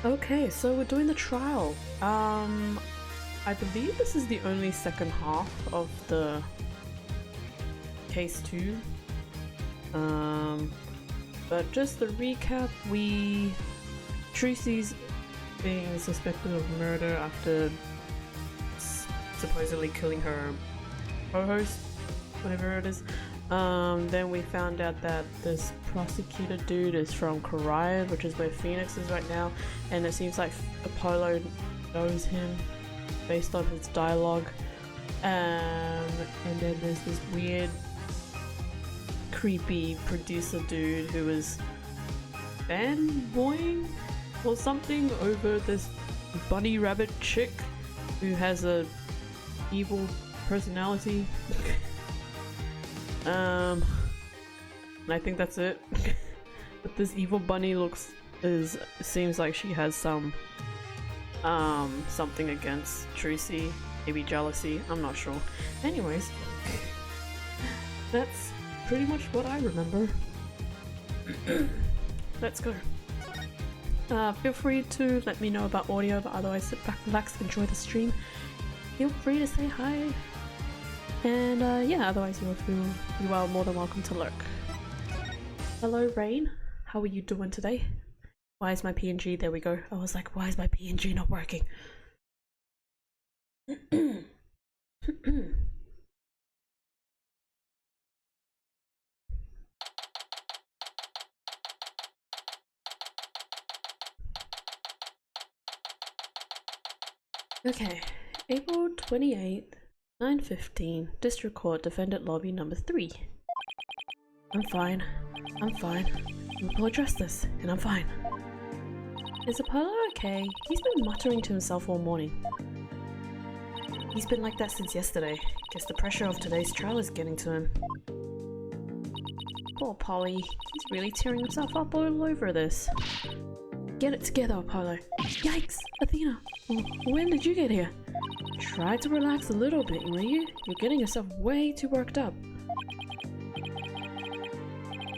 Okay, so we're doing the trial. I believe this is the only second half of the case 2. But just to recap, Tracy's being suspected of murder after supposedly killing her co-host, whatever it is. Then we found out that this prosecutor dude is from Wright, which is where Phoenix is right now, and it seems like Apollo knows him based on his dialogue. And then there's this weird, creepy producer dude who is fanboying or something over this bunny rabbit chick who has a evil personality. And I think that's it. But this evil bunny seems like she has some something against Tracy, maybe jealousy, I'm not sure. Anyways, that's pretty much what I remember. Let's go. Feel free to let me know about audio, but otherwise sit back, relax, enjoy the stream. Feel free to say hi. And yeah, otherwise you are more than welcome to lurk. Hello Rain, how are you doing today? Why is my PNG? There we go. I was like, why is my PNG not working? Okay, April 28th, 9:15, District Court, Defendant Lobby number 3. I'm fine. I'm fine. I'm Apollo Justice, and I'm fine. Is Apollo okay? He's been muttering to himself all morning. He's been like that since yesterday. Guess the pressure of today's trial is getting to him. Poor Polly. He's really tearing himself up all over this. Get it together, Apollo. Yikes! Athena! When did you get here? Try to relax a little bit, will you? You're getting yourself way too worked up.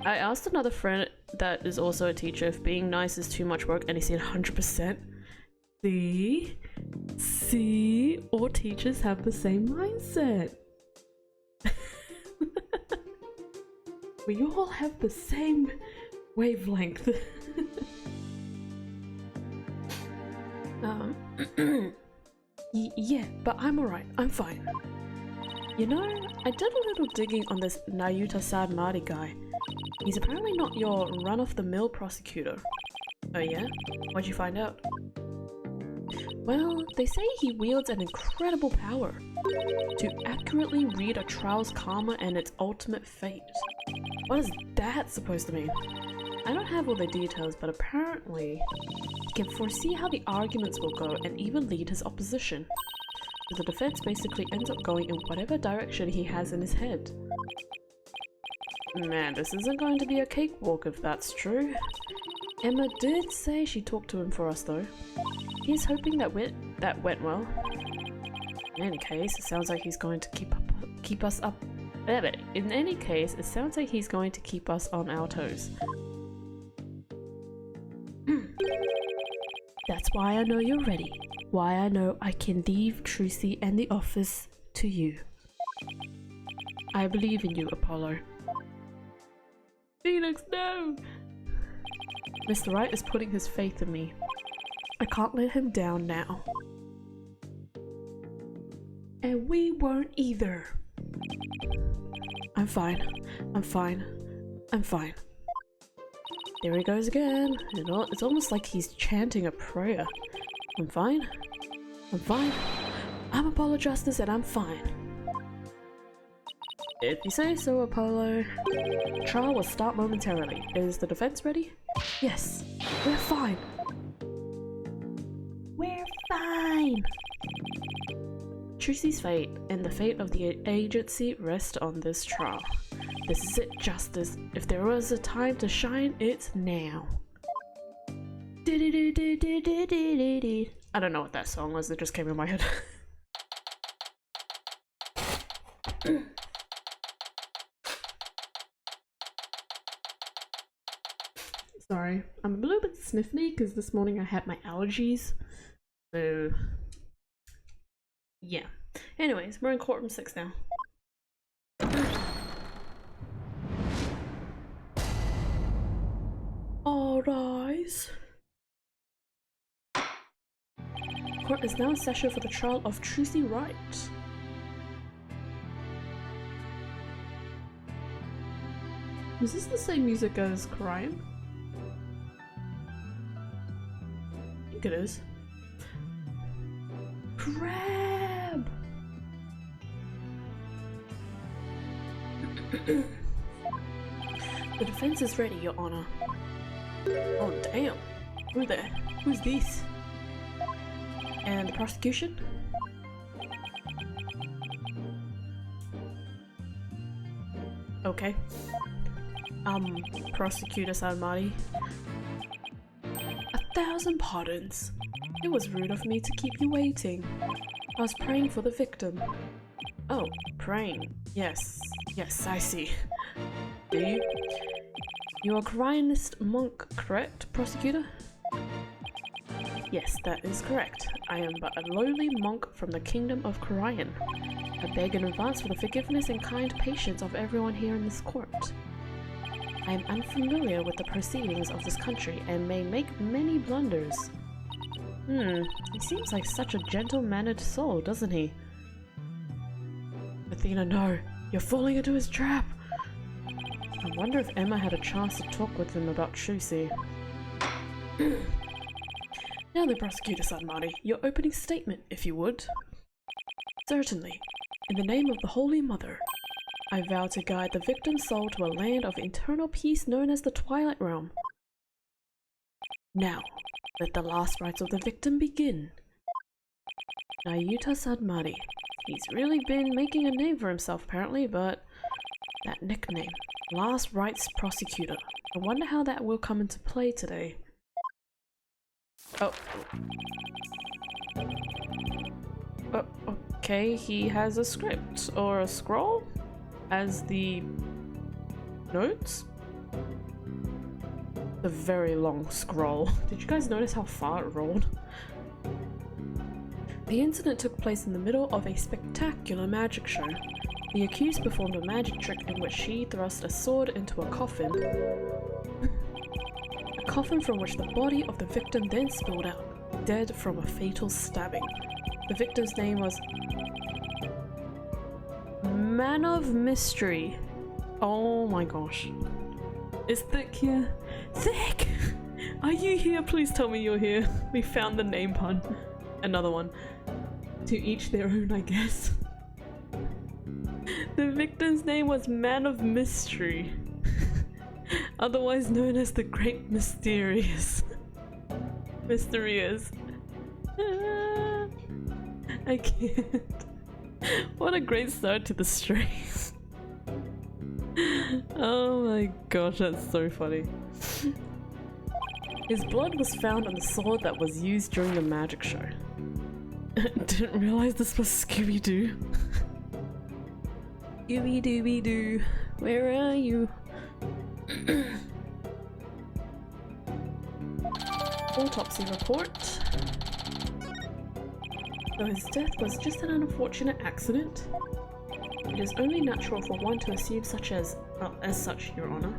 I asked another friend that is also a teacher if being nice is too much work, and he said 100%. See? All teachers have the same mindset. We all have the same wavelength. Yeah, but I'm alright. I'm fine. You know, I did a little digging on this Nayuta Sadmati guy. He's apparently not your run-of-the-mill prosecutor. Oh yeah? What'd you find out? Well, they say he wields an incredible power to accurately read a trial's karma and its ultimate fate. What is that supposed to mean? I don't have all the details, but apparently he can foresee how the arguments will go and even lead his opposition. So the defense basically ends up going in whatever direction he has in his head. Man, this isn't going to be a cakewalk if that's true. Emma did say she talked to him for us though. He's hoping that went well. In any case, it sounds like he's going to keep us up. In any case, it sounds like he's going to keep us on our toes. That's why I know you're ready. Why I know I can leave Tracy and the office to you. I believe in you, Apollo. Phoenix, no! Mr. Wright is putting his faith in me. I can't let him down now. And we won't either. I'm fine. I'm fine. I'm fine. There he goes again. It's almost like he's chanting a prayer. I'm fine. I'm fine. I'm Apollo Justice and I'm fine. If you say so, Apollo. Trial will start momentarily. Is the defense ready? Yes. We're fine. We're fine. Tracy's fate and the fate of the agency rest on this trial. This is it, Justice. If there was a time to shine, it's now. I don't know what that song was, it just came in my head. Sorry. sorry. I'm a little bit sniffly because this morning I had my allergies. So, yeah. Anyways, we're in courtroom 6 now. All rise. Court is now in session for the trial of Tracy Wright. Is this the same music as Crime? I think it is. Crab! The defense is ready, Your Honor. Oh damn! Who there? Who's this? And the prosecution? Okay. Prosecutor Salmari. 1,000 pardons. It was rude of me to keep you waiting. I was praying for the victim. Oh, praying. Yes, I see. Do you? You're a Koreanist monk, correct, prosecutor? Yes, that is correct. I am but a lowly monk from the kingdom of Korean. I beg in advance for the forgiveness and kind patience of everyone here in this court. I am unfamiliar with the proceedings of this country and may make many blunders. He seems like such a gentle-mannered soul, doesn't he? Athena, no! You're falling into his trap! I wonder if Emma had a chance to talk with him about Trucy. Now then, Prosecutor Sanmari, your opening statement, if you would. Certainly. In the name of the Holy Mother, I vow to guide the victim's soul to a land of eternal peace known as the Twilight Realm. Now, let the last rites of the victim begin. Nayuta Sadmari. He's really been making a name for himself apparently, but that nickname, Last Rites Prosecutor. I wonder how that will come into play today. Oh, okay, he has a script or a scroll as the notes. A very long scroll. Did you guys notice how far it rolled? The incident took place in the middle of a spectacular magic show. The accused performed a magic trick in which she thrust a sword into a coffin. A coffin from which the body of the victim then spilled out, dead from a fatal stabbing. The victim's name was Man of Mystery. Oh my gosh. Is Thick here? Thick! Are you here? Please tell me you're here. We found the name pun. Another one. To each their own, I guess. The victim's name was Man of Mystery. Otherwise known as the Great Mysterious. Mysterious. I can't. What a great start to the stream. Oh my gosh, that's so funny. His blood was found on the sword that was used during the magic show. Didn't realize this was Scooby-Doo. Scooby-Dooby-Doo, where are you? Autopsy report. Though his death was just an unfortunate accident, it is only natural for one to assume as such, Your Honor.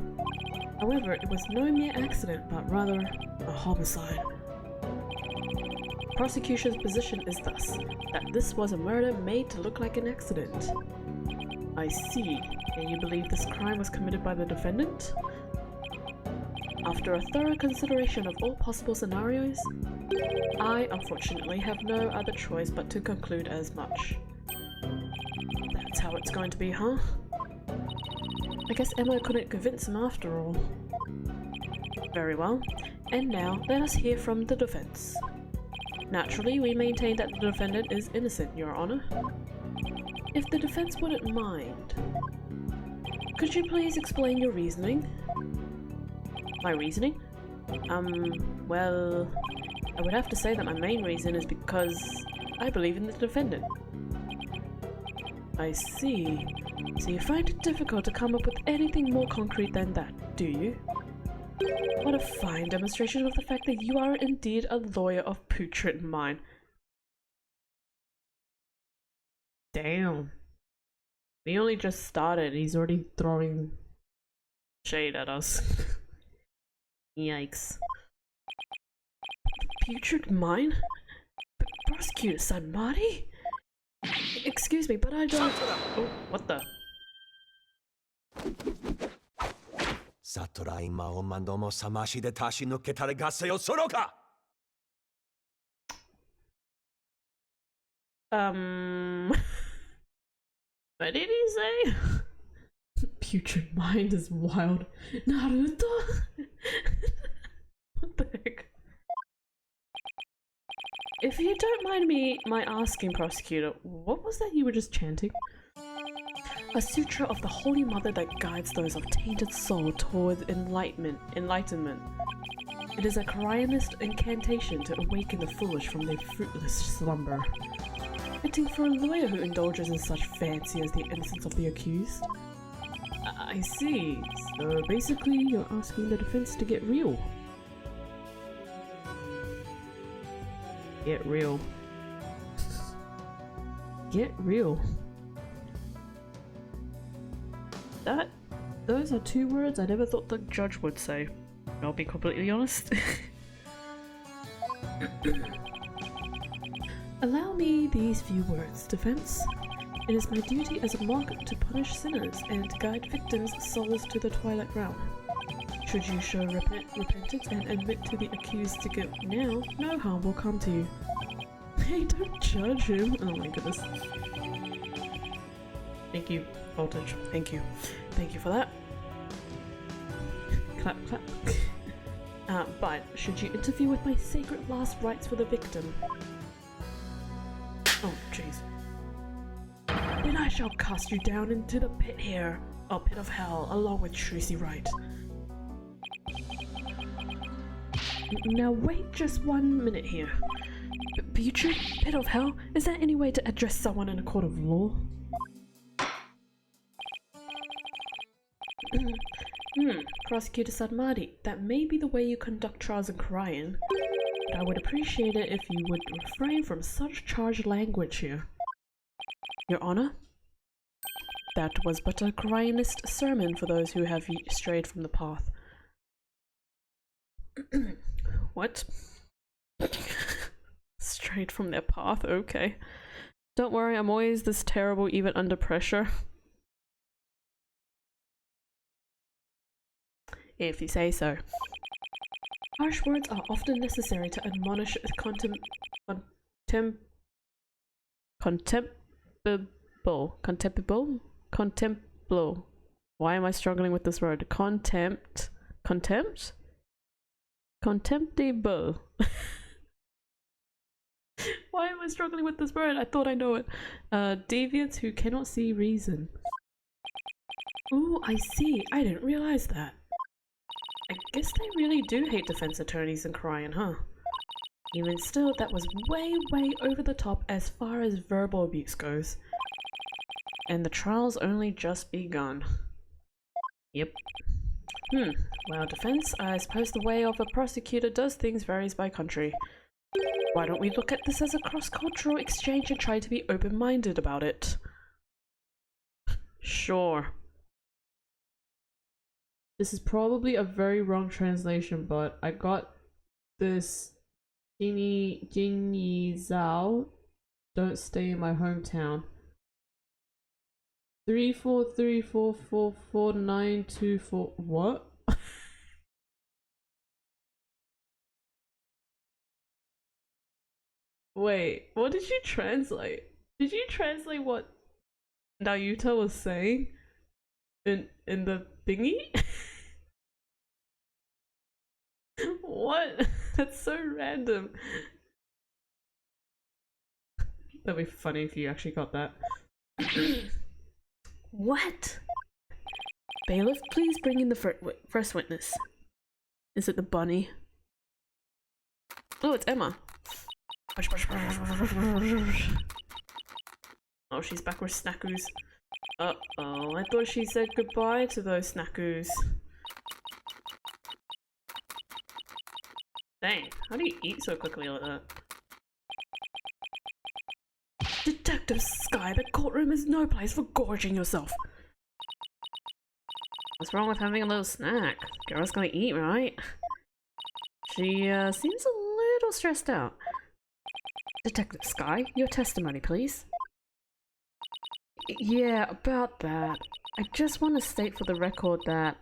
However, it was no mere accident, but rather a homicide. Prosecution's position is thus, that this was a murder made to look like an accident. I see. And you believe this crime was committed by the defendant? After a thorough consideration of all possible scenarios, I unfortunately have no other choice but to conclude as much. That's how it's going to be, huh? I guess Emma couldn't convince him after all. Very well. And now, let us hear from the defense. Naturally, we maintain that the defendant is innocent, Your Honor. If the defense wouldn't mind, could you please explain your reasoning? My reasoning? Well, I would have to say that my main reason is because I believe in the defendant. I see. So you find it difficult to come up with anything more concrete than that, do you? What a fine demonstration of the fact that you are indeed a lawyer of putrid mind. Damn. We only just started, he's already throwing shade at us. Yikes. Putrid mind? Prosecutor Sanmari? Excuse me, but I don't— Oh, what the? サトライマオマどもさましで足し抜けたれがせよそろか What did he say? Putrid mind is wild. Naruto? What the heck? If you don't mind my asking, prosecutor, what was that you were just chanting? A sutra of the Holy Mother that guides those of tainted soul towards enlightenment. It is a Koreanist incantation to awaken the foolish from their fruitless slumber. Fitting for a lawyer who indulges in such fancy as the innocence of the accused. I see. So basically, you're asking the defense to get real. Get real. Get real. Those are two words I never thought the judge would say. I'll be completely honest. Allow me these few words, defense. It is my duty as a monk to punish sinners and guide victims' souls to the twilight realm. Should you show repentance and admit to the accused's guilt now, no harm will come to you. Hey, don't judge him. Oh my goodness. Thank you, Voltage. Thank you. Thank you for that. Clap, clap. But should you interfere with my sacred last rites for the victim? Oh, jeez. Then I shall cast you down into the pit here, or pit of hell, along with Tracy Wright. Now wait just 1 minute here. Putrid pit of hell? Is there any way to address someone in a court of law? Prosecutor Sadmadi, that may be the way you conduct trials in Korean, but I would appreciate it if you would refrain from such charged language here. Your Honor? That was but a Koreanist sermon for those who have strayed from the path. What? Strayed from their path? Okay. Don't worry, I'm always this terrible even under pressure. If you say so. Harsh words are often necessary to admonish contemptible. Why am I struggling with this word? Contempt? Contemptible. Why am I struggling with this word? I thought I know it. Deviants who cannot see reason. Ooh, I see. I didn't realize that. I guess they really do hate defense attorneys in Korean, huh? Even still, that was way over the top as far as verbal abuse goes. And the trial's only just begun. Yep. Well, defense, I suppose the way of a prosecutor does things varies by country. Why don't we look at this as a cross-cultural exchange and try to be open-minded about it? Sure. This is probably a very wrong translation, but I got this Jinny Zhao, don't stay in my hometown. 343444924. What? Wait, what did you translate? Did you translate what Nayuta was saying in the thingy? What? That's so random. That'd be funny if you actually got that. What? Bailiff, please bring in the first witness. Is it the bunny? Oh, it's Emma. Oh, she's back with snackoos. Uh-oh, I thought she said goodbye to those snackoos. Dang, how do you eat so quickly like that? Detective Sky, the courtroom is no place for gorging yourself. What's wrong with having a little snack? Girl's gonna eat, right? She seems a little stressed out. Detective Sky, your testimony, please. Yeah, about that. I just want to state for the record that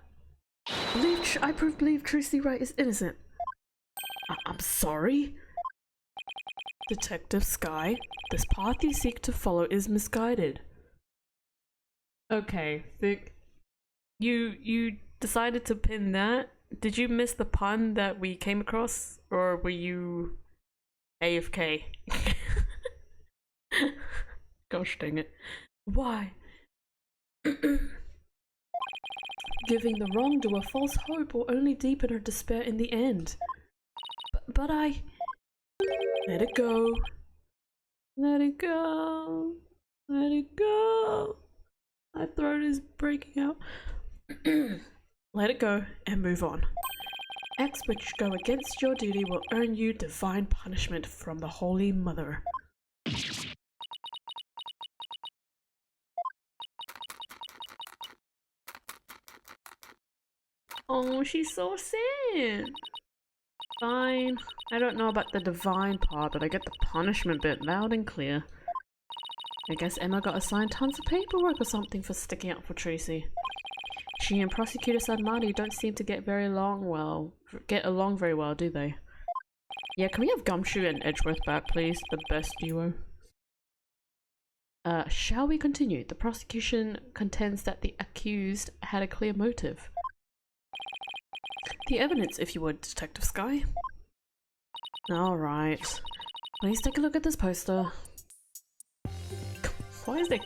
I believe Tracy Wright is innocent. I'm sorry? Detective Sky, this path you seek to follow is misguided. Okay, Vic. You decided to pin that? Did you miss the pun that we came across? Or were you AFK? Gosh dang it. Why? Giving the wrongdoer false hope will only deepen her despair in the end. But I... Let it go. Let it go. Let it go. My throat is breaking out. Let it go and move on. Acts which go against your duty will earn you divine punishment from the Holy Mother. Oh, she's so sad. Fine. I don't know about the divine part, but I get the punishment bit loud and clear. I guess Emma got assigned tons of paperwork or something for sticking up for Tracy. She and Prosecutor Sadmati don't seem to get along very well, do they? Yeah, can we have Gumshoe and Edgeworth back, please? The best duo. Shall we continue? The prosecution contends that the accused had a clear motive. The evidence, if you would, Detective Sky. Alright. Please take a look at this poster. Why is there...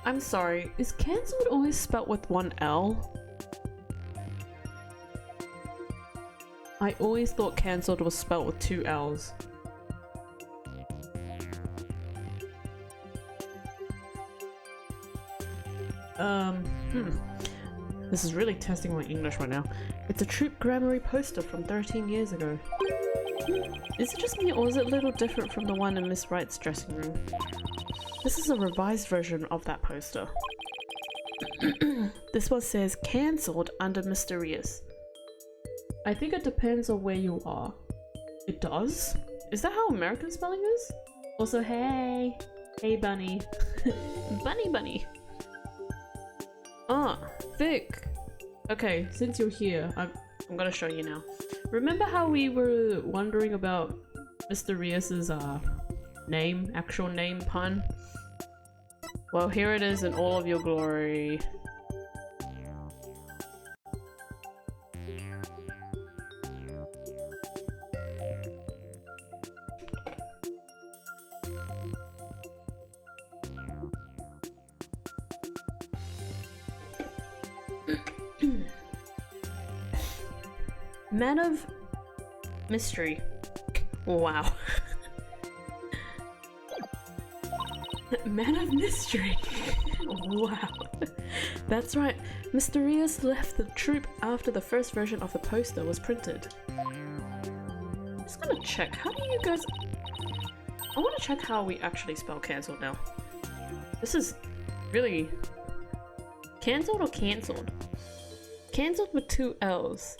I'm sorry, is cancelled always spelt with one L? I always thought cancelled was spelt with two L's. This is really testing my English right now. It's a Troop Grammary poster from 13 years ago. Is it just me or is it a little different from the one in Miss Wright's dressing room? This is a revised version of that poster. This one says cancelled under mysterious. I think it depends on where you are. It does? Is that how American spelling is? Also, hey! Hey bunny. Bunny. Ah, Vic! Okay, since you're here, I'm gonna show you now. Remember how we were wondering about Mr. Rias's name, actual name pun? Well, here it is in all of your glory. Man of mystery. Wow. Man of mystery. Wow. That's right. Mr. Rias left the troop after the first version of the poster was printed. I'm just gonna check. How do you guys... I want to check how we actually spell cancelled now. This is really... Cancelled or cancelled? Cancelled with two L's.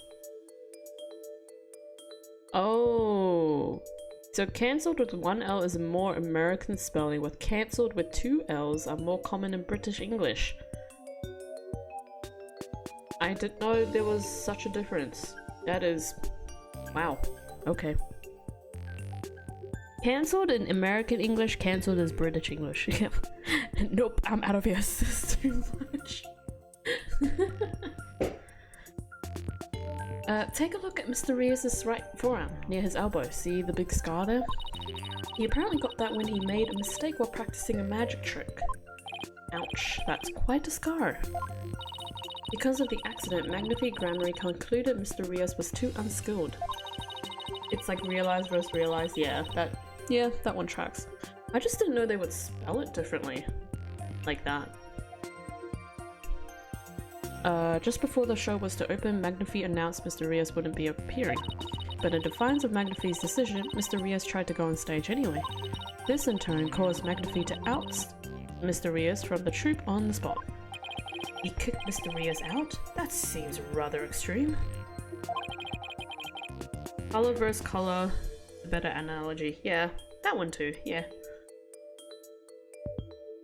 Oh, so cancelled with one L is a more American spelling, with cancelled with two L's are more common in British English. I didn't know there was such a difference. That is... wow. Okay. Cancelled in American English, cancelled is British English. Nope, I'm out of here. This is too much. Take a look at Mr. Rias's right forearm, near his elbow. See the big scar there? He apparently got that when he made a mistake while practicing a magic trick. Ouch, that's quite a scar. Because of the accident, Magnifique Grammary concluded Mr. Rias was too unskilled. It's like realize versus realize, yeah, that one tracks. I just didn't know they would spell it differently. Like that. Just before the show was to open, Magnifi announced Mr. Rios wouldn't be appearing. But in defiance of Magnifi's decision, Mr. Rios tried to go on stage anyway. This in turn caused Magnifi to oust Mr. Rios from the troupe on the spot. He kicked Mr. Rios out? That seems rather extreme. Color versus color, a better analogy. Yeah, that one too, yeah.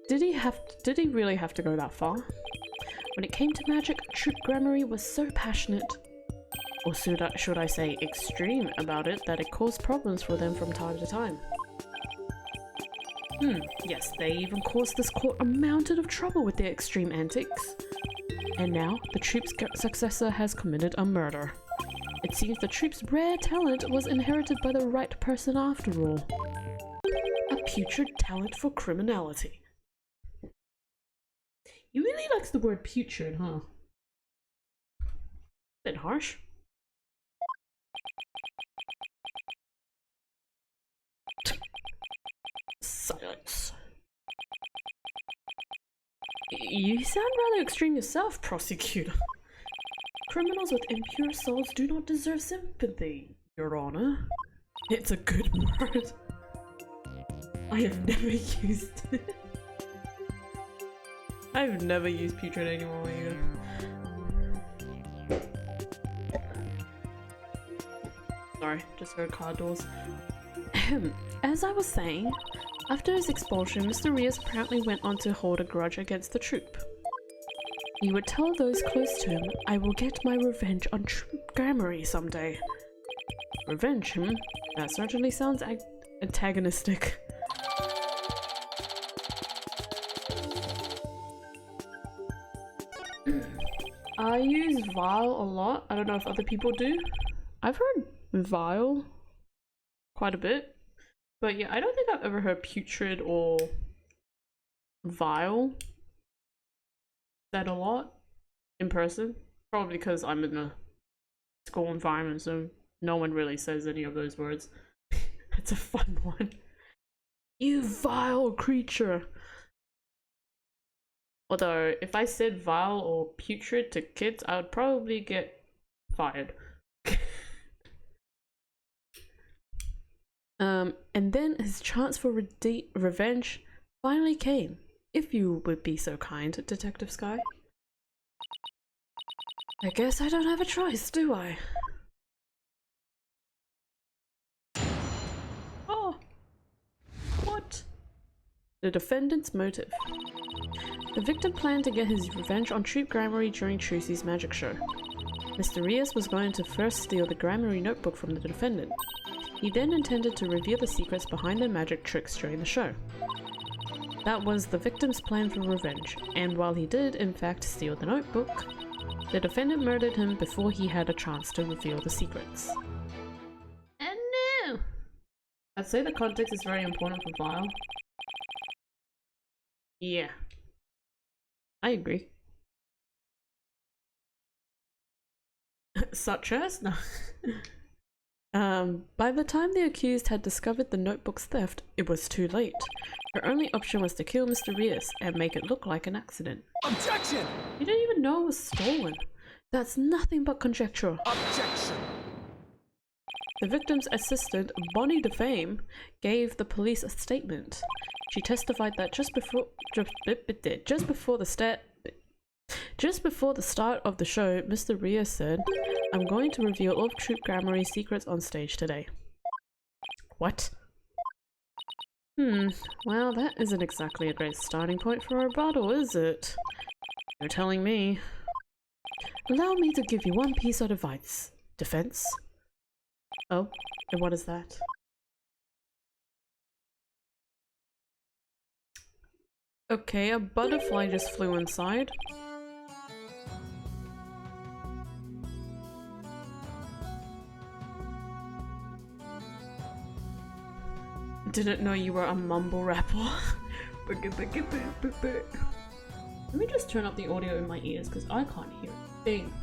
Did he really have to go that far? When it came to magic, Troupe Gramarye was so passionate, or should I say extreme about it, that it caused problems for them from time to time. Yes, they even caused this court a mountain of trouble with their extreme antics. And now, the troupe's successor has committed a murder. It seems the troupe's rare talent was inherited by the right person after all. A putrid talent for criminality. He really likes the word putrid, huh? Bit harsh. Silence. You sound rather extreme yourself, prosecutor. Criminals with impure souls do not deserve sympathy, Your Honor. It's a good word. I have never used it. I've never used putrid anymore either. Sorry, just heard car doors. As I was saying, after his expulsion, Mr. Rios apparently went on to hold a grudge against the troupe. He would tell those close to him, "I will get my revenge on Troupe Gramarye someday." Revenge, That certainly sounds antagonistic. I use vile a lot. I don't know if other people do. I've heard vile quite a bit. But yeah, I don't think I've ever heard putrid or vile said a lot in person. Probably because I'm in a school environment, so no one really says any of those words. It's a fun one. You vile creature! Although, if I said vile or putrid to kids, I would probably get fired. And then his chance for revenge finally came. If you would be so kind, Detective Sky. I guess I don't have a choice, do I? Oh! What? The defendant's motive. The victim planned to get his revenge on Troupe Gramarye during Trucy's magic show. Mr. Rios was going to first steal the Gramarye notebook from the defendant. He then intended to reveal the secrets behind their magic tricks during the show. That was the victim's plan for revenge, and while he did in fact steal the notebook, the defendant murdered him before he had a chance to reveal the secrets. And no! I'd say the context is very important for Vile. Yeah. I agree. Such as? No. By the time the accused had discovered the notebook's theft, it was too late. Her only option was to kill Mr. Rios and make it look like an accident. Objection! You didn't even know it was stolen. That's nothing but conjecture. Objection! The victim's assistant, Bonnie DeFame, gave the police a statement. She testified that just before the start of the show, Mr. Rios said, "I'm going to reveal all of Troupe Gramarye's secrets on stage today." What? Well, that isn't exactly a great starting point for a rebuttal, is it? You're telling me. Allow me to give you one piece of advice. Defense? Oh, and what is that? Okay, a butterfly just flew inside. Didn't know you were a mumble rapper. Let me just turn up the audio in my ears because I can't hear a thing.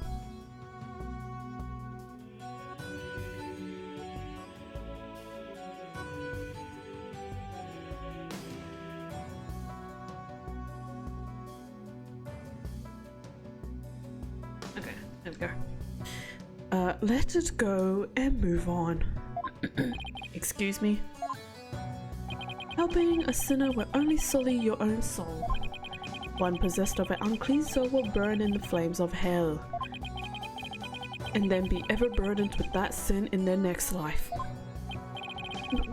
There we go. Let it go and move on. Excuse me? Helping a sinner will only sully your own soul. One possessed of an unclean soul will burn in the flames of hell, and then be ever burdened with that sin in their next life.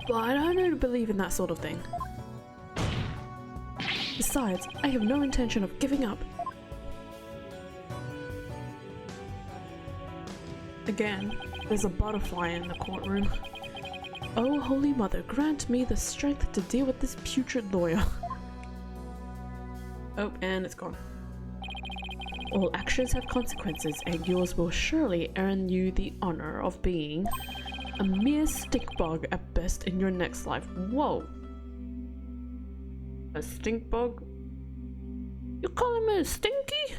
But I don't believe in that sort of thing. Besides, I have no intention of giving up. Again, there's a butterfly in the courtroom. Oh, Holy Mother, grant me the strength to deal with this putrid lawyer. Oh, and it's gone. All actions have consequences, and yours will surely earn you the honor of being a mere stink bug at best in your next life. Whoa. A stink bug? You calling me a stinky?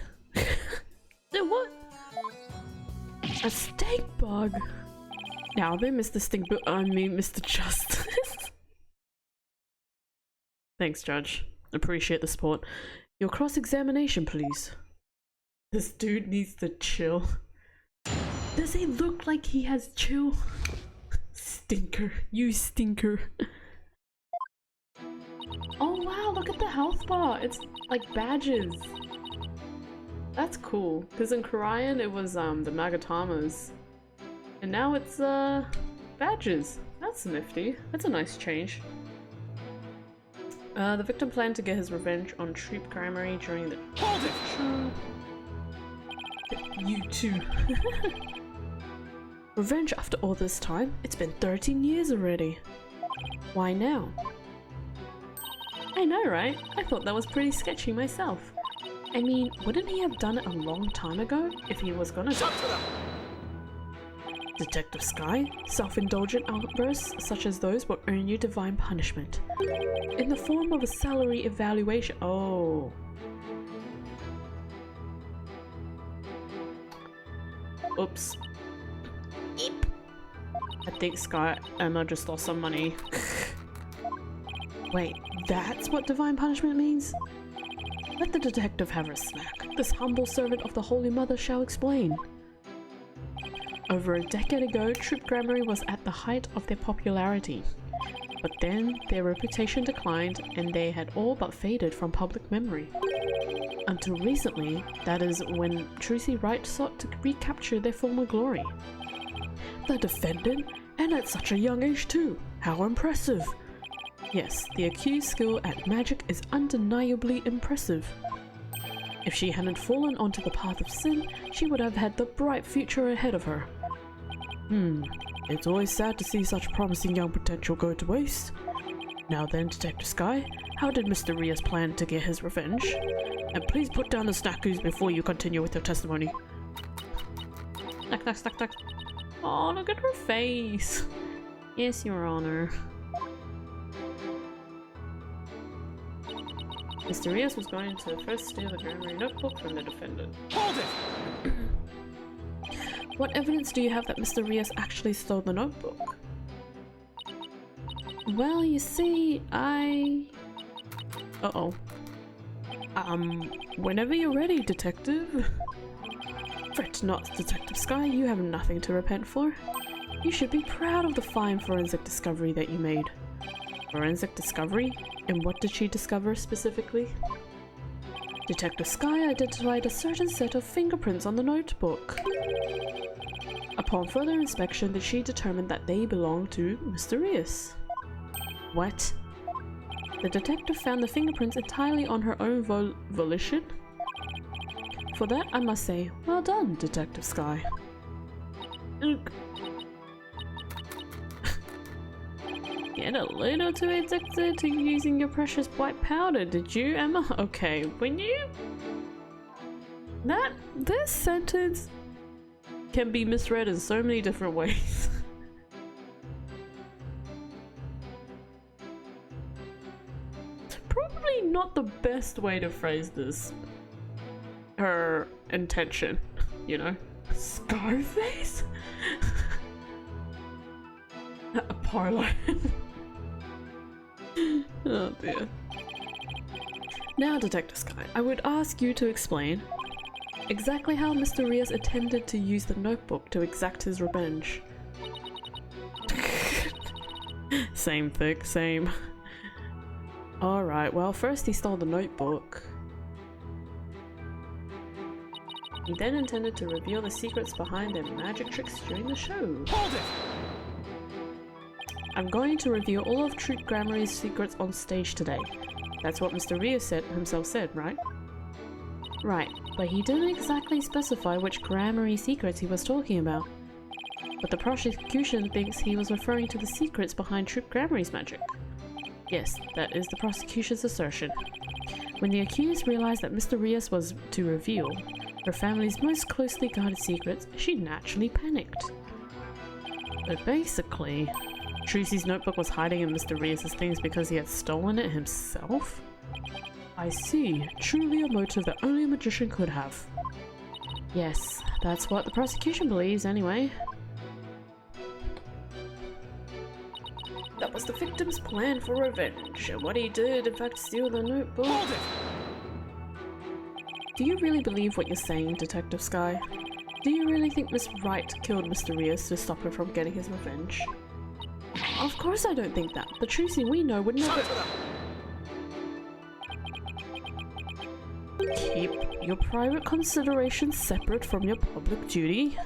What? A stink bug? Now they Mr. Stink Bug, I mean Mr. Justice. Thanks, Judge. Appreciate the support. Your cross-examination, please. This dude needs to chill. Does he look like he has chill? Stinker. You stinker. Oh wow, look at the health bar. It's like badges. That's cool. Because in Korean it was the Magatamas. And now it's badges. That's nifty. That's a nice change. The victim planned to get his revenge on Troop Primary during the— Hold it! You too. Revenge after all this time? It's been 13 years already. Why now? I know, right? I thought that was pretty sketchy myself. I mean, wouldn't he have done it a long time ago if he was gonna do it? Detective Sky, self-indulgent outbursts such as those will earn you divine punishment. In the form of a salary evaluation. Oh. Oops. Eep. I think Emma just lost some money. Wait, that's what divine punishment means? Let the detective have her snack. This humble servant of the Holy Mother shall explain. Over a decade ago, Troop Grammary was at the height of their popularity. But then, their reputation declined and they had all but faded from public memory. Until recently, that is when Wright sought to recapture their former glory. The defendant? And at such a young age too! How impressive! Yes, the accused's skill at magic is undeniably impressive. If she hadn't fallen onto the path of sin, she would have had the bright future ahead of her. It's always sad to see such promising young potential go to waste. Now then, Detective Sky, how did Mr. Rios plan to get his revenge? And please put down the snackies before you continue with your testimony. Snack, snack, snack, snack. Oh, look at her face. Yes, Your Honor. Mr. Rios was going to first steal the grammar notebook from the defendant. Hold it! What evidence do you have that Mr. Rios actually stole the notebook? Well, you see, Uh-oh. Whenever you're ready, Detective. Fret not, Detective Sky, you have nothing to repent for. You should be proud of the fine forensic discovery that you made. Forensic discovery? And what did she discover specifically? Detective Sky identified a certain set of fingerprints on the notebook. Upon further inspection, she determined that they belonged to Mr. Rios. What? The detective found the fingerprints entirely on her own volition? For that, I must say, well done, Detective Sky. Get a little too addicted to using your precious white powder, did you, Emma? Okay, when you... This sentence can be misread in so many different ways. Probably not the best way to phrase this. Her intention, you know? Scarface? A parlor. Oh dear. Now, Detective Sky, I would ask you to explain. Exactly how Mr. Rios intended to use the notebook to exact his revenge. Same thick, same. Alright, well first he stole the notebook. He then intended to reveal the secrets behind their magic tricks during the show. Hold it! I'm going to reveal all of Troop Grammary's secrets on stage today. That's what Mr. Rios himself said, right? Right, but he didn't exactly specify which Grammary secrets he was talking about. But the prosecution thinks he was referring to the secrets behind Troop Grammary's magic. Yes, that is the prosecution's assertion. When the accused realized that Mr. Rios was to reveal her family's most closely guarded secrets, she naturally panicked. But basically, Trucy's notebook was hiding in Mr. Rios' things because he had stolen it himself? I see, truly a motive that only a magician could have. Yes, that's what the prosecution believes anyway. That was the victim's plan for revenge, and what he did, in fact, steal the notebook. Hold it! Do you really believe what you're saying, Detective Sky? Do you really think Miss Wright killed Mr. Rios to stop him from getting his revenge? Of course I don't think that. The Trucy we know would never— Keep your private considerations separate from your public duty.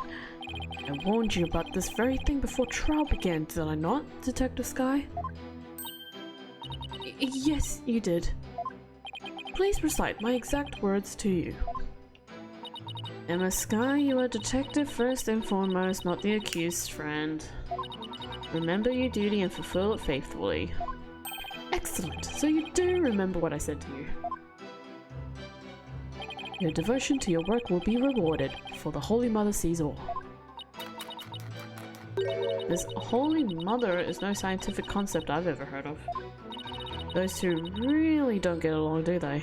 I warned you about this very thing before trial began, did I not, Detective Sky? Yes, you did. Please recite my exact words to you. Emma Sky, you are detective first and foremost, not the accused's friend. Remember your duty and fulfill it faithfully. Excellent, so you do remember what I said to you. Your devotion to your work will be rewarded, for the Holy Mother sees all. This Holy Mother is no scientific concept I've ever heard of. Those two really don't get along, do they?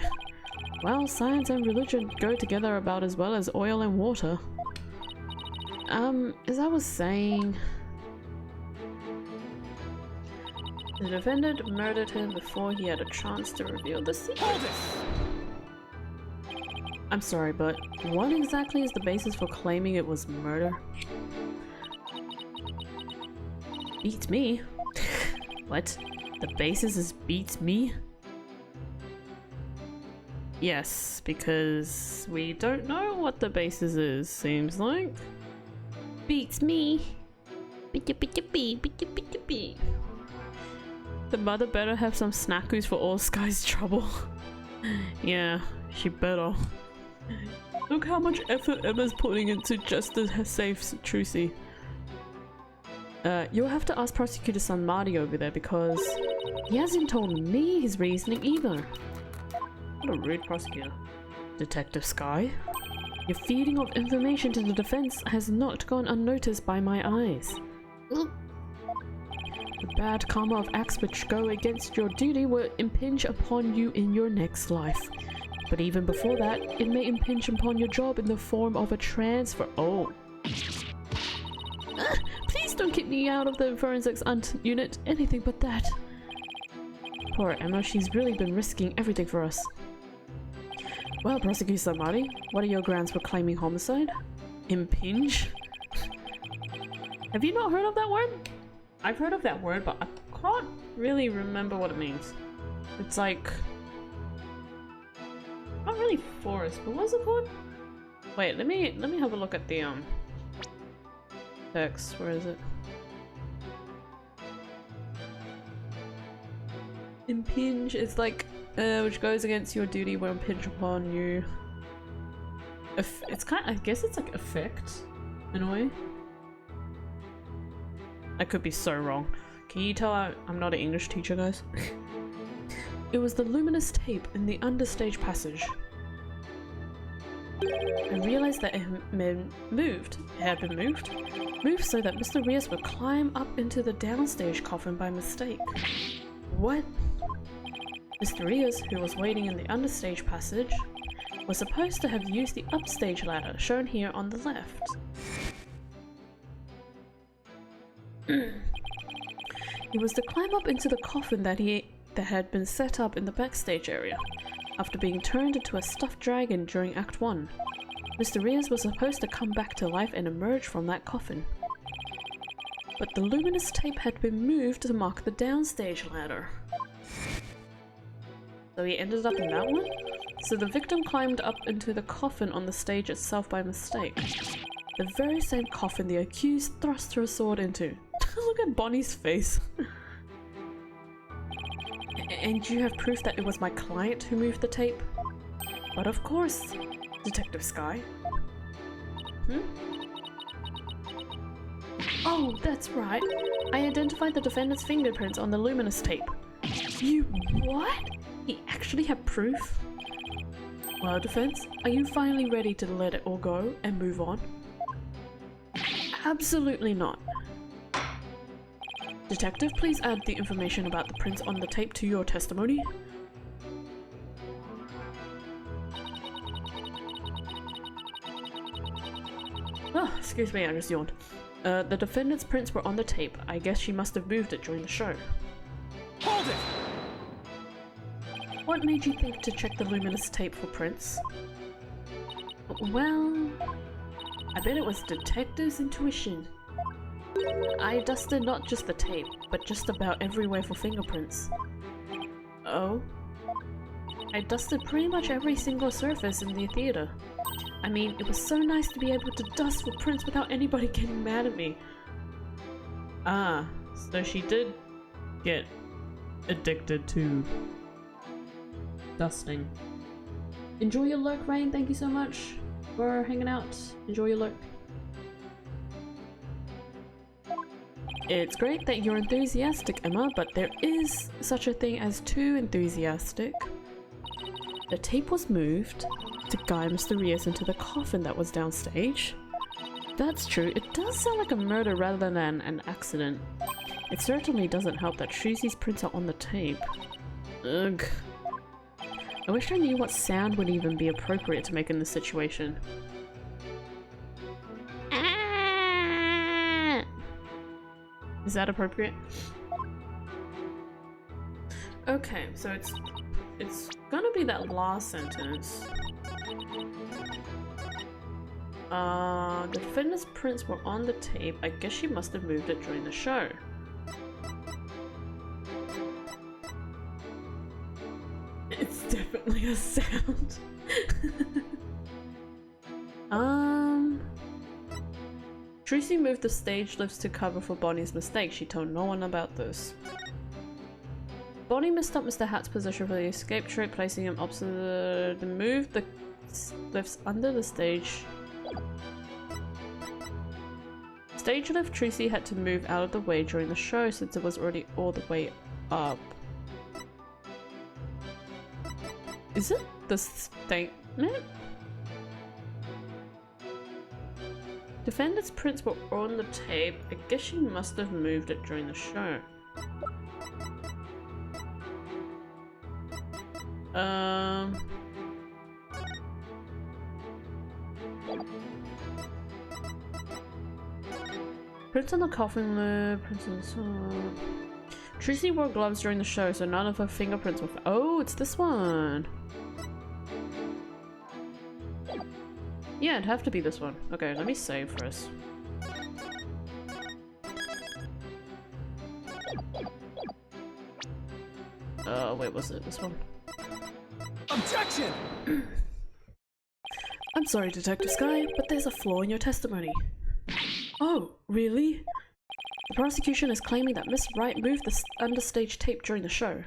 Well, science and religion go together about as well as oil and water. As I was saying, the defendant murdered him before he had a chance to reveal the secrets. I'm sorry, but what exactly is the basis for claiming it was murder? Beats me. What? The basis is beats me? Yes, because we don't know what the basis is, seems like. Beats me. The mother better have some snackus for all Sky's trouble. Yeah, she better. Look how much effort Emma's putting into just to save Trucy. You'll have to ask Prosecutor Son Marty over there because he hasn't told me his reasoning either. What a rude prosecutor. Detective Sky, your feeding of information to the defense has not gone unnoticed by my eyes. The bad karma of acts which go against your duty will impinge upon you in your next life. But even before that, it may impinge upon your job in the form of a transfer. Oh. Please don't kick me out of the forensics unit, anything but that. Poor Emma, she's really been risking everything for us. Well, Prosecutor Samari, what are your grounds for claiming homicide? Impinge? Have you not heard of that word? I've heard of that word, but I can't really remember what it means. It's like... not really forest, but what's it called? Wait, let me have a look at the text. Where is it? Impinge, it's like which goes against your duty will impinge upon you. It's kind of, I guess it's like effect in a way. I could be so wrong. Can you tell I'm not an English teacher, guys? It was the luminous tape in the understage passage. I realized that it had been moved. Moved so that Mr. Rios would climb up into the downstage coffin by mistake. What? Mr. Rios, who was waiting in the understage passage, was supposed to have used the upstage ladder shown here on the left. It was to climb up into the coffin that had been set up in the backstage area, after being turned into a stuffed dragon during Act 1. Mr. Rios was supposed to come back to life and emerge from that coffin. But the luminous tape had been moved to mark the downstage ladder. So he ended up in that one? So the victim climbed up into the coffin on the stage itself by mistake. The very same coffin the accused thrust her sword into. Look at Bonnie's face. And you have proof that it was my client who moved the tape? But of course, Detective Sky. Oh, that's right. I identified the defendant's fingerprints on the luminous tape. You what? He actually had proof? Well, defense, are you finally ready to let it all go and move on? Absolutely not. Detective, please add the information about the prints on the tape to your testimony. Oh, excuse me, I just yawned. The defendant's prints were on the tape. I guess she must have moved it during the show. Hold it! What made you think to check the luminous tape for prints? Well, I bet it was Detective's intuition. I dusted not just the tape, but just about everywhere for fingerprints. Oh? I dusted pretty much every single surface in the theater. I mean, it was so nice to be able to dust for prints without anybody getting mad at me. Ah, so she did get addicted to dusting. Enjoy your lurk, Rain. Thank you so much for hanging out. Enjoy your lurk. It's great that you're enthusiastic, Emma, but there is such a thing as too enthusiastic. The tape was moved to guide Mr. Rios into the coffin that was downstage. That's true, it does sound like a murder rather than an accident. It certainly doesn't help that Trucy's prints are on the tape. Ugh. I wish I knew what sound would even be appropriate to make in this situation. Is that appropriate? Okay, so it's gonna be that last sentence. The defendant's prints were on the tape. I guess she must have moved it during the show. It's definitely a sound. Tracy moved the stage lifts to cover for Bonnie's mistake. She told no one about this. Bonnie messed up Mr. Hat's position for the escape trick, placing him opposite the move the lifts under the stage. Stage lift Tracy had to move out of the way during the show since it was already all the way up. Is it the statement? Defendant's prints were on the tape. I guess she must have moved it during the show. Prints on the coffin lid, prints on the song. Tracy wore gloves during the show, so none of her fingerprints were oh, it's this one! Yeah, it'd have to be this one. Okay, let me save first. Wait, was it this one? Objection! I'm sorry, Detective Sky, but there's a flaw in your testimony. Oh, really? The prosecution is claiming that Miss Wright moved the understage tape during the show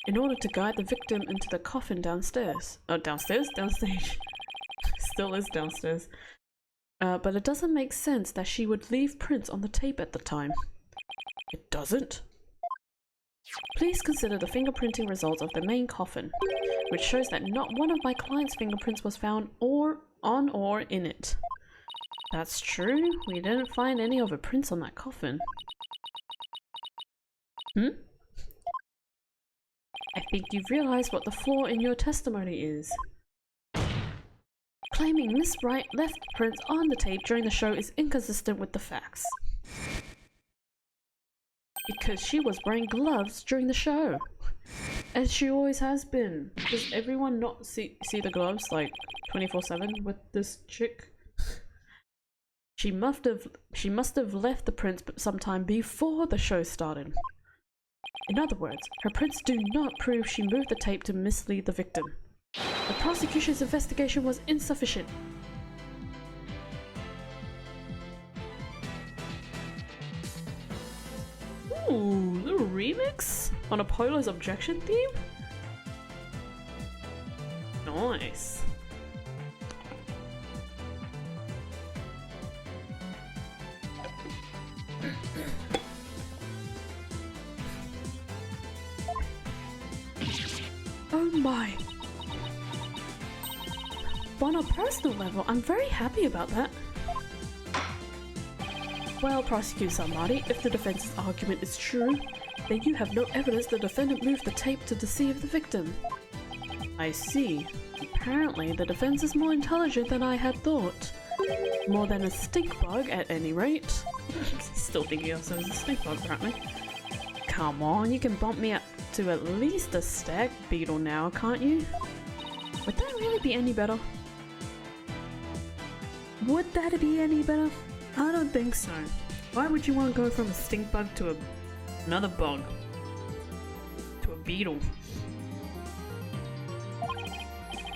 in order to guide the victim into the coffin downstairs. Oh, downstairs? Downstage. Still is downstairs. But it doesn't make sense that she would leave prints on the tape at the time. It doesn't? Please consider the fingerprinting results of the main coffin, which shows that not one of my client's fingerprints was found on or in it. That's true. We didn't find any of her prints on that coffin. I think you've realized what the flaw in your testimony is. Claiming Miss Wright left prints on the tape during the show is inconsistent with the facts. Because she was wearing gloves during the show. As she always has been. Does everyone not see the gloves like 24/7 with this chick? She must have left the prints sometime before the show started. In other words, her prints do not prove she moved the tape to mislead the victim. The prosecution's investigation was insufficient. Ooh, little remix on Apollo's objection theme? Nice. Oh my. On a personal level, I'm very happy about that. Well, Prosecutor Samari, if the defense's argument is true, then you have no evidence the defendant moved the tape to deceive the victim. I see. Apparently, the defense is more intelligent than I had thought. More than a stink bug, at any rate. Still thinking of yourself as a stink bug, apparently. Come on, you can bump me up to at least a stag beetle now, can't you? Would that really be any better? Would that be any better? I don't think so. Why would you want to go from a stink bug to another bug? To a beetle?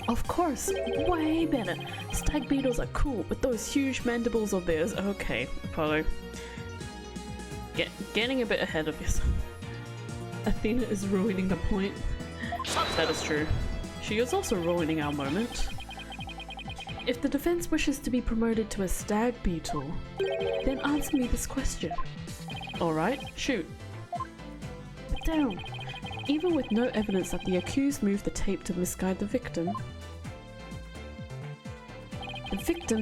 Of course, way better. Stag beetles are cool with those huge mandibles of theirs. Okay, Apollo. Getting a bit ahead of yourself. Athena is ruining the point. That is true. She is also ruining our moment. If the defense wishes to be promoted to a stag beetle, then answer me this question. Alright, shoot. But down. Even with no evidence that the accused moved the tape to misguide the victim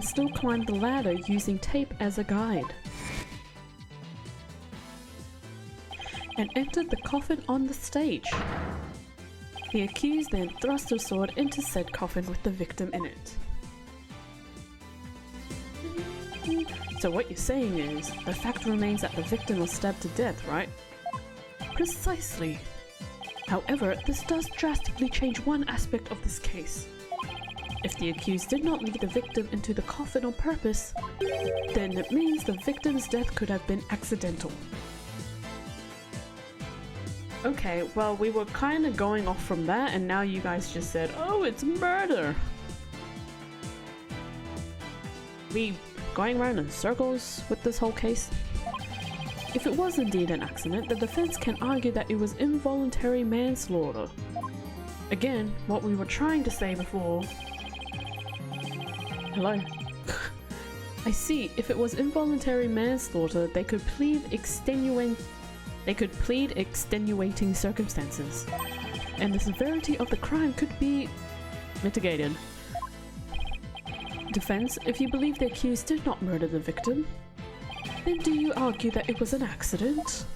still climbed the ladder using tape as a guide. And entered the coffin on the stage. The accused then thrust her sword into said coffin with the victim in it. So what you're saying is, the fact remains that the victim was stabbed to death, right? Precisely. However, this does drastically change one aspect of this case. If the accused did not lead the victim into the coffin on purpose, then it means the victim's death could have been accidental. Okay, well, we were kind of going off from that, and now you guys just said, oh, it's murder! We going around in circles with this whole case? If it was indeed an accident, the defense can argue that it was involuntary manslaughter. Again, what we were trying to say before... Hello? I see, if it was involuntary manslaughter, they could plead extenuating circumstances, and the severity of the crime could be mitigated. Defense, if you believe the accused did not murder the victim, then do you argue that it was an accident?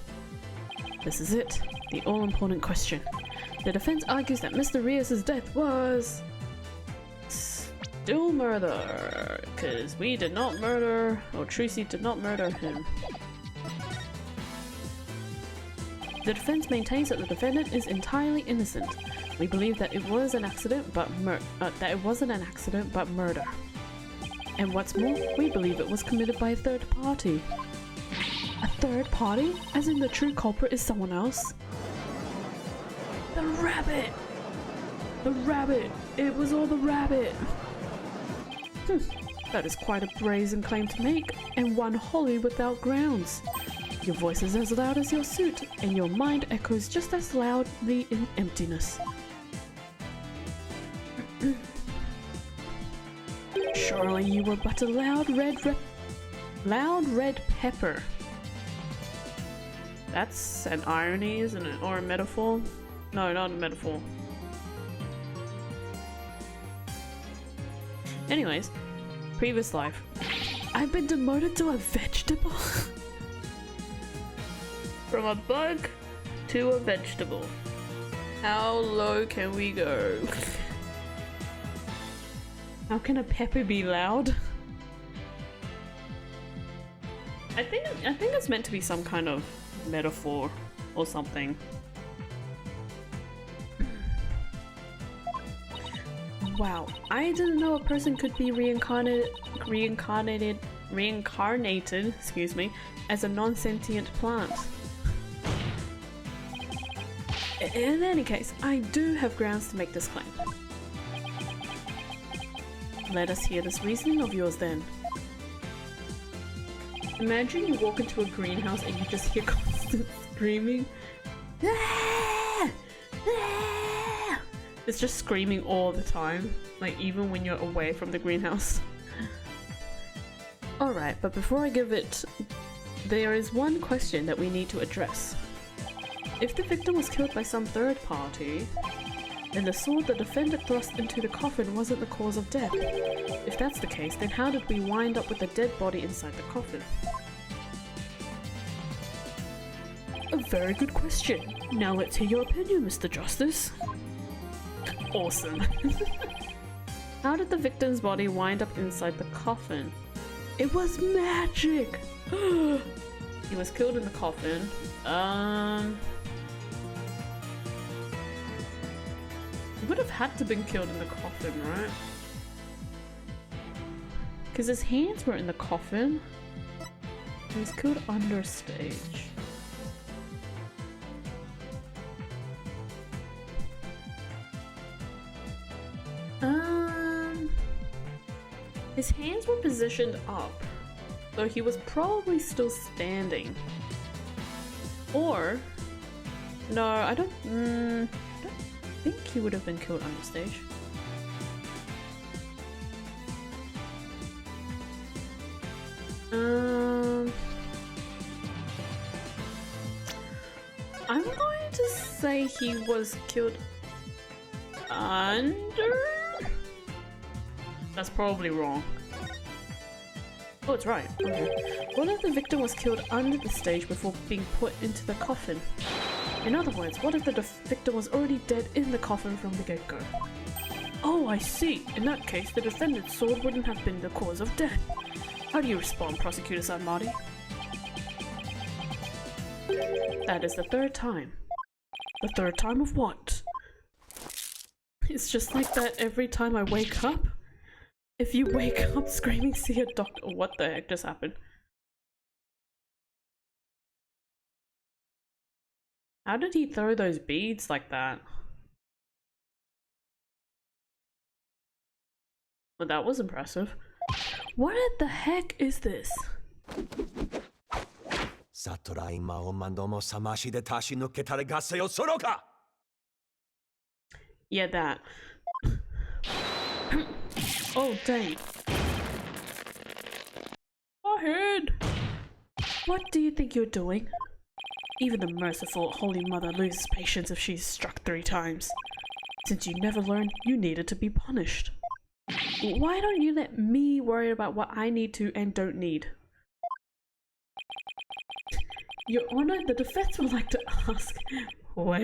This is it, the all-important question. The defense argues that Mr. Rios' death was... still murder, because we did not murder, or Tracy did not murder him. The defense maintains that the defendant is entirely innocent. We believe that it was an accident, but wasn't an accident, but murder. And what's more, we believe it was committed by a third party. A third party? As in the true culprit is someone else? The rabbit! The rabbit! It was all the rabbit! That is quite a brazen claim to make, and one wholly without grounds. Your voice is as loud as your suit, and your mind echoes just as loudly in emptiness. Surely you were but a loud red pepper. That's an irony, isn't it? Or a metaphor? No, not a metaphor. Anyways, previous life. I've been demoted to a vegetable? From a bug to a vegetable. How low can we go? How can a pepper be loud? I think it's meant to be some kind of metaphor or something. Wow, I didn't know a person could be reincarnated, excuse me, as a non-sentient plant. In any case, I do have grounds to make this claim. Let us hear this reasoning of yours then. Imagine you walk into a greenhouse and you just hear constant screaming. It's just screaming all the time, like even when you're away from the greenhouse. Alright, but before I give it, there is one question that we need to address. If the victim was killed by some third party, then the sword the defendant thrust into the coffin wasn't the cause of death. If that's the case, then how did we wind up with a dead body inside the coffin? A very good question. Now let's hear your opinion, Mr. Justice. Awesome. How did the victim's body wind up inside the coffin? It was magic! He was killed in the coffin. He would have had to been killed in the coffin, right? Because his hands were in the coffin. He was killed under stage. His hands were positioned up, so he was probably still standing. Or, no, I don't think he would have been killed under stage. I'm going to say he was killed under? That's probably wrong. Oh, it's right. Okay. What if the victim was killed under the stage before being put into the coffin? In other words, what if the victim was already dead in the coffin from the get-go? Oh, I see. In that case, the defendant's sword wouldn't have been the cause of death. How do you respond, Prosecutor Sanmari? That is the third time. The third time of what? It's just like that every time I wake up. If you wake up screaming, see a doctor. What the heck just happened? How did he throw those beads like that? Well, that was impressive. What the heck is this? Yeah, that. Oh, dang. Go ahead. What do you think you're doing? Even the merciful Holy Mother loses patience if she's struck 3 times. Since you never learned, you needed to be punished. Why don't you let me worry about what I need to and don't need? Your Honor, the defense would like to ask... What?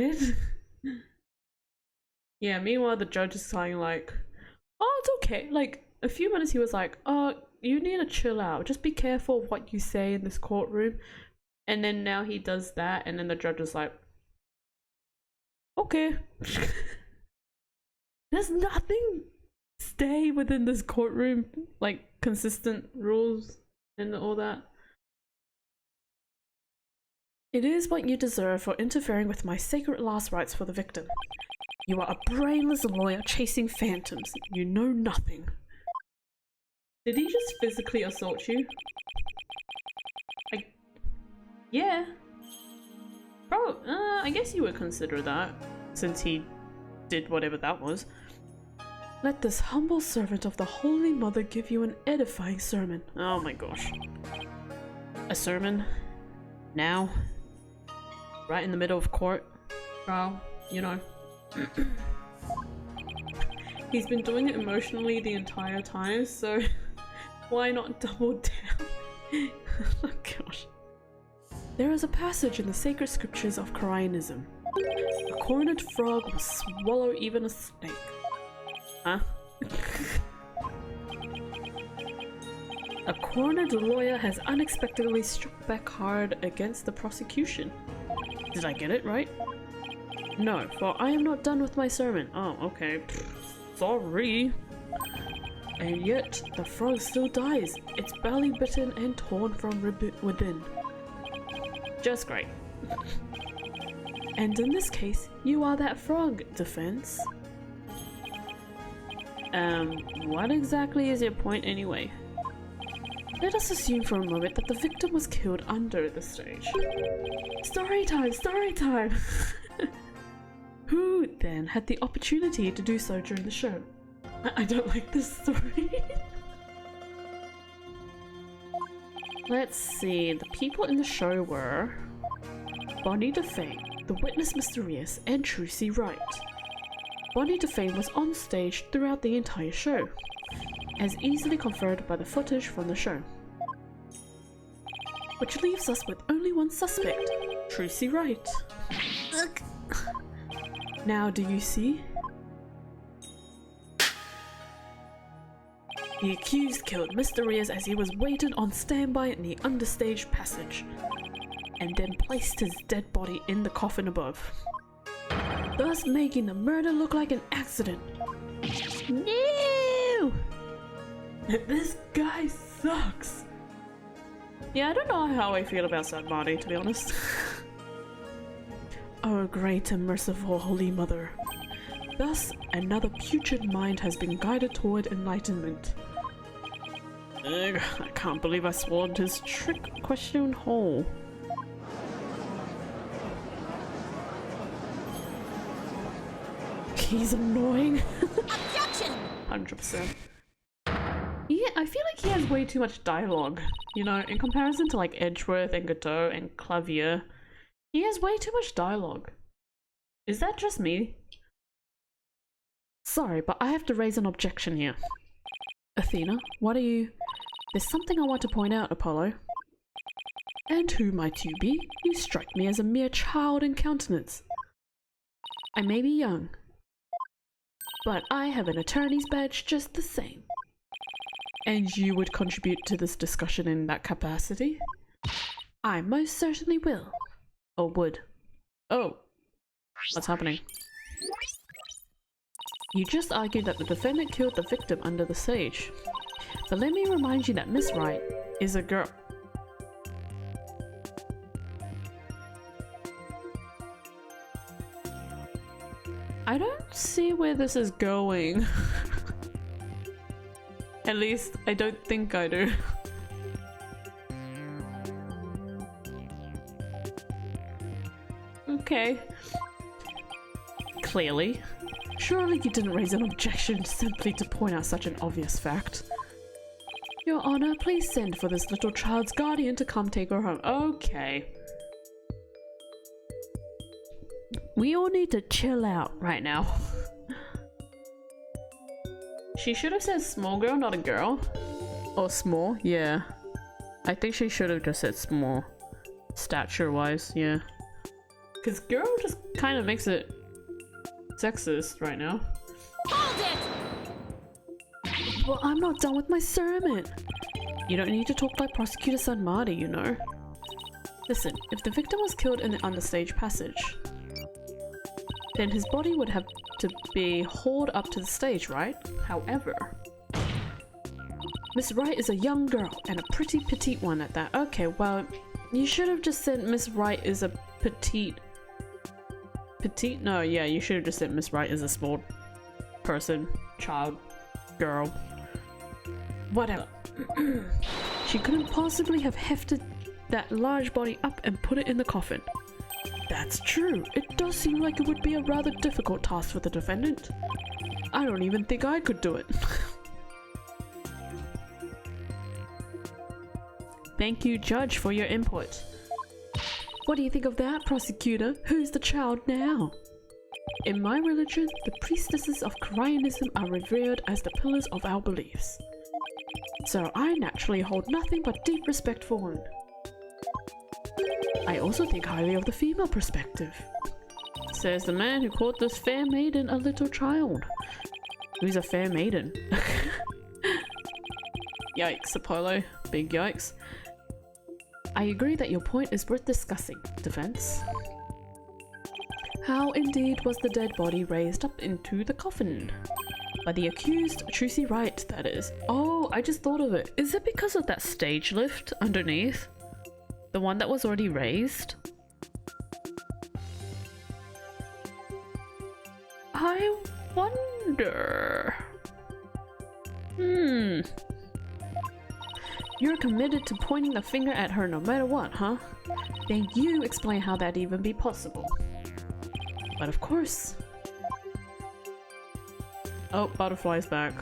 Yeah, meanwhile the judge is saying like... Oh, it's okay. Like, a few minutes he was like, oh, you need to chill out. Just be careful of what you say in this courtroom. And then now he does that, and then the judge is like, okay. There's nothing stay within this courtroom, like consistent rules and all that. It is what you deserve for interfering with my sacred last rites for the victim. You are a brainless lawyer chasing phantoms. You know nothing. Did he just physically assault you? Yeah. Bro, I guess you would consider that, since he did whatever that was. Let this humble servant of the Holy Mother give you an edifying sermon. Oh my gosh. A sermon? Now? Right in the middle of court? Trial, you know. He's been doing it emotionally the entire time, so why not double down? Oh gosh. There is a passage in the sacred scriptures of Koreanism. A cornered frog will swallow even a snake. Huh? A cornered lawyer has unexpectedly struck back hard against the prosecution. Did I get it right? No, for I am not done with my sermon. Oh, okay. Sorry. And yet, the frog still dies. It's belly bitten and torn from within. Just great. And in this case, you are that frog, Defense. What exactly is your point anyway? Let us assume for a moment that the victim was killed under the stage. Story time! Story time! Who then had the opportunity to do so during the show? I don't like this story. Let's see, the people in the show were Bonnie DeFame, the witness Mysterious, and Trucy Wright. Bonnie DeFame was on stage throughout the entire show, as easily confirmed by the footage from the show. Which leaves us with only one suspect, Trucy Wright. Ugh. Now do you see? The accused killed Mysterious as he was waited on standby in the understage passage, and then placed his dead body in the coffin above, thus making the murder look like an accident. No! This guy sucks! Yeah, I don't know how I feel about Sad Marty, to be honest. Oh, great and merciful Holy Mother. Thus, another putrid mind has been guided toward enlightenment. Ugh, I can't believe I swallowed his trick question whole. He's annoying. Objection! 100%. Yeah, I feel like he has way too much dialogue. You know, in comparison to like Edgeworth and Godot and Clavier, he has way too much dialogue. Is that just me? Sorry, but I have to raise an objection here. Athena, what are you? There's something I want to point out, Apollo. And who might you be? You strike me as a mere child in countenance. I may be young, but I have an attorney's badge just the same. And you would contribute to this discussion in that capacity? I most certainly will. Or would. Oh. What's happening? You just argued that the defendant killed the victim under the stage. But let me remind you that Miss Wright is a girl. I don't see where this is going. At least, I don't think I do. Okay. Clearly. Surely you didn't raise an objection simply to point out such an obvious fact. Your Honor, please send for this little child's guardian to come take her home. Okay. We all need to chill out right now. She should have said small girl, not a girl. Or small, yeah. I think she should have just said small. Stature-wise, yeah. Because girl just kind of makes it sexist right now. Hold it! Well, I'm not done with my sermon. You don't need to talk like Prosecutor San Marty, you know. Listen, if the victim was killed in the understage passage, then his body would have to be hauled up to the stage, right? However, Miss Wright is a young girl, and a pretty petite one at that. Okay, well, you should have just said Miss Wright is a petite... Petite? No, yeah, you should have just said Miss Wright is a small person, child, girl. Whatever. She couldn't possibly have hefted that large body up and put it in the coffin. That's true. It does seem like it would be a rather difficult task for the defendant. I don't even think I could do it. Thank you, Judge, for your input. What do you think of that, Prosecutor? Who's the child now? In my religion, the priestesses of Cryanism are revered as the pillars of our beliefs. So I naturally hold nothing but deep respect for women. I also think highly of the female perspective. Says the man who called this fair maiden a little child. Who's a fair maiden? Yikes, Apollo. Big yikes. I agree that your point is worth discussing, Defense. How indeed was the dead body raised up into the coffin? By the accused, Trucy Wright, that is. Oh, I just thought of it. Is it because of that stage lift underneath? The one that was already raised? I wonder... You're committed to pointing the finger at her no matter what, huh? Then you explain how that'd even be possible. But of course... Oh, butterfly's back.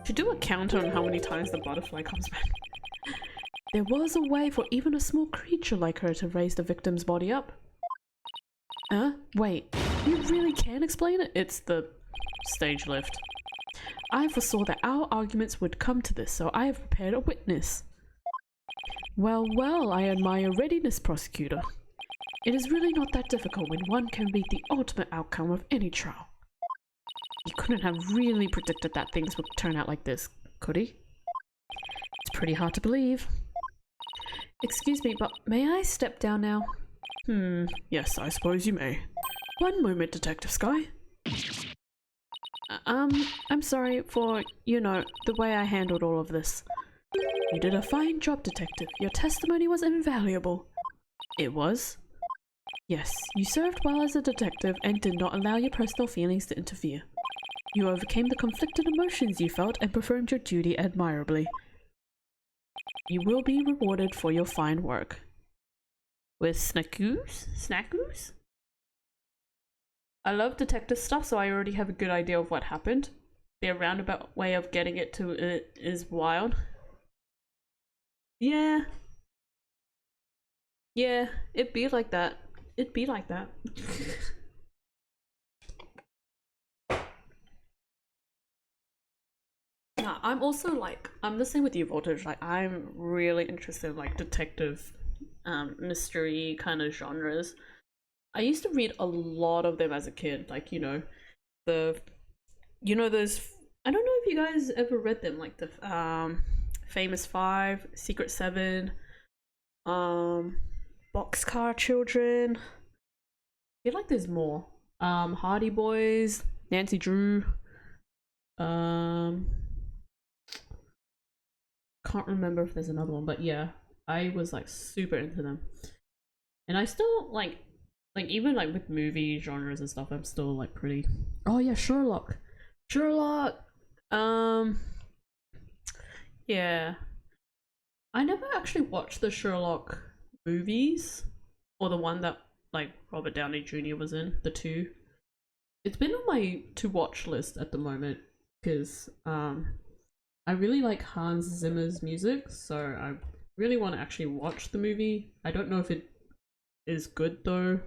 Should do a counter on how many times the butterfly comes back. There was a way for even a small creature like her to raise the victim's body up. Huh? Wait, you really can explain it? It's the stage lift. I foresaw that our arguments would come to this, so I have prepared a witness. Well, well, I admire your readiness, prosecutor. It is really not that difficult when one can read the ultimate outcome of any trial. He couldn't have really predicted that things would turn out like this, could he? It's pretty hard to believe. Excuse me, but may I step down now? Yes, I suppose you may. One moment, Detective Sky. I'm sorry for, you know, the way I handled all of this. You did a fine job, Detective. Your testimony was invaluable. It was? Yes, you served well as a detective and did not allow your personal feelings to interfere. You overcame the conflicted emotions you felt and performed your duty admirably. You will be rewarded for your fine work. With snackoos? Snackoos? I love detective stuff, so I already have a good idea of what happened. Their roundabout way of getting it to it is wild. Yeah. Yeah, it'd be like that. It'd be like that. Nah, I'm also like, I'm the same with you, Voltage. Like, I'm really interested in like detective, mystery kind of genres. I used to read a lot of them as a kid. Like, you know, those. I don't know if you guys ever read them, like the Famous Five, Secret Seven, Boxcar Children. I feel like there's more. Hardy Boys, Nancy Drew. Can't remember if there's another one, but yeah, I was like super into them, and I still like even like with movie genres and stuff, I'm still like pretty. Oh yeah, Sherlock. Yeah, I never actually watched the Sherlock movies, or the one that like Robert Downey Jr. was in, the two. It's been on my to watch list at the moment because I really like Hans Zimmer's music, so I really want to actually watch the movie. I don't know if it is good though.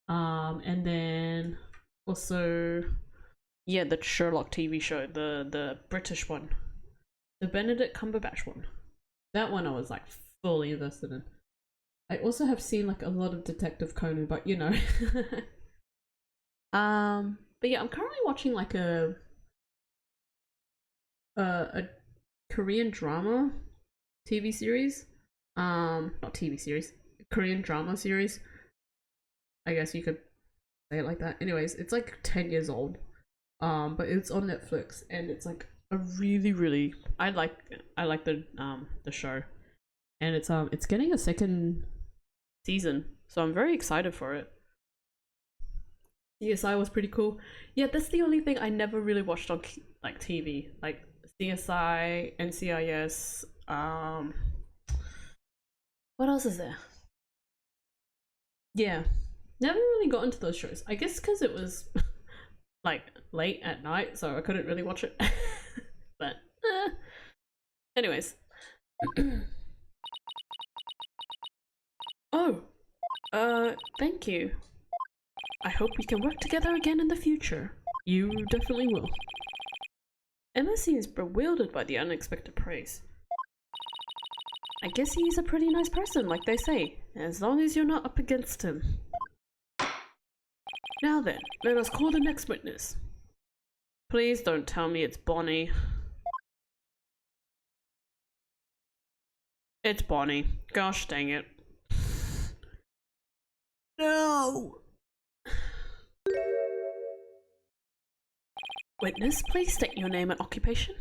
And then also, yeah, the Sherlock TV show, the British one, the Benedict Cumberbatch one. That one I was like fully invested in. I also have seen like a lot of Detective Conan, but you know. But yeah, I'm currently watching like a Korean drama TV series. Not TV series, Korean drama series. I guess you could say it like that. Anyways, it's like 10 years old. But it's on Netflix and it's like a really I like the show. And it's getting a second season. So I'm very excited for it. CSI was pretty cool. Yeah, that's the only thing I never really watched on like TV. Like CSI, NCIS, what else is there? Yeah, never really got into those shows. I guess because it was like late at night, so I couldn't really watch it. But anyways. Oh, thank you. I hope we can work together again in the future. You definitely will. Emma seems bewildered by the unexpected praise. I guess he's a pretty nice person, like they say, as long as you're not up against him. Now then, let us call the next witness. Please don't tell me it's Bonnie. It's Bonnie. Gosh dang it. No! Witness, please state your name and occupation.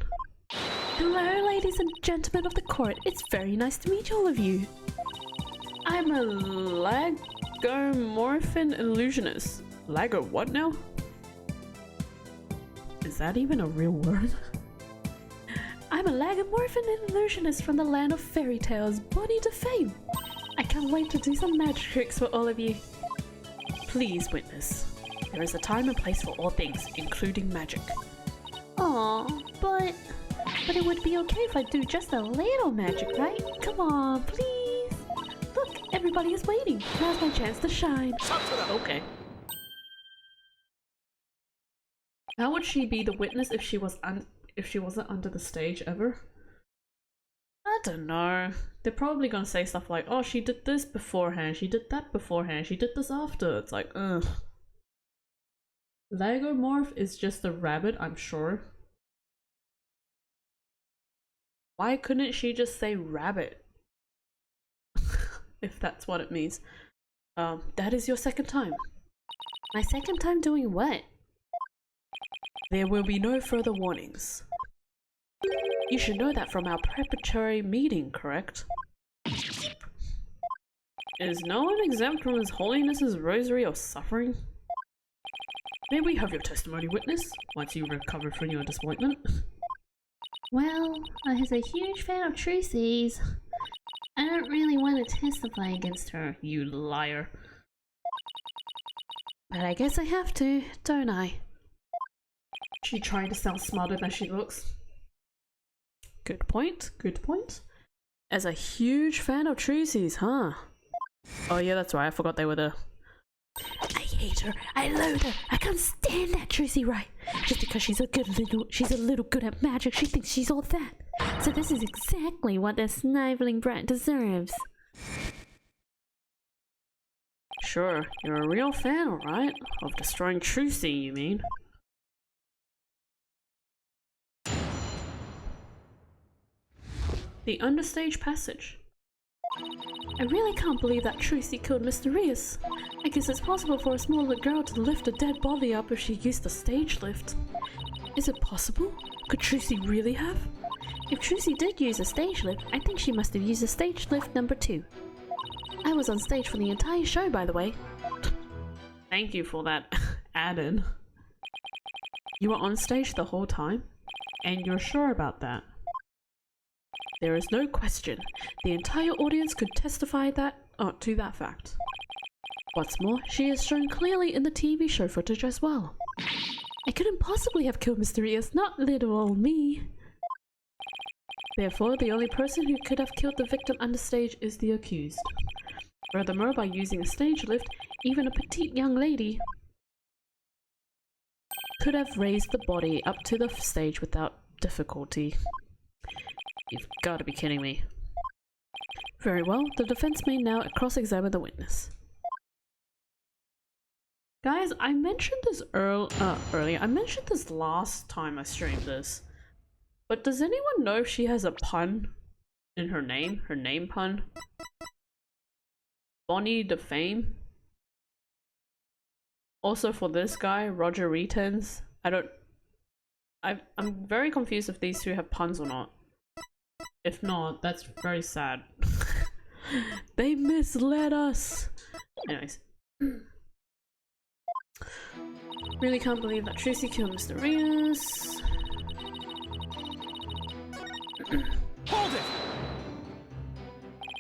Hello, ladies and gentlemen of the court. It's very nice to meet all of you. I'm a lagomorphin illusionist. Lago what now? Is that even a real word? I'm a lagomorphin illusionist from the land of fairy tales, Bonnie to fame. I can't wait to do some magic tricks for all of you. Please, witness. There is a time and place for all things, including magic. Aww, but it would be okay if I do just a little magic, right? Come on, please. Look, everybody is waiting. Now's my chance to shine. Okay. How would she be the witness if she wasn't under the stage ever? I don't know. They're probably gonna say stuff like, oh, she did this beforehand, she did that beforehand, she did this after. It's like, ugh. Lagomorph is just a rabbit, I'm sure. Why couldn't she just say rabbit? If that's what it means. That is your second time. My second time doing what? There will be no further warnings. You should know that from our preparatory meeting, correct? Is no one exempt from His Holiness's rosary of suffering? May we have your testimony, witness, once you recover from your disappointment? Well, I was a huge fan of Tracy's. I don't really want to testify against her, you liar. But I guess I have to, don't I? She trying to sound smarter than she looks. Good point, good point. As a huge fan of Tracy's, huh? Oh yeah, that's right, I forgot they were there. I hate her, I loathe her, I can't stand that Tracy Wright. Just because she's a little good at magic, she thinks she's all that. So this is exactly what that sniveling brat deserves. Sure, you're a real fan, alright? Of destroying Tracy, you mean? The understage passage. I really can't believe that Tracy killed Mr. Rios. I guess it's possible for a smaller girl to lift a dead body up if she used a stage lift. Is it possible? Could Tracy really have? If Tracy did use a stage lift, I think she must have used a stage lift number 2. I was on stage for the entire show, by the way. Thank you for that add-in. You were on stage the whole time? And you're sure about that? There is no question. The entire audience could testify to that fact. What's more, she is shown clearly in the TV show footage as well. I couldn't possibly have killed Mr. Rios, not little old me. Therefore, the only person who could have killed the victim understage is the accused. Furthermore, by using a stage lift, even a petite young lady could have raised the body up to the stage without difficulty. You've got to be kidding me. Very well, the defense may now cross-examine the witness. Guys, I mentioned this earlier. I mentioned this last time I streamed this. But does anyone know if she has a pun in her name? Her name pun? Bonnie to fame? Also for this guy, Roger Retens. I'm very confused if these two have puns or not. If not, that's very sad. They misled us! Anyways. Really can't believe that Tracy killed Mr. Rios. Hold it!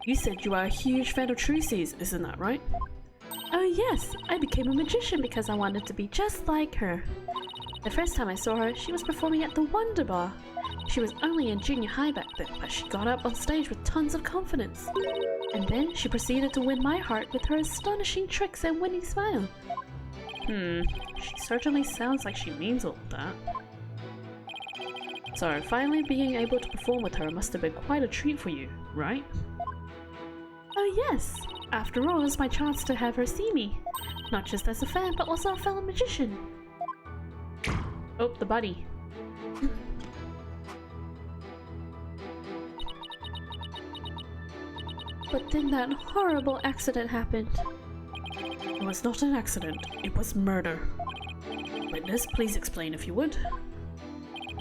You said you are a huge fan of Tracy's, isn't that right? Oh yes, I became a magician because I wanted to be just like her. The first time I saw her, she was performing at the Wonder Bar. She was only in junior high back then, but she got up on stage with tons of confidence. And then she proceeded to win my heart with her astonishing tricks and winning smile. She certainly sounds like she means all that. So finally being able to perform with her must have been quite a treat for you, right? Oh yes! After all, it's my chance to have her see me. Not just as a fan, but also a fellow magician. Oh, the buddy. But then that horrible accident happened. It was not an accident, it was murder. Witness, please explain if you would.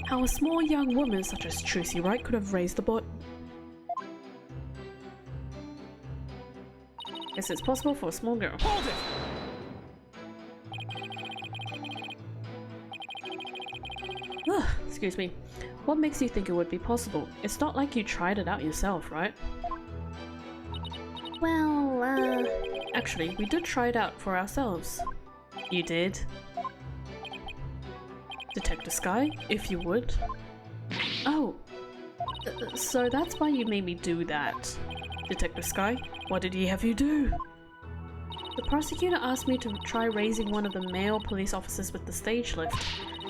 How a small young woman such as Tracy Wright could have raised the body. Guess it's possible for a small girl. Hold it! Ugh, excuse me. What makes you think it would be possible? It's not like you tried it out yourself, right? Well, actually, we did try it out for ourselves. You did? Detective Sky, if you would. Oh, so that's why you made me do that. Detective Sky, what did he have you do? The prosecutor asked me to try raising one of the male police officers with the stage lift,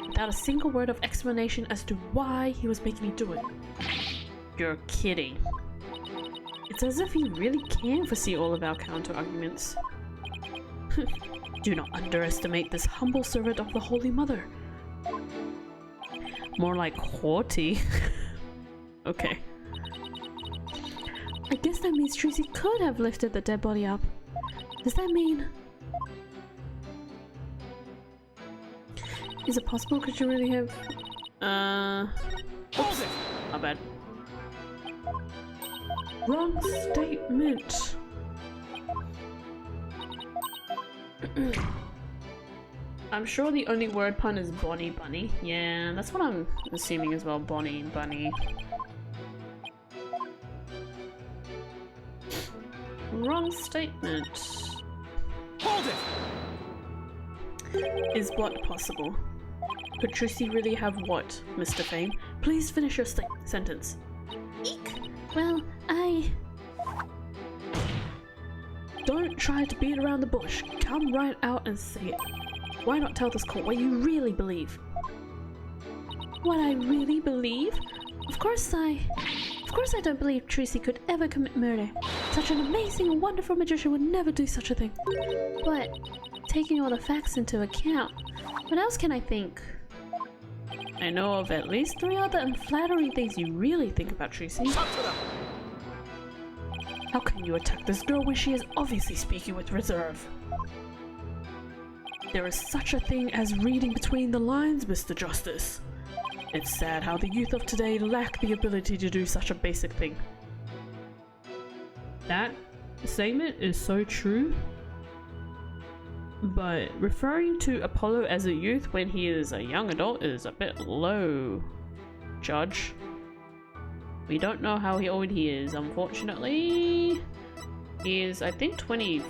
without a single word of explanation as to why he was making me do it. You're kidding. It's as if he really can foresee all of our counter-arguments. Do not underestimate this humble servant of the Holy Mother. More like haughty. Okay. I guess that means Tracy could have lifted the dead body up. Does that mean... Is it possible? Could you really have... Oops. My bad. Wrong statement. I'm sure the only word pun is Bonnie Bunny. Yeah, that's what I'm assuming as well. Bonnie Bunny. Wrong statement. Hold it! Is what possible? Could Tracy really have what, Mr. Fame? Please finish your sentence. Eek! Well, Don't try to beat around the bush. Come right out and say it. Why not tell this court what you really believe? What I really believe? Of course I don't believe Tracy could ever commit murder. Such an amazing and wonderful magician would never do such a thing. But, taking all the facts into account, what else can I think? I know of at least 3 other unflattering things you really think about Tracy. How can you attack this girl when she is obviously speaking with reserve? There is such a thing as reading between the lines, Mr. Justice. It's sad how the youth of today lack the ability to do such a basic thing. That statement is so true, but referring to Apollo as a youth when he is a young adult is a bit low, Judge. We don't know how old he is, unfortunately. He is, I think, 20... I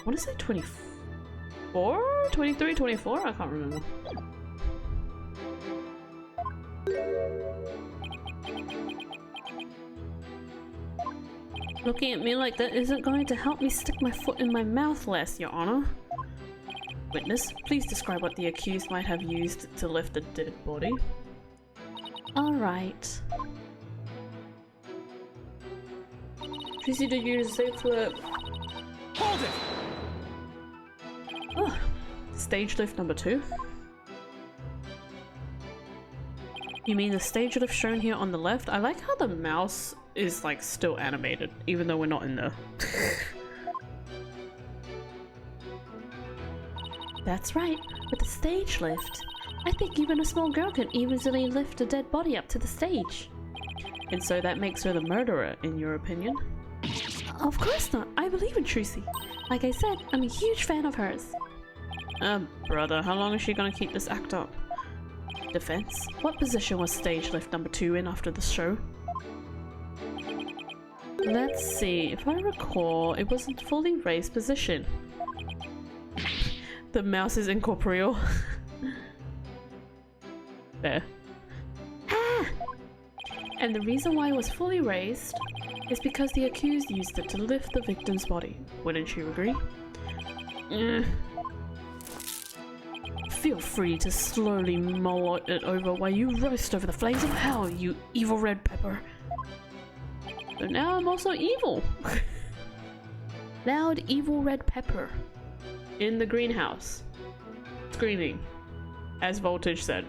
want to say 24? 23? 24? I can't remember. Looking at me like that isn't going to help me stick my foot in my mouth less, Your Honor. Witness, please describe what the accused might have used to lift the dead body. Alright. Tracy did use a safe flip. Hold it! Oh, stage lift number 2. You mean the stage lift shown here on the left? I like how the mouse is like still animated, even though we're not in there. That's right, with the stage lift. I think even a small girl can easily lift a dead body up to the stage. And so that makes her the murderer, in your opinion? Of course not. I believe in Tracy. Like I said, I'm a huge fan of hers. Brother, how long is she gonna keep this act up? Defense, what position was stage lift number 2 in after the show? Let's see, if I recall, it was in fully raised position. The mouse is incorporeal. There. Ah! And the reason why it was fully raised is because the accused used it to lift the victim's body. Wouldn't you agree? Feel free to slowly mull it over while you roast over the flames of hell, you evil red pepper. So now I'm also evil. Loud evil red pepper. In the greenhouse. Screaming. As Voltage said.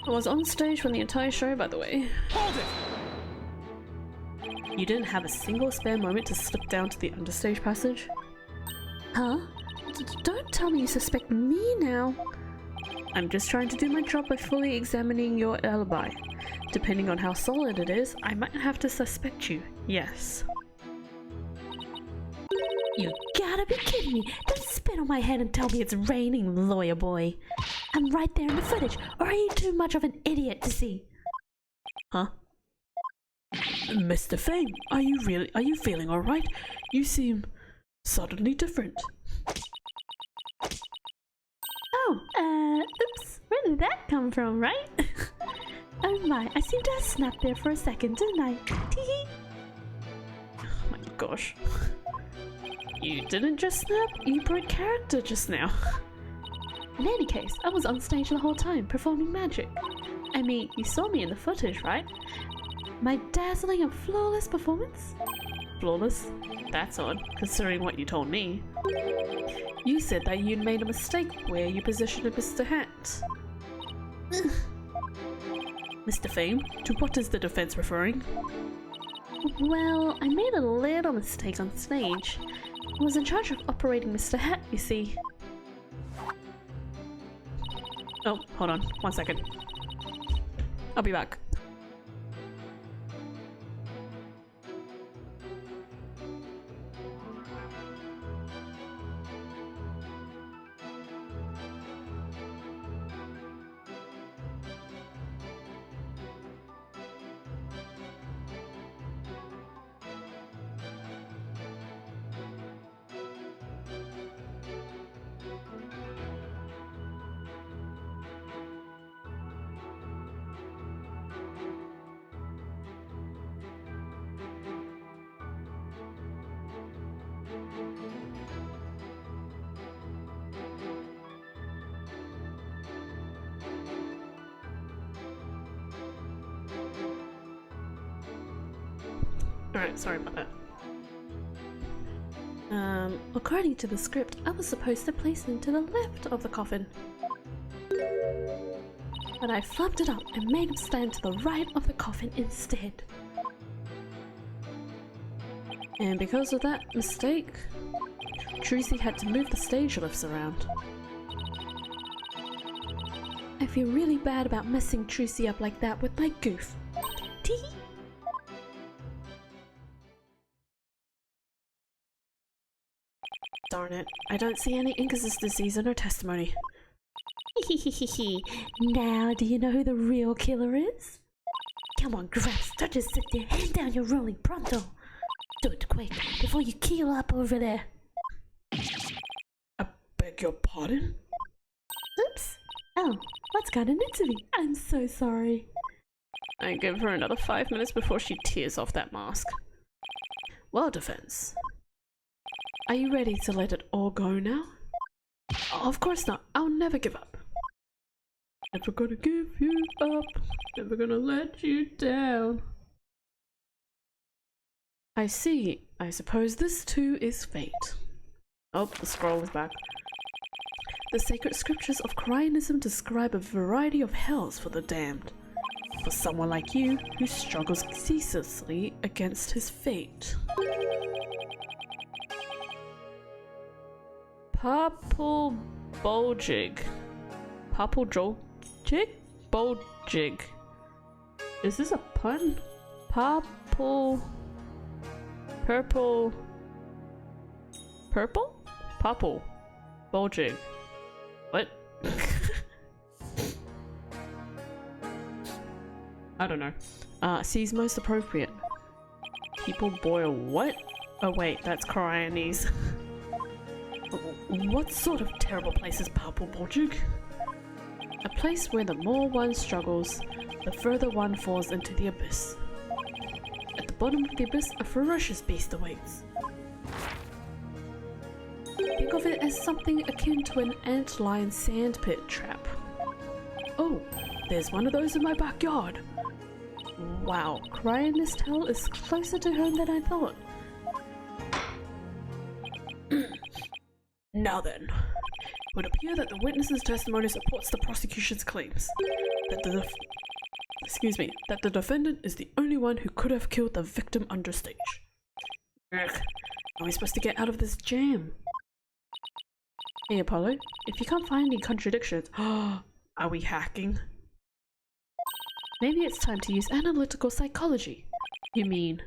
I was on stage for the entire show, by the way. Hold it! You didn't have a single spare moment to slip down to the understage passage? Huh? Don't tell me you suspect me now. I'm just trying to do my job by fully examining your alibi. Depending on how solid it is, I might have to suspect you, yes. You gotta be kidding me! Don't spit on my head and tell me it's raining, lawyer boy! I'm right there in the footage, or are you too much of an idiot to see? Huh? Mr. Fame, are you feeling alright? You seem suddenly different. Oh, oops, where did that come from, right? Oh my, I seem to have snapped there for a second, didn't I? Teehee! Oh my gosh. You didn't just snap, you broke character just now. In any case, I was on stage the whole time, performing magic. I mean, you saw me in the footage, right? My dazzling and flawless performance? Flawless? That's odd, considering what you told me. You said that you'd made a mistake where you positioned Mr. Hat. Mr. Fame, to what is the defense referring? Well, I made a little mistake on stage. I was in charge of operating Mr. Hat, you see. Oh, hold on, 1 second. I'll be back. Alright, sorry about that. According to the script, I was supposed to place him to the left of the coffin. But I flubbed it up and made him stand to the right of the coffin instead. And because of that mistake, Trucy had to move the stage lifts around. I feel really bad about messing Trucy up like that with my goof. Tee. Darn it, I don't see any inconsistencies in her testimony. Now do you know who the real killer is? Come on, Grabs, don't just sit there, hand down your ruling pronto! Do it quick, before you keel up over there. I beg your pardon? Oops. Oh, what's gotten into me? I'm so sorry. I give her another 5 minutes before she tears off that mask. Well, defense. Are you ready to let it all go now? Oh, of course not. I'll never give up. Never gonna give you up. Never gonna let you down. I see. I suppose this too is fate. Oh, the scroll is back. The sacred scriptures of Koreanism describe a variety of hells for the damned. For someone like you, who struggles ceaselessly against his fate. Purple Boljig. Purple Joljig? Boljig. Is this a pun? Purple. Purple. Purple? Purple. Boljig. What? I don't know. Seems most appropriate. People boil what? Oh wait, that's Koreanese. What sort of terrible place is Purple Boljig? A place where the more one struggles, the further one falls into the abyss. At the bottom of the abyss, a ferocious beast awaits. Think of it as something akin to an antlion sandpit trap. Oh, there's one of those in my backyard. Wow, crying this tale is closer to home than I thought. Now then, it would appear that the witness's testimony supports the prosecution's claims. That the defendant is the only one who could have killed the victim under stage. Ugh, how are we supposed to get out of this jam? Hey Apollo, if you can't find any contradictions, are we hacking? Maybe it's time to use analytical psychology. You mean,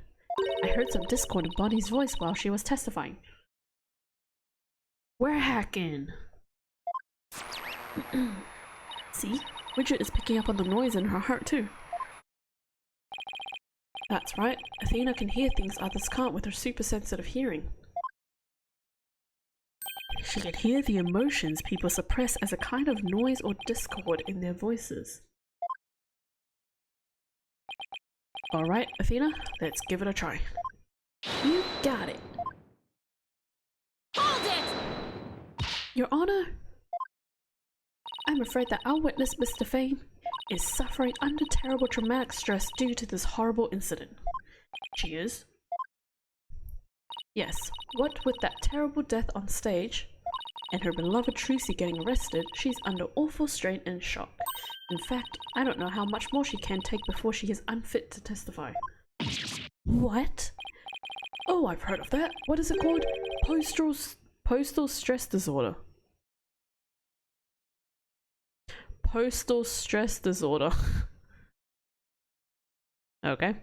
I heard some discord in Bonnie's voice while she was testifying. We're hacking! See? Bridget is picking up on the noise in her heart too. That's right, Athena can hear things others can't with her super sensitive hearing. She can hear the emotions people suppress as a kind of noise or discord in their voices. Alright, Athena, let's give it a try. You got it! Hold it! Your Honor, I'm afraid that our witness, Mr. Fame, is suffering under terrible traumatic stress due to this horrible incident. She is? Yes, what with that terrible death on stage, and her beloved Trucy getting arrested, she's under awful strain and shock. In fact, I don't know how much more she can take before she is unfit to testify. What? Oh, I've heard of that. What is it called? Postal stress disorder. Postal stress disorder. Okay.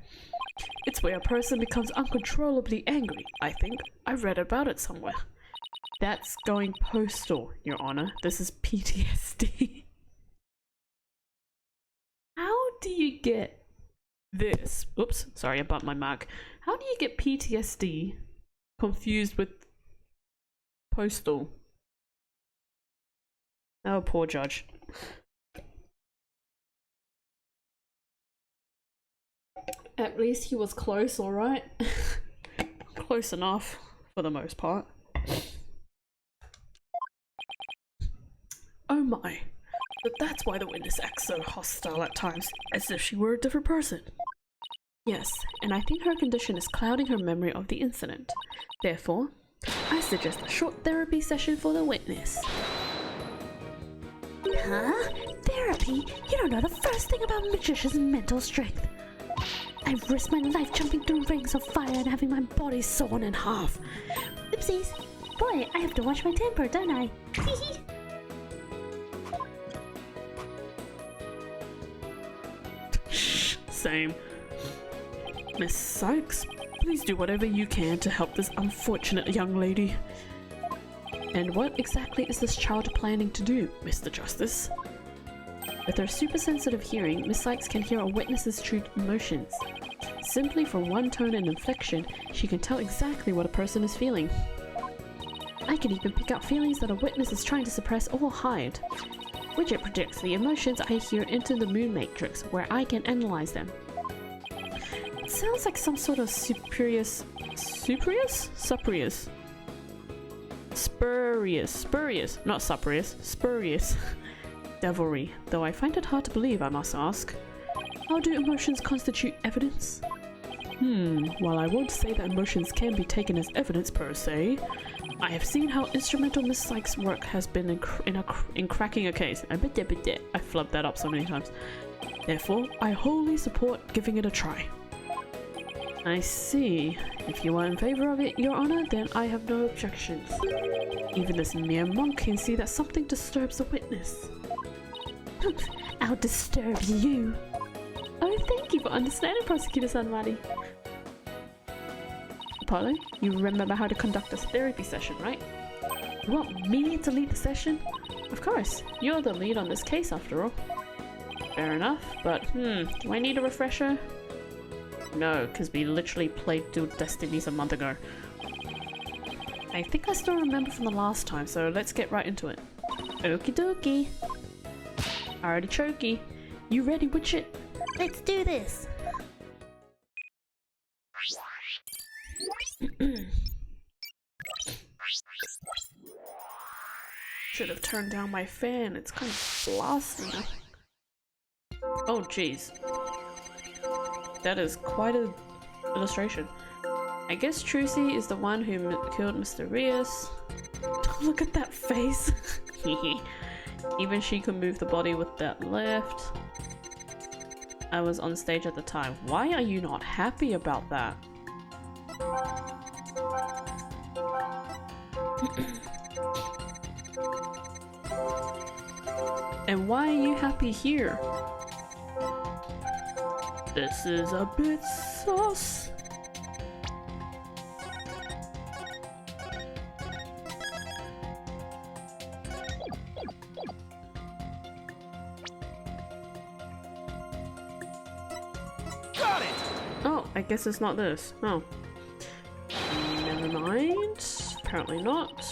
It's where a person becomes uncontrollably angry, I think. I've read about it somewhere. That's going postal, Your Honor. This is PTSD. How do you get this? Oops, sorry, I bumped my mic. How do you get PTSD confused with postal? Oh, poor judge. At least he was close, alright? Close enough, for the most part. Oh my. But that's why the witness acts so hostile at times, as if she were a different person. Yes, and I think her condition is clouding her memory of the incident. Therefore, I suggest a short therapy session for the witness. Huh? Therapy? You don't know the first thing about magician's mental strength. I've risked my life jumping through rings of fire and having my body sawn in half. Oopsies. Boy, I have to watch my temper, don't I? Same. Miss Sykes, please do whatever you can to help this unfortunate young lady. And what exactly is this child planning to do, Mr. Justice? With her super sensitive hearing, Miss Sykes can hear a witness's true emotions. Simply from one tone and inflection, she can tell exactly what a person is feeling. I can even pick out feelings that a witness is trying to suppress or hide. Widget projects the emotions I hear into the moon matrix, where I can analyze them. It sounds like some sort of spurious devilry, though I find it hard to believe, I must ask. How do emotions constitute evidence? While I won't say that emotions can be taken as evidence per se, I have seen how instrumental Miss Sykes' work has been in cracking a case. I flubbed that up so many times. Therefore, I wholly support giving it a try. I see. If you are in favor of it, Your Honor, then I have no objections. Even this mere monk can see that something disturbs the witness. I'll disturb you. Oh, thank you for understanding, Prosecutor Sanmari. Apollo, you remember how to conduct a therapy session, right? You want me to lead the session? Of course, you're the lead on this case after all. Fair enough, but do I need a refresher? No, because we literally played Dual Destinies a month ago. I think I still remember from the last time, so let's get right into it. Okie dokie. Artichokey. You ready, Widget? Let's do this. Should have turned down my fan, it's kind of blasting. Oh jeez. That is quite an illustration. I guess Trucy is the one who killed Mr. Rios. Look at that face. Even she could move the body with that left. I was on stage at the time. Why are you not happy about that? And why are you happy here? This is a bit sus. Got it! Oh, I guess it's not this. Oh. Never mind. Apparently not.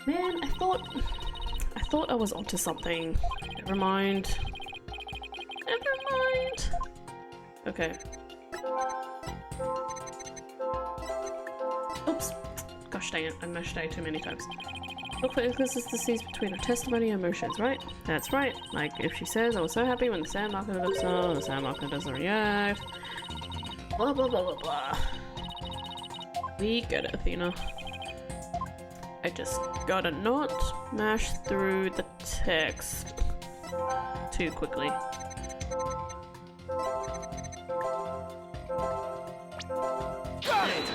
Man, I thought I was onto something. Never mind. Never mind. Okay. Oops. Gosh dang it, I mashed A too many times. Look for inconsistencies between her testimony and emotions, right? That's right. Like if she says, I was so happy when the sand marker looks slow, the sand marker doesn't react. Blah blah blah blah blah. We get it, Athena. I just gotta not mash through the text too quickly. Got it!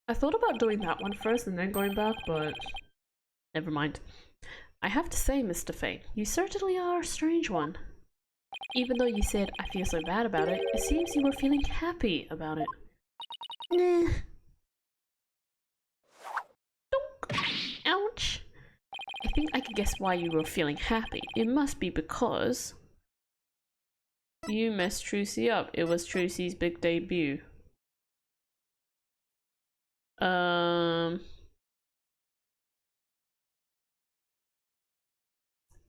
I thought about doing that one first and then going back, but never mind. I have to say, Mr. Fate, you certainly are a strange one. Even though you said I feel so bad about it, it seems you were feeling happy about it. Nah. Ouch! I think I can guess why you were feeling happy. It must be because you messed Trucy up. It was Trucy's big debut. I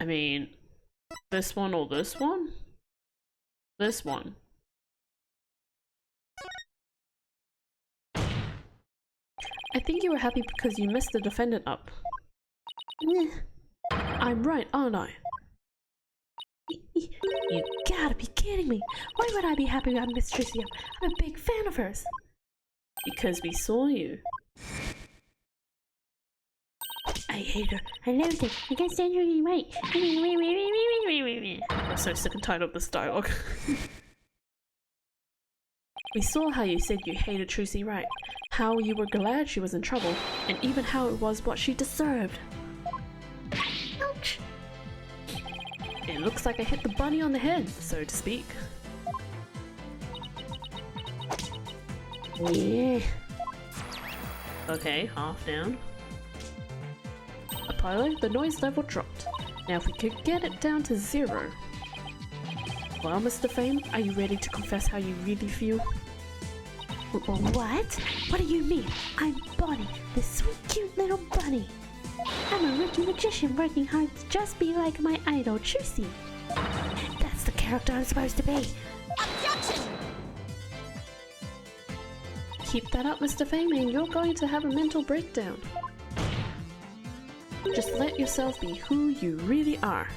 mean, this one or this one? This one. I think you were happy because you messed the defendant up. I'm right, aren't I? You gotta be kidding me. Why would I be happy about Miss Tricia? I'm a big fan of hers. Because we saw you. I hate her. I loathe her. I can't stand her right. I'm so sick and tired of this dialogue. We saw how you said you hated Trucy Wright, how you were glad she was in trouble, and even how it was what she deserved. Ouch. It looks like I hit the bunny on the head, so to speak. Yeah. Okay, half down. Apollo, the noise level dropped. Now if we could get it down to 0. Well, Mr. Fame, are you ready to confess how you really feel? What? What do you mean? I'm Bonnie, the sweet cute little bunny. I'm a rookie magician working hard to just be like my idol, Trucy. That's the character I'm supposed to be. Objection! Keep that up, Mr. Fame, and you're going to have a mental breakdown. Just let yourself be who you really are.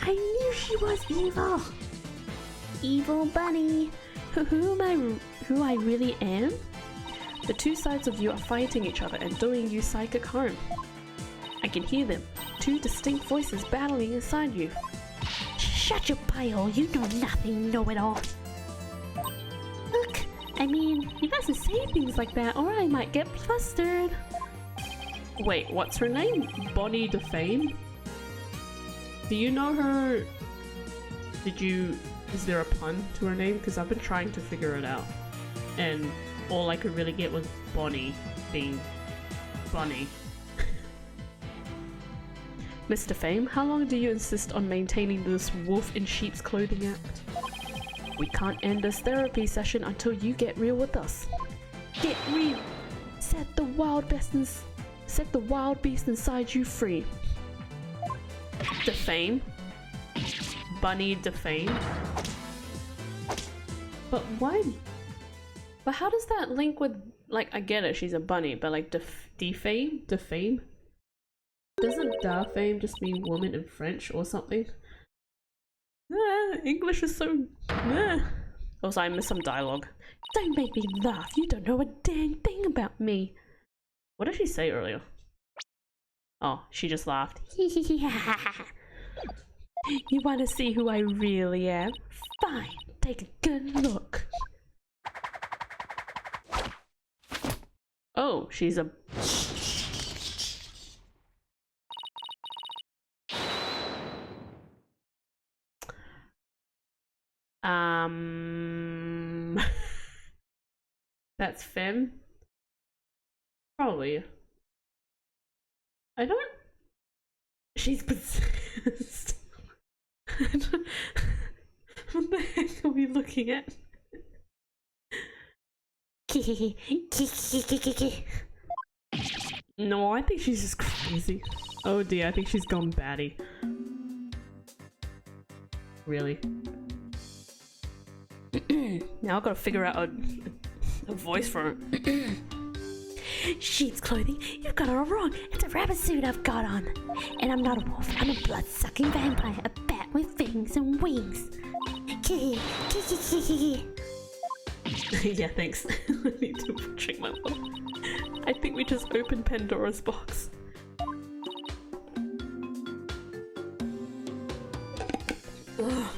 I knew she was evil. Evil bunny. Who I really am? The two sides of you are fighting each other and doing you psychic harm. I can hear them. Two distinct voices battling inside you. Shut your pie hole, you know nothing, know-it-all. Look, I mean, you mustn't say things like that or I might get flustered. Wait, what's her name? Bonnie the Fame? Do you know her? Is there a pun to her name? Because I've been trying to figure it out. And all I could really get was Bonnie being Bunny. Mr. Fame, how long do you insist on maintaining this wolf in sheep's clothing act? We can't end this therapy session until you get real with us. Get real! Set the wild beast inside you free. Defame? Bunny defame? But why? But how does that link with, like, I get it, she's a bunny, but like defame? Defame? Doesn't defame just mean woman in French or something? English is so... Also, I missed some dialogue. Don't make me laugh, you don't know a dang thing about me. What did she say earlier? Oh, she just laughed. You want to see who I really am? Fine, take a good look. Oh, she's a... That's Fem? Probably. I don't... She's possessed. What the heck are we looking at? No, I think she's just crazy. Oh dear, I think she's gone batty. Really? Now I've got to figure out a voice for her. Sheep's clothing? You've got it all wrong. It's a rabbit suit I've got on. And I'm not a wolf. I'm a blood-sucking vampire. A bat with fangs and wings. Yeah, thanks. I need to drink my water. I think we just opened Pandora's box. Ugh.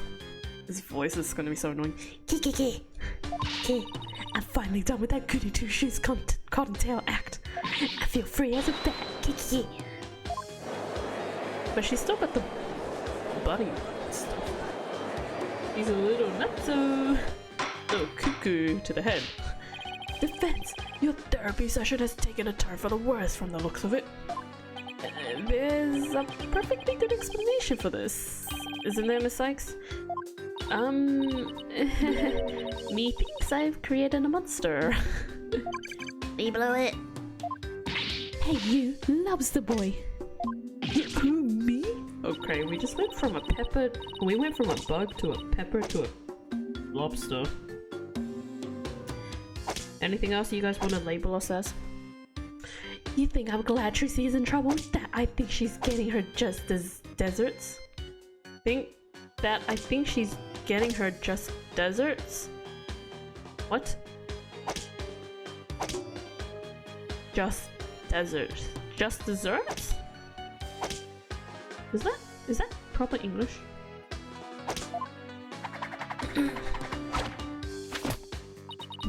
This voice is gonna be so annoying. I'm finally done with that goody two-shoes cottontail act. I feel free as a bat. But she's still got the bunny stuff. He's a little nutso. Little cuckoo to the head. Defense, Your therapy session has taken a turn for the worse from the looks of it. There's a perfectly good explanation for this, isn't there, Miss Sykes? Methinks I've created a monster. me blow it. Hey, you, lobster boy. Who, me? Okay, we just went from a pepper. We went from a bug to a pepper to a lobster. Anything else you guys want to label us as? You think I'm glad Tracy is in trouble? That I think she's getting her just as deserts? I think she's getting her just deserts? What? Just deserts. Just desserts? Is that proper English?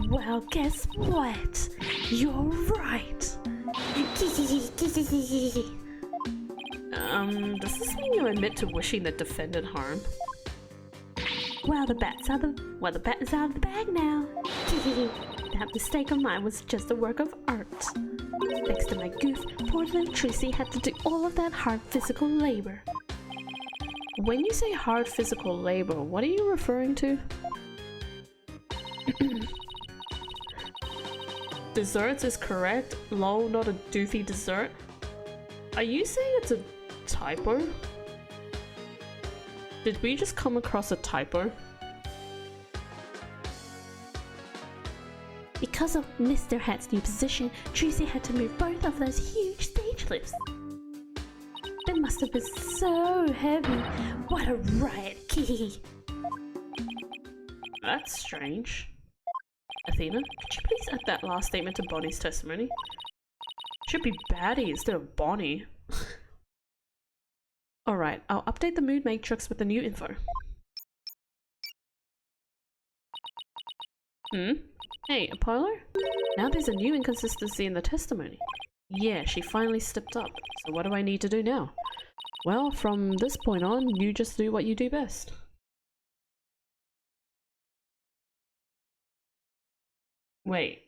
Well, guess what? You're right. Does this mean you admit to wishing the defendant harm? Well, the bat is out of the bag now. That mistake of mine was just a work of art. Thanks to my goof, poor little Tracy had to do all of that hard physical labor. When you say hard physical labor, what are you referring to? Desserts is correct. Lol, not a doofy dessert. Are you saying it's a typo? Did we just come across a typo? Because of Mr. Hat's new position, Tracy had to move both of those huge stage lifts. They must have been so heavy. What a riot, Kiki. That's strange. Athena, could you please add that last statement to Bonnie's testimony? Should be Batty instead of Bonnie. Alright, I'll update the mood matrix with the new info. Hey, Apollo? Now there's a new inconsistency in the testimony. Yeah, she finally stepped up. So what do I need to do now? Well, from this point on, you just do what you do best. Wait,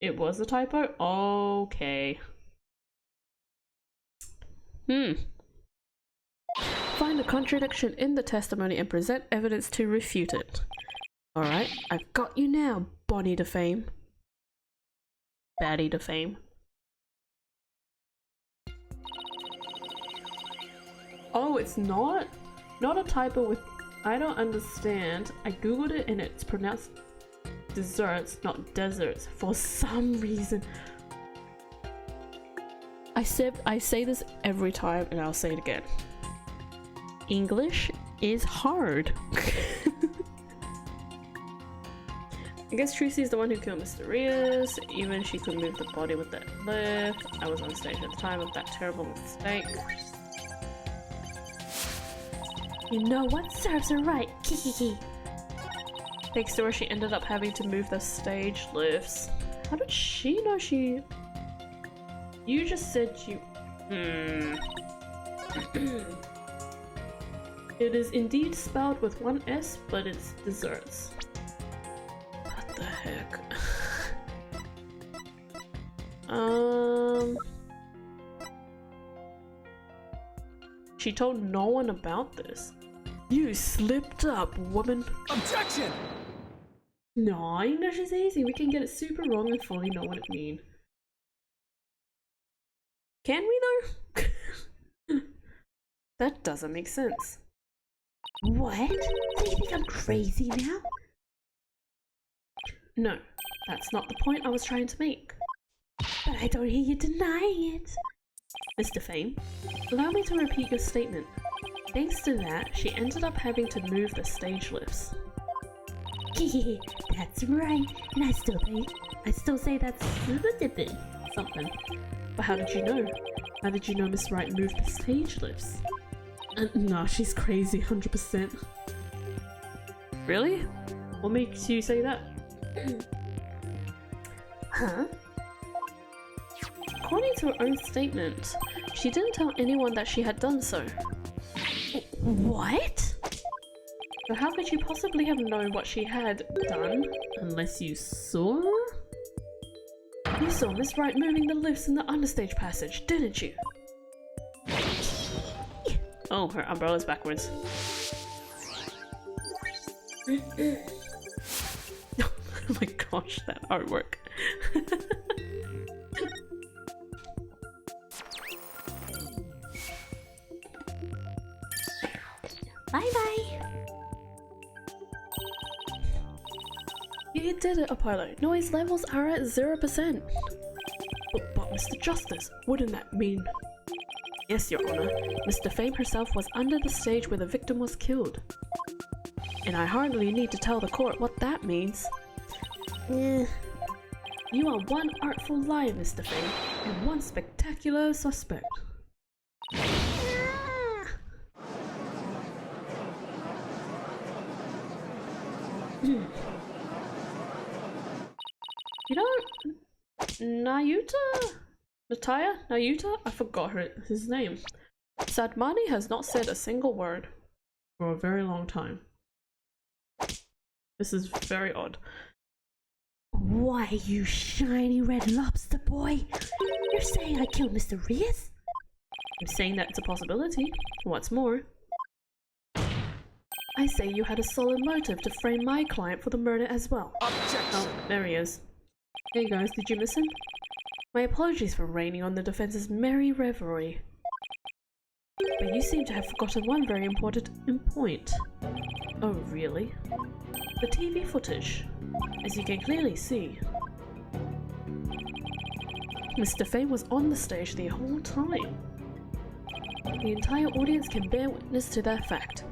it was a typo? Okay. Find a contradiction in the testimony and present evidence to refute it. Alright, I've got you now, Bonnie to fame. Batty to fame. Oh, it's not a typo with... I don't understand. I googled it and it's pronounced desserts, not deserts, for some reason. I say this every time and I'll say it again. English is hard. I guess Tracy's the one who killed Mysterious. Even she could move the body with that lift. I was on stage at the time of that terrible mistake. You know what serves her right. Kiki. Thanks to her, she ended up having to move the stage lifts. How did she know she... You just said you... It is indeed spelled with one S, but it's desserts. What the heck? She told no one about this. You slipped up, woman. Objection! No, English is easy. We can get it super wrong and fully know what it means. Can we though? That doesn't make sense. What? Do you think I'm crazy now? No, that's not the point I was trying to make. But I don't hear you denying it. Mr. Fame, allow me to repeat your statement. Thanks to that, she ended up having to move the stage lifts. That's right, and I still say that's Something. But how did you know? How did you know Miss Wright moved the stage lifts? Nah, she's crazy, 100%. Really? What makes you say that? Huh? According to her own statement, she didn't tell anyone that she had done so. What? So how could you possibly have known what she had done unless you saw her? You saw Miss Wright moving the lifts in the understage passage, didn't you? Oh, her umbrella's backwards. Oh my gosh, that artwork. Bye-bye. You did it, Apollo. Noise levels are at 0%. But Mr. Justice, wouldn't that mean... Yes, Your Honor. Mr. Fame herself was under the stage where the victim was killed. And I hardly need to tell the court what that means. You are one artful liar, Mr. Fame, and one spectacular suspect. You know, Nayuta? I forgot his name. Sadmani has not said a single word for a very long time. This is very odd. Why, you shiny red lobster boy? You're saying I killed Mr. Reyes? I'm saying that it's a possibility. What's more, I say you had a solid motive to frame my client for the murder as well. Objection! Oh, there he is. Hey guys, did you miss him? My apologies for raining on the defense's merry revelry. But you seem to have forgotten one very important point. Oh, really? The TV footage. As you can clearly see, Mr. Fame was on the stage the whole time. The entire audience can bear witness to that fact,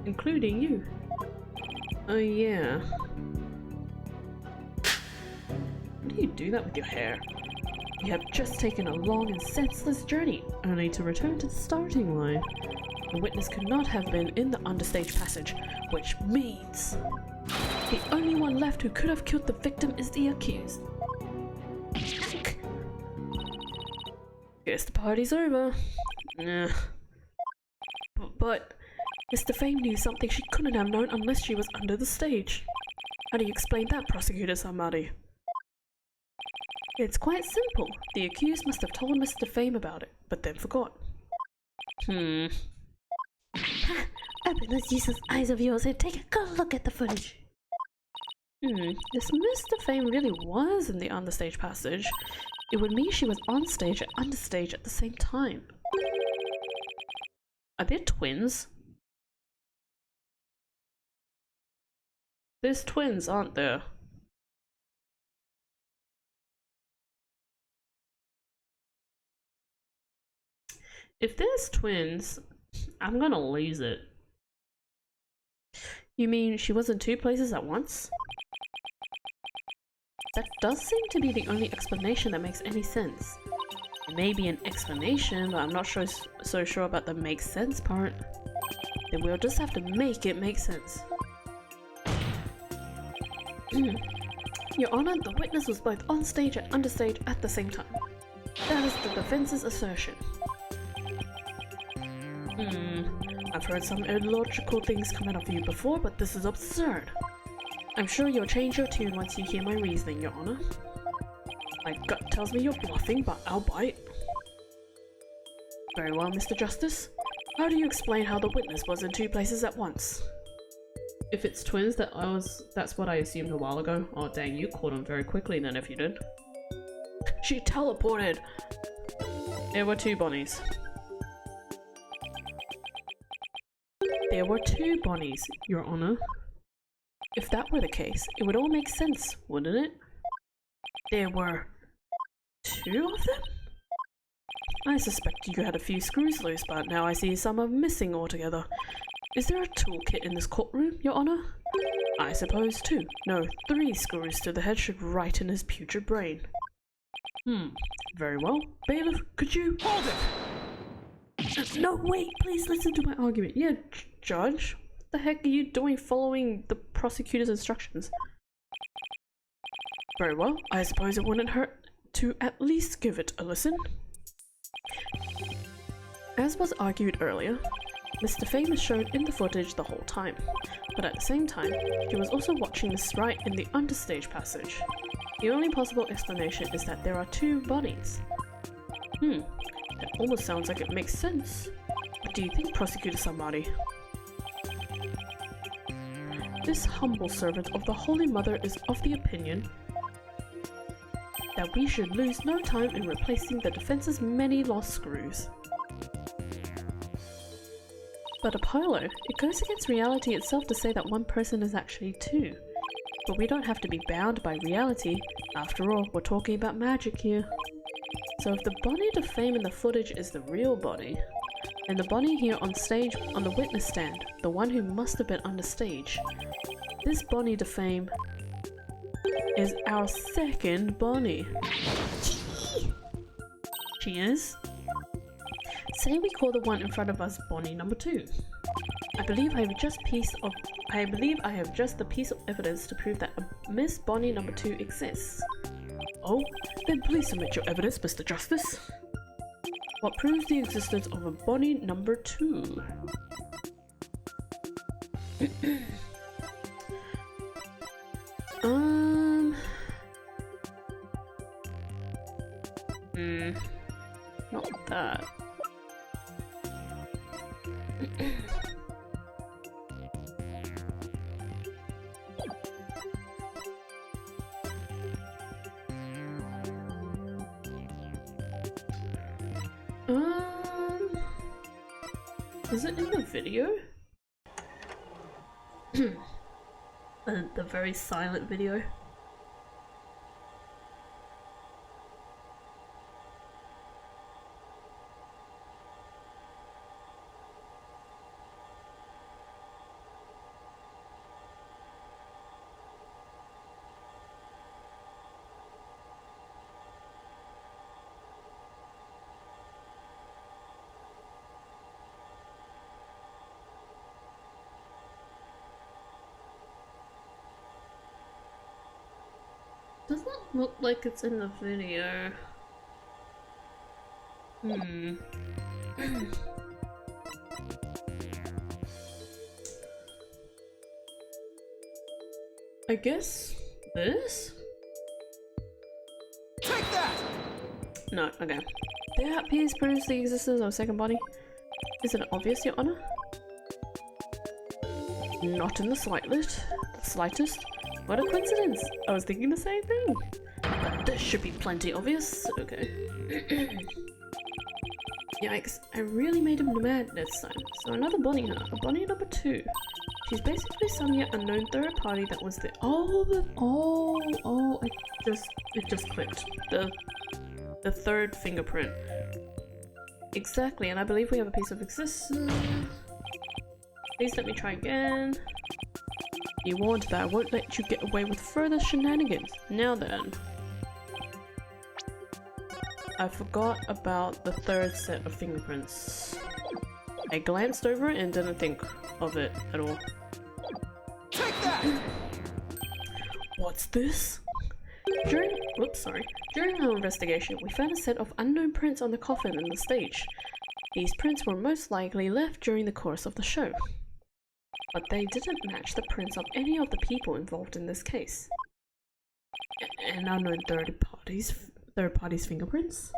including you. Oh yeah. How do you do that with your hair? You have just taken a long and senseless journey, only to return to the starting line. The witness could not have been in the understage passage, which means the only one left who could have killed the victim is the accused. Guess the party's over. But Mr. Fame knew something she couldn't have known unless she was under the stage. How do you explain that, Prosecutor Samadi? It's quite simple. The accused must have told Mr. Fame about it, but then forgot. Open those useless eyes of yours and take a good look at the footage. If Mr. Fame really was in the understage passage, it would mean she was on stage and understage at the same time. Are they twins? There's twins, aren't there? If there's twins, I'm gonna lose it. You mean she was in two places at once? That does seem to be the only explanation that makes any sense. It may be an explanation, but I'm not so sure about the makes sense part. then we'll just have to make it make sense. Your Honor, the witness was both on stage and understage at the same time. That is the defense's assertion. I've heard some illogical things come out of you before, but this is absurd. I'm sure you'll change your tune once you hear my reasoning, Your Honor. My gut tells me you're bluffing, but I'll bite. Very well, Mr. Justice. How do you explain how the witness was in two places at once? If it's twins, that's what I assumed a while ago. Oh dang, you caught them very quickly then if you did. She teleported! There were two Bonnies. There were two Bonnies, Your Honor. If that were the case, it would all make sense, wouldn't it? There were two of them? I suspect you had a few screws loose, but now I see some are missing altogether. Is there a toolkit in this courtroom, Your Honor? I suppose 2, no, 3 screws to the head should right in his putrid brain. Very well. Bailiff, could you— Hold it! No, wait, please listen to my argument. Yeah, Judge. What the heck are you doing following the prosecutor's instructions? Very well, I suppose it wouldn't hurt to at least give it a listen. As was argued earlier, Mr. Fame is shown in the footage the whole time, but at the same time, he was also watching Miss Wright in the understage passage. The only possible explanation is that there are two Bonnies. That almost sounds like it makes sense. What do you think, Prosecutor Samari? This humble servant of the Holy Mother is of the opinion that we should lose no time in replacing the defense's many lost screws. But Apollo, it goes against reality itself to say that one person is actually two. But we don't have to be bound by reality. After all, we're talking about magic here. So if the Bonnie to Fame in the footage is the real Bonnie, then the Bonnie here on stage on the witness stand, the one who must have been under stage, this Bonnie to Fame is our second Bonnie. She is? Say we call the one in front of us Bonnie number 2. I believe I have just the piece of evidence to prove that a Miss Bonnie number 2 exists. Oh, then please submit your evidence, Mr. Justice. What proves the existence of a Bonnie number 2? Not that. Is it in the video? The very silent video. Doesn't look like it's in the video. I guess this? Take that! No, okay. That piece proves the existence of a second body. Is it obvious, Your Honor? Not in the slightest. What a coincidence! I was thinking the same thing. But this should be plenty obvious. Okay. Yikes! I really made him mad this time. So another Bonnie, huh? A Bonnie number 2. She's basically some yet unknown third party that was the— it just clicked. The third fingerprint. Exactly, and I believe we have a piece of existence. Please let me try again. You warned that I won't let you get away with further shenanigans. Now then. I forgot about the third set of fingerprints. I glanced over it and didn't think of it at all. Take that! What's this? During our investigation, we found a set of unknown prints on the coffin and the stage. These prints were most likely left during the course of the show, but they didn't match the prints of any of the people involved in this case. An unknown third party's fingerprints?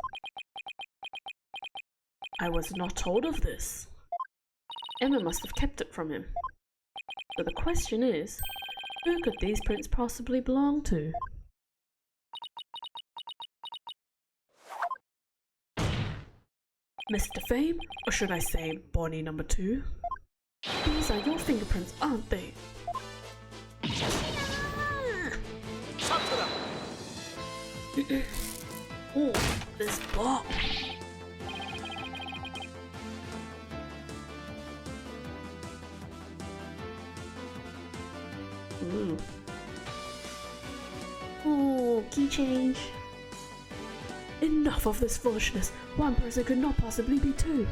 I was not told of this. Emma must have kept it from him. So the question is, who could these prints possibly belong to? Mr. Fame, or should I say Bonnie number 2? These are your fingerprints, aren't they? Oh, this block. Ooh. Oh, key change. Enough of this foolishness. One person could not possibly be two.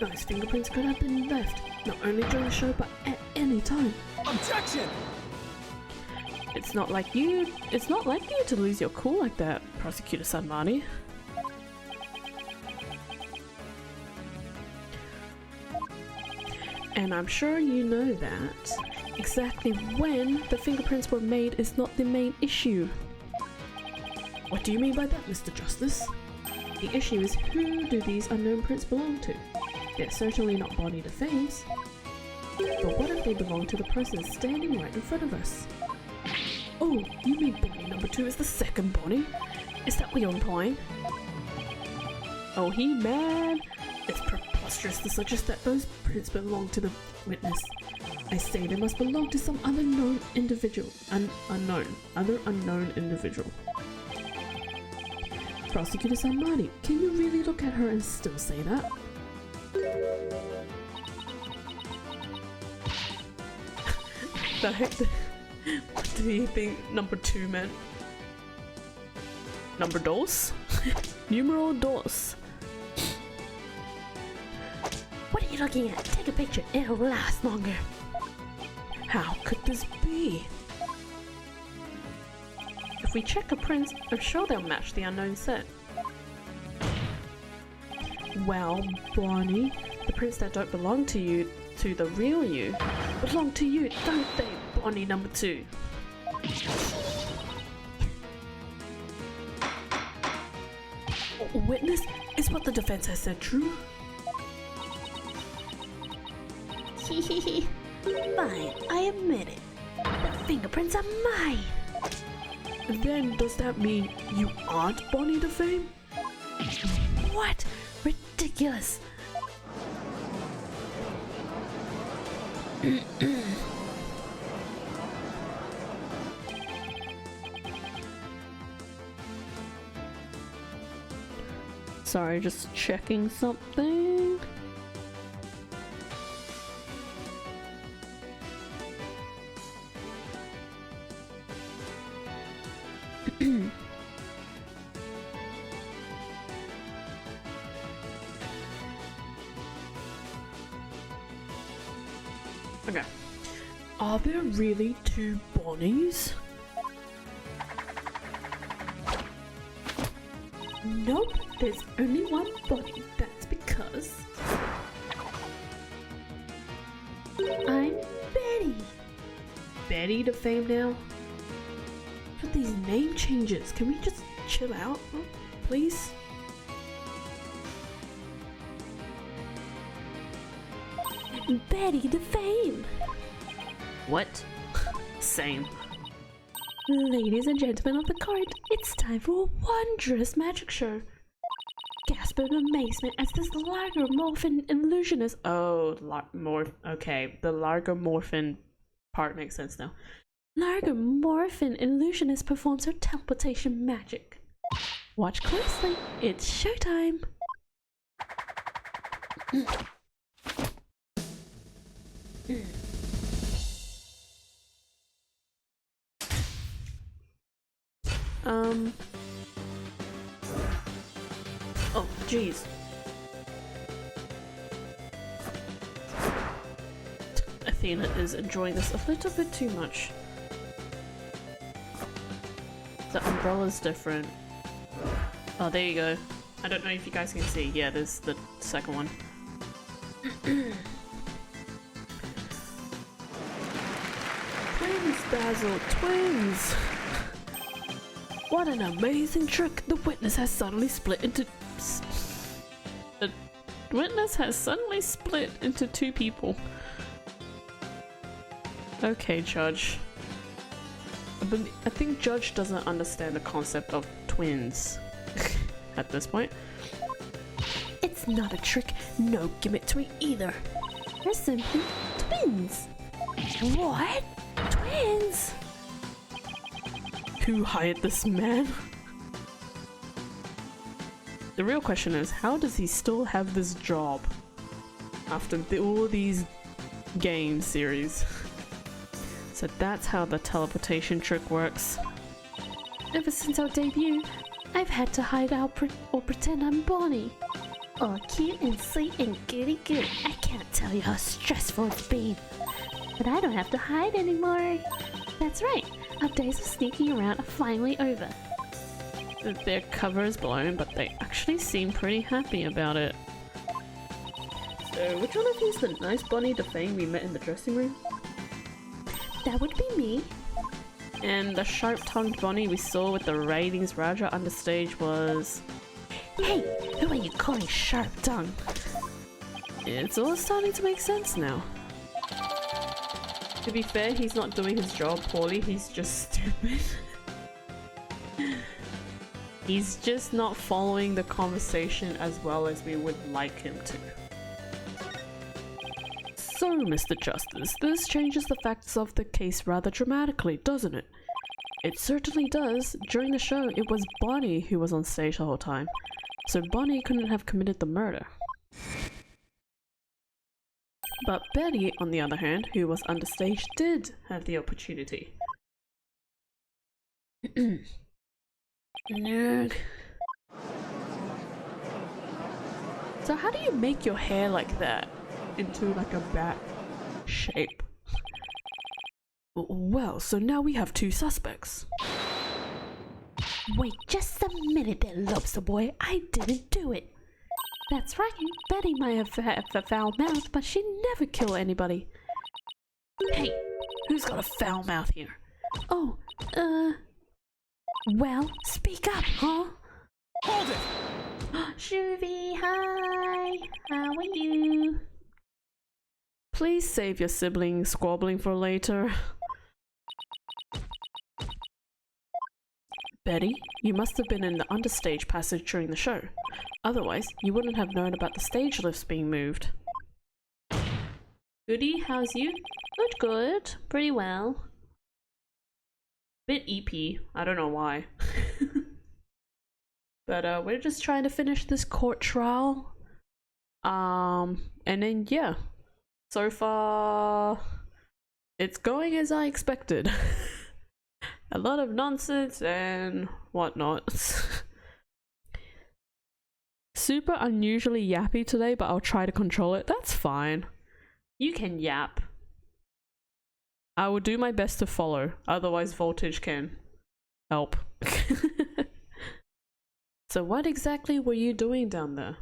Those fingerprints could have been left, not only during the show, but at any time. Objection! It's not like you to lose your cool like that, Prosecutor Sanmani. And I'm sure you know that exactly when the fingerprints were made is not the main issue. What do you mean by that, Mr. Justice? The issue is, who do these unknown prints belong to? They're certainly not Bonnie the Fames. But what if they belong to the person standing right in front of us? Oh, you mean Bonnie number 2 is the second Bonnie? Is that what you're implying? Oh, man! It's preposterous to suggest that those prints belong to the witness. I say they must belong to some other known individual. Other unknown individual. Prosecutor Sanmani, can you really look at her and still say that? The heck? What do you think number 2 meant? Number dos? Numero dos. What are you looking at? Take a picture, it'll last longer. How could this be? If we check the prints, I'm sure they'll match the unknown set. Well, Bonnie, the prints that don't belong to you, to the real you, belong to you, don't they, Bonnie number 2? Witness, is what the defense has said true? Fine, I admit it. The fingerprints are mine. Then does that mean you aren't Bonnie the Fame? What? Ridiculous. Sorry, just checking something. Okay. Are there really 2 Bonnies? Nope, there's only one Bonnie. That's because I'm Betty. Betty the Fame now? Look at these name changes. Can we just chill out, please? Betty the Fame. What? Same. Ladies and gentlemen of the court, it's time for a wondrous magic show. Gasp in amazement as this Largomorphin illusionist. Oh, okay, the Largomorphin part makes sense now. Largomorphin illusionist performs her teleportation magic. Watch closely, it's showtime. Oh, jeez. Athena is enjoying this a little bit too much. The umbrella's different. Oh, there you go. I don't know if you guys can see. Yeah, there's the second one. Twins, Basil, twins! What an amazing trick! The witness has suddenly split into... The witness has suddenly split into two people. Okay, Judge. I think Judge doesn't understand the concept of twins at this point. It's not a trick, no gimmick to it either. They're simply twins. What? Twins? Who hired this man? The real question is, how does he still have this job after all these game series? So that's how the teleportation trick works. Ever since our debut, I've had to hide out or pretend I'm Bonnie. All cute and sweet and goody good. I can't tell you how stressful it's been. But I don't have to hide anymore. That's right, our days of sneaking around are finally over. Their cover is blown, but they actually seem pretty happy about it. So which one of you is the nice Bonnie DeFame we met in the dressing room? That would be me. And the sharp-tongued Bonnie we saw with the ratings Raja on the stage was... Hey, who are you calling sharp-tongued? It's all starting to make sense now. To be fair, he's not doing his job poorly, he's just stupid. He's just not following the conversation as well as we would like him to. So, Mr. Justice, this changes the facts of the case rather dramatically, doesn't it? It certainly does. During the show, it was Bonnie who was on stage the whole time, so Bonnie couldn't have committed the murder. But Betty, on the other hand, who was understage, did have the opportunity. Nerd. So how do you make your hair like that into like a bat shape? Well, so now we have two suspects. Wait just a minute there, lobster boy. I didn't do it. That's right, Betty might have a foul mouth, but she'd never kill anybody. Hey, who's got a foul mouth here? Oh, well, speak up, huh? Hold it! Shuvie, hi! How are you? Please save your sibling squabbling for later. Betty, you must have been in the understage passage during the show. Otherwise, you wouldn't have known about the stage lifts being moved. Goody, how's you? Good, good. Pretty well. Bit EP. I don't know why. But we're just trying to finish this court trial. And then yeah. So far, it's going as I expected. A lot of nonsense and whatnot. Super unusually yappy today, but I'll try to control it. That's fine. You can yap. I will do my best to follow, otherwise Voltage can help. So what exactly were you doing down there?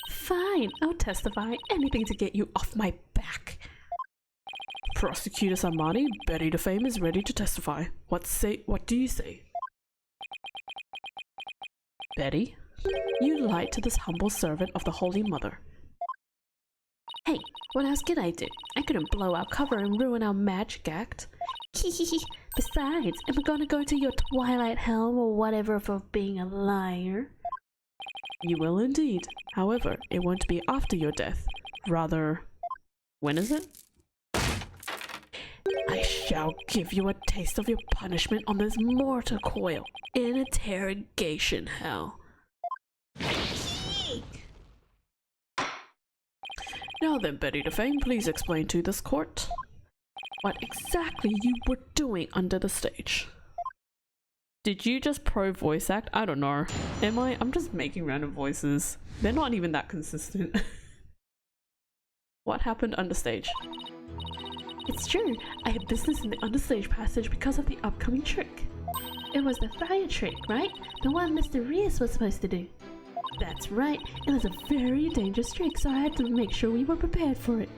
Fine, I'll testify. Anything to get you off my back. Prosecutor Samani, Betty DeFame is ready to testify. What do you say? Betty, you lied to this humble servant of the Holy Mother. Hey, what else could I do? I couldn't blow our cover and ruin our magic act. Besides, am I gonna go to your twilight hell or whatever for being a liar? You will indeed. However, it won't be after your death. Rather, when is it? I shall give you a taste of your punishment on this mortar coil in interrogation hell. Now then, Betty DeFame, please explain to this court what exactly you were doing under the stage. Did you just pro voice act? I don't know. Am I? I'm just making random voices. They're not even that consistent. What happened understage? It's true, I had business in the understage passage because of the upcoming trick. It was the fire trick, right? The one Mr. Rias was supposed to do. That's right, it was a very dangerous trick, so I had to make sure we were prepared for it.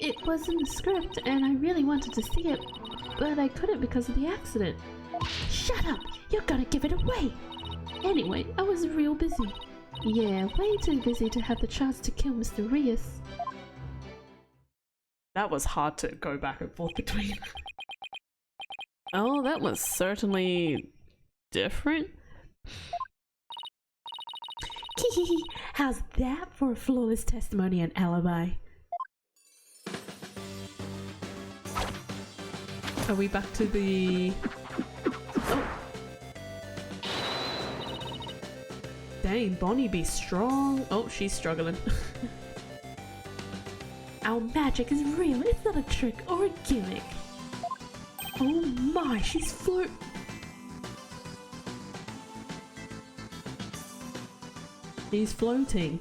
It was in the script, and I really wanted to see it, but I couldn't because of the accident. Shut up! You're gonna give it away! Anyway, I was real busy. Yeah, way too busy to have the chance to kill Mr. Rias. That was hard to go back and forth between. Oh, that was certainly different. How's that for a flawless testimony and alibi? Are we back to the... Oh. Dang, Bonnie be strong. Oh, she's struggling. Our magic is real, it's not a trick or a gimmick. Oh my, she's He's floating.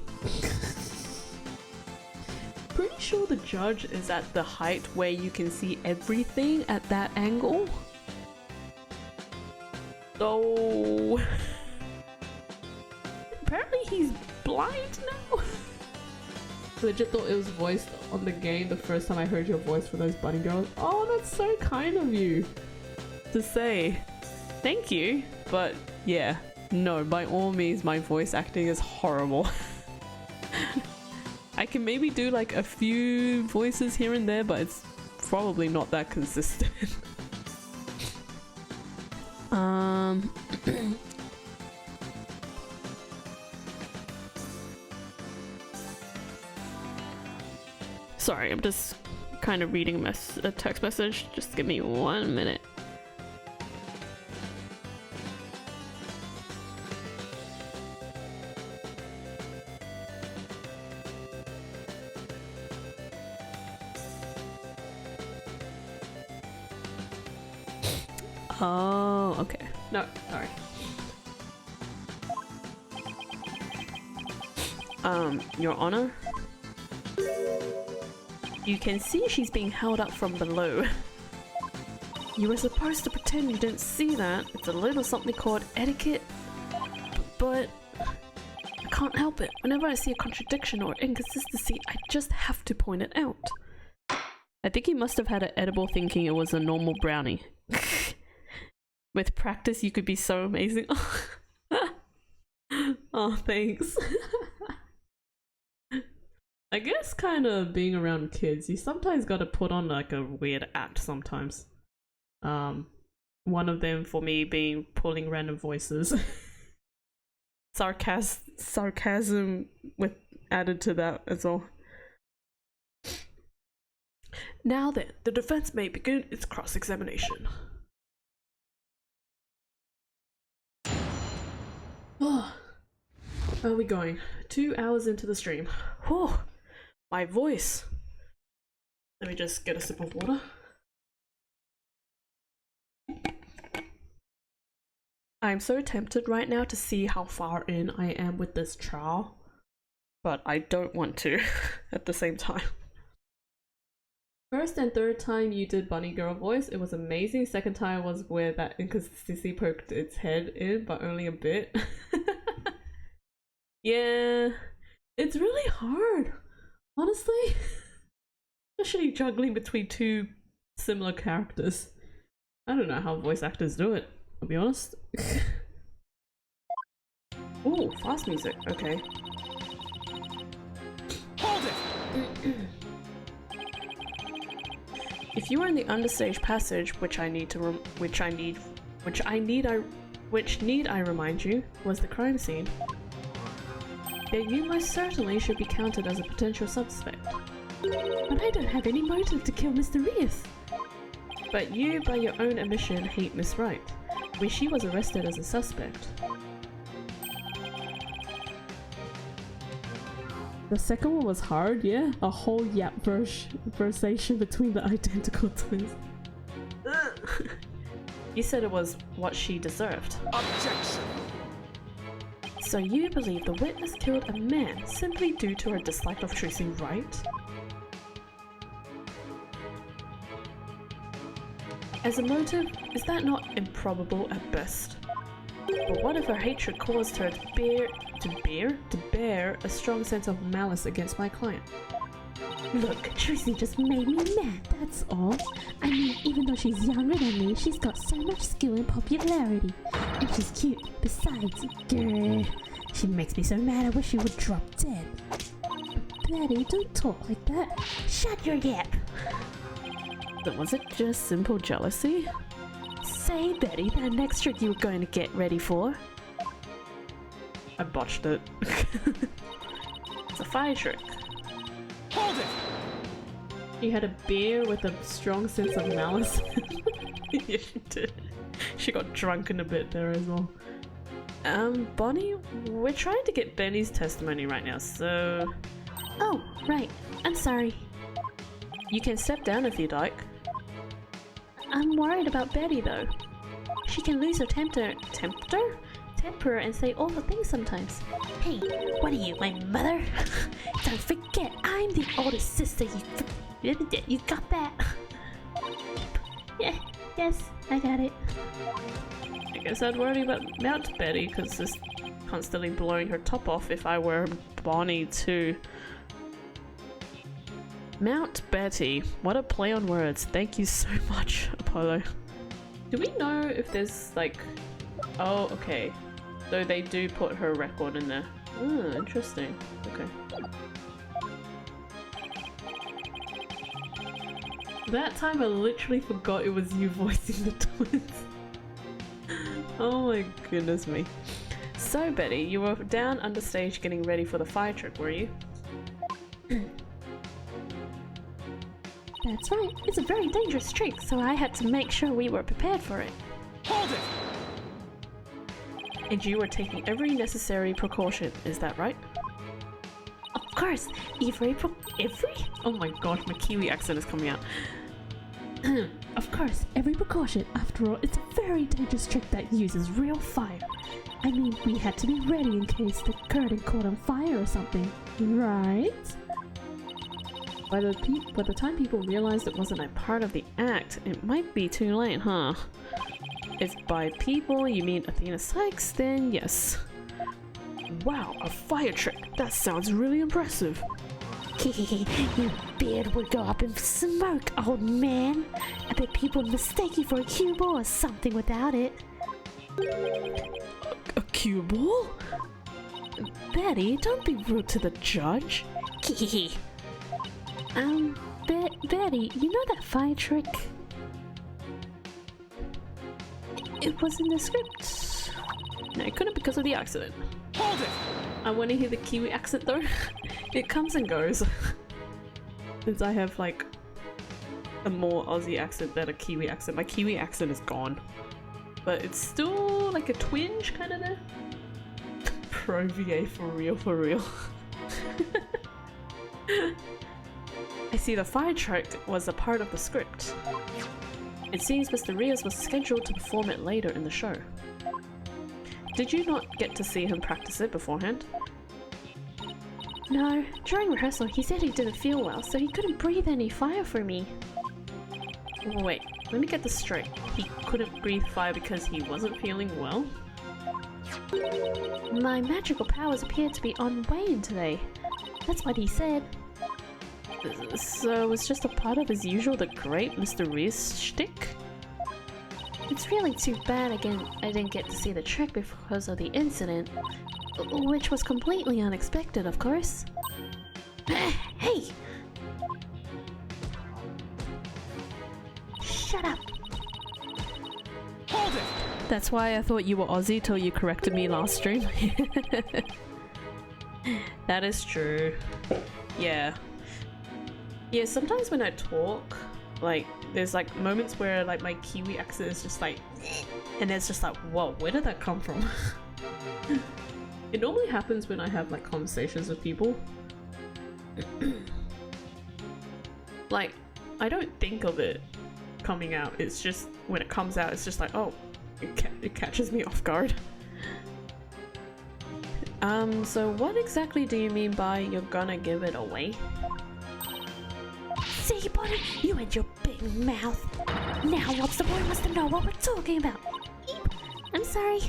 Pretty sure the judge is at the height where you can see everything at that angle. So... apparently he's blind now. Legit thought it was voiced on the game the first time I heard your voice for those bunny girls. Oh, that's so kind of you to say. Thank you. But yeah, no, by all means, my voice acting is horrible. I can maybe do like a few voices here and there, but it's probably not that consistent. Sorry, I'm just kind of reading a text message. Just give me 1 minute. Oh, okay. No, sorry. Your Honor? You can see she's being held up from below. You were supposed to pretend you didn't see that. It's a little something called etiquette. But I can't help it. Whenever I see a contradiction or inconsistency, I just have to point it out. I think he must have had an edible thinking it was a normal brownie. With practice, you could be so amazing. Oh, thanks. I guess kind of being around kids, you sometimes got to put on like a weird act sometimes. One of them for me being pulling random voices. Sarcasm with added to that as well. Now then, the defense may begin its cross-examination. Oh, where are we going? 2 hours into the stream. Whew, my voice. Let me just get a sip of water. I'm so tempted right now to see how far in I am with this trial, but I don't want to at the same time. First and third time you did bunny girl voice, it was amazing. Second time was where that inconsistency poked its head in, but only a bit. Yeah, it's really hard, honestly. Especially juggling between two similar characters. I don't know how voice actors do it, I'll be honest. Ooh, fast music, okay. Hold it! If you were in the understage passage, which need I remind you, was the crime scene, then you most certainly should be counted as a potential suspect. But I don't have any motive to kill Mr. Rias. But you, by your own admission, hate Miss Wright, where she was arrested as a suspect. The second one was hard, yeah? A whole yap versation between the identical twins. You said it was what she deserved. Objection! So you believe the witness killed a man simply due to her dislike of Tracy Wright? As a motive, is that not improbable at best? But what if her hatred caused her to bear a strong sense of malice against my client? Look, Tracy just made me mad, that's all. I mean, even though she's younger than me, she's got so much skill and popularity. And she's cute. Besides, grr, she makes me so mad I wish she would drop dead. Betty, don't talk like that. Shut your yap! But was it just simple jealousy? Say, Betty, that next trick you were going to get ready for. I botched it. It's a fire trick. Hold it! You had a beer with a strong sense of malice. Yeah, she did. She got drunken a bit there as well. Bonnie, we're trying to get Benny's testimony right now, so... Oh, right. I'm sorry. You can step down if you'd like. I'm worried about Betty, though. She can lose her temper and say awful things sometimes. Hey, what are you, my mother? Don't forget, I'm the oldest sister. You got that? Yeah, yes, I got it. I guess I'd worry about Mount Betty, because it's constantly blowing her top off if I were Bonnie too. Mount Betty. What a play on words. Thank you so much, Apollo. Do we know if there's like... Oh, okay. So they do put her record in there. Oh, interesting. Okay. That time I literally forgot it was you voicing the twins. Oh my goodness me. So Betty, you were down under stage getting ready for the fire trick, were you? That's right. It's a very dangerous trick, so I had to make sure we were prepared for it. Hold it! And you were taking every necessary precaution, is that right? Of course, every? Oh my gosh, my Kiwi accent is coming out. Of course, every precaution. After all, it's a very dangerous trick that uses real fire. I mean, we had to be ready in case the curtain caught on fire or something, right? By the time people realized it wasn't a part of the act, it might be too late, huh? If by people you mean Athena Sykes, then yes. Wow, a fire trick! That sounds really impressive. Your beard would go up in smoke, old man. I bet people mistake you for a cue ball or something without it. A cue ball? Betty, don't be rude to the judge. Betty, you know that fire trick? It was in the script. No, it couldn't because of the accident. Hold it! I want to hear the Kiwi accent though. It comes and goes. Since I have like a more Aussie accent than a Kiwi accent. My Kiwi accent is gone. But it's still like a twinge kind of there. Pro VA for real, for real. I see the fire trick was a part of the script. It seems Mr. Rios was scheduled to perform it later in the show. Did you not get to see him practice it beforehand? No, during rehearsal he said he didn't feel well, so he couldn't breathe any fire for me. Wait, let me get this straight. He couldn't breathe fire because he wasn't feeling well? My magical powers appeared to be on wane today. That's what he said. So it was just a part of his usual the great Mr. Rios shtick? It's really too bad again I didn't get to see the trick because of the incident, which was completely unexpected, of course. Hey! Shut up! Hold it! That's why I thought you were Aussie till you corrected me last stream. That is true. Yeah. Yeah, sometimes when I talk, like, there's like moments where like my Kiwi accent is just like, and it's just like, whoa, where did that come from? It normally happens when I have like conversations with people. Like, I don't think of it coming out, it's just, when it comes out, it's just like, oh, it catches me off guard. So what exactly do you mean by you're gonna give it away? See, buddy, you and your big mouth. Now Lobster Boy wants to know what we're talking about. Eep. I'm sorry.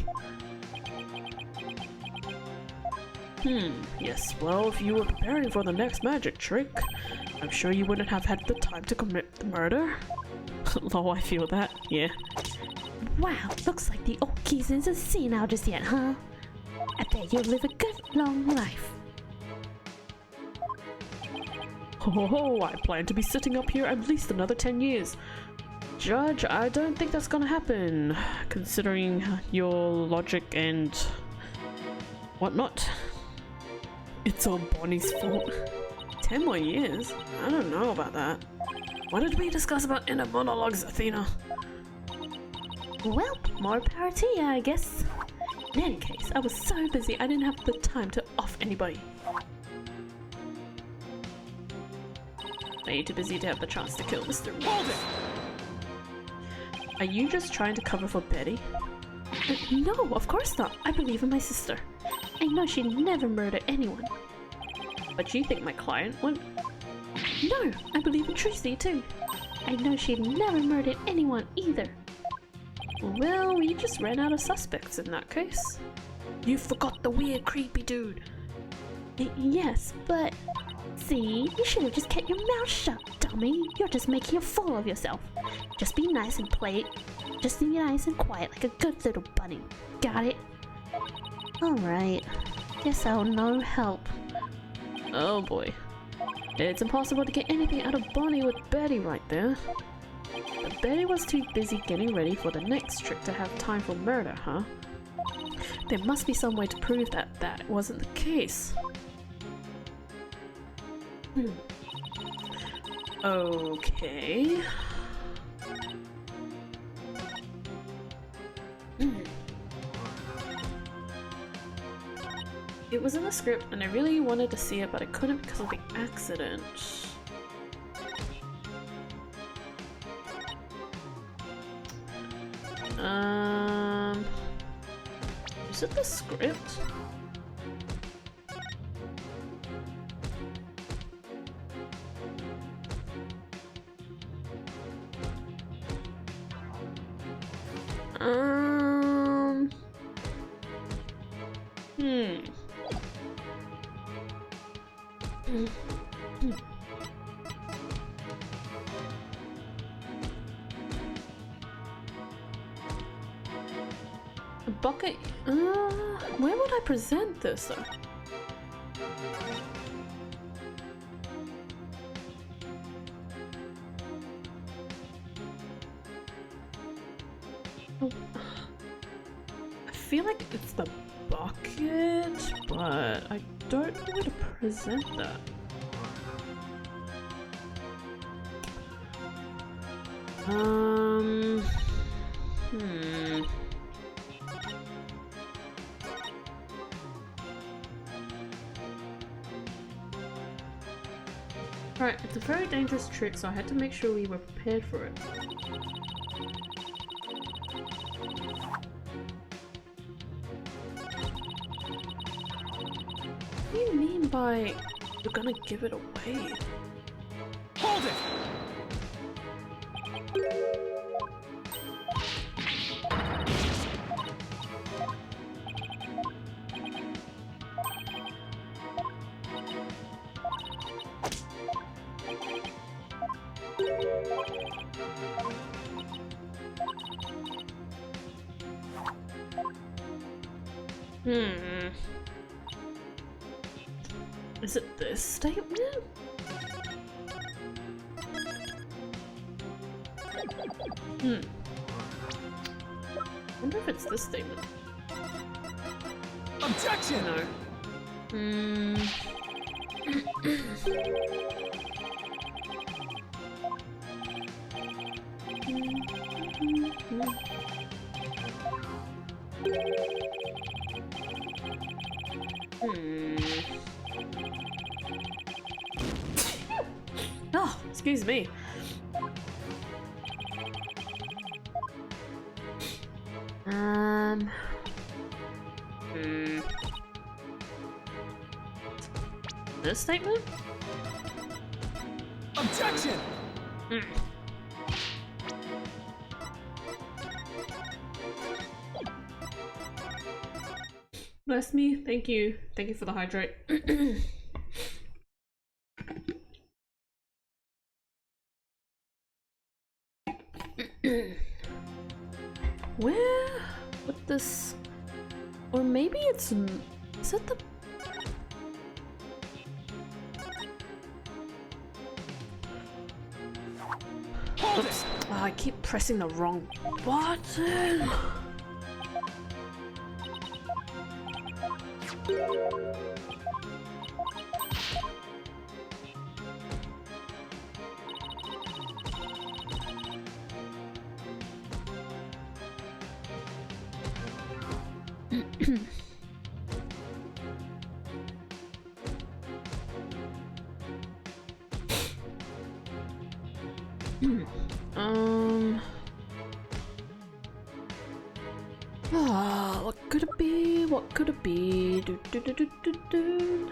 Yes, well, if you were preparing for the next magic trick, I'm sure you wouldn't have had the time to commit the murder. Oh, I feel that, yeah. Wow, looks like the old geese isn't senile just yet, huh? I bet you'll live a good long life. Oh, I plan to be sitting up here at least another 10 years. Judge, I don't think that's gonna happen, considering your logic and whatnot. It's all Bonnie's fault. 10 more years? I don't know about that. What did we discuss about inner monologues, Athena? Well, more power to you, I guess. In any case, I was so busy I didn't have the time to off anybody. Are you too busy to have the chance to kill Mr. Hold it! Are you just trying to cover for Betty? No, of course not. I believe in my sister. I know she'd never murder anyone. But you think my client would? No, I believe in Tracy too. I know she'd never murdered anyone either. Well, we just ran out of suspects in that case. You forgot the weird, creepy dude. Yes, but... See, you should have just kept your mouth shut, dummy. You're just making a fool of yourself. Just be nice and play it. Just be nice and quiet like a good little bunny. Got it? Alright. Guess I'll no help. Oh boy. It's impossible to get anything out of Bonnie with Betty right there. But Betty was too busy getting ready for the next trick to have time for murder, huh? There must be some way to prove that that wasn't the case. Okay. It was in the script and I really wanted to see it, but I couldn't because of the accident. Is it the script? A bucket? Where would I present this though? I feel like it's the bucket, but I don't know where to present that. Right, it's a very dangerous trick, so I had to make sure we were prepared for it. What do you mean by you're gonna give it away? Hold it! Is it this statement? Wonder if it's this statement. Objection! No. Oh, excuse me. This statement? Objection! Bless me. Thank you. Thank you for the hydrate. Where would this, or maybe it's, is it the, oops, oh, I keep pressing the wrong button. What could it be? What could it be? Do, do, do, do, do, do.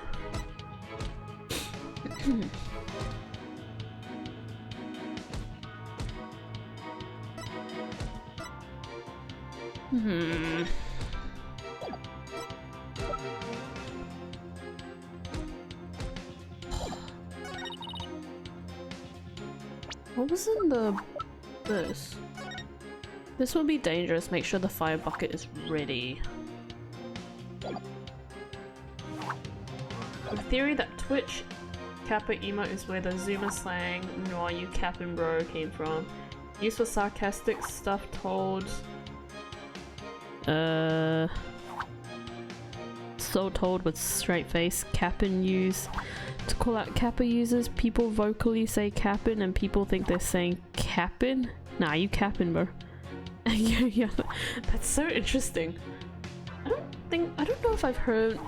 What was in this? This will be dangerous. Make sure the fire bucket is ready. The theory that Twitch Kappa emote is where the Zoomer slang "No, you capping bro" came from. Used for sarcastic stuff told. So told with straight face. Cappin used to call out Kappa users. People vocally say cappin and people think they're saying cappin. Nah, you cappin bro. yeah, that's so interesting. I don't know if I've heard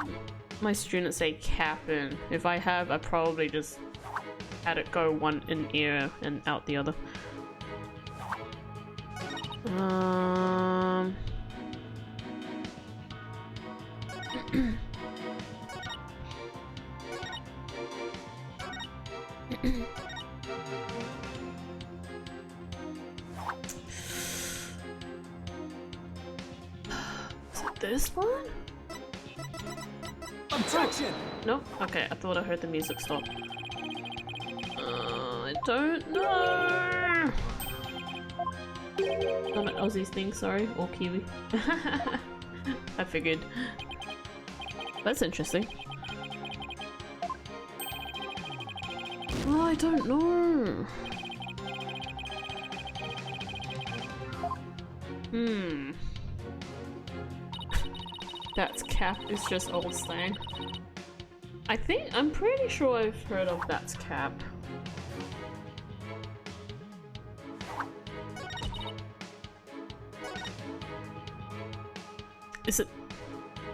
my students say cappin. If I have, I probably just had it go one in ear and out the other. Is it this one? Objection! Nope. Okay, I thought I heard the music stop. I don't know. Not an Aussie's thing, sorry, or Kiwi. I figured. That's interesting. Oh, I don't know. That's cap is just old slang. I'm pretty sure I've heard of that's cap. Is it?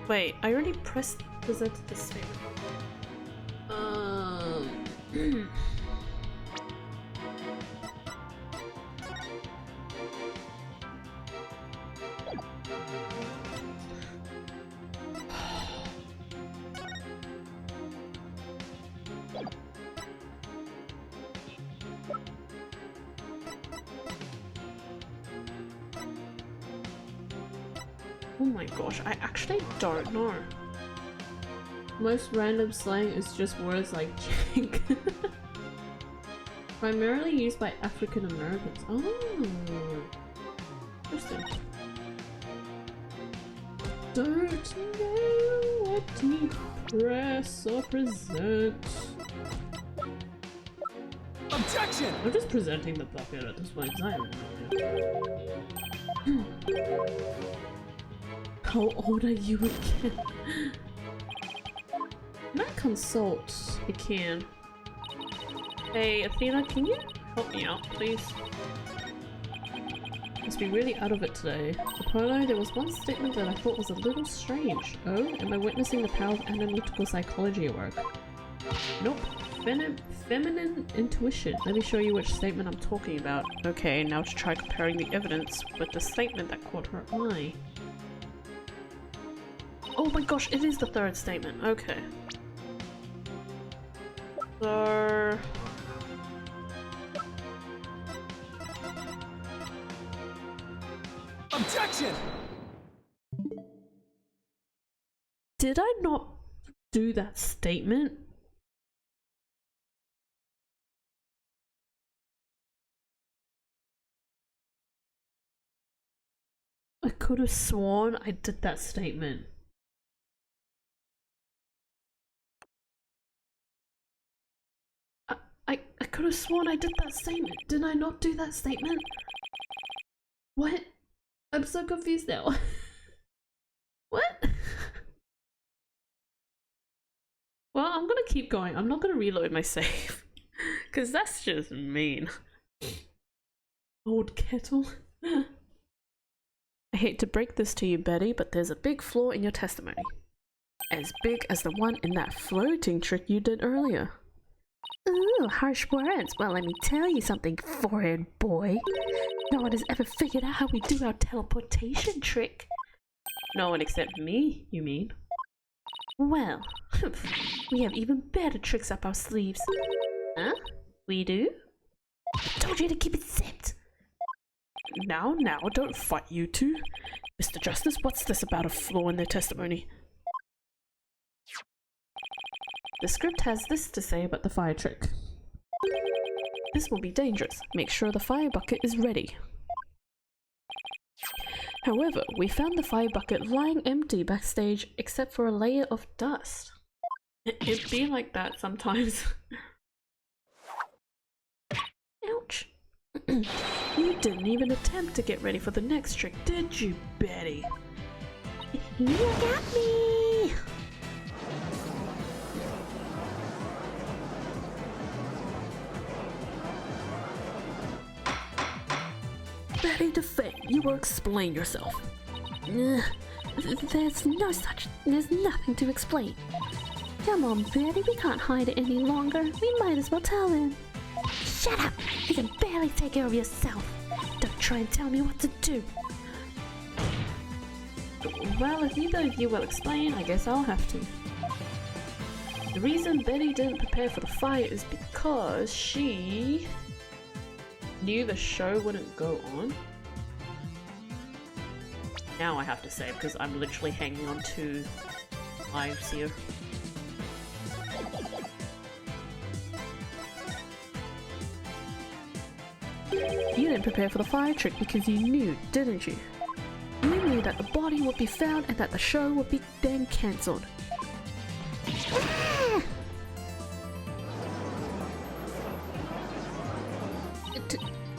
Wait, I already presented this statement. Oh my gosh, I actually don't know. Most random slang is just words like jank. Primarily used by African Americans. Oh, interesting. Don't know what to press or present. Objection! I'm just presenting the bucket at this point because I have no idea. How old are you again? Can I consult? I can. Hey Athena, can you help me out, please? Must be really out of it today. Apollo, there was one statement that I thought was a little strange. Oh, am I witnessing the power of analytical psychology at work? Nope. Feminine intuition. Let me show you which statement I'm talking about. Okay, now to try comparing the evidence with the statement that caught her eye. Oh my gosh, it is the third statement. Okay. So... Objection! Did I not do that statement? I could have sworn I did that statement. I could have sworn I did that statement. Did I not do that statement? What? I'm so confused now. What? Well, I'm gonna keep going. I'm not gonna reload my save. Because that's just mean. Old kettle. I hate to break this to you, Betty, but there's a big flaw in your testimony. As big as the one in that floating trick you did earlier. Ooh, harsh words. Well, let me tell you something, forehead boy. No one has ever figured out how we do our teleportation trick. No one except me, you mean? Well, we have even better tricks up our sleeves. Huh? We do? I told you to keep it zipped. Now, don't fight, you two. Mr. Justice, what's this about a flaw in their testimony? The script has this to say about the fire trick. This will be dangerous. Make sure the fire bucket is ready. However, we found the fire bucket lying empty backstage except for a layer of dust. It'd be like that sometimes. Ouch. You didn't even attempt to get ready for the next trick, did you, Betty? You got me! Betty DeFay, you will explain yourself. There's nothing to explain. Come on, Betty, we can't hide it any longer. We might as well tell him. Shut up! You can barely take care of yourself. Don't try and tell me what to do. Well, if neither of you will explain, I guess I'll have to. The reason Betty didn't prepare for the fire is because she knew the show wouldn't go on. Now I have to say, because I'm literally hanging on to lives here. You didn't prepare for the fire trick because you knew, didn't you? You knew that the body would be found and that the show would be then cancelled. Ah!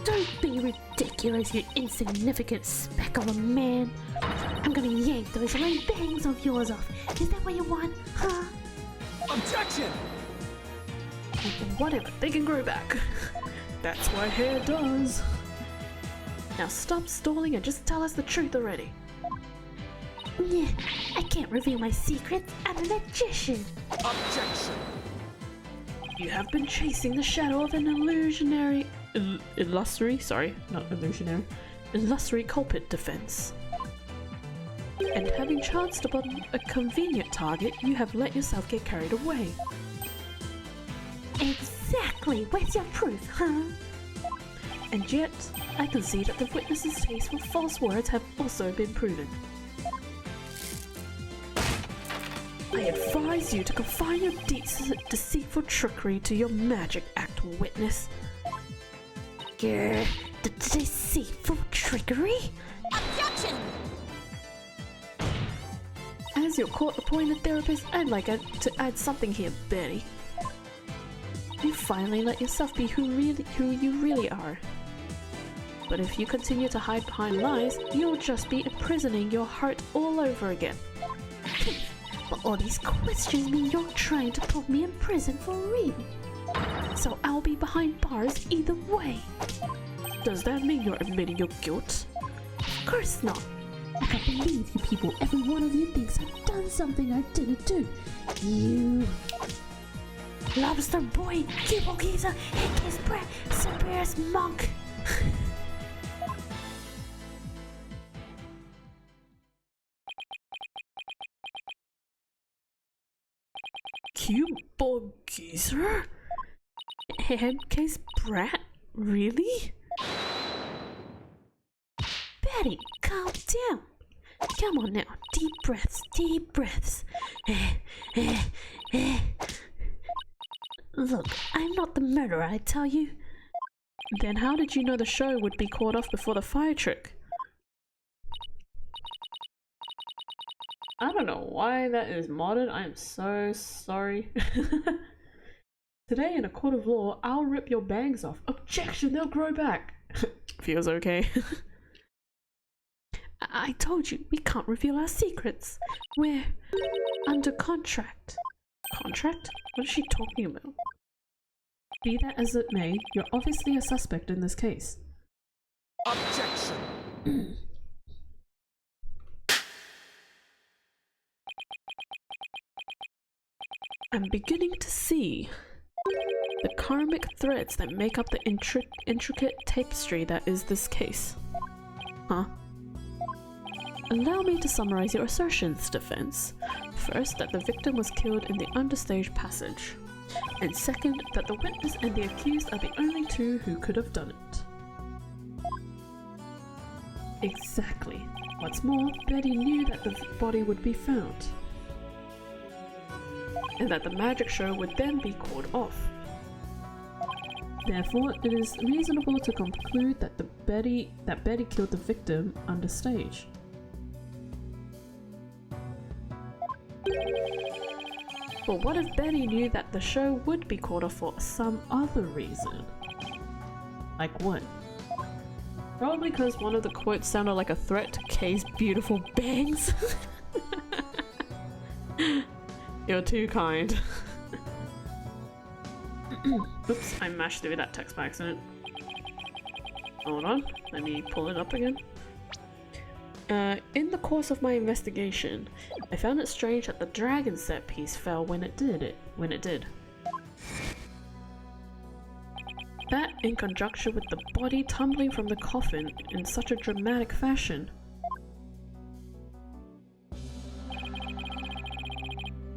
Don't be ridiculous, you insignificant speck of a man. I'm gonna yank those red bangs of yours off. Is that what you want, huh? Objection! Whatever, they can grow back. That's what hair does. Now stop stalling and just tell us the truth already. Yeah, I can't reveal my secrets. I'm a magician. Objection! You have been chasing the shadow of an illusionary... illusory culprit defense. And having chanced upon a convenient target, you have let yourself get carried away. Exactly! Where's your proof, huh? And yet, I can see that the witness's taste for false words have also been proven. I advise you to confine your deceitful trickery to your magic act, witness. Grr, the deceitful trickery? Objection! As your court-appointed therapist, I'd like to add something here, Betty. You finally let yourself be who you really are. But if you continue to hide behind lies, you'll just be imprisoning your heart all over again. But all these questions mean you're trying to put me in prison for real. So I'll be behind bars either way. Does that mean you're admitting your guilt? Of course not. I can't believe you people. Every one of you thinks I've done something I didn't do. You... Lobster boy, Kibble Geezer, Hickey's brat, Siberius monk. Cube Geezer? Handcase brat? Really? Betty, calm down. Come on now, deep breaths, deep breaths. Look, I'm not the murderer, I tell you. Then how did you know the show would be called off before the fire trick? I don't know why that is modded. I am so sorry. Today in a court of law, I'll rip your bangs off. Objection, they'll grow back. Feels okay. I told you, we can't reveal our secrets. We're under contract. Contract? What is she talking about? Be that as it may, you're obviously a suspect in this case. Objection! I'm beginning to see the karmic threads that make up the intricate tapestry that is this case. Huh? Allow me to summarize your assertions, defense. First, that the victim was killed in the understage passage. And second, that the witness and the accused are the only two who could have done it. Exactly. What's more, Betty knew that the body would be found. And that the magic show would then be called off. Therefore, it is reasonable to conclude that Betty killed the victim understage. But what if Betty knew that the show would be called off for some other reason? Like what? Probably because one of the quotes sounded like a threat to Kay's beautiful bangs. You're too kind. Oops, I mashed through that text by accident. Hold on, let me pull it up again. In the course of my investigation, I found it strange that the dragon set piece fell when it did. That, in conjunction with the body tumbling from the coffin in such a dramatic fashion,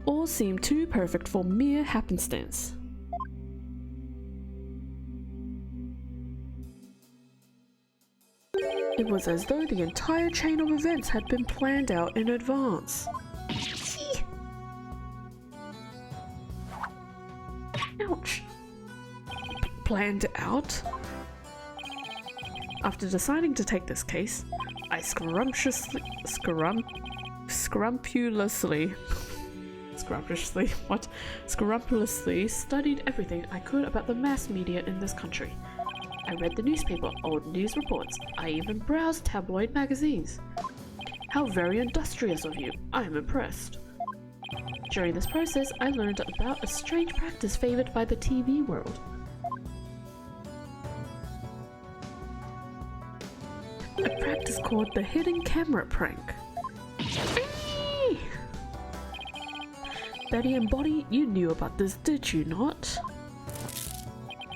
all seemed too perfect for mere happenstance. It was as though the entire chain of events had been planned out in advance. Ouch. Planned out? After deciding to take this case, I scrumptiously studied everything I could about the mass media in this country. I read the newspaper, old news reports. I even browsed tabloid magazines. How very industrious of you. I am impressed. During this process, I learned about a strange practice favored by the TV world. A practice called the hidden camera prank. Betty and Bonnie, you knew about this, did you not?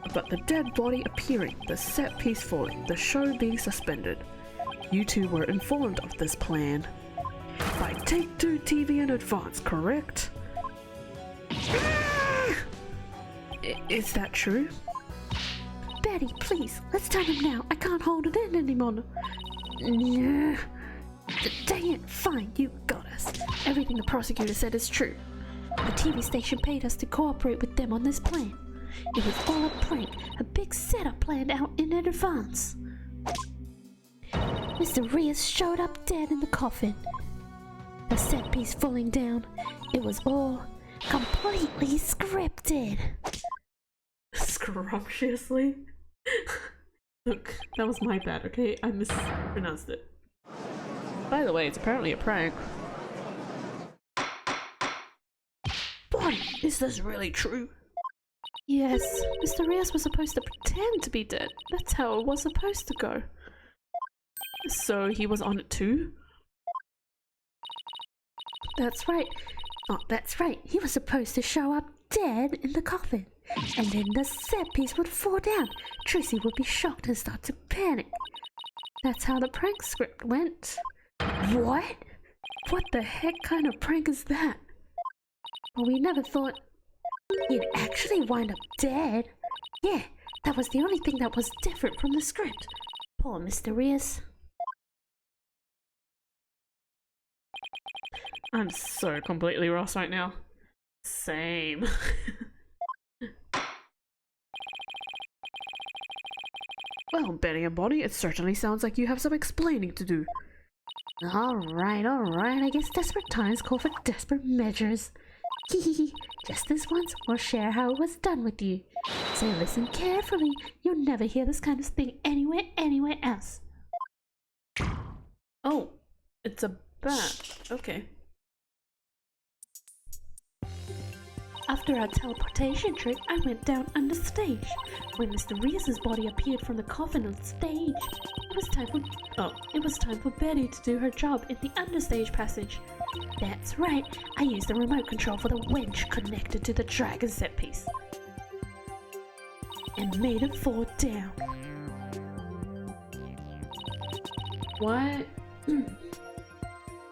About the dead body appearing, the set piece falling, the show being suspended. You two were informed of this plan by Take-Two TV in advance, correct? Is that true? Betty, please, let's tell him now. I can't hold it in anymore. Dang it, fine, you got us. Everything the prosecutor said is true. The TV station paid us to cooperate with them on this plan. It was all a prank, a big setup planned out in advance. Mr. Rios showed up dead in the coffin. The set piece falling down. It was all completely scripted. Scrumptiously? Look, that was my bad, okay? I mispronounced it. By the way, it's apparently a prank. Bonnie, is this really true? Yes, Mr. Rios was supposed to pretend to be dead. That's how it was supposed to go. So he was on it too? That's right. Oh, that's right. He was supposed to show up dead in the coffin. And then the set piece would fall down. Tracy would be shocked and start to panic. That's how the prank script went. What? What the heck kind of prank is that? Well, we never thought he'd actually wind up dead. Yeah, that was the only thing that was different from the script. Poor Mr. Rias. I'm so completely lost right now. Same. Well, Betty and Bonnie, it certainly sounds like you have some explaining to do. Alright, I guess desperate times call for desperate measures. Hehehe, just this once, we'll share how it was done with you. So listen carefully, you'll never hear this kind of thing anywhere else. Oh, it's a bat. Okay. After our teleportation trick, I went down under stage. When Mr. Rias's body appeared from the coffin on stage, it was time for Betty to do her job in the understage passage. That's right, I used the remote control for the winch connected to the dragon set piece. And made it fall down.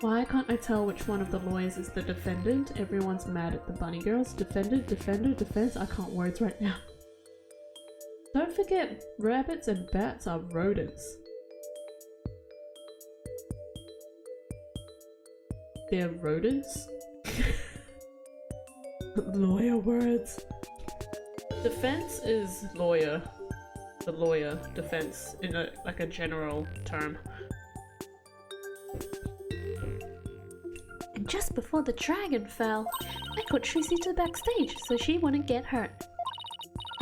Why can't I tell which one of the lawyers is the defendant? Everyone's mad at the bunny girls. Defendant, defender, defense. I can't words right now. Don't forget, rabbits and bats are rodents. They're rodents? Lawyer words. Defense is lawyer. The lawyer. Defense in a general term. And just before the dragon fell, I got Tracy to the backstage so she wouldn't get hurt.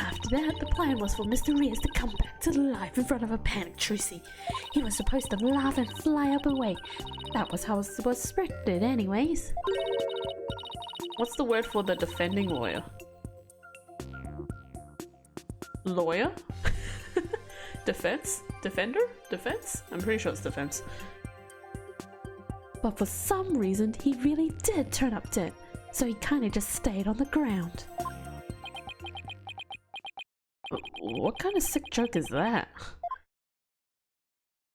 After that, the plan was for Mr. Rias to come back to life in front of a panicked Tracy. He was supposed to laugh and fly up away. That was how it was scripted anyways. What's the word for the defending lawyer? Lawyer? Defense? Defender? Defense? I'm pretty sure it's defense. But for some reason, he really did turn up dead, so he kinda just stayed on the ground. What kind of sick joke is that?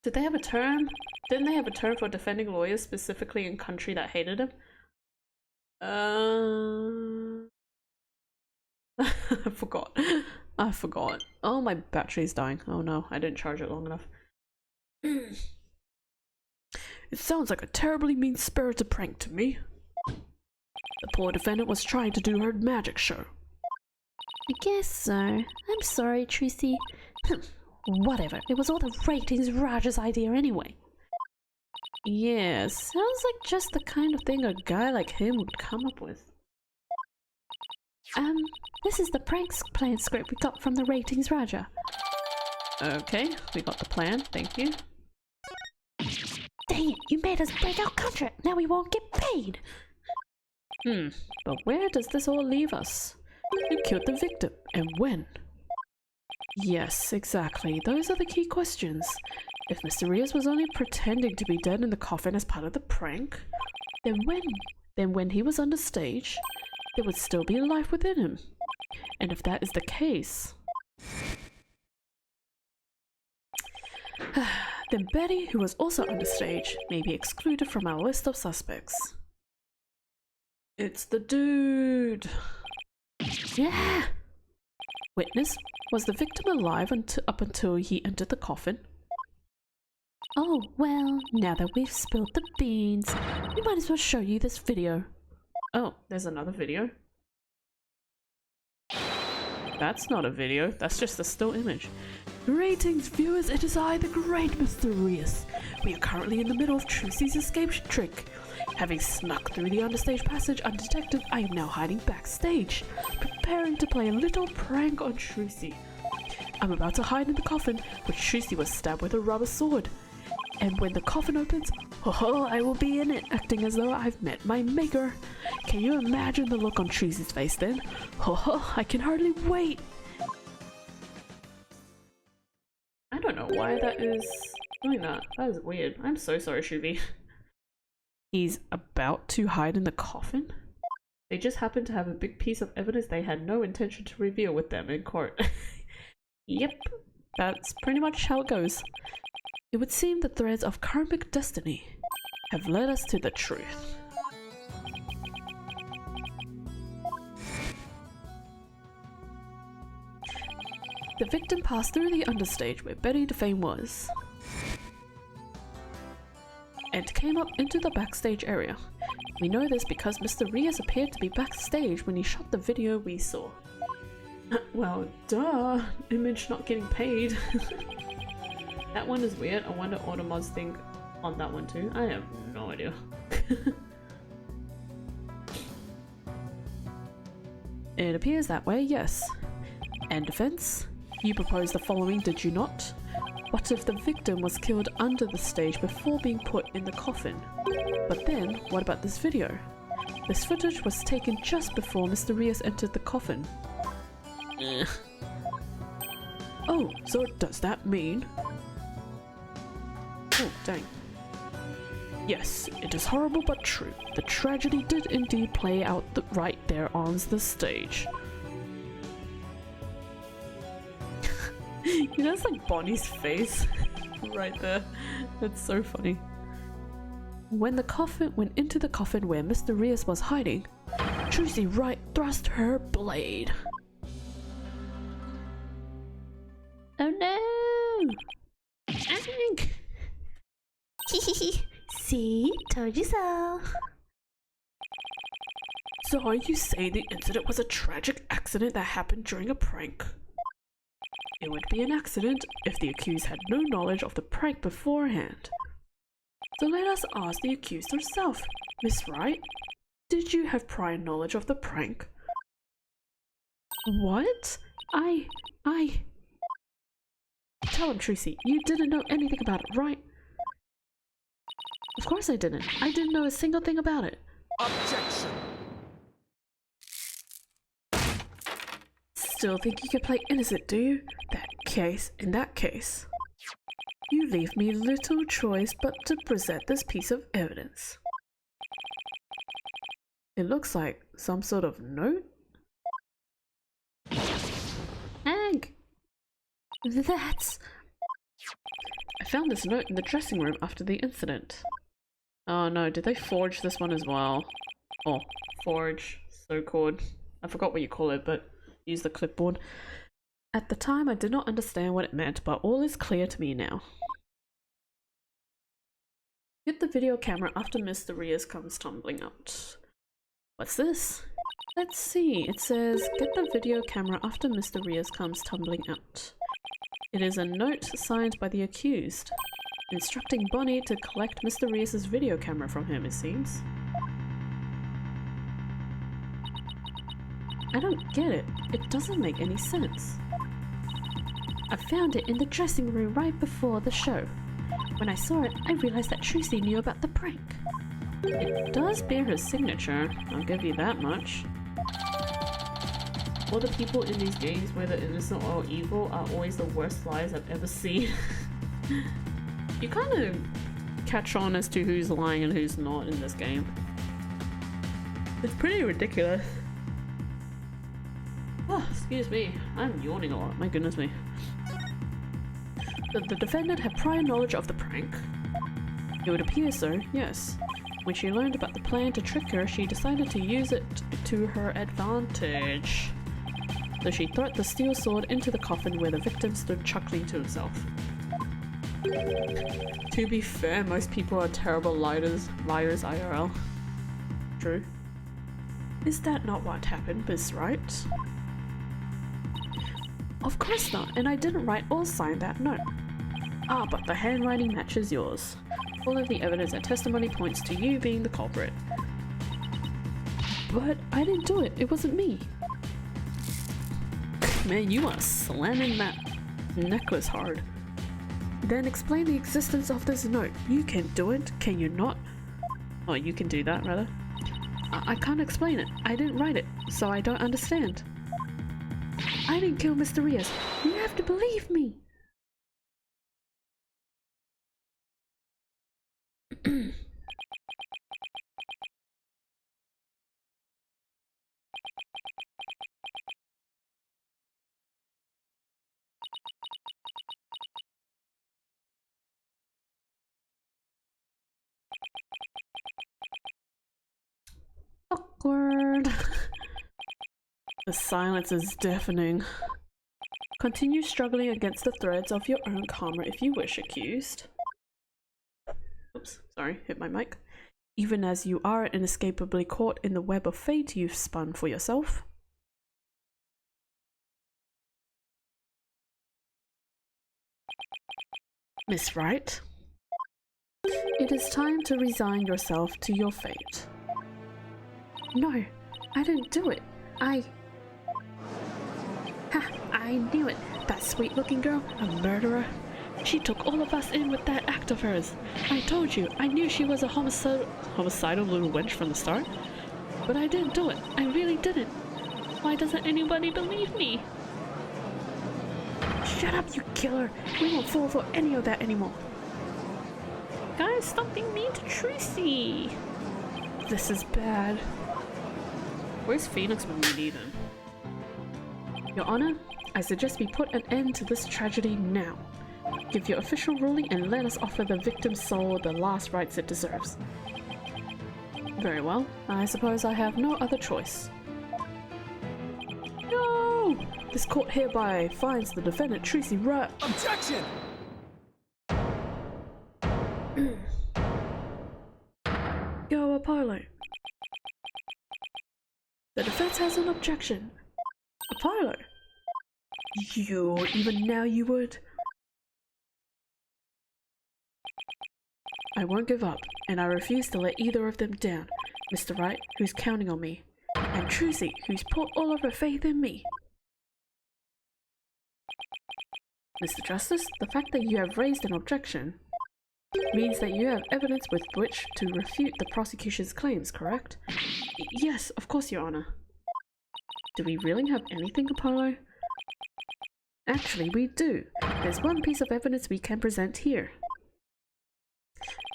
Did they have a term? Didn't they have a term for defending lawyers specifically in country that hated him? I forgot. I forgot. Oh, my battery's dying. Oh no, I didn't charge it long enough. It sounds like a terribly mean-spirited prank to me. The poor defendant was trying to do her magic show. I guess so. I'm sorry, Tracy. Whatever, it was all the ratings Raja's idea anyway. Yeah, sounds like just the kind of thing a guy like him would come up with. This is the pranks plan script we got from the ratings Raja. Okay, we got the plan, thank you. Dang it, you made us break our contract, now we won't get paid! But where does this all leave us? Who killed the victim, and when? Yes, exactly, those are the key questions. If Mr. Rias was only pretending to be dead in the coffin as part of the prank, then when he was on the stage, there would still be life within him. And if that is the case, then Betty, who was also on the stage, may be excluded from our list of suspects. It's the dude! Yeah! Witness, was the victim alive up until he entered the coffin? Oh, well, now that we've spilled the beans, we might as well show you this video. Oh, there's another video. That's not a video, that's just a still image. Greetings viewers, it is I, the great Mr. Rias. We are currently in the middle of Tracy's escape trick. Having snuck through the understage passage undetected, I am now hiding backstage, preparing to play a little prank on Tracy. I'm about to hide in the coffin, where Tracy was stabbed with a rubber sword. And when the coffin opens, I will be in it, acting as though I've met my maker. Can you imagine the look on Tracy's face then? I can hardly wait. I don't know why that is doing that. That is weird. I'm so sorry, Shubi. He's about to hide in the coffin? They just happened to have a big piece of evidence they had no intention to reveal with them in court. Yep, that's pretty much how it goes. It would seem the threads of karmic destiny have led us to the truth. The victim passed through the understage where Betty Defame was and came up into the backstage area. We know this because Mr. Rios appeared to be backstage when he shot the video we saw. Well, duh! Image not getting paid. That one is weird. I wonder what mods think on that one too. I have no idea. It appears that way, yes. And defense? You proposed the following, did you not? What if the victim was killed under the stage before being put in the coffin? But then, what about this video? This footage was taken just before Mr. Rios entered the coffin. Oh, so does that mean? Oh, dang. Yes, it is horrible but true. The tragedy did indeed play out right there on the stage. You know, it's like Bonnie's face right there. That's so funny. When the coffin went into the coffin where Mr. Rios was hiding, Tracy Wright thrust her blade. Oh no! Hank! See? Told you so. So are you saying the incident was a tragic accident that happened during a prank? It would be an accident if the accused had no knowledge of the prank beforehand. So let us ask the accused herself. Miss Wright, did you have prior knowledge of the prank? What? I... Tell him, Tracy, you didn't know anything about it, right? Of course I didn't. I didn't know a single thing about it. Objection! Still think you can play innocent, do you? In that case, you leave me little choice but to present this piece of evidence. It looks like some sort of note? Hank! That's... I found this note in the dressing room after the incident. Oh no, did they forge this one as well? Oh, forge, so-called. I forgot what you call it, but use the clipboard. At the time, I did not understand what it meant, but all is clear to me now. Get the video camera after Mr. Rios comes tumbling out. What's this? Let's see, it says, get the video camera after Mr. Rios comes tumbling out. It is a note signed by the accused, instructing Bonnie to collect Mr. Rios' video camera from him, it seems. I don't get it. It doesn't make any sense. I found it in the dressing room right before the show. When I saw it, I realized that Tracy knew about the prank. It does bear his signature, I'll give you that much. All the people in these games, whether innocent or evil, are always the worst liars I've ever seen. You kind of catch on as to who's lying and who's not in this game. It's pretty ridiculous. Oh, excuse me, I'm yawning a lot, my goodness me. The defendant had prior knowledge of the prank. It would appear so, yes. When she learned about the plan to trick her, she decided to use it to her advantage. So she thrust the steel sword into the coffin where the victim stood chuckling to himself. To be fair, most people are terrible liars IRL. True. Is that not what happened, Miss Wright? Of course not, and I didn't write or sign that note. Ah, but the handwriting matches yours. All of the evidence and testimony points to you being the culprit. But I didn't do it, it wasn't me. Man, you are slamming that necklace hard. Then explain the existence of this note. You can do it, can you not? Oh, you can do that, rather. I can't explain it. I didn't write it, so I don't understand. I didn't kill Mr. Rios. You have to believe me. Awkward. The silence is deafening. Continue struggling against the threads of your own karma if you wish, accused. Oops, sorry, hit my mic. Even as you are inescapably caught in the web of fate you've spun for yourself. Miss Wright, it is time to resign yourself to your fate. No, I didn't do it. Ha! I knew it. That sweet-looking girl, a murderer. She took all of us in with that act of hers. I told you, I knew she was a homicidal little wench from the start. But I didn't do it. I really didn't. Why doesn't anybody believe me? Shut up, you killer. We won't fall for any of that anymore. Guys, stop being mean to Tracy. This is bad. Where's Phoenix when we need him? Your Honor, I suggest we put an end to this tragedy now. Give your official ruling and let us offer the victim's soul the last rites it deserves. Very well. I suppose I have no other choice. No! This court hereby finds the defendant Tracy Wright. Objection! Go, Apollo. The defense has an objection. Apollo. You, even now you would? I won't give up, and I refuse to let either of them down. Mr. Wright, who's counting on me, and Tracy, who's put all of her faith in me. Mr. Justice, the fact that you have raised an objection means that you have evidence with which to refute the prosecution's claims, correct? Yes, of course, Your Honor. Do we really have anything, Apollo? Actually, we do. There's one piece of evidence we can present here.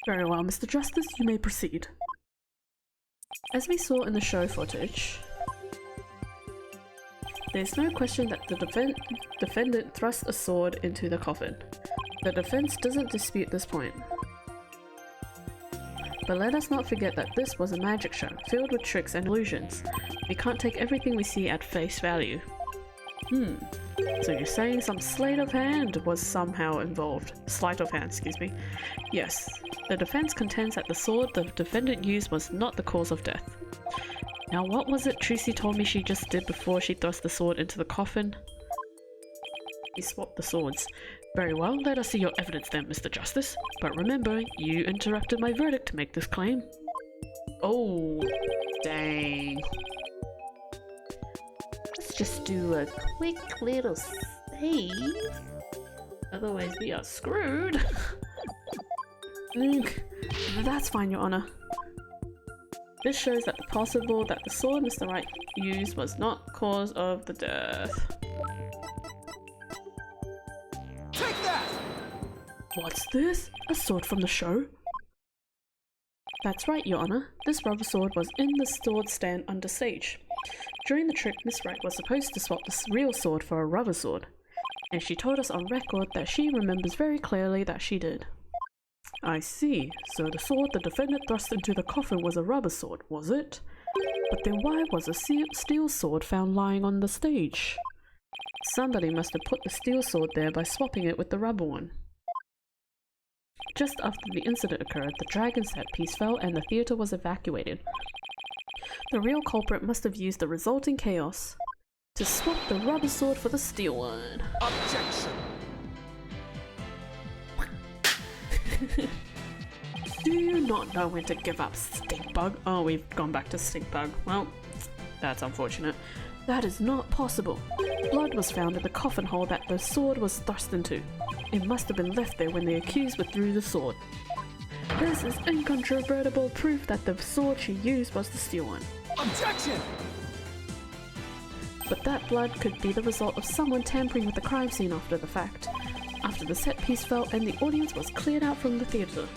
Very well, Mr. Justice, you may proceed. As we saw in the show footage, there's no question that the defendant thrust a sword into the coffin. The defense doesn't dispute this point. But let us not forget that this was a magic show, filled with tricks and illusions. We can't take everything we see at face value. So you're saying some sleight of hand was somehow involved? Sleight of hand, excuse me. Yes. The defense contends that the sword the defendant used was not the cause of death. Now what was it Tracy told me she just did before she thrust the sword into the coffin? He swapped the swords. Very well, let us see your evidence then, Mr. Justice. But remember, you interrupted my verdict to make this claim. Oh, dang. Let's just do a quick little save. Otherwise we are screwed. That's fine, Your Honor. This shows that the possible that the sword Mr. Wright used was not cause of the death. Take that! What's this? A sword from the show? That's right, Your Honor. This rubber sword was in the sword stand under stage. During the trick, Miss Wright was supposed to swap the real sword for a rubber sword, and she told us on record that she remembers very clearly that she did. I see. So the sword the defendant thrust into the coffin was a rubber sword, was it? But then why was a steel sword found lying on the stage? Somebody must have put the steel sword there by swapping it with the rubber one. Just after the incident occurred, the dragon set piece fell and the theater was evacuated. The real culprit must have used the resulting chaos to swap the rubber sword for the steel one. Objection! Do you not know when to give up, Stinkbug? Oh, we've gone back to Stinkbug. Well, that's unfortunate. That is not possible. Blood was found in the coffin hole that the sword was thrust into. It must have been left there when the accused withdrew the sword. This is incontrovertible proof that the sword she used was the steel one. Objection! But that blood could be the result of someone tampering with the crime scene after the fact. After the set piece fell and the audience was cleared out from the theater.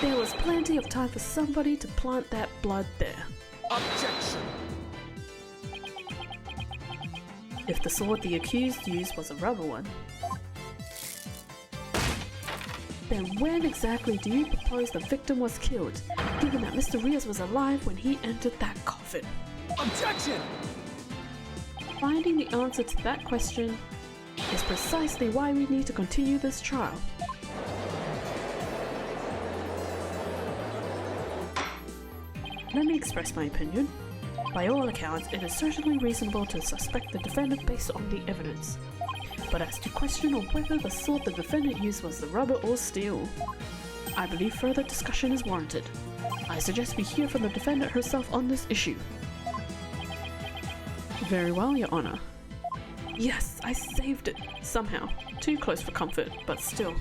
There was plenty of time for somebody to plant that blood there. Objection! If the sword the accused used was a rubber one, then when exactly do you propose the victim was killed, given that Mr. Rios was alive when he entered that coffin? Objection! Finding the answer to that question is precisely why we need to continue this trial. Let me express my opinion. By all accounts, it is certainly reasonable to suspect the defendant based on the evidence. But as to question on whether the sword the defendant used was the rubber or steel, I believe further discussion is warranted. I suggest we hear from the defendant herself on this issue. Very well, Your Honor. Yes, I saved it. Somehow. Too close for comfort, but still.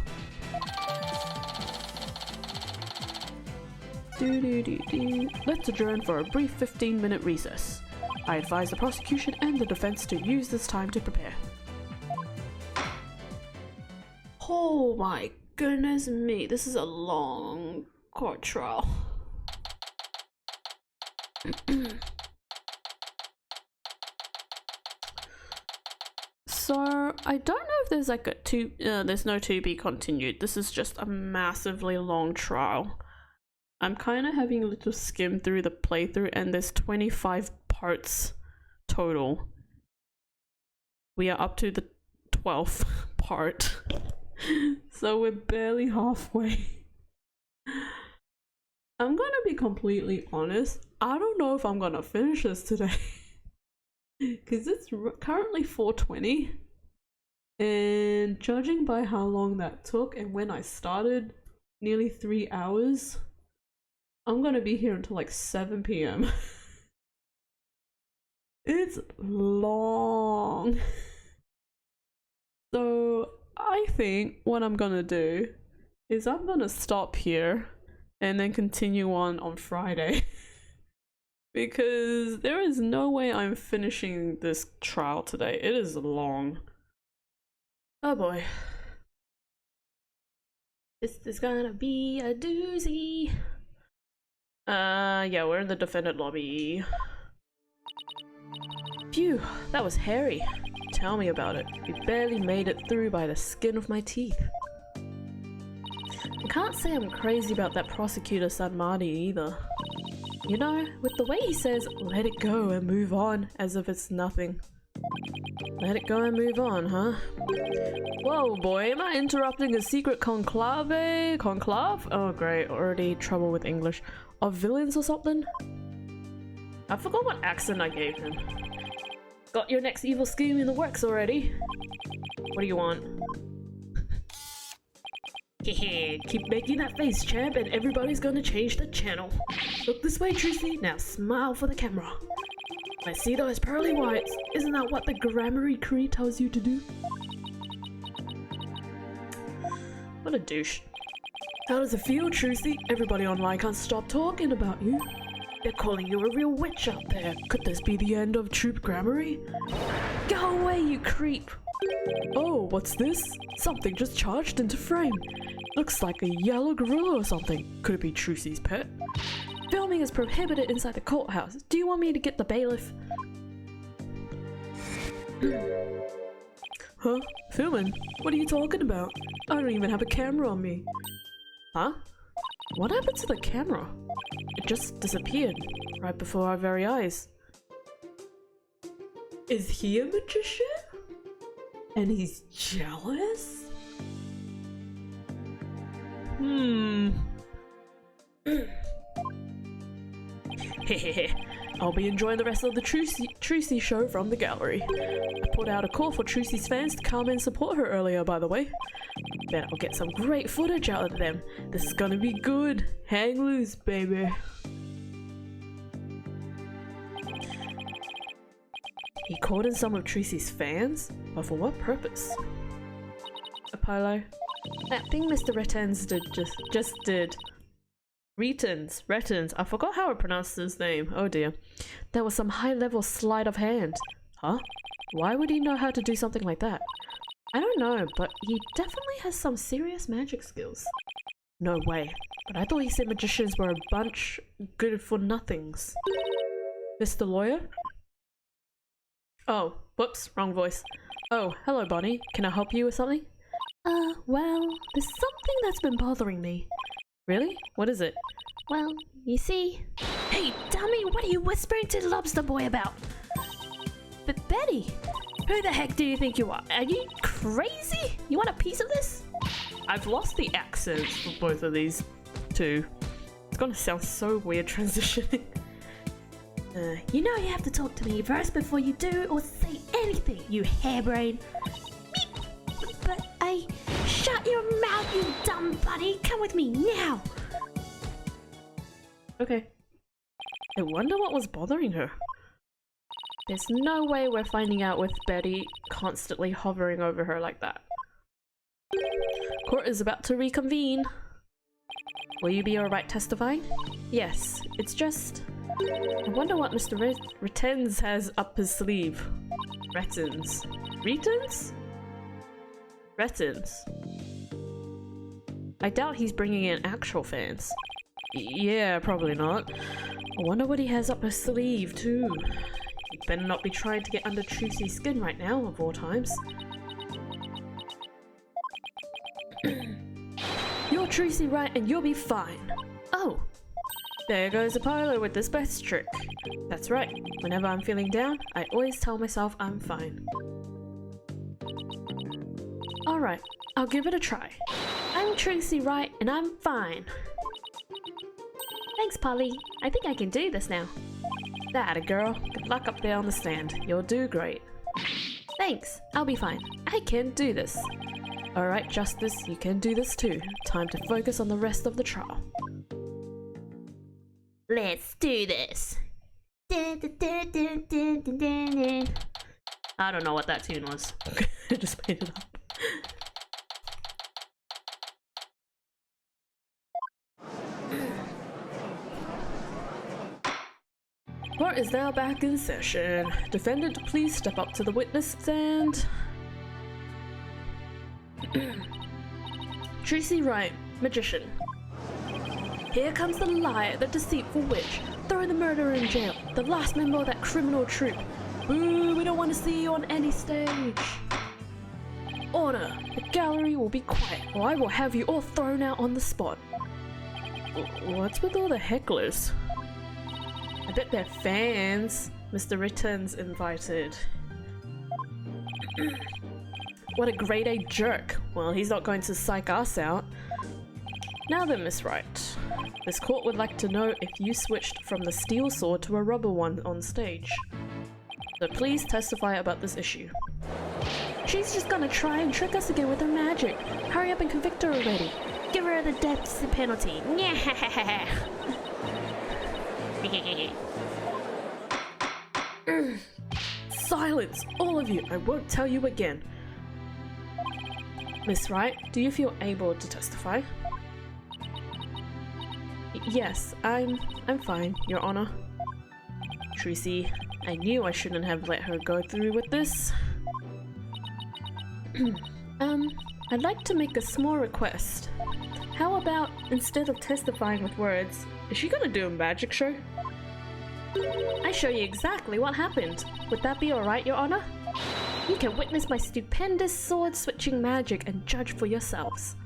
Let's adjourn for a brief 15-minute recess. I advise the prosecution and the defense to use this time to prepare. Oh my goodness me, this is a long court trial. So, I don't know if there's like there's no to be continued. This is just a massively long trial. I'm kind of having a little skim through the playthrough and there's 25 parts total. We are up to the 12th part. So we're barely halfway. I'm gonna be completely honest. I don't know if I'm gonna finish this today. Because it's currently 4:20. And judging by how long that took and when I started, nearly 3 hours. I'm gonna be here until like 7 p.m. It's long. So I think what I'm gonna do is I'm gonna stop here and then continue on Friday. Because there is no way I'm finishing this trial today. It is long. Oh boy. This is gonna be a doozy. Yeah, we're in the defendant lobby. Phew, that was hairy. Tell me about it. We barely made it through by the skin of my teeth. I can't say I'm crazy about that prosecutor San Marty either. You know, with the way he says, let it go and move on, as if it's nothing. Let it go and move on, huh? Whoa, boy, am I interrupting a secret conclave? Conclave? Oh, great, already trouble with English. Of villains or something? I forgot what accent I gave him. Got your next evil scheme in the works already? What do you want? Hehe, keep making that face, champ, and everybody's gonna change the channel. Look this way, Tracy. Now smile for the camera. I see those pearly whites. Isn't that what the grammar Cree tells you to do? What a douche. How does it feel, Tracy? Everybody online can't stop talking about you. They're calling you a real witch out there. Could this be the end of Troop Grammary? Go away, you creep! Oh, what's this? Something just charged into frame. Looks like a yellow gorilla or something. Could it be Trucy's pet? Filming is prohibited inside the courthouse. Do you want me to get the bailiff? Huh? Filming? What are you talking about? I don't even have a camera on me. Huh? What happened to the camera? It just disappeared right before our very eyes. Is he a magician? And he's jealous? Hehehe. I'll be enjoying the rest of the Trucy show from the gallery. I put out a call for Trucy's fans to come and support her earlier, by the way. Bet I'll get some great footage out of them. This is gonna be good. Hang loose, baby. He called in some of Trucy's fans? But for what purpose? Apollo? That thing Mr. Rettens just did. Rettens. I forgot how I pronounced his name. Oh dear. That was some high-level sleight of hand. Huh? Why would he know how to do something like that? I don't know, but he definitely has some serious magic skills. No way. But I thought he said magicians were a bunch good for nothings. Mr. Lawyer? Oh, whoops, wrong voice. Oh, hello Bonnie. Can I help you with something? Well, there's something that's been bothering me. Really? What is it? Well, you see... Hey, dummy, what are you whispering to the lobster boy about? But Betty, who the heck do you think you are? Are you crazy? You want a piece of this? I've lost the accents for both of these two. It's gonna sound so weird transitioning. You know you have to talk to me first before you do or say anything, you harebrain. But I... Shut your mouth, you dumb buddy! Come with me now! Okay. I wonder what was bothering her. There's no way we're finding out with Betty constantly hovering over her like that. Court is about to reconvene. Will you be alright testifying? Yes, it's just... I wonder what Mr. Rettens has up his sleeve. Rettens. Rettens? Rettens. I doubt he's bringing in actual fans. Yeah, probably not. I wonder what he has up his sleeve too. He better not be trying to get under Trucy's skin right now, of all times. You're Trucy Wright and you'll be fine. Oh, there goes Apollo with this best trick. That's right, whenever I'm feeling down, I always tell myself I'm fine. Alright, I'll give it a try. I'm Trucy Wright and I'm fine. Thanks, Polly. I think I can do this now. That a girl. Good luck up there on the stand. You'll do great. Thanks, I'll be fine. I can do this. Alright, Justice, you can do this too. Time to focus on the rest of the trial. Let's do this. I don't know what that tune was. I just made it up. Court is now back in session. Defendant, please step up to the witness stand. Trucy Wright, magician. Here comes the liar, the deceitful witch, throwing the murderer in jail, the last member of that criminal troupe. Boo, we don't want to see you on any stage. Order, the gallery will be quiet, or I will have you all thrown out on the spot. What's with all the hecklers? I bet they're fans. Mr. Ritten's invited. What a grade A jerk. Well, he's not going to psych us out. Now then, Miss Wright. This court would like to know if you switched from the steel sword to a rubber one on stage. So please testify about this issue. She's just gonna try and trick us again with her magic. Hurry up and convict her already. Give her the death penalty. Silence, all of you. I won't tell you again. Miss Wright, do you feel able to testify? Yes, I'm fine, Your Honor. Trucy, I knew I shouldn't have let her go through with this. I'd like to make a small request. How about, instead of testifying with words, is she gonna do a magic show? I show you exactly what happened. Would that be alright, Your Honor? You can witness my stupendous sword-switching magic and judge for yourselves.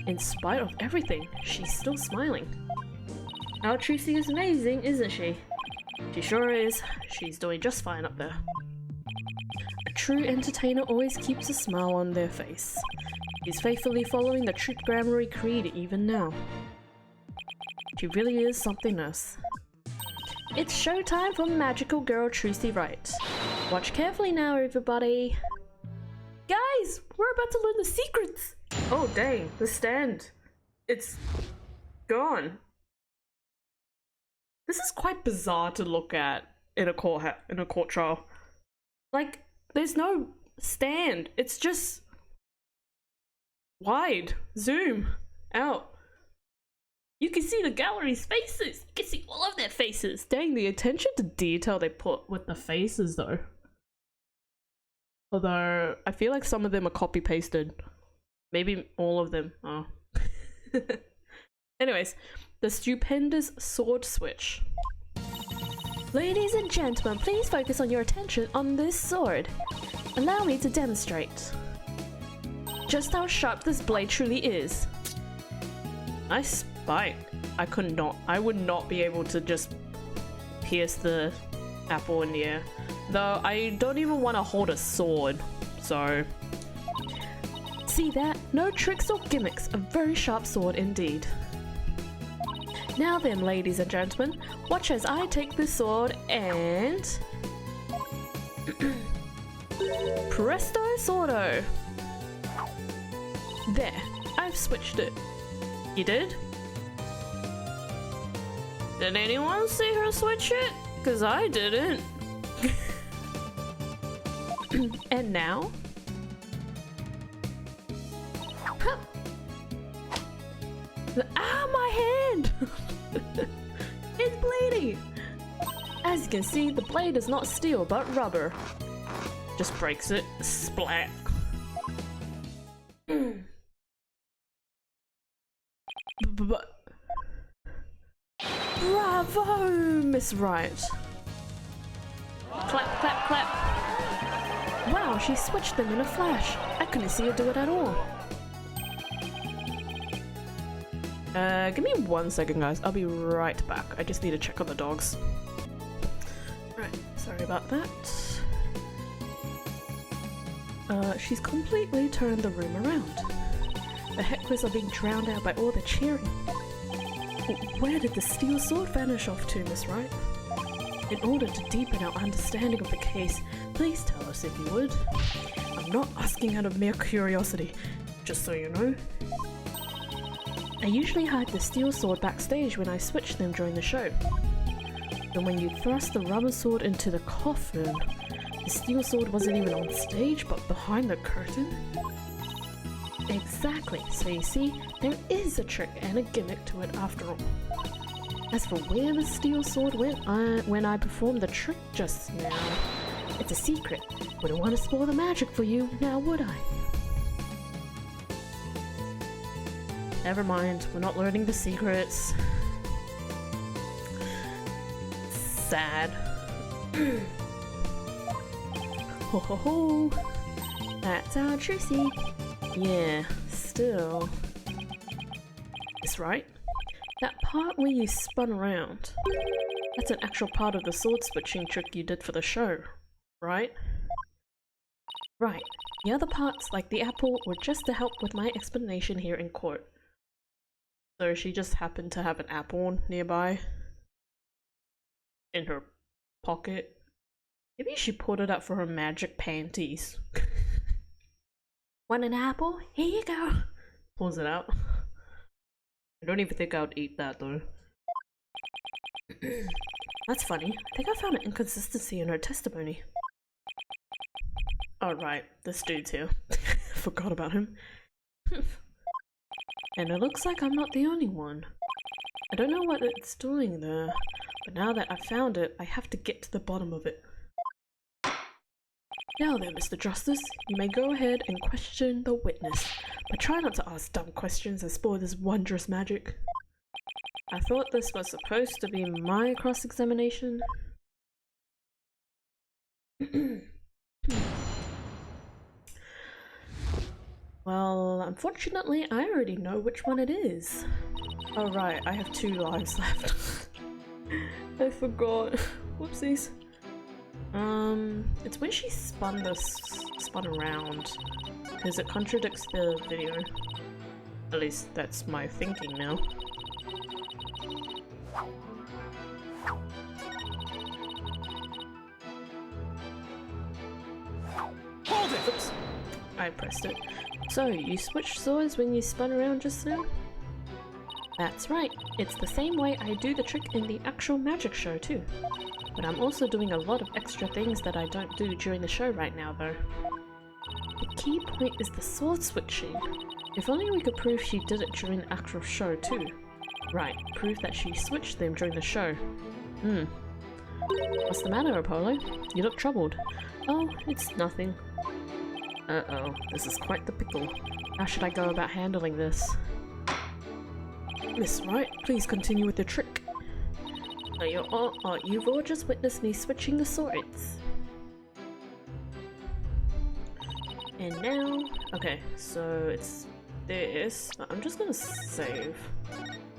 In spite of everything, she's still smiling. Our Trucy is amazing, isn't she? She sure is. She's doing just fine up there. A true entertainer always keeps a smile on their face. She's faithfully following the Troop Grammary Creed even now. She really is something else. It's showtime for magical girl Trucy Wright. Watch carefully now, everybody. Guys, we're about to learn the secrets. Oh dang, the stand. It's gone. This is quite bizarre to look at in a court trial. Like, there's no stand. It's just wide, zoom out. You can see the gallery's faces. You can see all of their faces. Dang, the attention to detail they put with the faces though. Although, I feel like some of them are copy-pasted. Maybe all of them are. Anyways, the stupendous sword switch. Ladies and gentlemen, please focus on your attention on this sword. Allow me to demonstrate just how sharp this blade truly is. Nice bite. I would not be able to just pierce the apple in the air. Though I don't even want to hold a sword, so... See that? No tricks or gimmicks, a very sharp sword indeed. Now then, ladies and gentlemen, watch as I take this sword and... Presto Sordo! There, I've switched it. You did? Did anyone see her switch it? Cause I didn't. And now? Huh. Ah, my hand! It's bleeding! As you can see, the blade is not steel but rubber. Just breaks it. Splat. But bravo, Miss Wright! Clap, clap, clap! Wow, she switched them in a flash. I couldn't see her do it at all. Give me 1 second, guys. I'll be right back. I just need to check on the dogs. Right, sorry about that. She's completely turned the room around. The hecklers are being drowned out by all the cheering. Where did the steel sword vanish off to, Miss Wright? In order to deepen our understanding of the case, please tell us if you would. I'm not asking out of mere curiosity, just so you know. I usually hide the steel sword backstage when I switch them during the show. Then when you thrust the rubber sword into the coffin, the steel sword wasn't even on stage but behind the curtain? Exactly, so you see, there is a trick and a gimmick to it after all. As for where the steel sword went when I performed the trick just now, it's a secret. Wouldn't want to spoil the magic for you, now would I? Never mind, we're not learning the secrets. Sad. Ho ho ho! That's our Trissy. Yeah, still. That's right. That part where you spun around. That's an actual part of the sword switching trick you did for the show, right? Right. The other parts, like the apple, were just to help with my explanation here in court. So she just happened to have an apple nearby. In her pocket. Maybe she pulled it out for her magic panties. Want an apple? Here you go. Pulls it out. I don't even think I would eat that though. That's funny. I think I found an inconsistency in her testimony. Oh right, this dude's here. Forgot about him. And it looks like I'm not the only one. I don't know what it's doing there, but now that I've found it, I have to get to the bottom of it. Now then, Mr. Justice, you may go ahead and question the witness, but try not to ask dumb questions and spoil this wondrous magic. I thought this was supposed to be my cross-examination. Well, unfortunately, I already know which one it is. Oh right, I have 2 lives left. I forgot. Whoopsies. It's when she spun around, because it contradicts the video. At least that's my thinking now. Hold it! Oops. I pressed it. So, you switched swords when you spun around just now? That's right. It's the same way I do the trick in the actual magic show too. But I'm also doing a lot of extra things that I don't do during the show right now though. The key point is the sword switching. If only we could prove she did it during the actual show too. Right, prove that she switched them during the show. What's the matter, Apollo? You look troubled. Oh, it's nothing. Uh-oh, this is quite the pickle. How should I go about handling this? Miss Wright, please continue with the trick. You've all just witnessed me switching the swords. And now... Okay, so it's this. I'm just gonna save.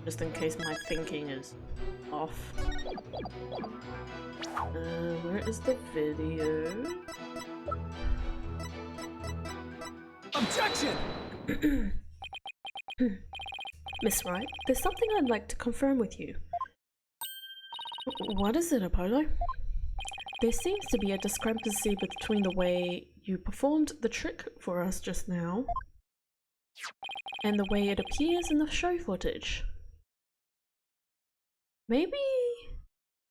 just in case my thinking is off. Where is the video? Objection! Miss Wright, there's something I'd like to confirm with you. What is it, Apollo? There seems to be a discrepancy between the way you performed the trick for us just now and the way it appears in the show footage. Maybe...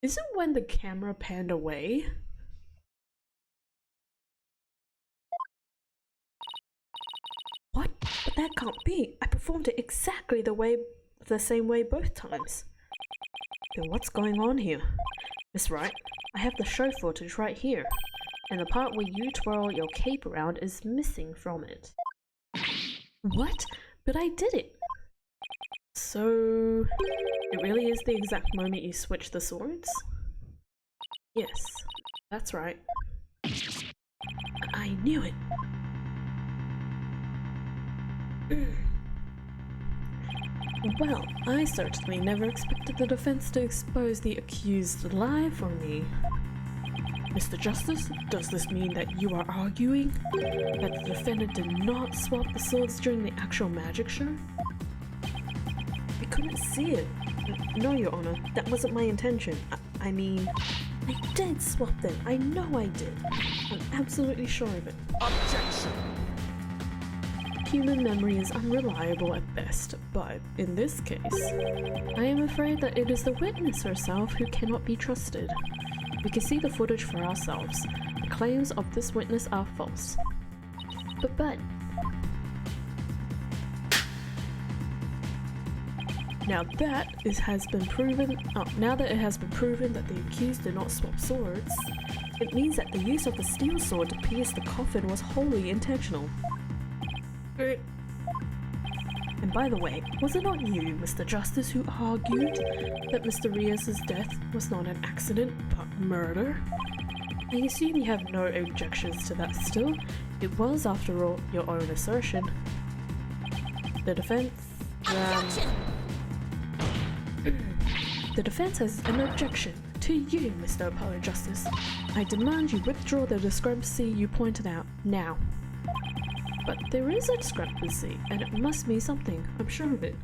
is it when the camera panned away? What? But that can't be. I performed it exactly the same way both times. Then what's going on here? Miss Wright, I have the show footage right here, and the part where you twirl your cape around is missing from it. What? But I did it! So... it really is the exact moment you switch the swords? Yes, that's right. I knew it! Well, I certainly never expected the defense to expose the accused live for me. Mr. Justice, does this mean that you are arguing that the defendant did not swap the swords during the actual magic show? I couldn't see it. No, Your Honor, that wasn't my intention. I mean, I did swap them. I know I did. I'm absolutely sure of it. Objection! Human memory is unreliable at best, but in this case, I am afraid that it is the witness herself who cannot be trusted. We can see the footage for ourselves. The claims of this witness are false. But... now that it has been proven that the accused did not swap swords, it means that the use of the steel sword to pierce the coffin was wholly intentional. And by the way, was it not you, Mr. Justice, who argued that Mr. Rios' death was not an accident, but murder? I assume you have no objections to that still. It was, after all, your own assertion. The defense... the defense has an objection to you, Mr. Apollo Justice. I demand you withdraw the discrepancy you pointed out, now. But there is a discrepancy, and it must mean something, I'm sure of it.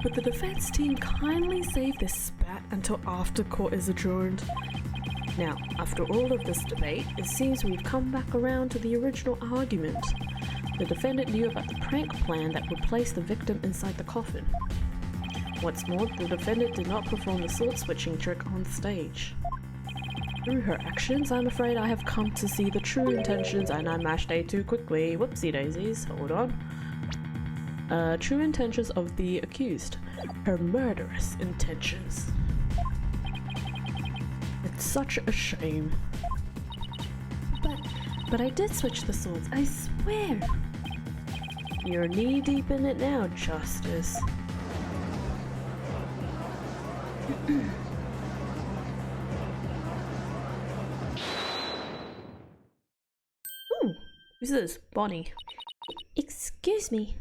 Would the defense team kindly save this spat until after court is adjourned? Now, after all of this debate, it seems we've come back around to the original argument. The defendant knew about the prank plan that would place the victim inside the coffin. What's more, the defendant did not perform the sword switching trick on stage. Through her actions, I'm afraid I have come to see the true intentions, and I mashed A too quickly. Whoopsie daisies, hold on. True intentions of the accused. Her murderous intentions. It's such a shame. But I did switch the swords, I swear. You're knee deep in it now, Justice. Ooh, who's this? Bonnie. Excuse me.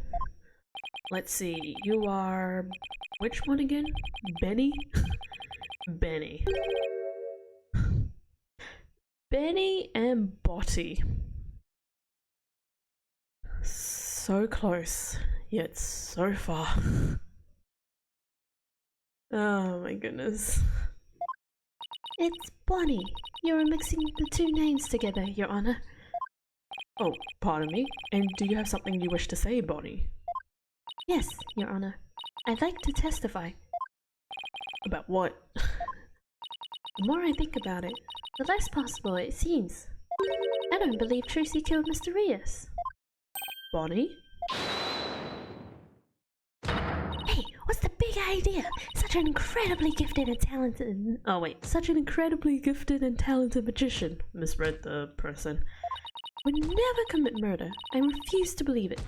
Let's see, you are... which one again? Benny? Benny. Benny and Botty. So close, yet so far. Oh my goodness. It's Bonnie. You're mixing the two names together, Your Honor. Oh, pardon me. And do you have something you wish to say, Bonnie? Yes, Your Honor. I'd like to testify. About what? The more I think about it, the less possible it seems. I don't believe Tracy killed Mr. Rios. Bonnie? Hey, what's the big idea? Such an incredibly gifted and talented... Oh wait, such an incredibly gifted and talented magician, misread the person, would never commit murder. I refuse to believe it.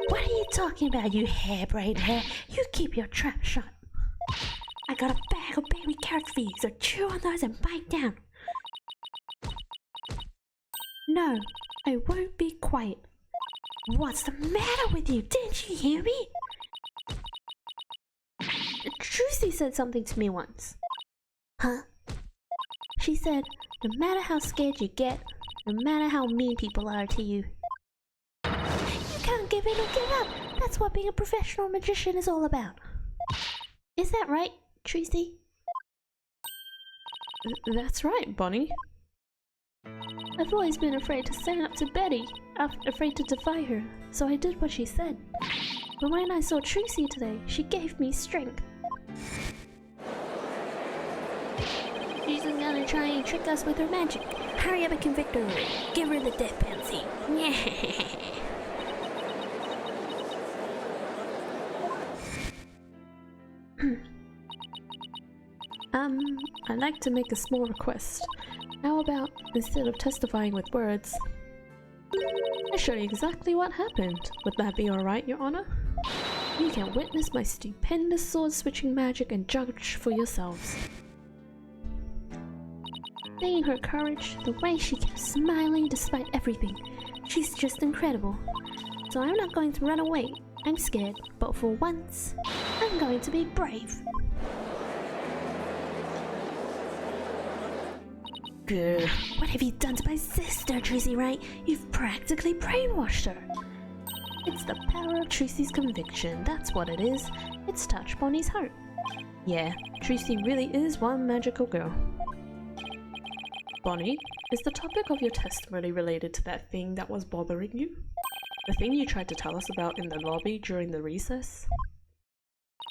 What are you talking about, you harebrained hair? You keep your trap shut. I got a bag of baby carrots for you, so chew on those and bite down. No, I won't be quiet. What's the matter with you? Didn't you hear me? Trucy said something to me once. Huh? She said, no matter how scared you get, no matter how mean people are to you, you can't give in or give up. That's what being a professional magician is all about. Is that right, Trucy? That's right, Bonnie. I've always been afraid to stand up to Betty, afraid to defy her, so I did what she said. But when I saw Trucy today, she gave me strength. She's gonna try and trick us with her magic. Hurry up and convict her. Give her the death penalty. I'd like to make a small request. How about, instead of testifying with words, I show you exactly what happened. Would that be alright, Your Honor? You can witness my stupendous sword-switching magic and judge for yourselves. Seeing her courage, the way she kept smiling despite everything, she's just incredible. So I'm not going to run away. I'm scared, but for once, I'm going to be brave. What have you done to my sister, Trucy Wright? You've practically brainwashed her. It's the power of Trucy's conviction, that's what it is. It's touched Bonnie's heart. Yeah, Trucy really is one magical girl. Bonnie, is the topic of your testimony related to that thing that was bothering you? The thing you tried to tell us about in the lobby during the recess?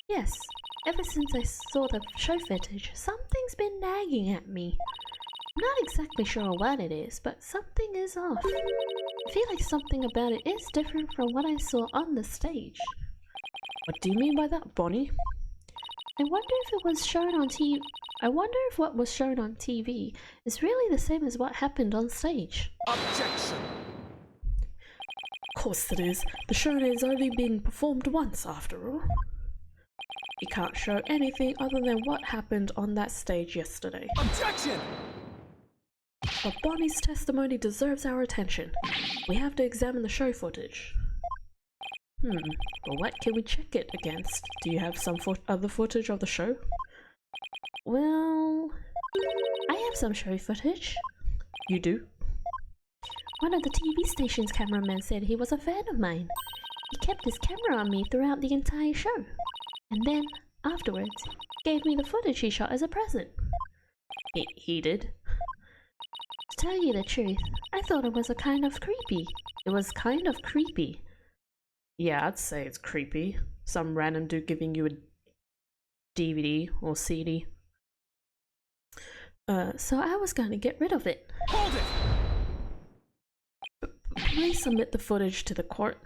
Yes, ever since I saw the show footage, something's been nagging at me. I'm not exactly sure what it is, but something is off. I feel like something about it is different from what I saw on the stage. What do you mean by that, Bonnie? I wonder if what was shown on TV is really the same as what happened on stage. Objection! Of course it is. The show is only being performed once, after all. You can't show anything other than what happened on that stage yesterday. Objection! But Bonnie's testimony deserves our attention. We have to examine the show footage. Well, what can we check it against? Do you have some other footage of the show? Well, I have some show footage. You do? One of the TV station's cameramen said he was a fan of mine. He kept his camera on me throughout the entire show. And then, afterwards, gave me the footage he shot as a present. He did? To tell you the truth, I thought it was kind of creepy. It was kind of creepy. Yeah, I'd say it's creepy. Some random dude giving you a DVD or CD. So I was going to get rid of it. Hold it! Please submit the footage to the court.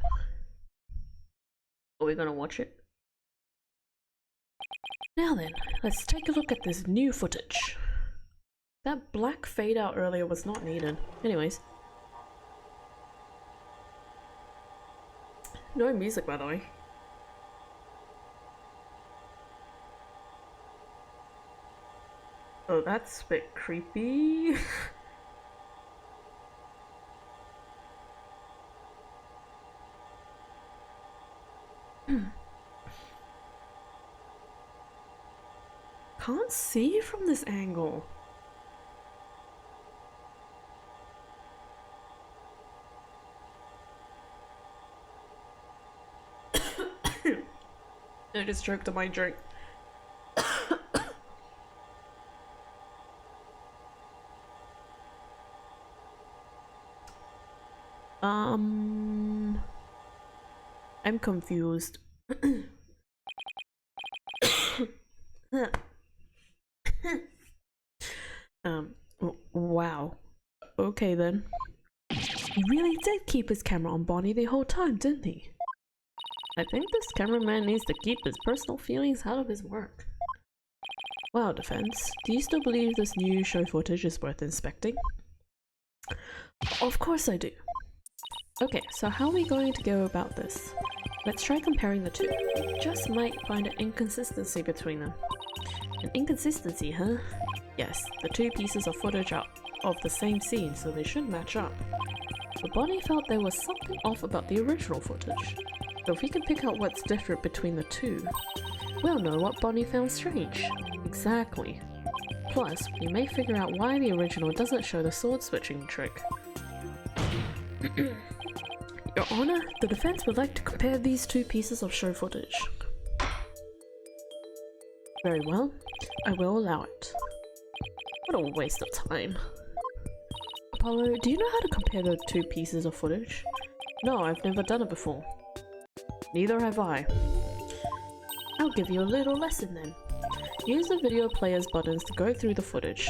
Are we gonna watch it? Now then, let's take a look at this new footage. That black fade out earlier was not needed. Anyways. No music, by the way. Oh, that's a bit creepy. Can't see from this angle. I just choked on my drink. I'm confused. Wow. Okay then. He really did keep his camera on Bonnie the whole time, didn't he? I think this cameraman needs to keep his personal feelings out of his work. Wow, defense. Do you still believe this new show footage is worth inspecting? Of course I do. Okay, so how are we going to go about this? Let's try comparing the two. You just might find an inconsistency between them. An inconsistency, huh? Yes, the two pieces of footage are of the same scene, so they should match up. But Bonnie felt there was something off about the original footage. So if we can pick out what's different between the two, we'll know what Bonnie found strange. Exactly. Plus, we may figure out why the original doesn't show the sword switching trick. Your Honor, the defense would like to compare these two pieces of show footage. Very well, I will allow it. What a waste of time. Apollo, do you know how to compare the two pieces of footage? No, I've never done it before. Neither have I. I'll give you a little lesson then. Use the video player's buttons to go through the footage.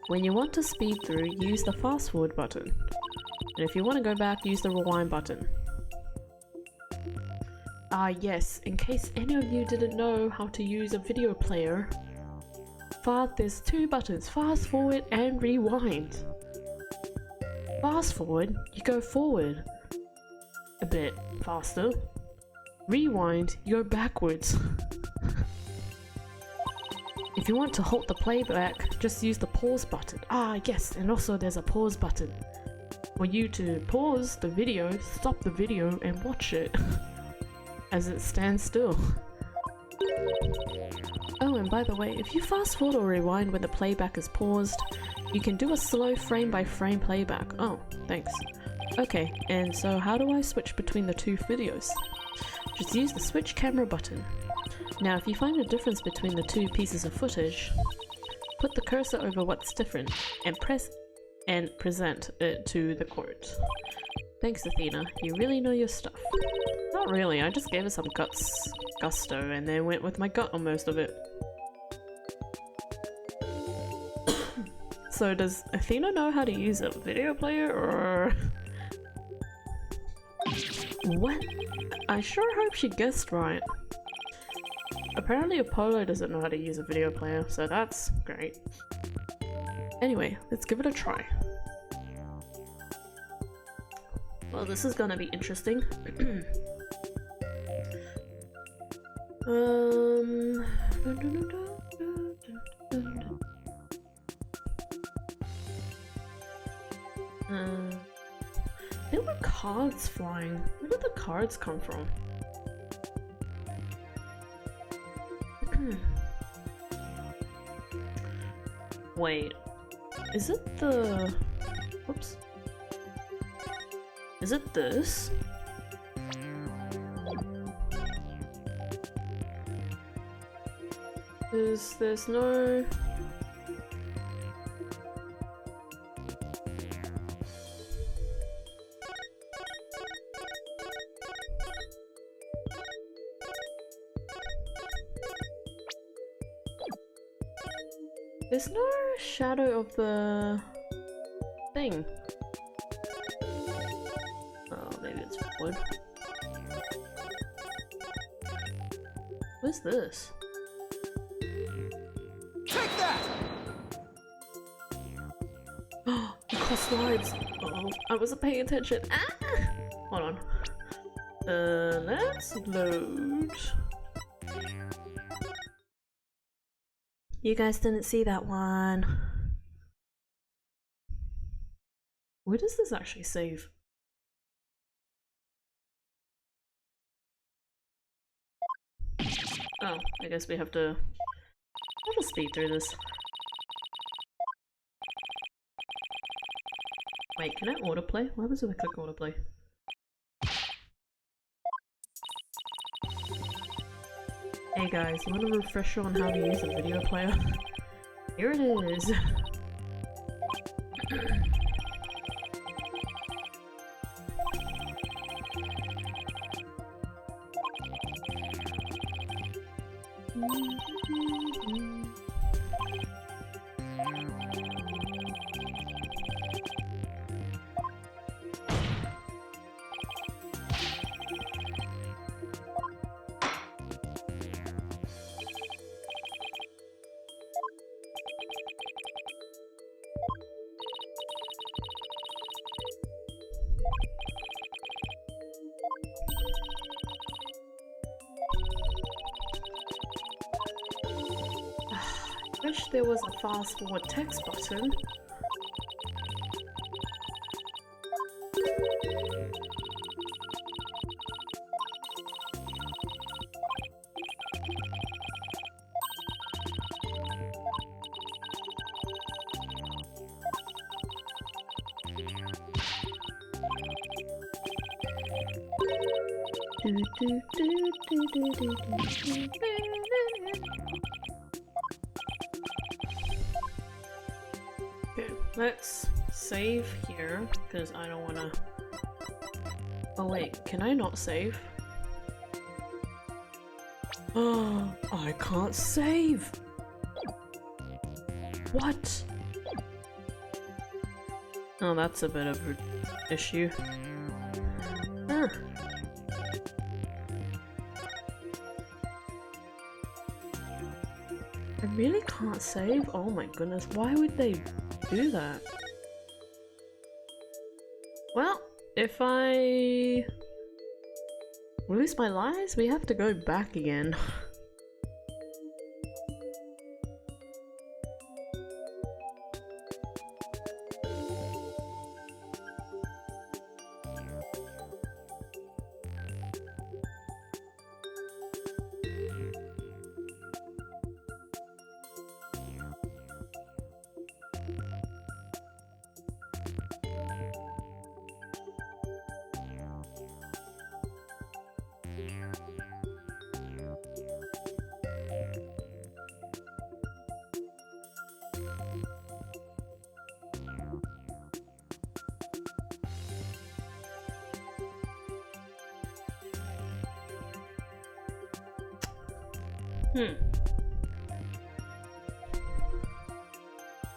When you want to speed through, use the fast forward button. And if you want to go back, use the rewind button. Ah yes, in case any of you didn't know how to use a video player, there's two buttons, fast forward and rewind. Fast forward, you go forward a bit faster. Rewind, you go backwards. If you want to halt the playback, just use the pause button. Ah yes, and also there's a pause button for you to pause the video, stop the video and watch it as it stands still. Oh, and by the way, if you fast forward or rewind when the playback is paused, you can do a slow frame by frame playback. Oh, thanks. Okay, and so how do I switch between the two videos? Just use the switch camera button. Now if you find a difference between the two pieces of footage, put the cursor over what's different and press and present it to the court. Thanks Athena, you really know your stuff. Not really, I just gave it some gusto and then went with my gut on most of it. So does Athena know how to use a video player or... What? I sure hope she guessed right. Apparently Apollo doesn't know how to use a video player, so that's great. Anyway, let's give it a try. Well, this is gonna be interesting. There were cards flying. Where did the cards come from? Wait, is it the... Whoops. Is it this? There's no... There's no shadow of the thing. Oh, maybe it's wood. What's this? Take that! Oh, it cost slides. Oh, I wasn't paying attention. Ah! Hold on. Let's load. You guys didn't see that one. Where does this actually save? Oh, I guess we have to... I'll just speed through this. Wait, can I autoplay? What happens if I click autoplay? Hey guys, you want a refresher on how to use a video player? Here it is! Wish there was a fast forward text button. Okay, let's save here because I don't wanna. Oh wait, can I not save? Oh, I can't save! What? Oh, that's a bit of an issue. Ah. I really can't save? Oh my goodness, why would they do that? Well, if I lose my lives, we have to go back again.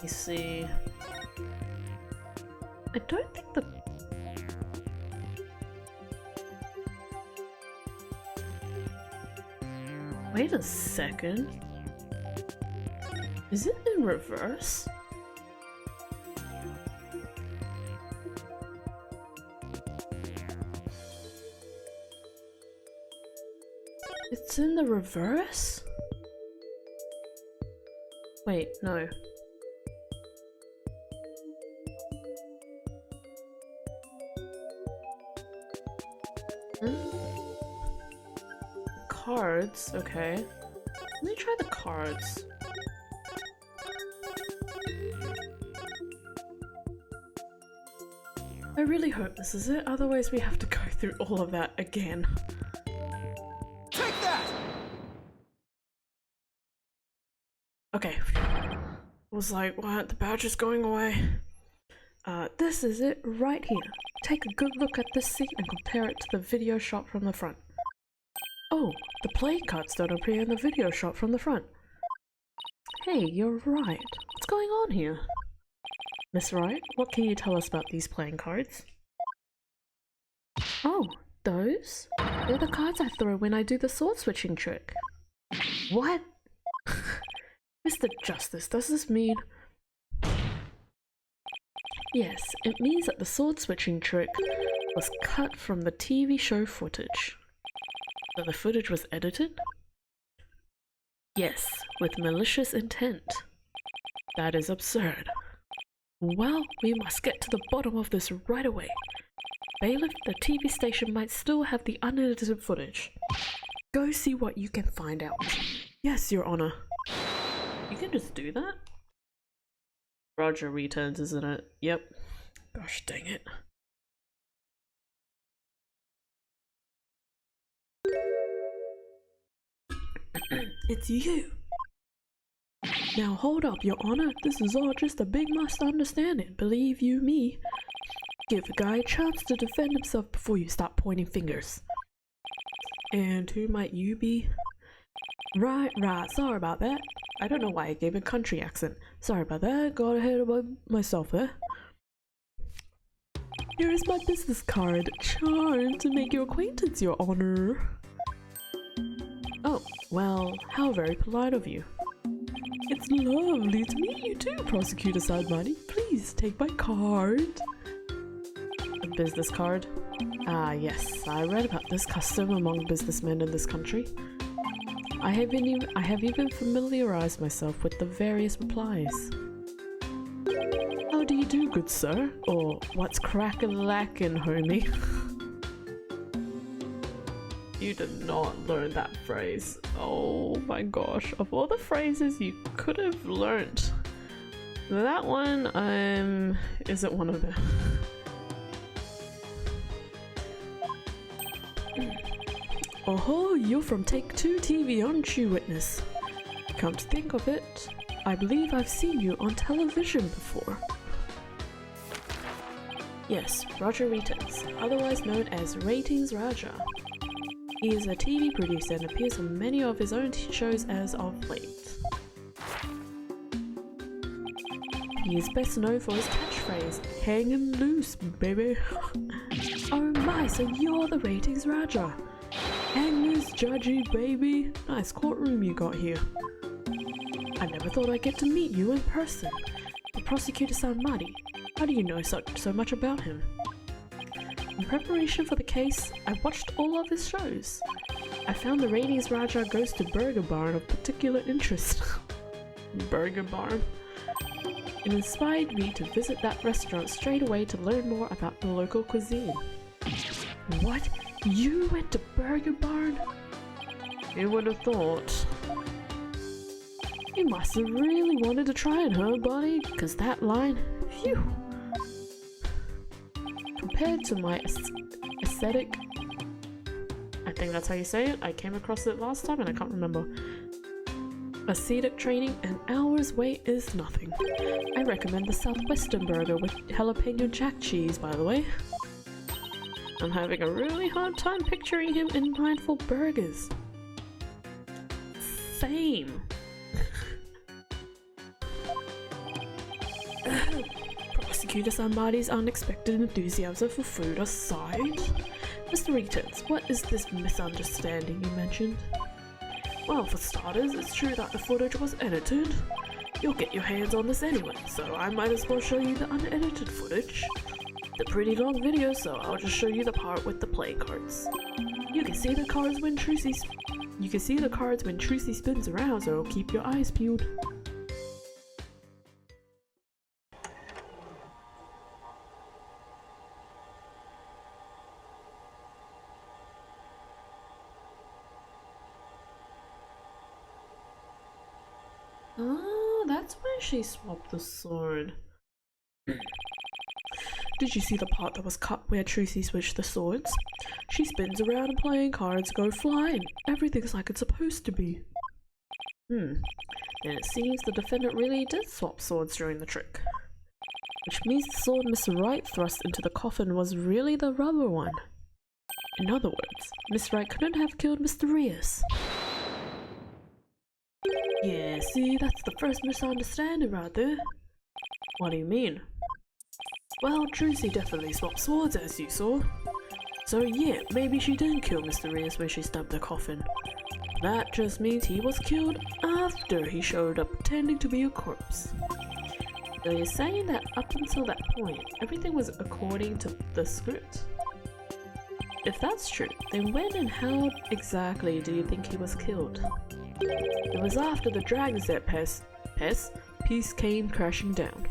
You see, I don't think the wait a second. Is it in reverse? It's in the reverse? Wait, no. Cards, okay. Let me try the cards. I really hope this is it, otherwise we have to go through all of that again. Take that! Okay. I was like, why aren't the badges going away? This is it right here. Take a good look at this scene and compare it to the video shot from the front. Oh, the play cards don't appear in the video shot from the front. Hey, you're right. What's going on here? Miss Wright, what can you tell us about these playing cards? Oh, those? They're the cards I throw when I do the sword switching trick. What? Mr. Justice, does this mean... Yes, it means that the sword switching trick was cut from the TV show footage. So the footage was edited? Yes, with malicious intent. That is absurd. Well, we must get to the bottom of this right away. Bailiff, the TV station might still have the unedited footage. Go see what you can find out. Yes, Your Honor. You can just do that? Roger returns, isn't it? Yep. Gosh dang it. It's you! Now hold up, Your Honor. This is all just a big misunderstanding. Believe you me. Give the guy a chance to defend himself before you start pointing fingers. And who might you be? Right, sorry about that. I don't know why I gave a country accent. Sorry about that, got ahead of myself there. Here is my business card. Charmed to make your acquaintance, Your Honor. Oh, well, how very polite of you. It's lovely to meet you too, Prosecutor Sadmani. Please take my card. A business card? Ah, yes, I read about this custom among businessmen in this country. I have even familiarized myself with the various replies. How do you do, good sir? Or what's crack-a-lackin', homie? You did not learn that phrase. Oh my gosh. Of all the phrases you could have learnt, that one isn't one of them. Oh, you're from Take Two TV, aren't you, Witness? Come to think of it, I believe I've seen you on television before. Yes, Roger Reiters, otherwise known as Ratings Raja. He is a TV producer and appears on many of his own shows as of late. He is best known for his catchphrase, "Hangin' loose, baby." Oh my, so you're the Ratings Raja. Hang loose, judgy, baby. Nice courtroom you got here. I never thought I'd get to meet you in person. The prosecutor Sanmati. How do you know so much about him? In preparation for the case, I watched all of his shows. I found the Ratings Raja Goes to Burger Barn of particular interest. Burger Barn? It inspired me to visit that restaurant straight away to learn more about the local cuisine. What? You went to Burger Barn? Who would have thought? You must have really wanted to try it, huh, buddy? Cause that line, phew! Compared to my aesthetic, I think that's how you say it, I came across it last time and I can't remember. Ascetic training, an hour's wait is nothing. I recommend the Southwestern burger with jalapeno jack cheese, by the way. I'm having a really hard time picturing him in mindful burgers. Same. Prosecutor Somebody's unexpected enthusiasm for food aside. Mr. Reiters, what is this misunderstanding you mentioned? Well, for starters, it's true that the footage was edited. You'll get your hands on this anyway, so I might as well show you the unedited footage. It's a pretty long video, so I'll just show you the part with the playing cards. You can see the cards when Trucy spins around, so keep your eyes peeled. Oh, that's where she swapped the sword. Did you see the part that was cut where Trucy switched the swords? She spins around and playing cards go flying. Everything's like it's supposed to be. And it seems the defendant really did swap swords during the trick. Which means the sword Miss Wright thrust into the coffin was really the rubber one. In other words, Miss Wright couldn't have killed Mr. Rios. Yeah, see, that's the first misunderstanding right there. What do you mean? Well, Trucy definitely swapped swords as you saw. So yeah, maybe she didn't kill Mr. Rios when she stabbed the coffin. That just means he was killed after he showed up pretending to be a corpse. So you're saying that up until that point, everything was according to the script? If that's true, then when and how exactly do you think he was killed? It was after the Dragon's Den piece came crashing down.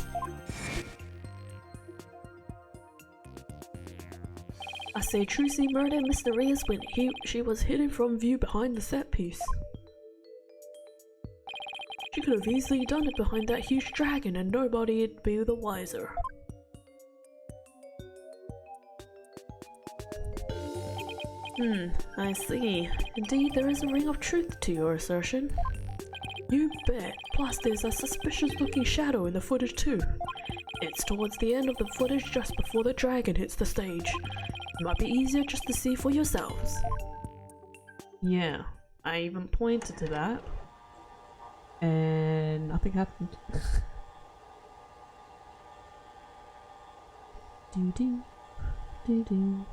I say Trucy murdered Mr. Rios when she was hidden from view behind the set piece. She could have easily done it behind that huge dragon and nobody'd be the wiser. I see. Indeed, there is a ring of truth to your assertion. You bet. Plus, there's a suspicious-looking shadow in the footage too. It's towards the end of the footage just before the dragon hits the stage. It might be easier just to see for yourselves. Yeah, I even pointed to that. And nothing happened. Do-do. Do-do.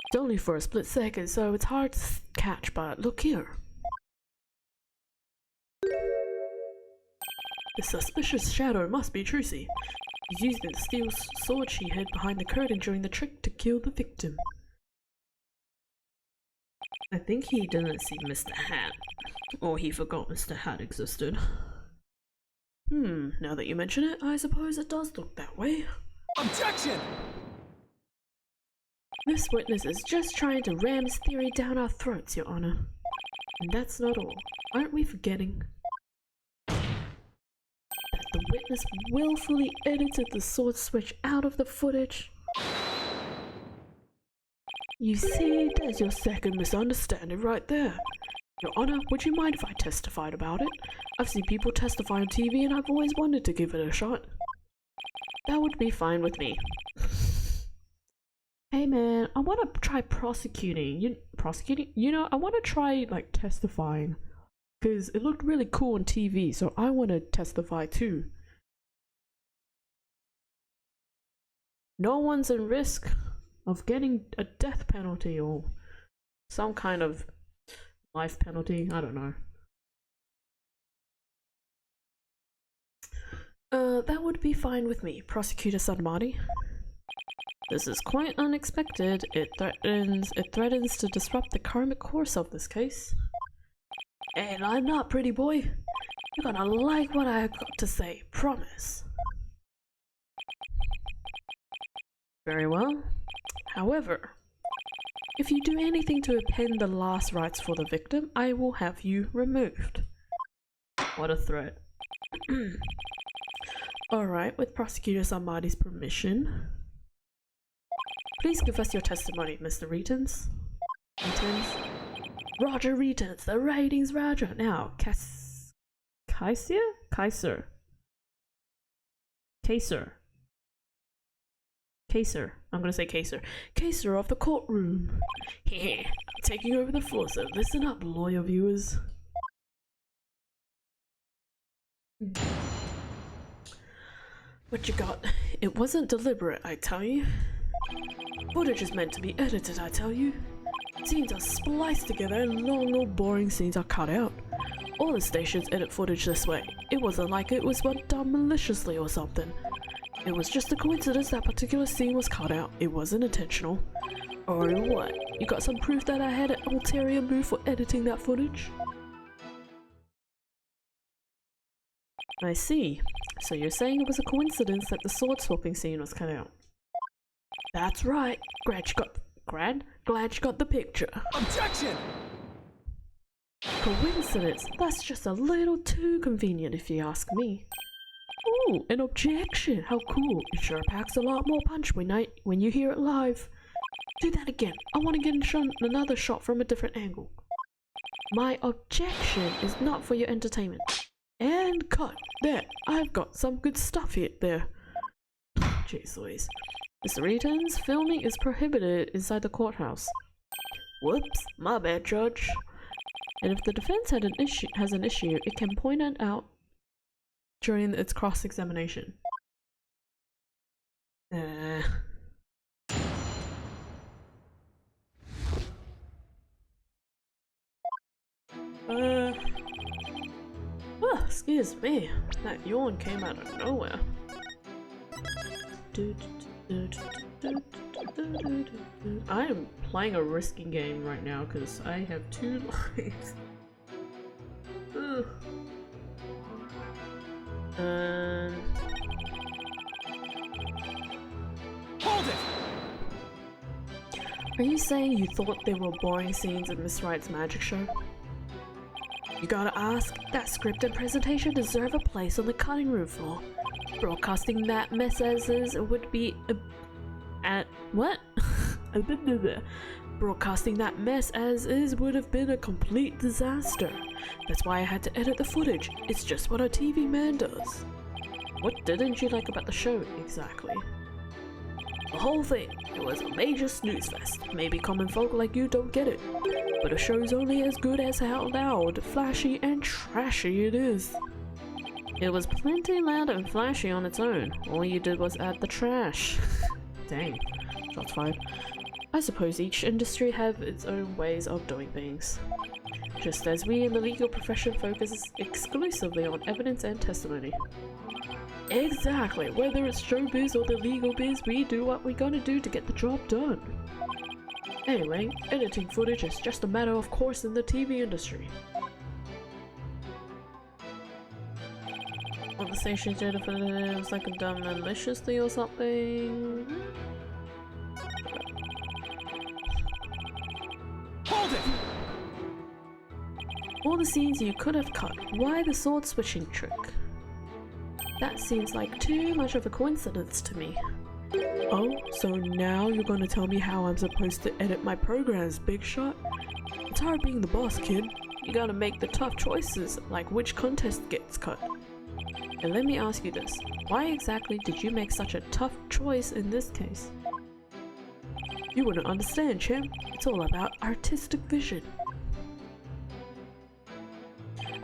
It's only for a split second, so it's hard to catch, but look here. The suspicious shadow must be Trucy. He's using the steel sword she hid behind the curtain during the trick to kill the victim. I think he didn't see Mr. Hat, or he forgot Mr. Hat existed. Now that you mention it, I suppose it does look that way. Objection! This witness is just trying to ram his theory down our throats, Your Honor. And that's not all. Aren't we forgetting that the witness willfully edited the sword switch out of the footage. You see, there's your second misunderstanding right there. Your Honor, would you mind if I testified about it? I've seen people testify on TV and I've always wanted to give it a shot. That would be fine with me. Hey man, I want to try prosecuting. You know, I want to try like testifying. Because it looked really cool on TV, so I want to testify too. No one's in risk of getting a death penalty or some kind of life penalty. I don't know. That would be fine with me, Prosecutor Sanmari. This is quite unexpected. It threatens to disrupt the karmic course of this case. And I'm not, pretty boy. You're gonna like what I have got to say, promise. Very well. However, if you do anything to append the last rites for the victim, I will have you removed. What a threat. Alright, with Prosecutor Samadi's permission, please give us your testimony, Mr. Reitens. Roger Reitens, the ratings Roger. Now, Kaiser? I'm gonna say Kaiser. Kaiser of the courtroom. I'm taking over the floor, so listen up, lawyer viewers. What you got? It wasn't deliberate, I tell you. Footage is meant to be edited, I tell you. Scenes are spliced together and long or boring scenes are cut out. All the stations edit footage this way. It wasn't like it was done maliciously or something. It was just a coincidence that particular scene was cut out. It wasn't intentional. Or what? You got some proof that I had an ulterior move for editing that footage? I see. So you're saying it was a coincidence that the sword swapping scene was cut out? That's right. Glad you got the picture. Objection! Coincidence? That's just a little too convenient if you ask me. Ooh, an objection! How cool. It sure packs a lot more punch when you hear it live. Do that again. I want to get another shot from a different angle. My objection is not for your entertainment. And cut. There. I've got some good stuff here. There. Jeez Louise. Mr. Reitens, filming is prohibited inside the courthouse. Whoops, my bad, Judge. And if the defense has an issue, it can point it out during its cross-examination. Oh, excuse me. That yawn came out of nowhere. I am playing a risky game right now because I have 2 lives. Hold it! Are you saying you thought there were boring scenes in Miss Wright's magic show? You gotta ask, that script and presentation deserve a place on the cutting room floor. Broadcasting that mess as is would be what? Broadcasting that mess as is would have been a complete disaster. That's why I had to edit the footage. It's just what a TV man does. What didn't you like about the show exactly? The whole thing. It was a major snooze fest. Maybe common folk like you don't get it. But a show's only as good as how loud, flashy, and trashy it is. It was plenty loud and flashy on its own. All you did was add the trash. Dang. Shots fired. I suppose each industry have its own ways of doing things. Just as we in the legal profession focus exclusively on evidence and testimony. Exactly. Whether it's showbiz or the legal biz, we do what we gotta do to get the job done. Anyway, editing footage is just a matter of course in the TV industry. On the station data for it was like done maliciously or something. Hold it! All the scenes you could have cut. Why the sword switching trick? That seems like too much of a coincidence to me. Oh, so now you're gonna tell me how I'm supposed to edit my programs, Big Shot? It's hard being the boss, kid. You gotta make the tough choices, like which contest gets cut. And let me ask you this, why exactly did you make such a tough choice in this case? You wouldn't understand, champ. It's all about artistic vision.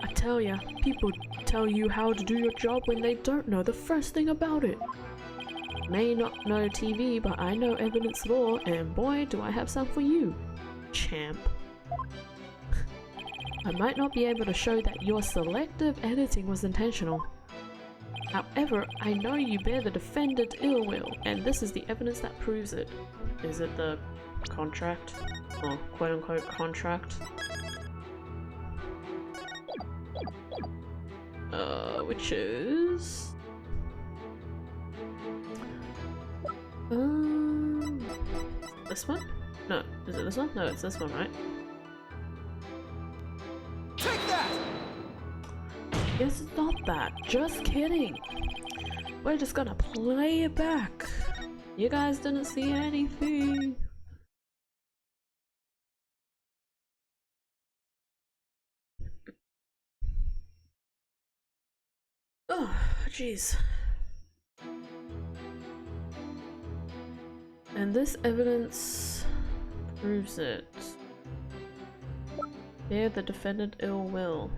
I tell ya, people tell you how to do your job when they don't know the first thing about it. May not know TV, but I know evidence law, and boy, do I have some for you, champ. I might not be able to show that your selective editing was intentional. However, I know you bear the defendant ill will, and this is the evidence that proves it. Is it the contract? Or quote-unquote contract? Which is... This one? No, is it this one? No, it's this one, right? Take that! It's not that. Just kidding. We're just gonna play it back. You guys didn't see anything. Oh, jeez. And this evidence proves it. Bear the defendant ill will.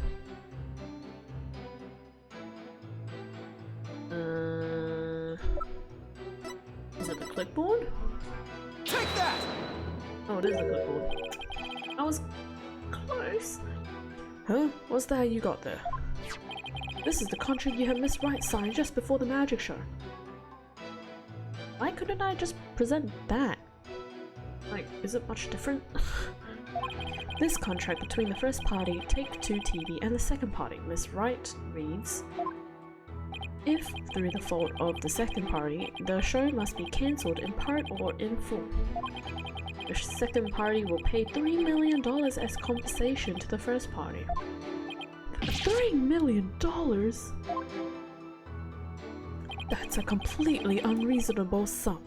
Is it the clipboard? Take that! Oh, it is the clipboard. I was close. Huh? What's that you got there? This is the contract you had Miss Wright sign just before the magic show. Why couldn't I just present that? Like, is it much different? This contract between the first party, Take-Two TV, and the second party, Miss Wright, reads: if, through the fault of the second party, the show must be cancelled in part or in full, the second party will pay $3 million as compensation to the first party. $3 million? That's a completely unreasonable sum.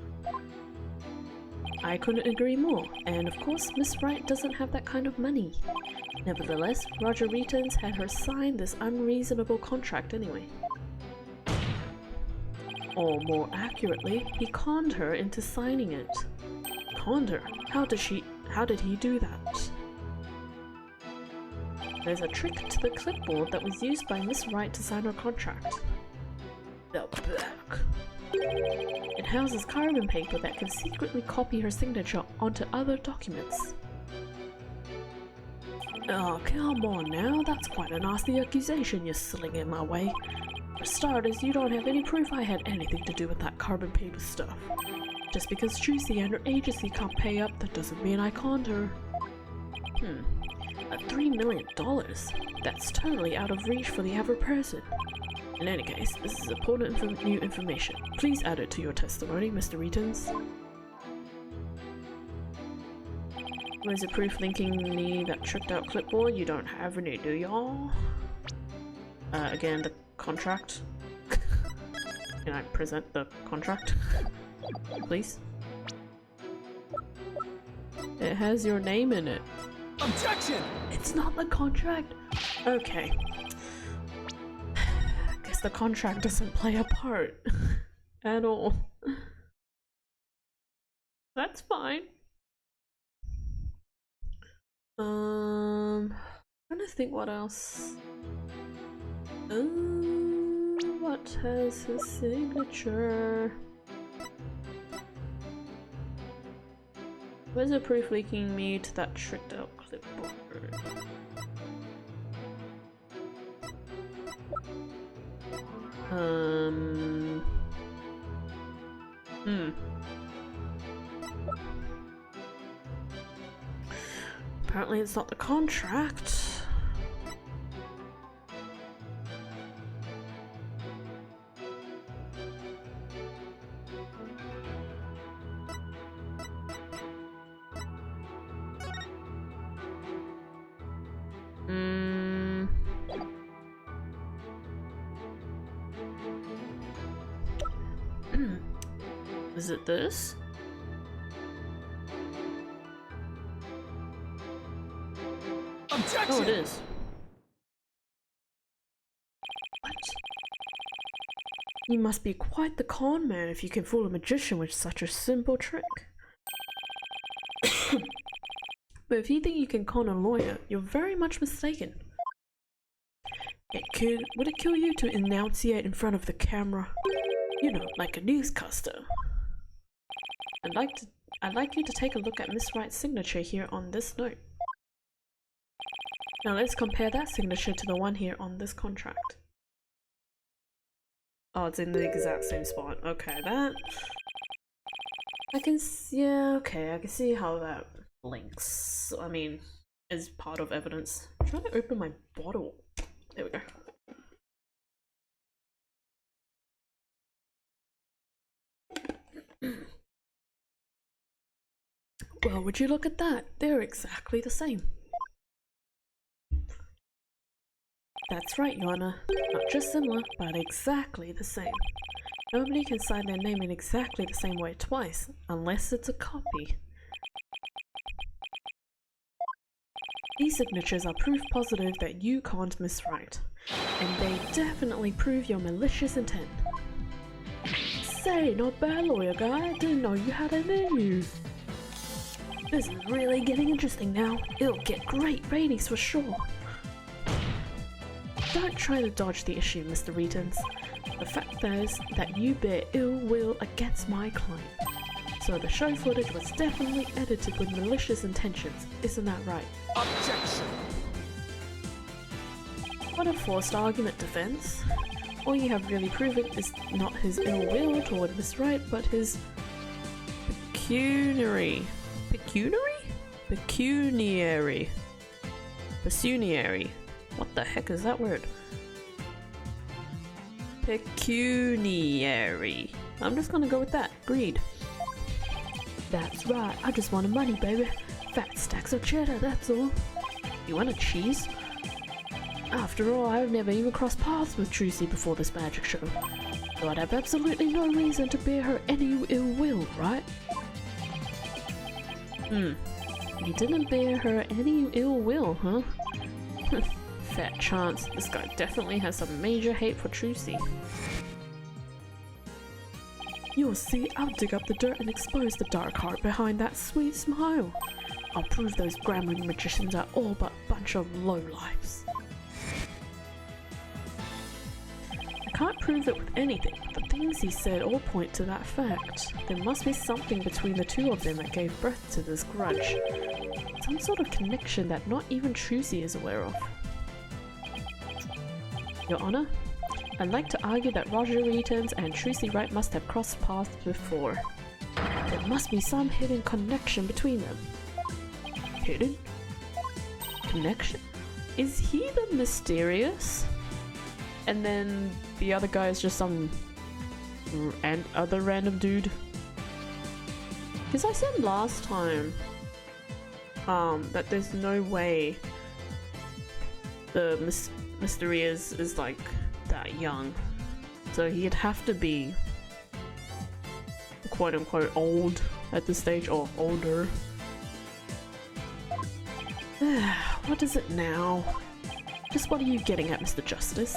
I couldn't agree more, and of course Miss Wright doesn't have that kind of money. Nevertheless, Roger Returns had her sign this unreasonable contract anyway. Or more accurately, he conned her into signing it. Conned her? How did he do that? There's a trick to the clipboard that was used by Miss Wright to sign her contract. The back. It houses carbon paper that can secretly copy her signature onto other documents. Oh, come on now, that's quite a nasty accusation you're slinging my way. For starters, you don't have any proof I had anything to do with that carbon paper stuff. Just because Juicy and her agency can't pay up, that doesn't mean I conned her. $3 million? That's totally out of reach for the average person. In any case, this is important new information. Please add it to your testimony, Mr. Returns. Where's the proof linking me that tricked out clipboard? You don't have any, do y'all? Again, the contract. Can I present the contract? Please? It has your name in it. Objection! It's not the contract? Okay. Guess the contract doesn't play a part at all. That's fine. Trying to think what else. What has his signature? Where's the proof linking me to that tricked out clipboard? Apparently it's not the contract. Is it this? Objection! Oh, it is. What? You must be quite the con man if you can fool a magician with such a simple trick. But if you think you can con a lawyer, you're very much mistaken. Would it kill you to enunciate in front of the camera? You know, like a newscaster. I'd like you to take a look at Miss Wright's signature here on this note. Now let's compare that signature to the one here on this contract. Oh, it's in the exact same spot. Okay, that... I can see, yeah, okay, I can see how that links. I mean, is part of evidence. I'm trying to open my bottle. There we go. Well, would you look at that? They're exactly the same. That's right, Your Honor. Not just similar, but exactly the same. Nobody can sign their name in exactly the same way twice, unless it's a copy. These signatures are proof positive that you can't Miss Wright, and they definitely prove your malicious intent. Say, not bad, lawyer guy. I didn't know you had it in you. This is really getting interesting now. It'll get great ratings for sure. Don't try to dodge the issue, Mr. Reitons. The fact is that you bear ill will against my client. So the show footage was definitely edited with malicious intentions, isn't that right? Objection! What a forced argument, defense. All you have really proven is not his ill will toward Miss Wright, but his pecuniary. Pecuniary. What the heck is that word? Pecuniary. I'm just gonna go with that. Greed. That's right. I just wanted money, baby. Fat stacks of cheddar, that's all. You want a cheese? After all, I've never even crossed paths with Trucy before this magic show. So I'd have absolutely no reason to bear her any ill will, right? You didn't bear her any ill will, huh? Fat chance. This guy definitely has some major hate for Trucy. You'll see, I'll dig up the dirt and expose the dark heart behind that sweet smile. I'll prove those grammering magicians are all but a bunch of lowlifes. I can't prove it with anything, but the things he said all point to that fact. There must be something between the two of them that gave birth to this grudge. Some sort of connection that not even Trucy is aware of. Your Honor, I'd like to argue that Roger Reitons and Trucy Wright must have crossed paths before. There must be some hidden connection between them. Hidden? Connection? Is he the mysterious? And then the other guy is just some other random dude? Because I said last time that there's no way the mystery is like that young, so he'd have to be quote unquote old at this stage, or older. What is it now? Just what are you getting at, Mr. Justice?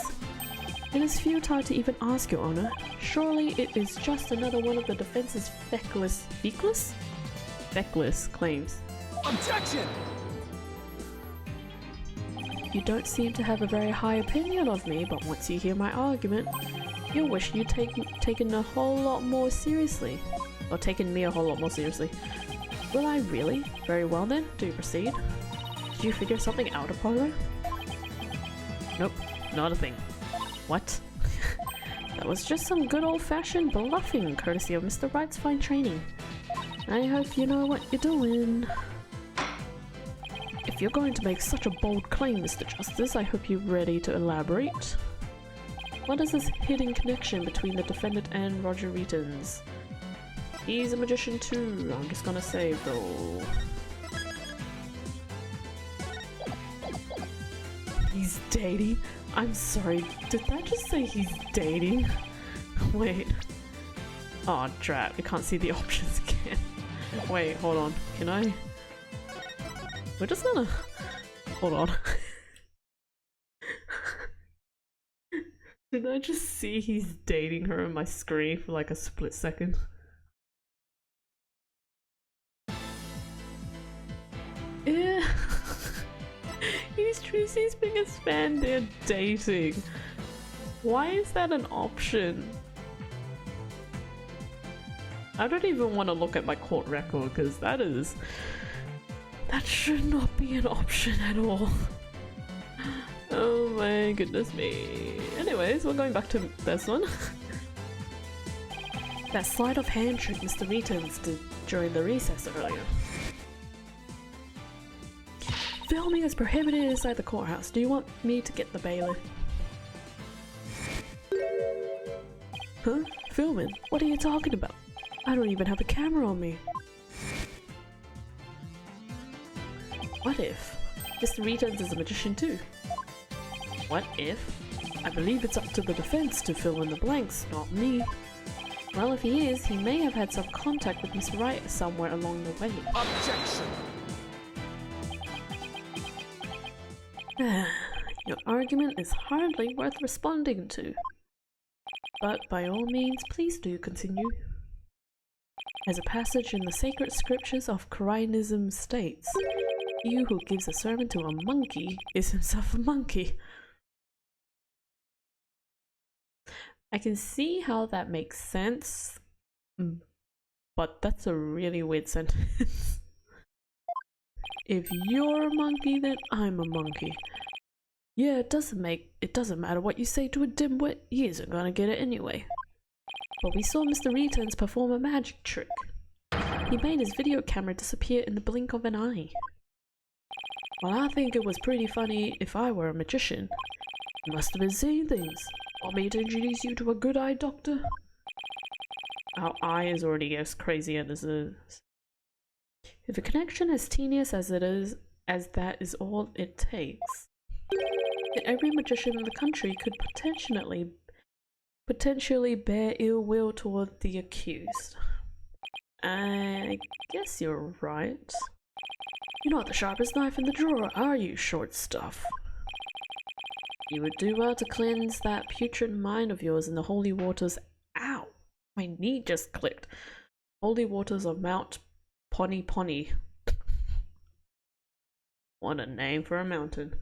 It is futile to even ask, Your Honor. Surely it is just another one of the defense's feckless claims. Objection! You don't seem to have a very high opinion of me, but once you hear my argument, you'll wish you'd taken a whole lot more seriously. Or taken me a whole lot more seriously. Will I really? Very well then, do proceed. Did you figure something out, Apollo? Nope, not a thing. What? That was just some good old-fashioned bluffing, courtesy of Mr. Wright's fine training. I hope you know what you're doing. If you're going to make such a bold claim, Mr. Justice, I hope you're ready to elaborate. What is this hidden connection between the defendant and Roger Reitons? He's a magician too, I'm just gonna say though. He's dating? I'm sorry, did that just say he's dating? Wait. Oh, drat, we can't see the options again. Wait, hold on. Can I? We're just gonna... Hold on. Did I just see he's dating her on my screen for like a split second? Yeah. He's Tracy's biggest fan, they're dating. Why is that an option? I don't even want to look at my court record because that should not be an option at all. Oh my goodness me. Anyways, we're going back to this one. That sleight of hand trick Mr. Returns did during the recess earlier. Filming is prohibited inside the courthouse. Do you want me to get the bailiff? Huh? Filming? What are you talking about? I don't even have a camera on me. What if Mr. Returns is a magician too? What if? I believe it's up to the defense to fill in the blanks, not me. Well, if he is, he may have had some contact with Miss Wright somewhere along the way. Objection! Your argument is hardly worth responding to. But by all means, please do continue. As a passage in the sacred scriptures of Quiranism states, he who gives a sermon to a monkey is himself a monkey. I can see how that makes sense, but that's a really weird sentence. If you're a monkey, then I'm a monkey. Yeah, it doesn't matter what you say to a dimwit, he isn't gonna get it anyway. But we saw Mr. Returns perform a magic trick. He made his video camera disappear in the blink of an eye. Well, I think it was pretty funny if I were a magician. You must have been seeing things. Want me to introduce you to a good eye doctor? Our eye is already as crazy as it is. If a connection as tenuous as that is all it takes, then every magician in the country could potentially bear ill will toward the accused. I guess you're right. You're not the sharpest knife in the drawer, are you, short stuff? You would do well to cleanse that putrid mind of yours in the holy waters. Ow! My knee just clicked. Holy waters of Mount Pony Pony. What a name for a mountain.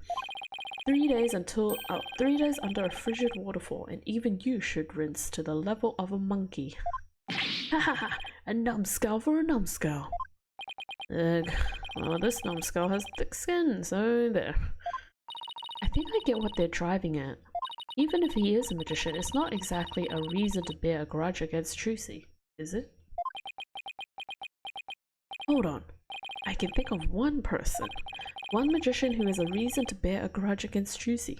3 days under a frigid waterfall, and even you should rinse to the level of a monkey. Ha ha ha! A numbskull for a numbskull. Ugh. Well, this numbskull has thick skin, so there. I think I get what they're driving at. Even if he is a magician, it's not exactly a reason to bear a grudge against Trucy, is it? Hold on. I can think of one person. One magician who has a reason to bear a grudge against Trucy.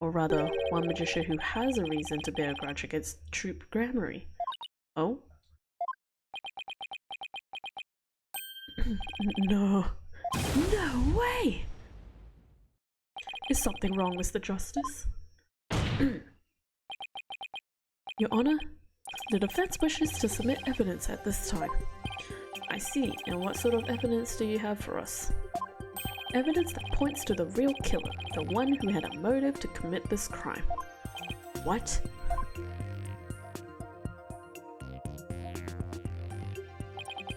Or rather, one magician who has a reason to bear a grudge against Troop Grammary. Oh? No. No way! Is something wrong, Mr. Justice? Your Honor, the defense wishes to submit evidence at this time. I see, and what sort of evidence do you have for us? Evidence that points to the real killer, the one who had a motive to commit this crime. What?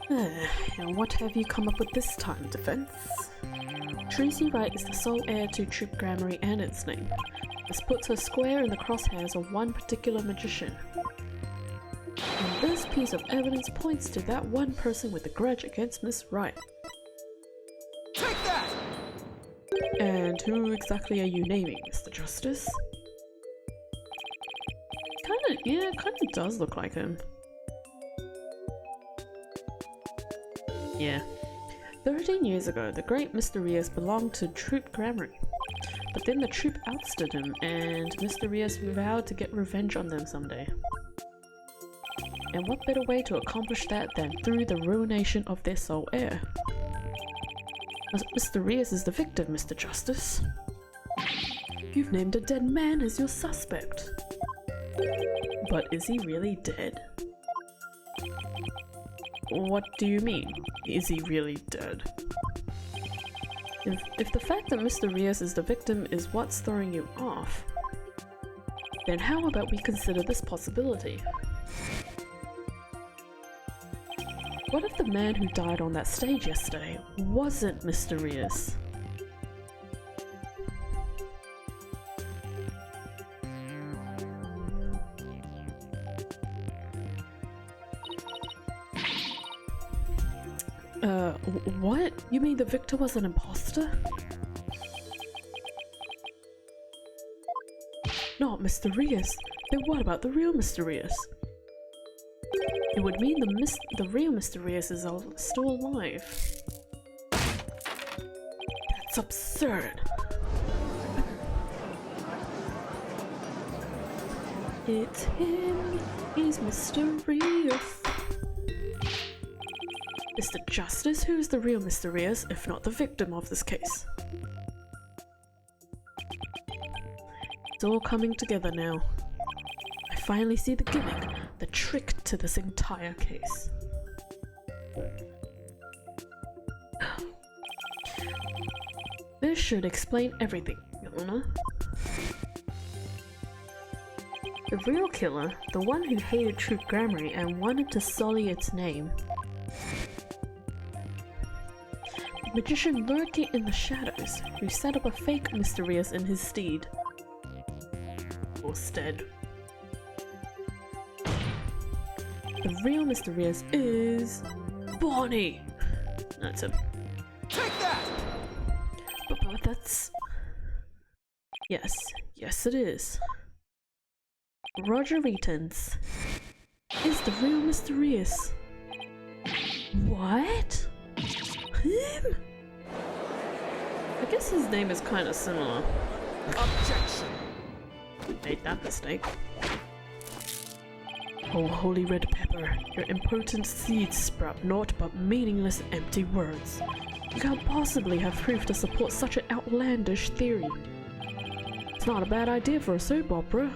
And what have you come up with this time, defense? Tracy Wright is the sole heir to Troop Grammary and its name. This puts her square in the crosshairs of one particular magician. And this piece of evidence points to that one person with a grudge against Miss Wright. Take that! And who exactly are you naming, Mr. Justice? Kinda does look like him. Yeah. 13 years ago, the great Mr. Rios belonged to Troop Grammary. But then the troop ousted him, and Mr. Rios vowed to get revenge on them someday. And what better way to accomplish that than through the ruination of their sole heir? Mr. Rios is the victim, Mr. Justice. You've named a dead man as your suspect. But is he really dead? What do you mean? Is he really dead? If the fact that Mr. Rios is the victim is what's throwing you off, then how about we consider this possibility? What if the man who died on that stage yesterday wasn't Mr. Rios? What? You mean the victor was an imposter? Not Mr. Rios. Then what about the real Mr. Rios? It would mean the real Mr. Rios is still alive. That's absurd. It's him. He's Mr. Rios. Mr. Justice, who's the real Mr. Rios, if not the victim of this case? It's all coming together now. I finally see the gimmick, the trick to this entire case. This should explain everything, Your Honor. The real killer, the one who hated Truth Grammary and wanted to sully its name, magician lurking in the shadows, who set up a fake Mr. Rios in his stead. Or stead. The real Mr. Rios is... Bonnie! That's him. Take that! But that's... Yes it is. Roger Reitens is the real Mr. Rios. What? Him? I guess his name is kind of similar. Objection! Made that mistake. Oh, holy red pepper, your impotent seeds sprout naught but meaningless empty words. You can't possibly have proof to support such an outlandish theory. It's not a bad idea for a soap opera.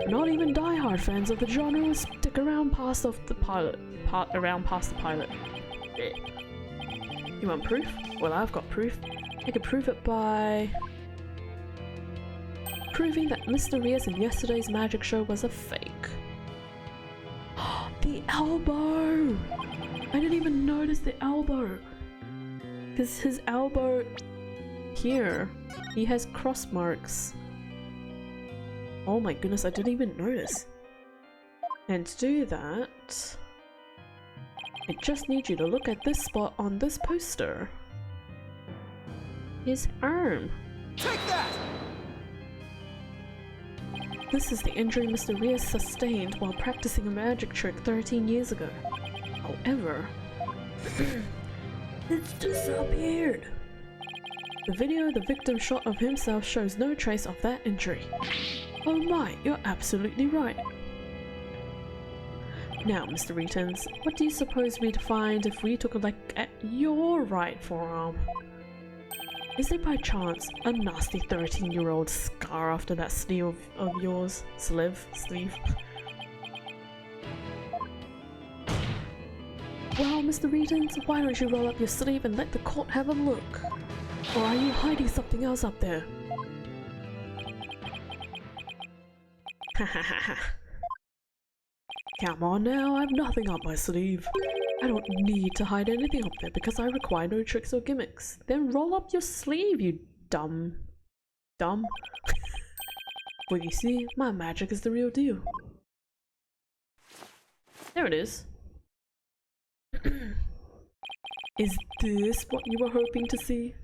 Not even die-hard fans of the genre will stick around past the pilot. You want proof? Well, I've got proof. I could prove it by... proving that Mr. Rios in yesterday's magic show was a fake. The elbow! I didn't even notice the elbow! Because his elbow... here, he has cross marks. Oh my goodness, I didn't even notice. And to do that... I just need you to look at this spot on this poster. His arm. Take that! This is the injury Mr. Rios sustained while practicing a magic trick 13 years ago. However, it's disappeared. The video the victim shot of himself shows no trace of that injury. Oh my, you're absolutely right. Now, Mr. Reitens, what do you suppose we'd find if we took a look at your right forearm? Is there by chance a nasty 13-year-old scar after that sleeve of yours? Sleeve? Well, Mr. Reitens, why don't you roll up your sleeve and let the court have a look? Or are you hiding something else up there? Ha ha ha ha. Come on now, I have nothing up my sleeve. I don't need to hide anything up there because I require no tricks or gimmicks. Then roll up your sleeve, you dumb. Well, you see, my magic is the real deal. There it is. Is this what you were hoping to see?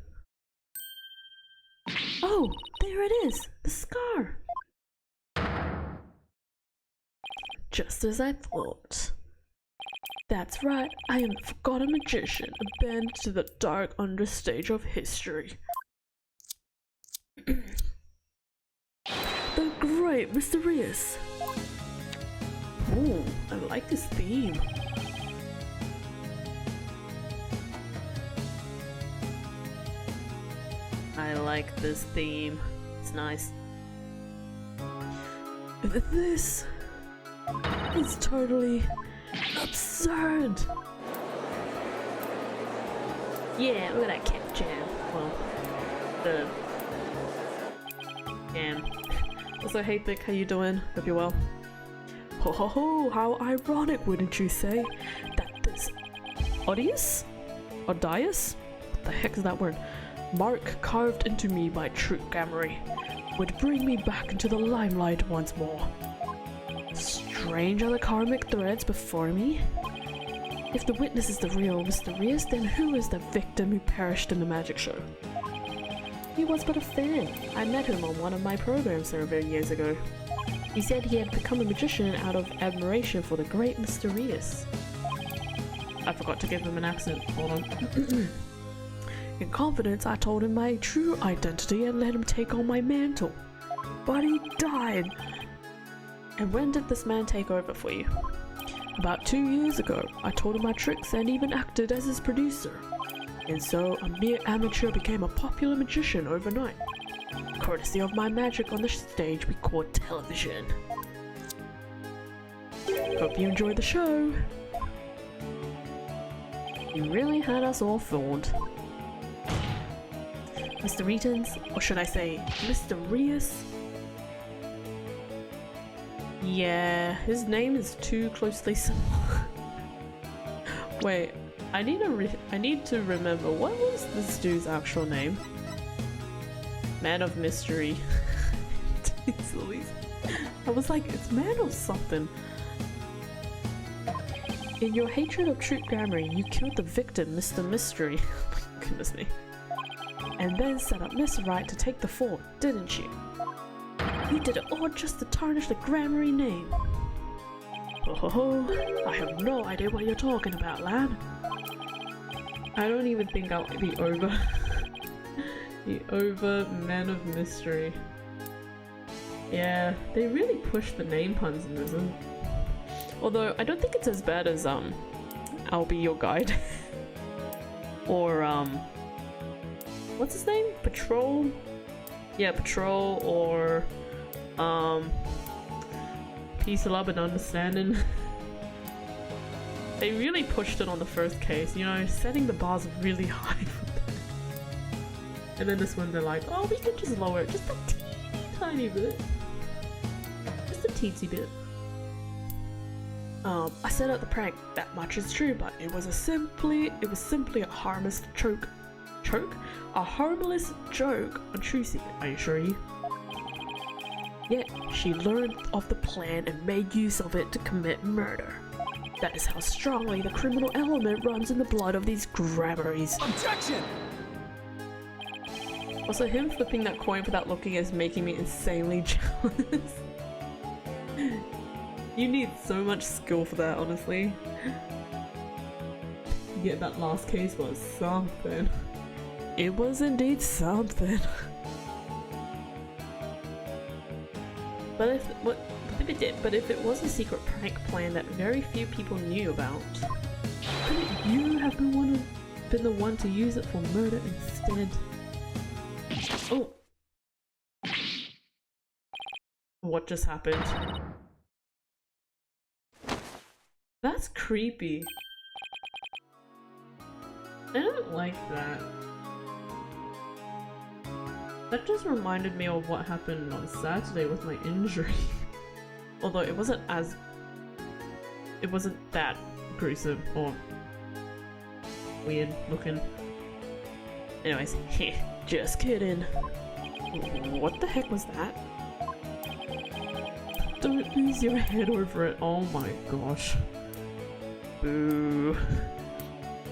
Oh, there it is! The scar! Just as I thought. That's right, I am a forgotten magician, abandoned to the dark understage of history. The great Mr. Rios! Ooh, I like this theme. I like this theme. It's nice. This is totally absurd. Yeah, look at that cat jam. Well, the jam. Also, hey Vic, how you doing? Hope you're well. Ho ho ho, how ironic, wouldn't you say? That this Odious? Odious? What the heck is that word? Mark carved into me by true Gamery would bring me back into the limelight once more. Strange are the karmic threads before me. If the witness is the real Mysterious, then who is the victim who perished in the magic show? He was but a fan. I met him on one of my programs several years ago. He said he had become a magician out of admiration for the great Mysterious. I forgot to give him an accent. Hold on. In confidence, I told him my true identity and let him take on my mantle. But he died. And when did this man take over for you? About 2 years ago, I told him my tricks and even acted as his producer. And so, a mere amateur became a popular magician overnight. Courtesy of my magic on the stage we call television. Hope you enjoyed the show. You really had us all fooled. Mr. Reetons, or should I say, Mysterious? Yeah, his name is too closely similar. Wait, I need to remember, what was this dude's actual name? Man of Mystery. I was like, it's man of something. In your hatred of Troop Gamery, you killed the victim, Mr. Mystery. Oh my goodness me. And then set up Miss Wright to take the fall, didn't you? You did it all just to tarnish the Gamery name. Ho ho ho, I have no idea what you're talking about, lad. I don't even think I'll be over the over Man of Mystery. Yeah, they really pushed the name puns in this. Although I don't think it's as bad as I'll Be Your Guide or what's his name? Patrol? Yeah, Patrol, or Peace, Love and Understanding. They really pushed it on the first case, you know, setting the bars really high for that. And then this one they're like, oh, we can just lower it just a teeny tiny bit. Just a teensy bit. I set up the prank, that much is true, but it was simply a harmless joke. A harmless joke on Trucy. Are you sure you? Yet, she learned of the plan and made use of it to commit murder. That is how strongly the criminal element runs in the blood of these Gamerys. Objection! Also, him flipping that coin without looking is making me insanely jealous. You need so much skill for that, honestly. Yeah, that last case was something. It was indeed something. But if it was a secret prank plan that very few people knew about, couldn't you have been the one to use it for murder instead? Oh. What just happened? That's creepy. I don't like that. That just reminded me of what happened on Saturday with my injury. Although it wasn't that gruesome or weird looking. Anyways, just kidding. What the heck was that? Don't lose your head over it. Oh my gosh. Boo.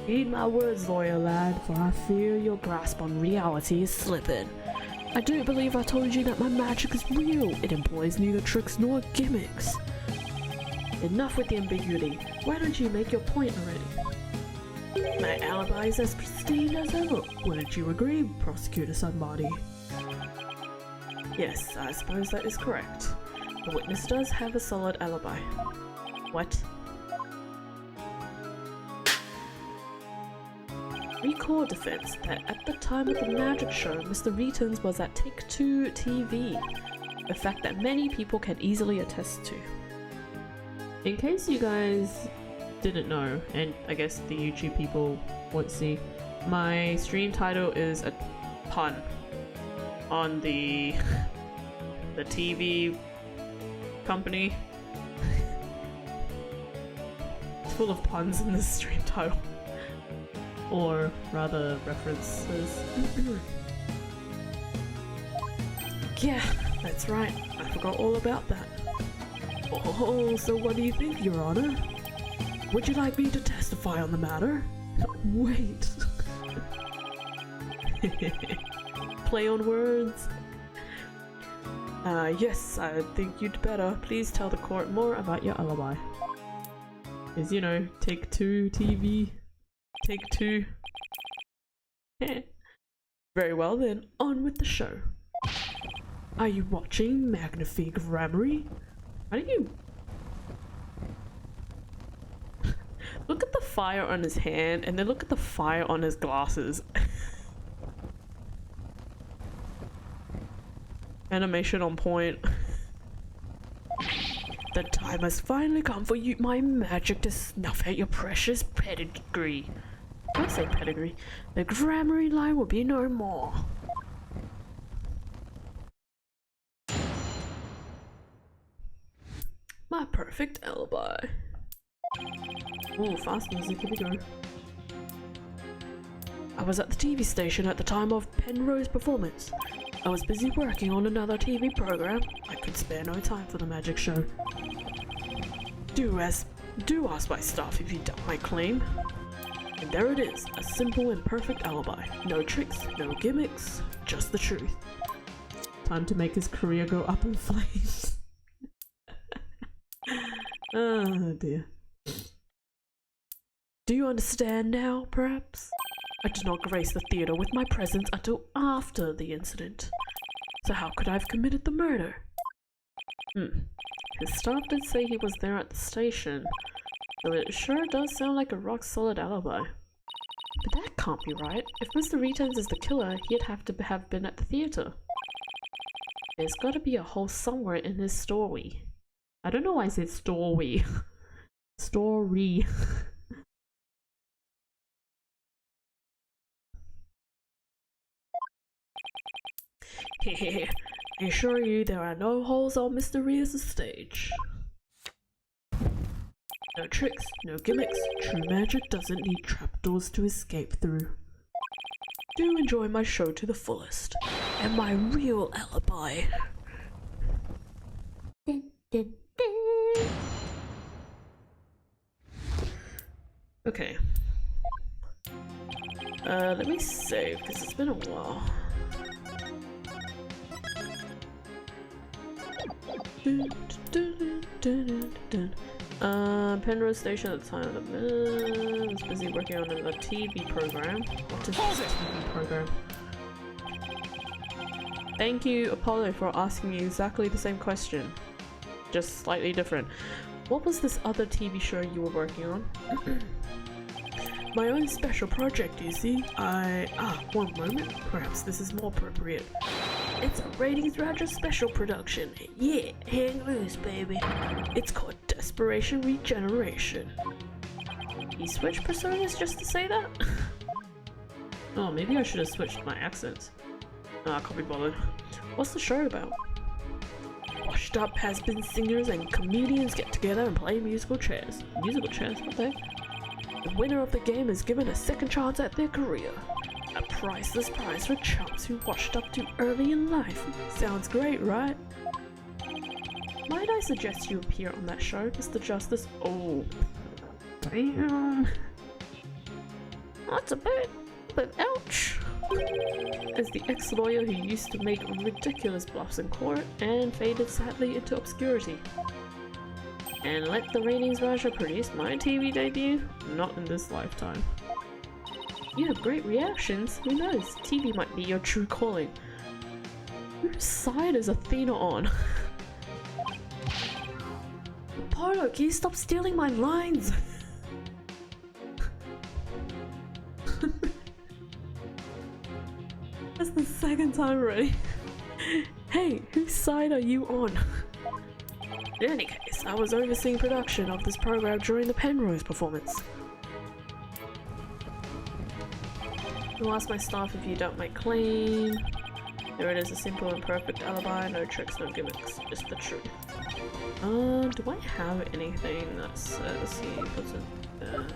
Heed my words, lawyer lad, for I fear your grasp on reality is slipping. I do believe I told you that my magic is real. It employs neither tricks nor gimmicks. Enough with the ambiguity. Why don't you make your point already? My alibi is as pristine as ever. Wouldn't you agree, Prosecutor Sunbody? Yes, I suppose that is correct. The witness does have a solid alibi. What? Recall defense that at the time of the magic show, Mr. Reetons was at Take-Two TV, a fact that many people can easily attest to. In case you guys didn't know, and I guess the YouTube people won't see, My stream title is a pun on the TV company. It's full of puns in this stream title. Or rather references. Yeah, that's right. I forgot all about that. Oh, so what do you think, Your Honor? Would you like me to testify on the matter? Wait. Play on words. Yes, I think you'd better. Please tell the court more about your alibi. Is, you know, take two TV. Take two. Very well then, on with the show. Are you watching Magnifique Grammary? How do you... Look at the fire on his hand and then look at the fire on his glasses. Animation on point. The time has finally come for you, my magic, to snuff out your precious pedigree. I say pedigree. The grammary line will be no more. My perfect alibi. Ooh, fast music, here we go. I was at the TV station at the time of Penrose's performance. I was busy working on another TV program. I could spare no time for the magic show. Do ask my staff if you doubt my claim. And there it is, a simple and perfect alibi. No tricks, no gimmicks, just the truth. Time to make his career go up in flames. Oh dear. Do you understand now, perhaps? I did not grace the theatre with my presence until after the incident. So how could I have committed the murder? His staff did say he was there at the station, so it sure does sound like a rock-solid alibi. But that can't be right. If Mr. Returns is the killer, he'd have to have been at the theatre. There's gotta be a hole somewhere in his story. I don't know why I said story. Story. I assure you there are no holes on Mr. Rios' stage. No tricks, no gimmicks. True magic doesn't need trapdoors to escape through. Do enjoy my show to the fullest, and my real alibi. Okay. Let me save, because it's been a while. Penrose Station at the time of the was busy working on a TV program. What is this TV program? Thank you, Apollo, for asking me exactly the same question. Just slightly different. What was this other TV show you were working on? My own special project, you see. One moment. Perhaps this is more appropriate. It's a Ratings Roger special production. Yeah, hang loose, baby. It's called Desperation Regeneration. You switched personas just to say that? Oh, maybe I should have switched my accents. I can't be bothered. What's the show about? Washed up has-been singers and comedians get together and play musical chairs. Musical chairs? What the heck? The winner of the game is given a second chance at their career. A priceless prize for chumps who washed up too early in life. Sounds great, right? Might I suggest you appear on that show, Mr. Justice? Oh. Damn. That's a bit ouch. As the ex-lawyer who used to make ridiculous bluffs in court and faded sadly into obscurity. And let the Ratings Raja produce my TV debut? Not in this lifetime. You have great reactions. Who knows? TV might be your true calling. Whose side is Athena on? Apollo, can you stop stealing my lines? That's the second time already. Hey, whose side are you on? In any case, I was overseeing production of this program during the Penrose performance. You ask my staff if you doubt my claim. There it is, a simple and perfect alibi, no tricks, no gimmicks, just the truth. Do I have anything that says he puts it there?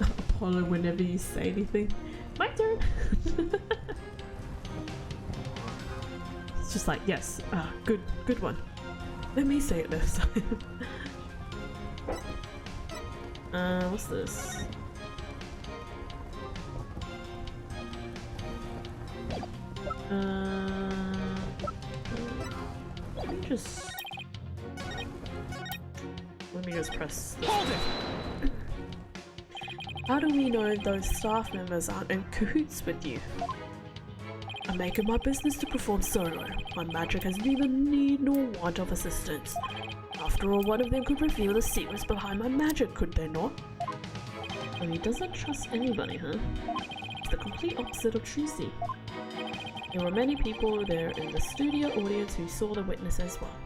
Apollo whenever you say anything. My turn! It's just like, yes, good one. Let me say it this time. What's this? Let me just press this. Hold it! How do we know those staff members aren't in cahoots with you? I make it my business to perform solo. My magic has neither need nor want of assistance. After all, one of them could reveal the secrets behind my magic, could they not? Oh, he doesn't trust anybody, huh? It's the complete opposite of Tracy. There were many people there in the studio audience who saw the witness as well.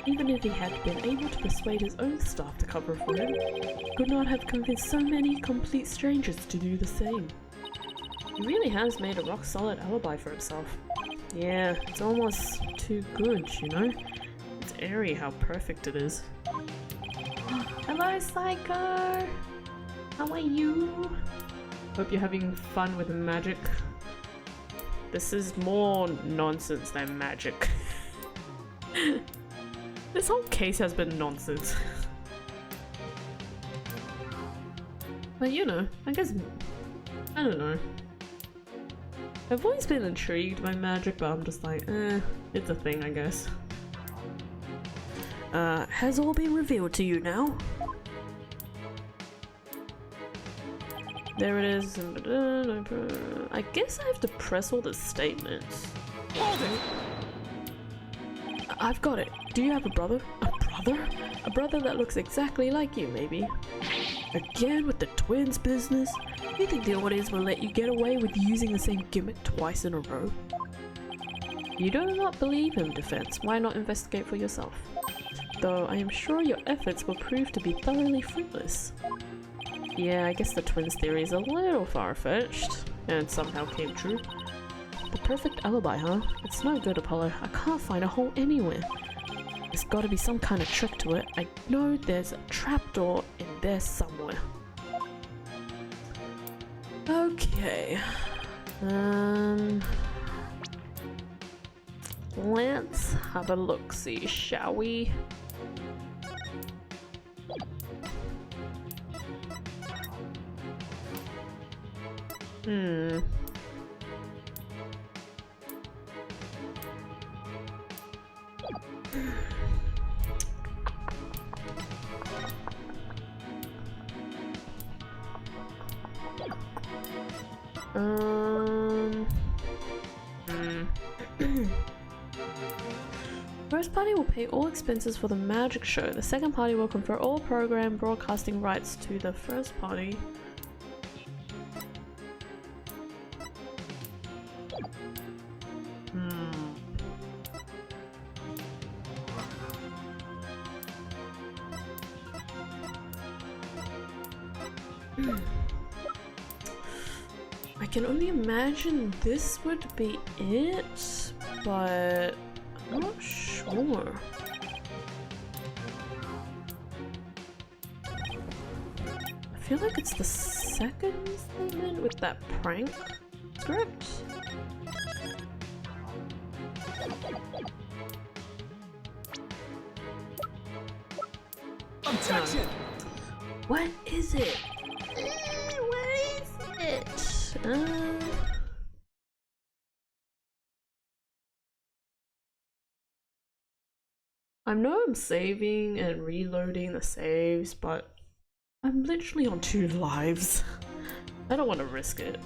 Even if he had been able to persuade his own staff to cover for him, he could not have convinced so many complete strangers to do the same. He really has made a rock-solid alibi for himself. Yeah, it's almost too good, you know? It's eerie how perfect it is. Hello, Psycho! How are you? Hope you're having fun with magic. This is more nonsense than magic. This whole case has been nonsense. But you know, I guess, I don't know. I've always been intrigued by magic, but I'm just like, it's a thing, I guess. Has all been revealed to you now? There it is. I guess I have to press all the statements. Hold it! I've got it. Do you have a brother? A brother? A brother that looks exactly like you, maybe? Again with the twins business? You think the audience will let you get away with using the same gimmick twice in a row? You do not believe him, Defense. Why not investigate for yourself? Though I am sure your efforts will prove to be thoroughly fruitless. Yeah, I guess the twins theory is a little far-fetched, and somehow came true. The perfect alibi, huh? It's no good, Apollo. I can't find a hole anywhere. There's gotta be some kind of trick to it. I know there's a trapdoor in there somewhere. Okay. Let's have a look-see, shall we? First party will pay all expenses for the magic show. The second party will confer all program broadcasting rights to the first party. I can only imagine this would be it, but I'm not sure. I feel like it's the second statement with that prank script. Objection! What is it? What is it? I know I'm saving and reloading the saves, but I'm literally on 2 lives. I don't want to risk it.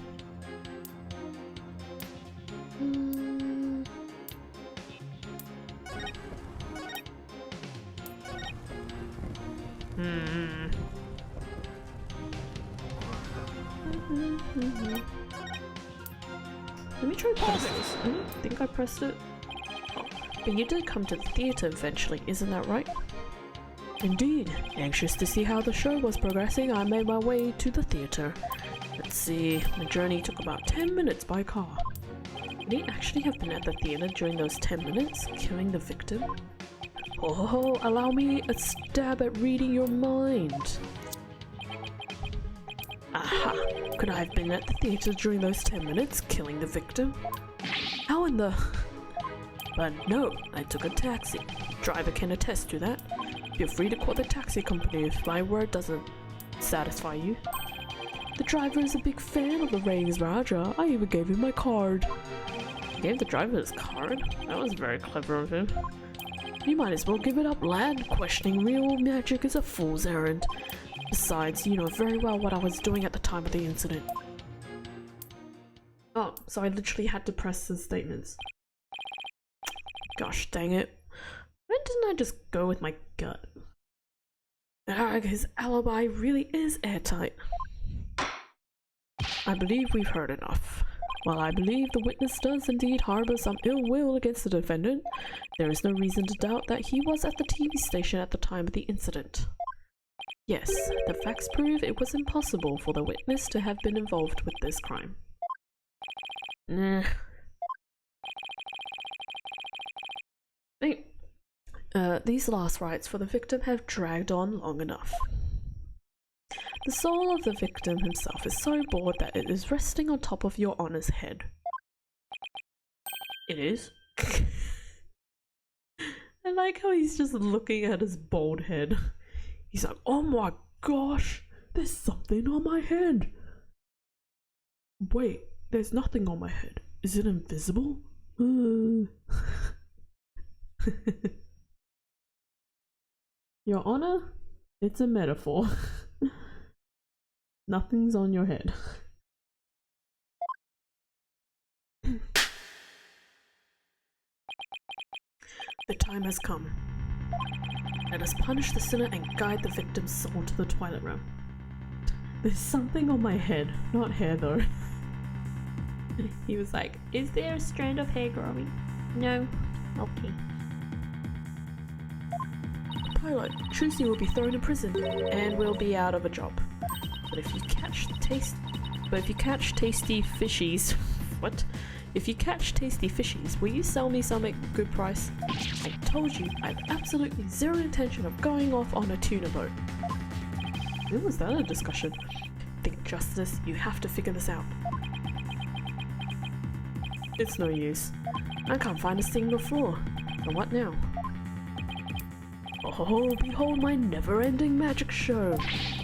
Let me try press this. I don't think I pressed it. Oh, But you did come to the theatre eventually, isn't that right? Indeed. Anxious to see how the show was progressing, I made my way to the theatre. Let's see, the journey took about 10 minutes by car. Would he actually have been at the theatre during those 10 minutes, killing the victim? Oh, allow me a stab at reading your mind. Aha! Could I have been at the theatre during those 10 minutes, killing the victim? How in the... But no, I took a taxi. Driver can attest to that. Feel free to call the taxi company if my word doesn't satisfy you. The driver is a big fan of the Rings Raja. I even gave him my card. He gave the driver his card? That was very clever of him. You might as well give it up, lad. Questioning real magic is a fool's errand. Besides, you know very well what I was doing at the time of the incident. Oh, so I literally had to press his statements. Gosh dang it. Why didn't I just go with my gut? His alibi really is airtight. I believe we've heard enough. While I believe the witness does indeed harbor some ill will against the defendant, there is no reason to doubt that he was at the TV station at the time of the incident. Yes, the facts prove it was impossible for the witness to have been involved with this crime. Nah. These last rites for the victim have dragged on long enough. The soul of the victim himself is so bored that it is resting on top of your Honor's head. It is? I like how he's just looking at his bald head. He's like, oh my gosh, there's something on my head. Wait, there's nothing on my head. Is it invisible? Your Honor, it's a metaphor. Nothing's on your head. The time has come. Let us punish the sinner and guide the victim's soul to the twilight realm. There's something on my head, not hair though. He was like, is there a strand of hair growing? No? Okay. Pilot, Trucy will be thrown in prison and will be out of a job. But if you catch tasty fishies, what? If you catch tasty fishies, will you sell me some at a good price? I told you, I have absolutely zero intention of going off on a tuna boat. When was that a discussion? Think justice, you have to figure this out. It's no use. I can't find a single flaw. And what now? Oh, behold my never-ending magic show!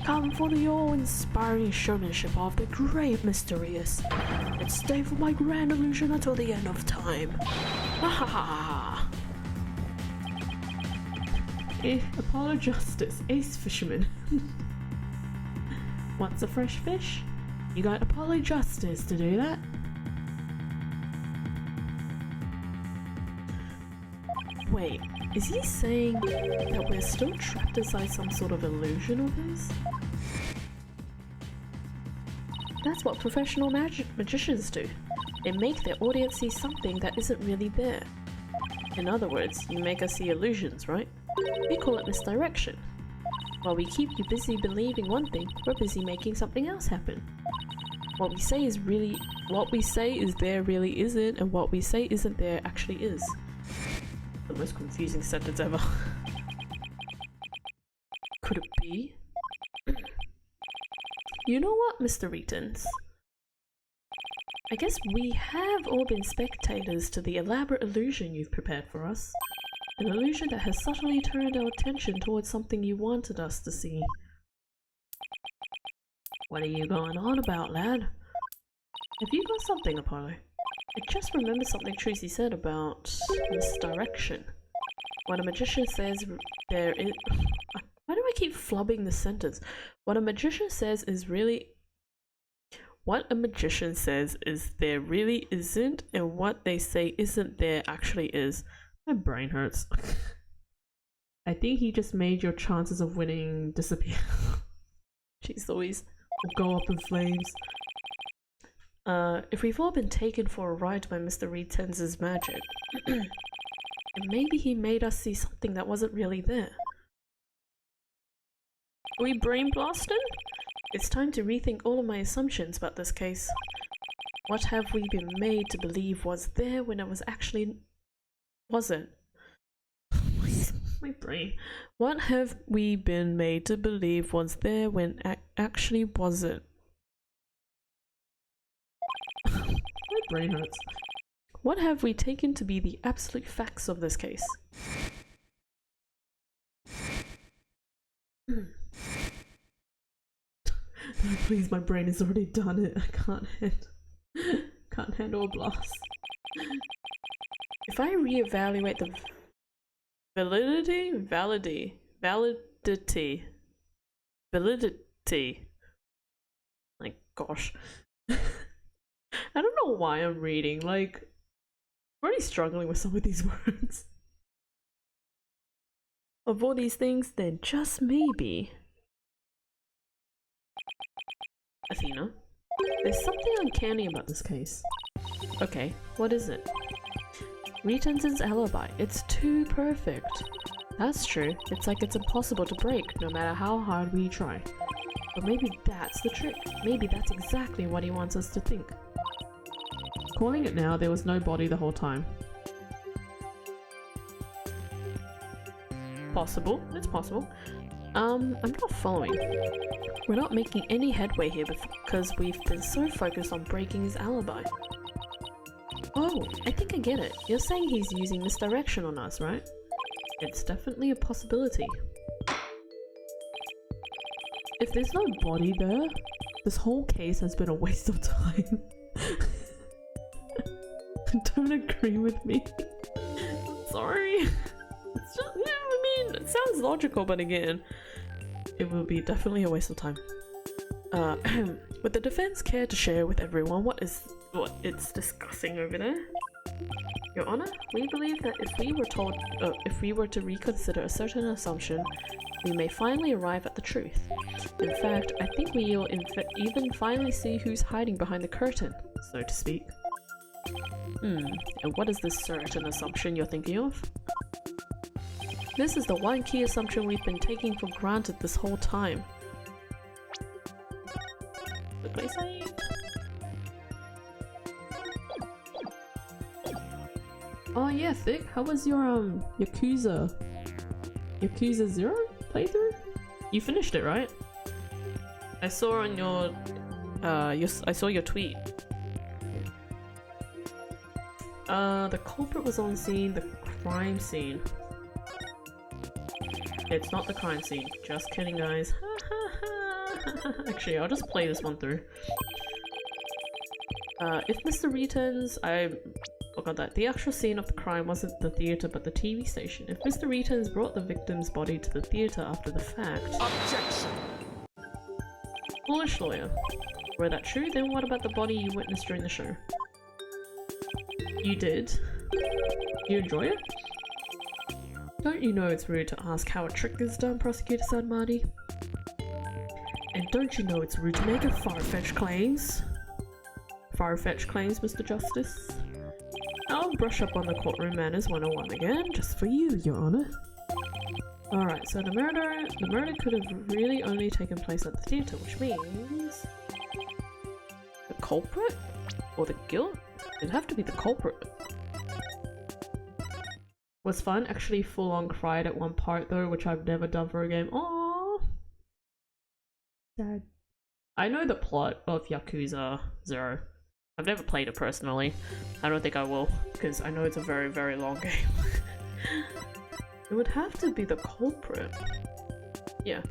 Come for the awe-inspiring showmanship of the great mysterious, and stay for my grand illusion until the end of time. Ha ha ha ha! Apollo Justice, ace fisherman. Wants a fresh fish? You got Apollo Justice to do that? Wait, is he saying that we're still trapped inside some sort of illusion of his? That's what professional magicians do. They make their audience see something that isn't really there. In other words, you make us see illusions, right? We call it misdirection. While we keep you busy believing one thing, we're busy making something else happen. What we say is there really isn't, and what we say isn't there actually is. The most confusing sentence ever. Could it be? You know what, Mr. Reitons? I guess we have all been spectators to the elaborate illusion you've prepared for us. An illusion that has subtly turned our attention towards something you wanted us to see. What are you going on about, lad? Have you got something, Apollo? I just remembered something Tracy said about misdirection. When a magician says there is... Why do I keep flubbing this sentence? What a magician says is really... What a magician says is there really isn't, and what they say isn't there actually is. My brain hurts. I think he just made your chances of winning disappear. Jeez Louise. Go up in flames. If we've all been taken for a ride by Mr. Reitens's magic, And maybe he made us see something that wasn't really there. Are we brain blasted? It's time to rethink all of my assumptions about this case. What have we been made to believe was there when it was actually wasn't? My brain. What have we been made to believe was there when actually wasn't? My brain hurts. What have we taken to be the absolute facts of this case? Please, my brain has already done it. I can't handle a blast. If I reevaluate the validity. Like, gosh. I don't know why I'm reading, like, I'm already struggling with some of these words. Of all these things, then just maybe. Athena, there's something uncanny about this case. Okay, what is it? Retention's alibi. It's too perfect. That's true. It's like it's impossible to break, no matter how hard we try. But maybe that's the trick. Maybe that's exactly what he wants us to think. Calling it now, there was no body the whole time. Possible. It's possible. I'm not following. We're not making any headway here because we've been so focused on breaking his alibi. Oh, I think I get it. You're saying he's using misdirection on us, right? It's definitely a possibility. If there's no body there, this whole case has been a waste of time. Don't agree with me. I'm sorry. It's just, yeah, I mean, it sounds logical, but again, it will be definitely a waste of time. Would the defense care to share with everyone what it's discussing over there? Your Honor, we believe that if we were to reconsider a certain assumption, we may finally arrive at the truth. In fact, I think we will even finally see who's hiding behind the curtain, so to speak. And what is this certain assumption you're thinking of? This is the one key assumption we've been taking for granted this whole time. What can I say? Oh yeah, Thick, how was your Yakuza 0 playthrough? You finished it, right? I saw on your I saw your tweet. The culprit was on scene, the crime scene. It's not the crime scene. Just kidding, guys. Actually, I'll just play this one through. If Mr. Returns, I forgot that. The actual scene of the crime wasn't the theater but the TV station. If Mr. Returns brought the victim's body to the theater after the fact... Objection! Foolish lawyer. Were that true, then what about the body you witnessed during the show? You did? You enjoy it? Don't you know it's rude to ask how a trick is done, Prosecutor Sadmati? And don't you know it's rude to make far-fetched claims? Far-fetched claims, Mr. Justice? I'll brush up on the courtroom manners 101 again, just for you, Your Honor. Alright, so the murder could have really only taken place at the theatre, which means... the culprit? Or the guilt? It'd have to be the culprit. Was fun, actually full-on cried at one part though, which I've never done for a game. Aww. Sad. I know the plot of Yakuza 0. I've never played it personally. I don't think I will, because I know it's a very, very long game. It would have to be the culprit. Yeah.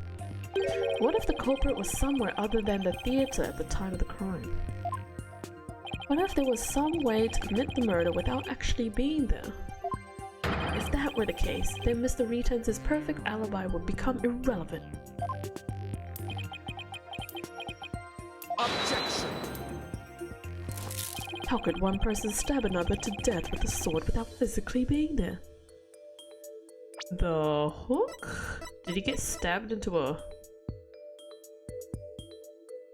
What if the culprit was somewhere other than the theatre at the time of the crime? What if there was some way to commit the murder without actually being there? If that were the case, then Mr. Returns' perfect alibi would become irrelevant. Objection! How could one person stab another to death with a sword without physically being there? The hook? Did he get stabbed into a...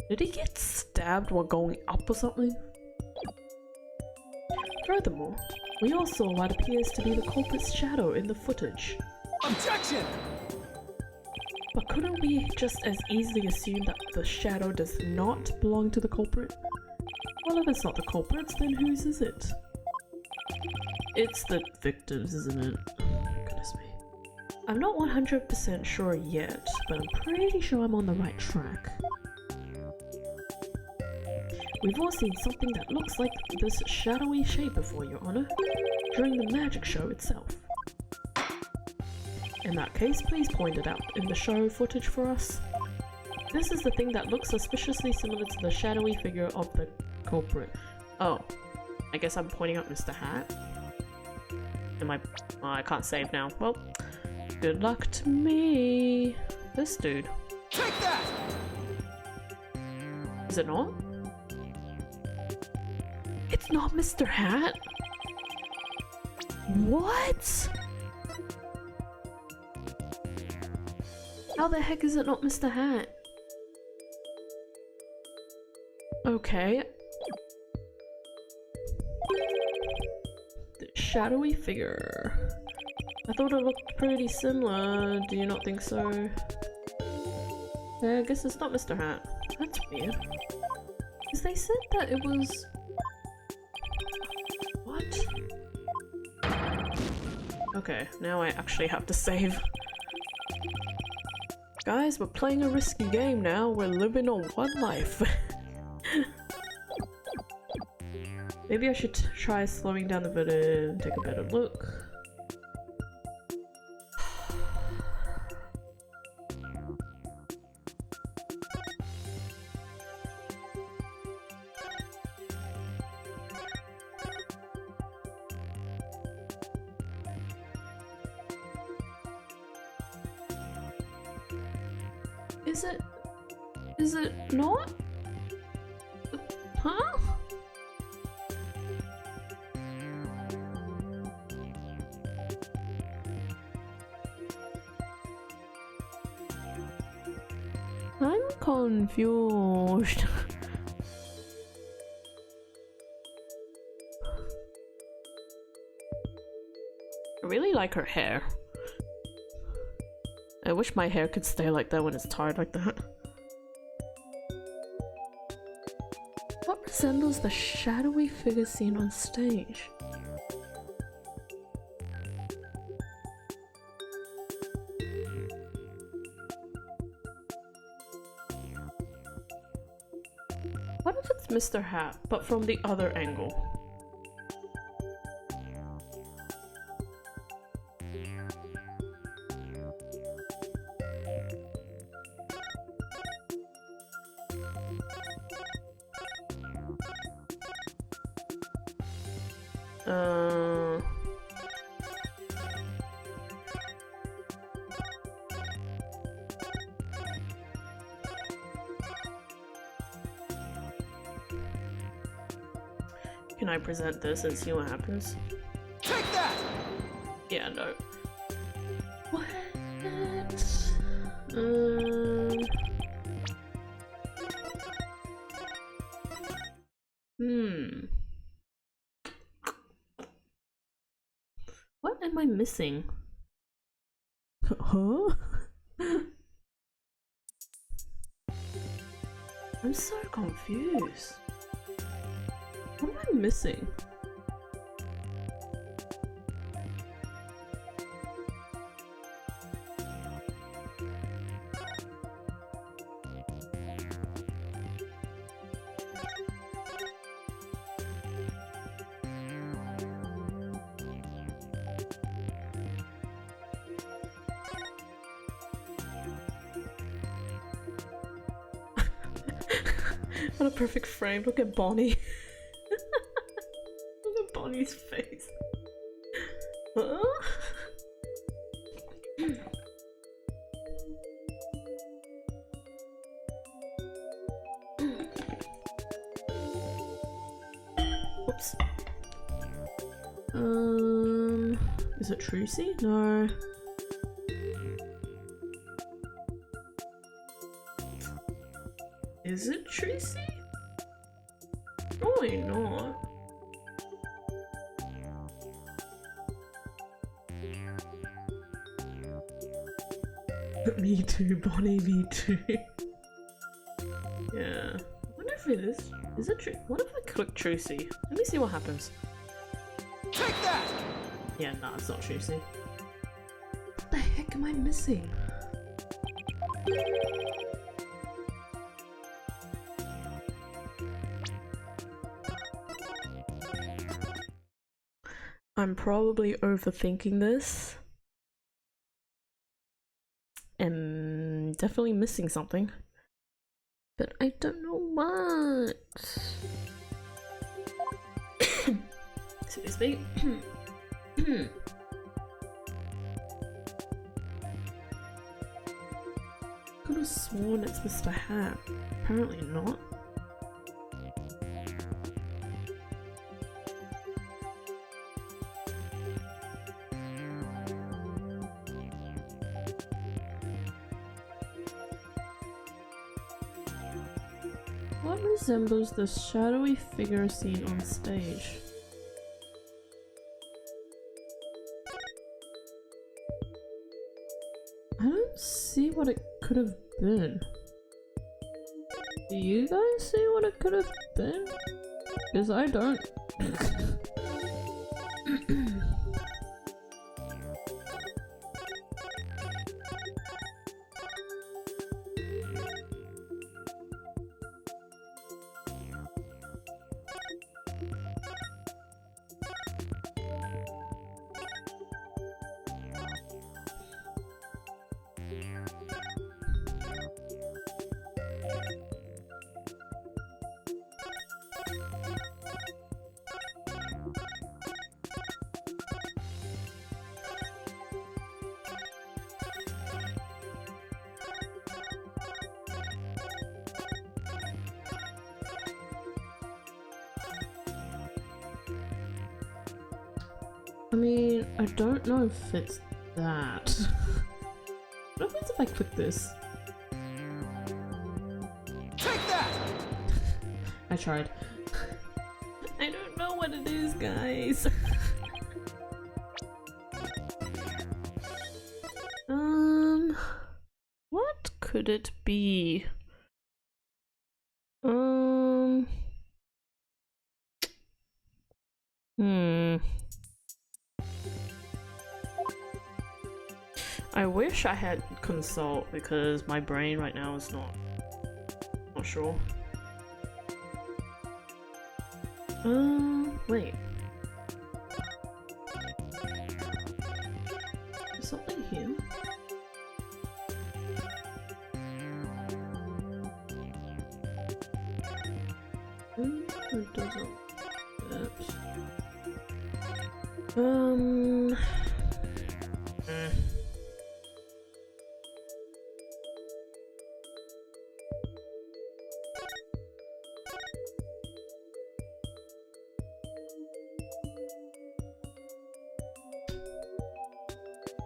Did he get stabbed while going up or something? Furthermore, We all saw what appears to be the culprit's shadow in the footage. Objection! But couldn't we just as easily assume that the shadow does not belong to the culprit? Well, if it's not the culprit's, then whose is it? It's the victim's, isn't it? Goodness me. I'm not 100% sure yet, but I'm pretty sure I'm on the right track. We've all seen something that looks like this shadowy shape before, Your Honor, during the magic show itself. In that case, please point it out in the show footage for us. This is the thing that looks suspiciously similar to the shadowy figure of the culprit. Oh, I guess I'm pointing out Mr. Hat. Am I? Oh, I can't save now. Well, good luck to me. This dude. Take that! Is it not? It's not Mr. Hat? What? How the heck is it not Mr. Hat? Okay. The shadowy figure. I thought it looked pretty similar. Do you not think so? Yeah, I guess it's not Mr. Hat. That's weird. Because they said that it was... What? Okay, now I actually have to save. Guys, we're playing a risky game now. We're living on one life. Maybe I should try slowing down the video and take a better look. Is it not? Huh? I'm confused. I really like her hair. I wish my hair could stay like that when it's tied like that. What resembles the shadowy figure seen on stage? What if it's Mr. Hat, but from the other angle? Can I present this and see what happens? Take that! Yeah, no. What? What am I missing? Huh? I'm so confused. What am I missing? What a perfect frame. Look at Bonnie. Look at Bonnie's face. Huh? Whoops. Is it Trucy? No. Is it Tracy? Probably not. Me too, Bonnie, me too. Yeah. I wonder if it is. Is it true? What if I click Tracy? Let me see what happens. Take that! Yeah, nah, it's not Tracy. What the heck am I missing? I'm probably overthinking this. And definitely missing something. But I don't know what. Excuse me. Could have sworn it's Mr. Hat. Apparently not. What resembles the shadowy figure seen on stage? I don't see what it could have been. Do you guys see what it could have been? Because I don't. I mean, I don't know if it's that. What happens if I click this? Take that! I tried. I don't know what it is, guys. What could it be? I wish I had consult because my brain right now is not sure. Wait. There's something here. It doesn't fit.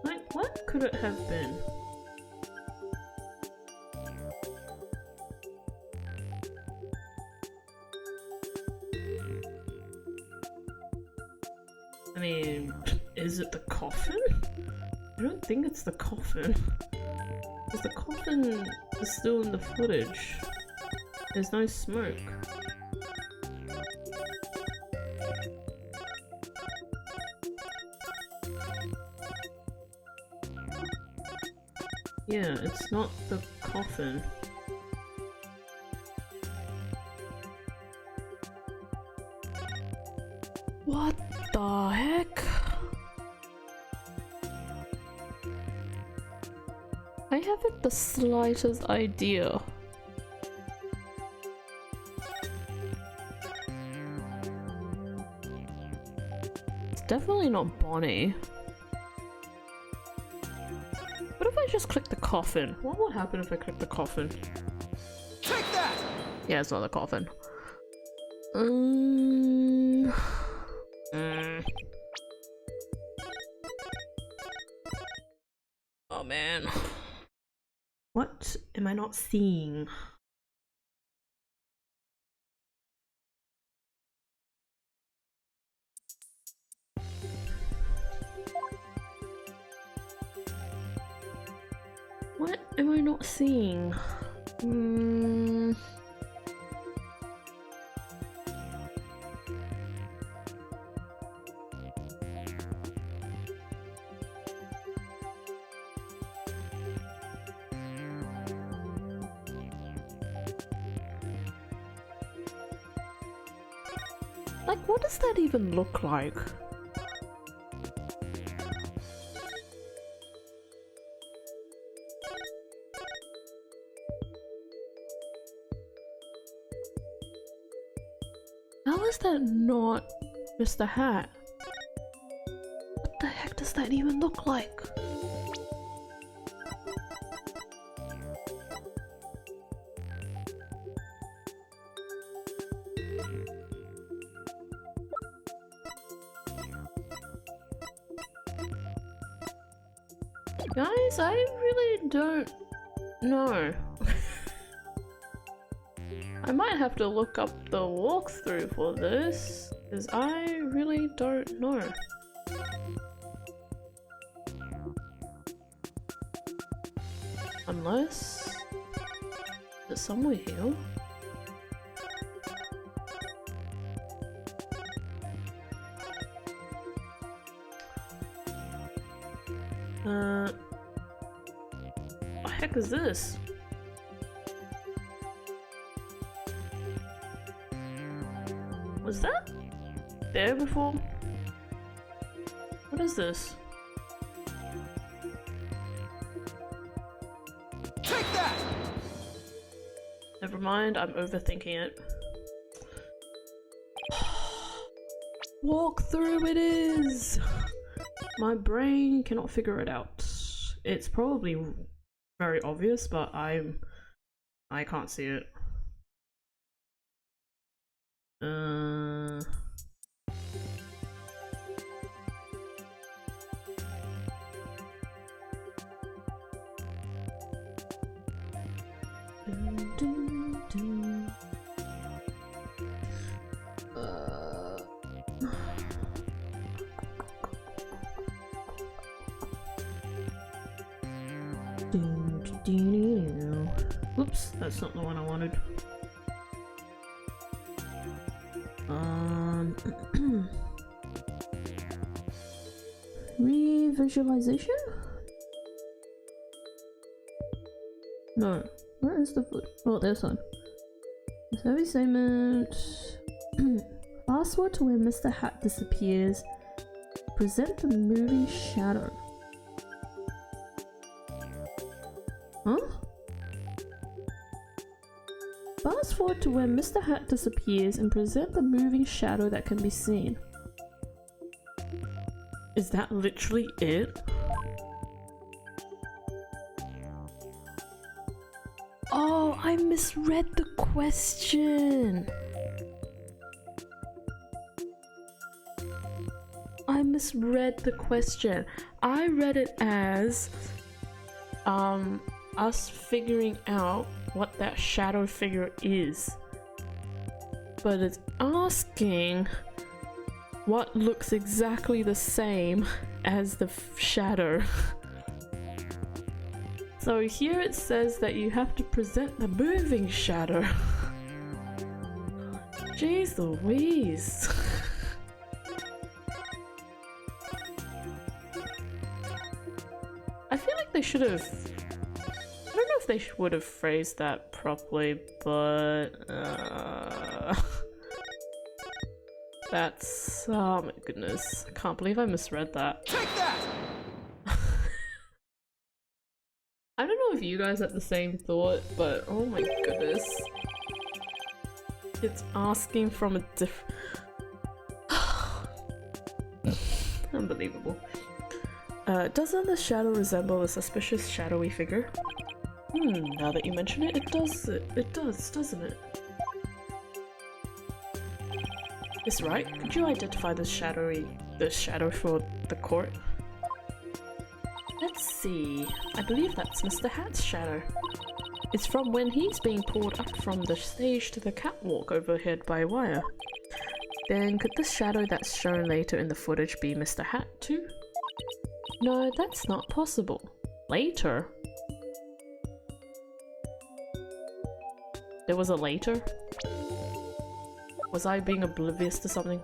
Like, what could it have been? I mean, is it the coffin? I don't think it's the coffin. Because the coffin is still in the footage. There's no smoke. Yeah, it's not the coffin. What the heck? I haven't the slightest idea. It's definitely not Bonnie. What if I just click the coffin? What would happen if I click the coffin? Take that! Yeah, it's not the coffin. Oh man. What am I not seeing? What am I not seeing? Like, what does that even look like? How is that not Mr. Hat? What the heck does that even look like? Guys, I really don't know. I might have to look up the walkthrough for this, because I really don't know. Unless there's somewhere here. What the heck is this? Was that there before? What is this? Take that! Never mind, I'm overthinking it. Walkthrough it is! My brain cannot figure it out. It's probably very obvious, but I can't see it. Oops, that's not the one I wanted. Revisualization? No. Where is the foot? Oh, there's one. Heavy segment. Fast forward to where Mr. Hat disappears. Present the moving shadow. Huh? Fast forward to where Mr. Hat disappears and present the moving shadow that can be seen. Is that literally it? Oh, I misread the question. I misread the question. I read it as us figuring out what that shadow figure is, but it's asking what looks exactly the same as the shadow. So here it says that you have to present the moving shadow. Jeez Louise. I feel like they should have, I don't know if they would have phrased that properly, but that's, oh my goodness, I can't believe I misread that. Take that! I don't know if you guys had the same thought, but oh my goodness. It's asking from a different... Unbelievable. Doesn't the shadow resemble a suspicious shadowy figure? Now that you mention it, it does, doesn't it? Miss Wright, could you identify the shadow for the court? Let's see. I believe that's Mr. Hat's shadow. It's from when he's being pulled up from the stage to the catwalk overhead by wire. Then could the shadow that's shown later in the footage be Mr. Hat too? No, that's not possible. Later? There was a later? Was I being oblivious to something?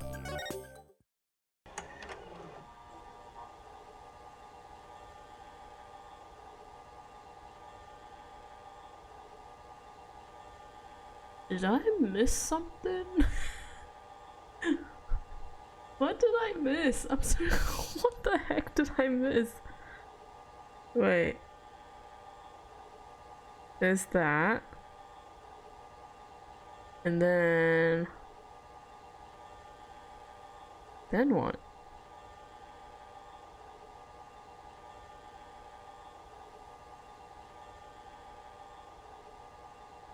Did I miss something? What did I miss? I'm sorry, what the heck did I miss? Wait. There's that. And then what?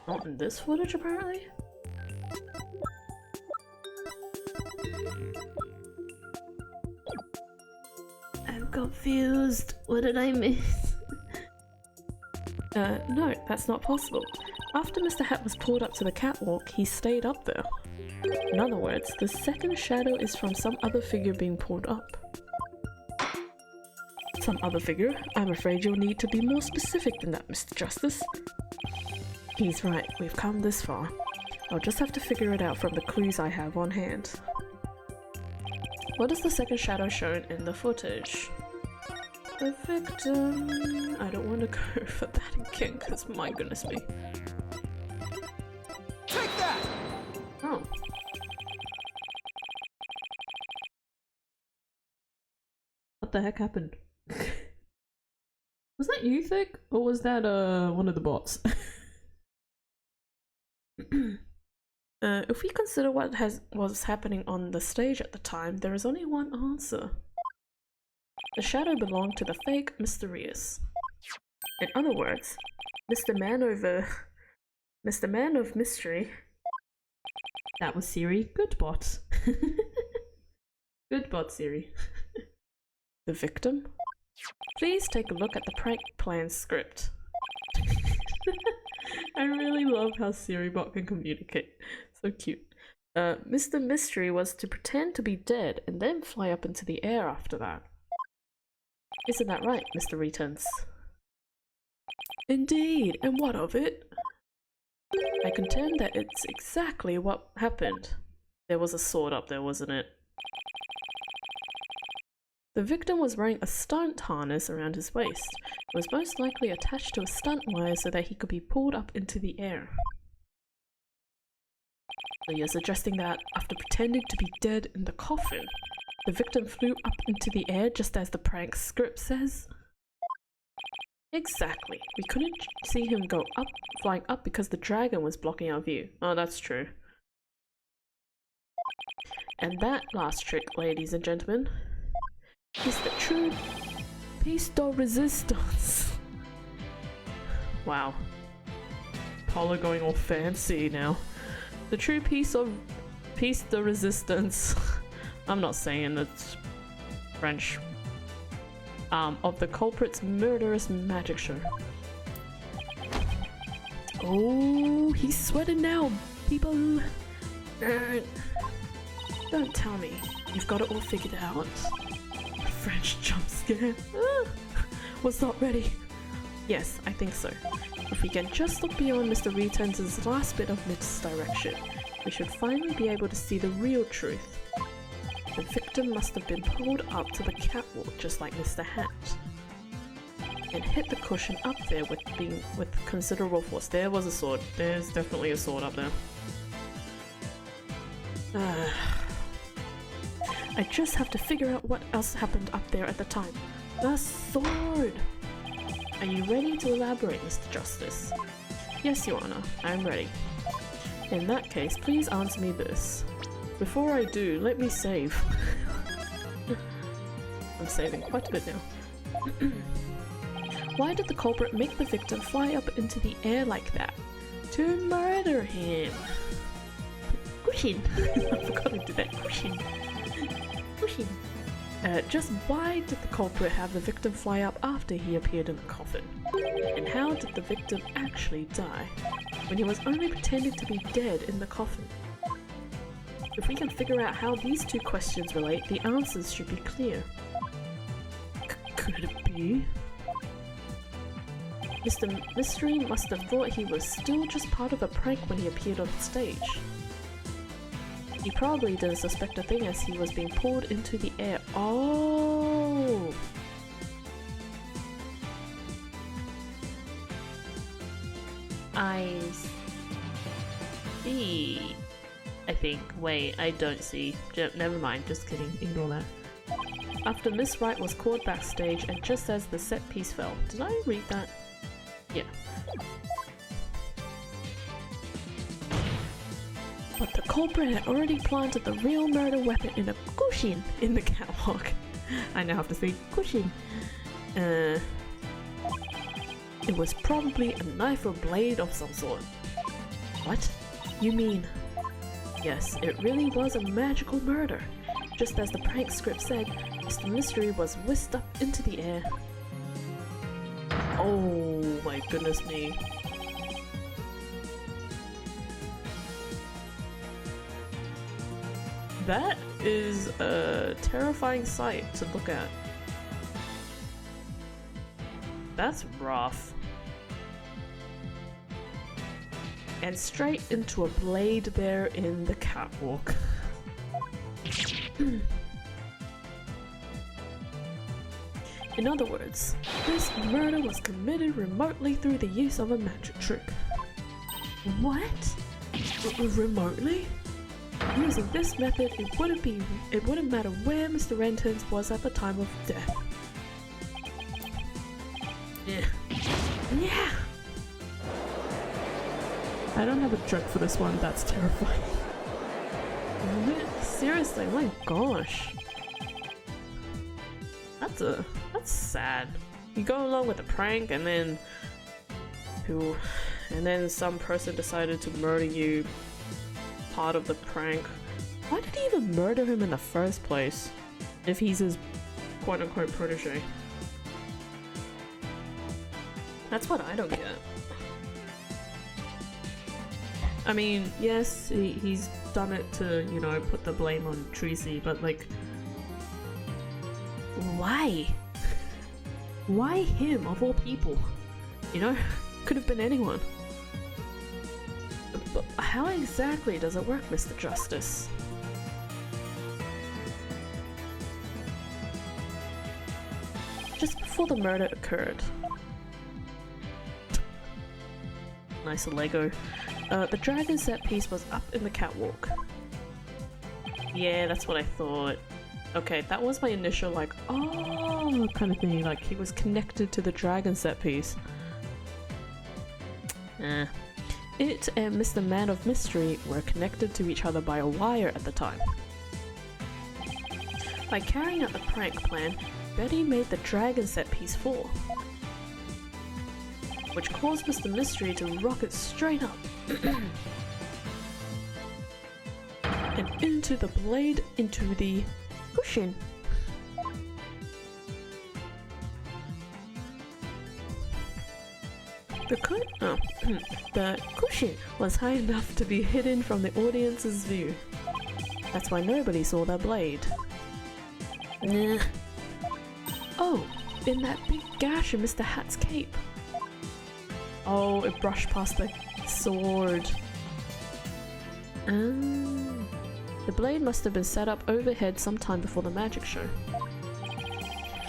Not in this footage, apparently? I'm confused. What did I miss? No, that's not possible. After Mr. Hat was pulled up to the catwalk, he stayed up there. In other words, the second shadow is from some other figure being pulled up. Some other figure? I'm afraid you'll need to be more specific than that, Mr. Justice. He's right, we've come this far. I'll just have to figure it out from the clues I have on hand. What is the second shadow shown in the footage? The victim... I don't want to go for that again, because my goodness me. Take that! Oh. What the heck happened? Was that you, Thick? Or was that one of the bots? If we consider what was happening on the stage at the time, there is only one answer. The shadow belonged to the fake Mysterious. In other words, Mr. Man of Mystery. That was Siri. Good bot. Good bot, Siri. The victim? Please take a look at the prank plan script. I really love how SiriBot can communicate. So cute. Mr. Mystery was to pretend to be dead and then fly up into the air after that. Isn't that right, Mr. Returns? Indeed, and what of it? I contend that it's exactly what happened. There was a sword up there, wasn't it? The victim was wearing a stunt harness around his waist. It was most likely attached to a stunt wire so that he could be pulled up into the air. So you're suggesting that after pretending to be dead in the coffin, the victim flew up into the air just as the prank script says? Exactly. We couldn't see him go up, flying up because the dragon was blocking our view. Oh, that's true. And that last trick, ladies and gentlemen, is the true piece de resistance. Wow. Paula going all fancy now. The true piece de resistance. I'm not saying it's French. Of the culprit's murderous magic show. Oh, he's sweating now, people. Don't tell me you've got it all figured out. French jump scare. Was not ready. Yes, I think so. If we can just look beyond Mr. Returns' last bit of misdirection, we should finally be able to see the real truth. The victim must have been pulled up to the catwalk just like Mr. Hat and hit the cushion up there with considerable force. There was a sword. There's definitely a sword up there. I just have to figure out what else happened up there at the time. The sword! Are you ready to elaborate, Mr. Justice? Yes, Your Honor, I'm ready. In that case, please answer me this. Before I do, let me save. I'm saving quite a bit now. Why did the culprit make the victim fly up into the air like that? To murder him! Cushion! I forgot to do that. Cushion. Cushion. Just why did the culprit have the victim fly up after he appeared in the coffin? And how did the victim actually die, when he was only pretending to be dead in the coffin? If we can figure out how these two questions relate, the answers should be clear. Could it be? Mr. Mystery must have thought he was still just part of a prank when he appeared on stage. He probably didn't suspect a thing as he was being pulled into the air. Oh! I see. I think. Wait, I don't see. Never mind, just kidding. Ignore that. After Miss Wright was caught backstage and just as the set piece fell. Did I read that? Yeah. But the culprit had already planted the real murder weapon in a cushion in the catwalk. I now have to say cushion. It was probably a knife or blade of some sort. What? You mean... Yes, it really was a magical murder. Just as the prank script said, Mr. Mystery was whisked up into the air. Oh my goodness me. That is a terrifying sight to look at. That's rough. And straight into a blade there in the catwalk. In other words, this murder was committed remotely through the use of a magic trick. What? Remotely? Using this method, it wouldn't matter where Mr. Renton's was at the time of death. Yeah. Yeah! I don't have a joke for this one, that's terrifying. Seriously, my gosh. That's sad. You go along with a prank and then some person decided to murder you part of the prank. Why did he even murder him in the first place? If he's his quote-unquote protege. That's what I don't get. I mean, yes, he's done it to, you know, put the blame on Tracy, but like... Why? Why him, of all people? You know? Could have been anyone. But how exactly does it work, Mr. Justice? Just before the murder occurred. Nice Lego. The dragon set piece was up in the catwalk. Yeah, that's what I thought. Okay, that was my initial like, oh, kind of thing. Like, he was connected to the dragon set piece. It and Mr. Man of Mystery were connected to each other by a wire at the time. By carrying out the prank plan, Betty made the dragon set piece fall, which caused Mr. Mystery to rocket straight up and into the blade into the cushion. The cushion was high enough to be hidden from the audience's view. That's why nobody saw the blade. Nah. Oh, in that big gash in Mr. Hat's cape. Oh, it brushed past the sword. The blade must have been set up overhead sometime before the magic show.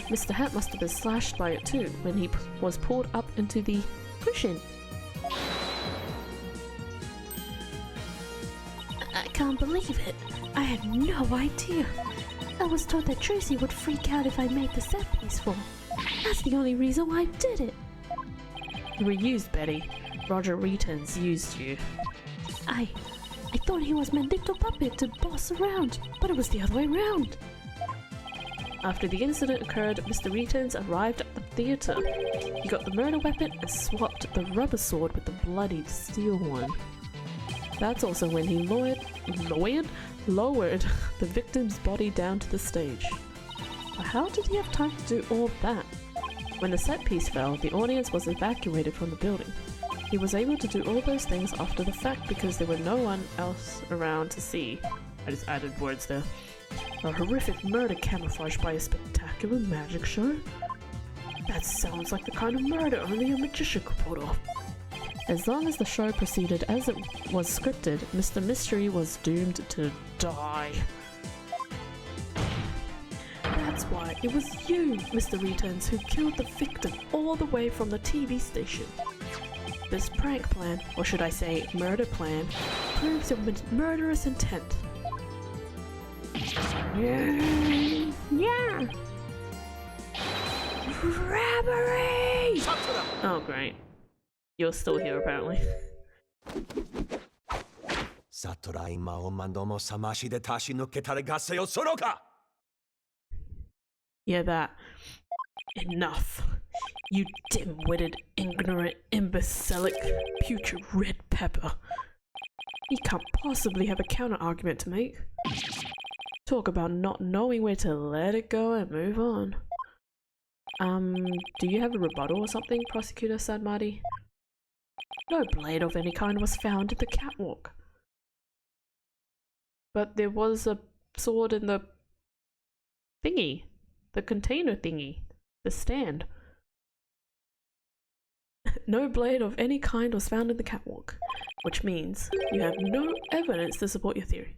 Mr. Hat must have been slashed by it too when he was pulled up into the cushion. I can't believe it. I had no idea. I was told that Tracy would freak out if I made the set piece fall. That's the only reason why I did it. You were used, Betty. Roger Returns used you. I thought he was my little puppet to boss around, but it was the other way around. After the incident occurred, Mr. Returns arrived at the theatre. He got the murder weapon and swapped the rubber sword with the bloodied steel one. That's also when he lowered the victim's body down to the stage. But how did he have time to do all that? When the set piece fell, the audience was evacuated from the building. He was able to do all those things after the fact because there were no one else around to see. I just added words there. A horrific murder camouflaged by a spectacular magic show? That sounds like the kind of murder only a magician could pull off. As long as the show proceeded as it was scripted, Mr. Mystery was doomed to die. That's why it was you, Mr. Returns, who killed the victim all the way from the TV station. This prank plan, or should I say murder plan, proves your murderous intent. Yeah. Robbery! Oh great. You're still here apparently. サトライマオマンドもさましで出し抜けたれがせよそろか Yeah, that. Enough. You dim-witted, ignorant, imbecilic, putrid red pepper. You can't possibly have a counter-argument to make. Talk about not knowing where to let it go and move on. Do you have a rebuttal or something, Prosecutor Sadmati? No blade of any kind was found in the catwalk. But there was a sword in the thingy. The container thingy. The stand. No blade of any kind was found in the catwalk, which means you have no evidence to support your theory.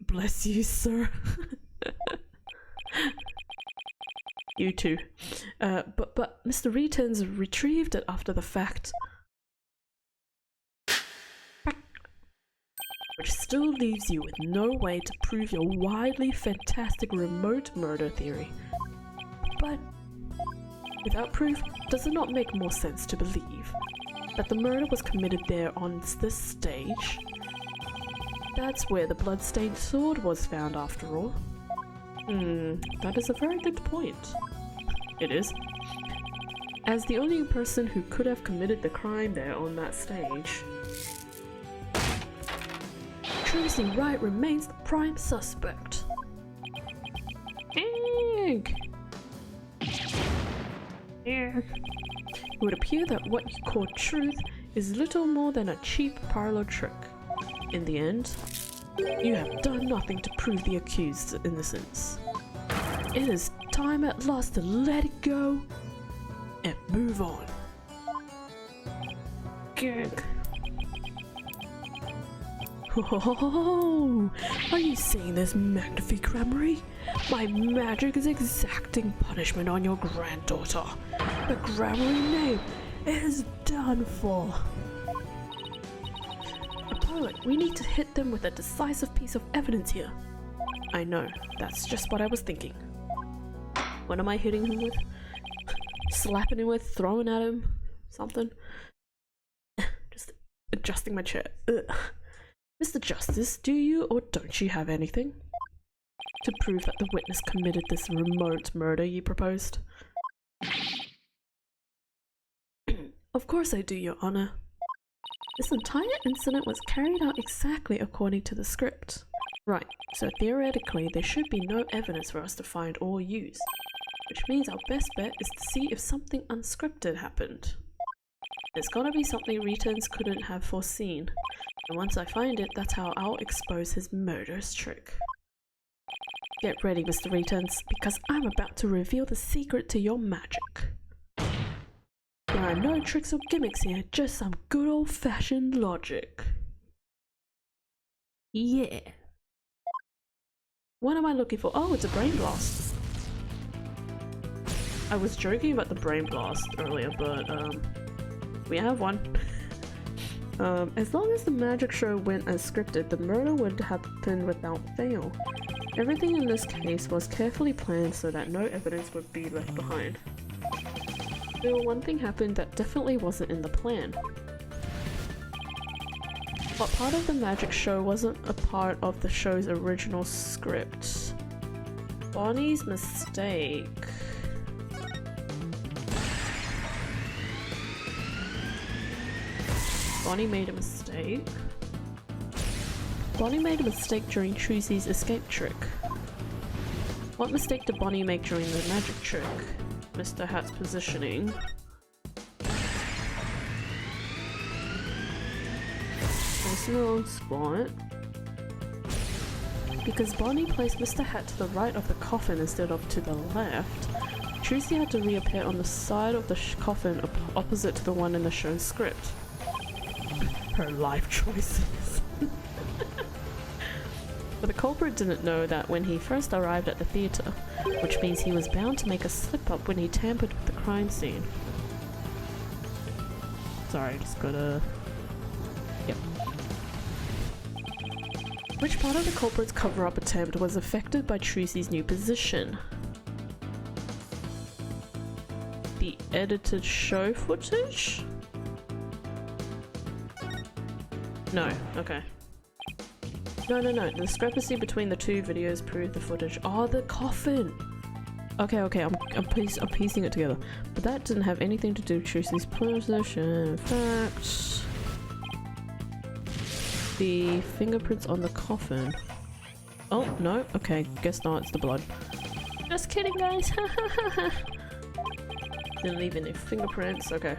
Bless you, sir. You too. But Mr. Returns retrieved it after the fact. Which still leaves you with no way to prove your wildly fantastic remote murder theory. But without proof, does it not make more sense to believe that the murder was committed there on this stage? That's where the bloodstained sword was found after all. That is a very good point. It is. As the only person who could have committed the crime there on that stage, Tracy Wright remains the prime suspect. Egg! It would appear that what you call truth is little more than a cheap parlor trick. In the end, you have done nothing to prove the accused's innocence. It is time at last to let it go and move on. Gag. Oh, are you seeing this magnifique gramarye? My magic is exacting punishment on your granddaughter. The gramarye name is done for. A poet, we need to hit them with a decisive piece of evidence here. I know, that's just what I was thinking. What am I hitting him with? Slapping him with? Throwing at him? Something? Just adjusting my chair. Ugh. Mr. Justice, do you or don't you have anything to prove that the witness committed this remote murder you proposed? Of course I do, Your Honor. This entire incident was carried out exactly according to the script. Right, so theoretically there should be no evidence for us to find or use, which means our best bet is to see if something unscripted happened. There's gotta be something Returns couldn't have foreseen, and once I find it, that's how I'll expose his murderous trick. Get ready, Mr. Returns, because I'm about to reveal the secret to your magic. There are no tricks or gimmicks here, just some good old-fashioned logic. Yeah. What am I looking for? Oh, it's a brain blast. I was joking about the brain blast earlier, but we have one. As long as the magic show went as scripted, the murder would happen without fail. Everything in this case was carefully planned so that no evidence would be left behind. Still, one thing happened that definitely wasn't in the plan. What part of the magic show wasn't a part of the show's original script? Bonnie's mistake. Bonnie made a mistake. Bonnie made a mistake during Trucy's escape trick. What mistake did Bonnie make during the magic trick? Mr. Hat's positioning. Placing the wrong spot. Because Bonnie placed Mr. Hat to the right of the coffin instead of to the left, Trucy had to reappear on the side of the coffin opposite to the one in the show's script. Her life choices. But the culprit didn't know that when he first arrived at the theatre, which means he was bound to make a slip-up when he tampered with the crime scene. Sorry, just gotta... Yep. Which part of the culprit's cover-up attempt was affected by Trucy's new position? The edited show footage? No, okay. No. The discrepancy between the two videos proved the footage. Oh, the coffin! Okay, I'm piecing it together. But that didn't have anything to do with Trucy's position. In fact... The fingerprints on the coffin. Oh, no. Okay, guess not. It's the blood. Just kidding, guys. Didn't leave any fingerprints. Okay.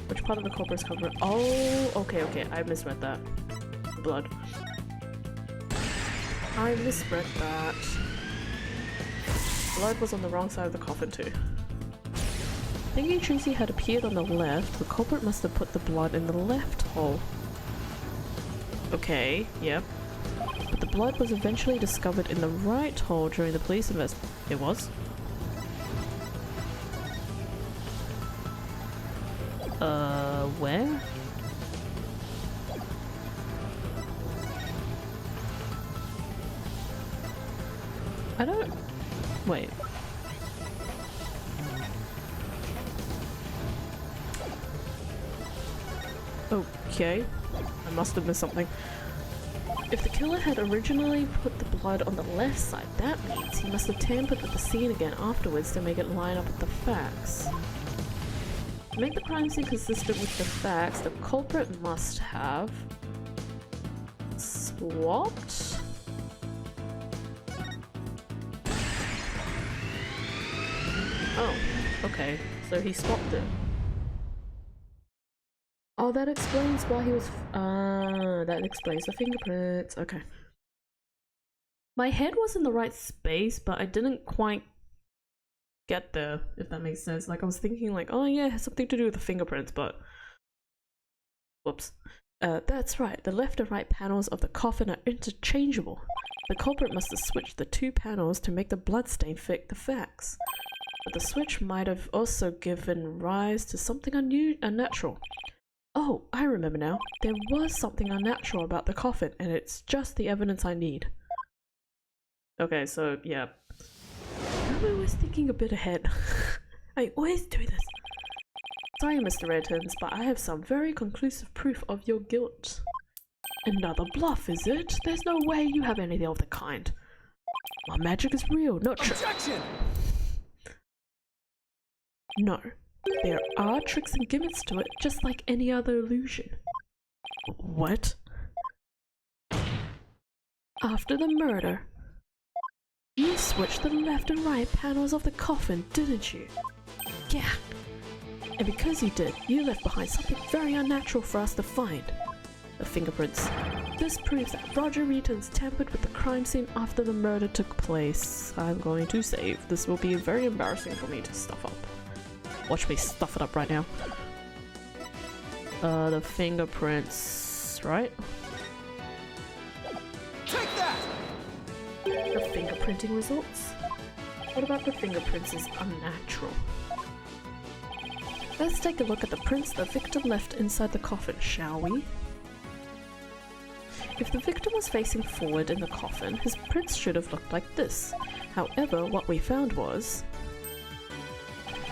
Which part of the culprit's cover? Oh, okay. I misread that. Blood. I misread that. Blood was on the wrong side of the coffin too. Thinking Trucy had appeared on the left, the culprit must have put the blood in the left hole. Okay, yep. But the blood was eventually discovered in the right hole during the police investigation. It was? Where? I don't... Wait. Okay. I must have missed something. If the killer had originally put the blood on the left side, that means he must have tampered with the scene again afterwards to make it line up with the facts. To make the crime scene consistent with the facts, the culprit must have... swapped? Oh, okay. So he swapped it. Oh, that explains why he was... that explains the fingerprints. Okay. My head was in the right space, but I didn't quite get there, if that makes sense. Like, I was thinking like, oh yeah, it has something to do with the fingerprints, but... Whoops. That's right. The left and right panels of the coffin are interchangeable. The culprit must have switched the two panels to make the bloodstain fit the facts. But the switch might have also given rise to something unnatural. Oh, I remember now. There was something unnatural about the coffin, and it's just the evidence I need. Okay, so, yeah. I'm always thinking a bit ahead. I always do this. Sorry, Mr. Redhens, but I have some very conclusive proof of your guilt. Another bluff, is it? There's no way you have anything of the kind. My magic is real, not true. Objection! No. There are tricks and gimmicks to it, just like any other illusion. What? After the murder, you switched the left and right panels of the coffin, didn't you? Yeah. And because you did, you left behind something very unnatural for us to find. The fingerprints. This proves that Roger Reaton's tampered with the crime scene after the murder took place. I'm going to save. This will be very embarrassing for me to stuff up. Watch me stuff it up right now. The fingerprints, right? Take that! The fingerprinting results? What about the fingerprints is unnatural? Let's take a look at the prints the victim left inside the coffin, shall we? If the victim was facing forward in the coffin, his prints should have looked like this. However, what we found was...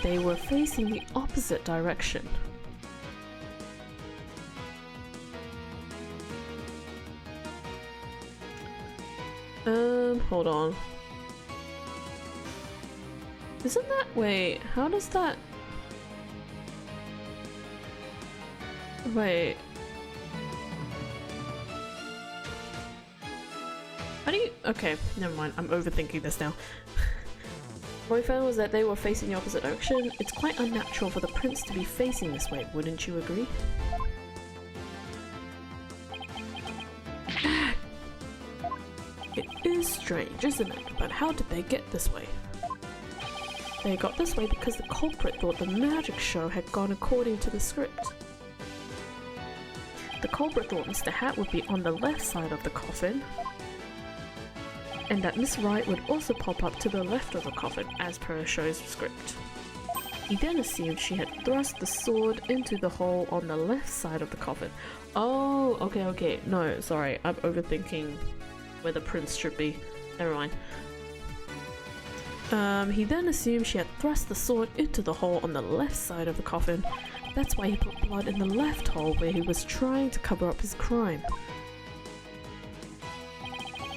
they were facing the opposite direction. Hold on. Isn't that... wait, how does that... wait... how do you... okay, never mind, I'm overthinking this now. What we found was that they were facing the opposite direction. It's quite unnatural for the prints to be facing this way, wouldn't you agree? It is strange, isn't it? But how did they get this way? They got this way because the culprit thought the magic show had gone according to the script. The culprit thought Mr. Hat would be on the left side of the coffin, and that Miss Wright would also pop up to the left of the coffin as per the show's script. He then assumed she had thrust the sword into the hole on the left side of the coffin. Oh, okay, no, sorry, I'm overthinking where the prince should be. Never mind. He then assumed she had thrust the sword into the hole on the left side of the coffin. That's why he put blood in the left hole where he was trying to cover up his crime.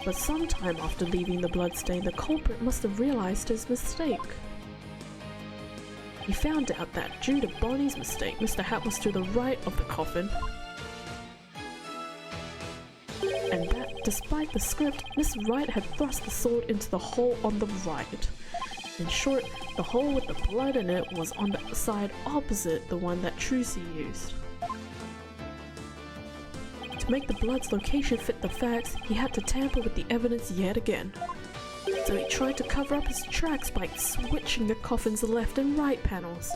But sometime after leaving the bloodstain, the culprit must have realized his mistake. He found out that due to Bonnie's mistake, Mr. Hat was to the right of the coffin, and that despite the script, Miss Wright had thrust the sword into the hole on the right. In short, the hole with the blood in it was on the side opposite the one that Trucy used. To make the blood's location fit the facts, he had to tamper with the evidence yet again. So he tried to cover up his tracks by switching the coffin's left and right panels.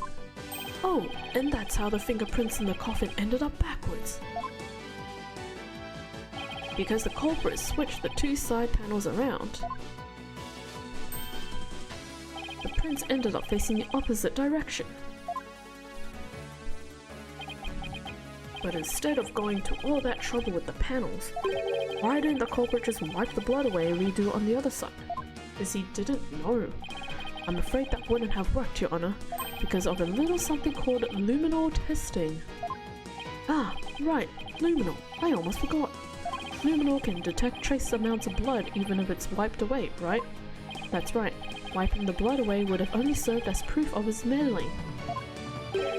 Oh, and that's how the fingerprints in the coffin ended up backwards. Because the culprit switched the two side panels around, the prints ended up facing the opposite direction. But instead of going to all that trouble with the panels, why didn't the culprit just wipe the blood away and redo it on the other side? Because he didn't know. I'm afraid that wouldn't have worked, Your Honor, because of a little something called luminol testing. Ah, right, luminol. I almost forgot. Luminol can detect trace amounts of blood even if it's wiped away, right? That's right. Wiping the blood away would have only served as proof of his meddling.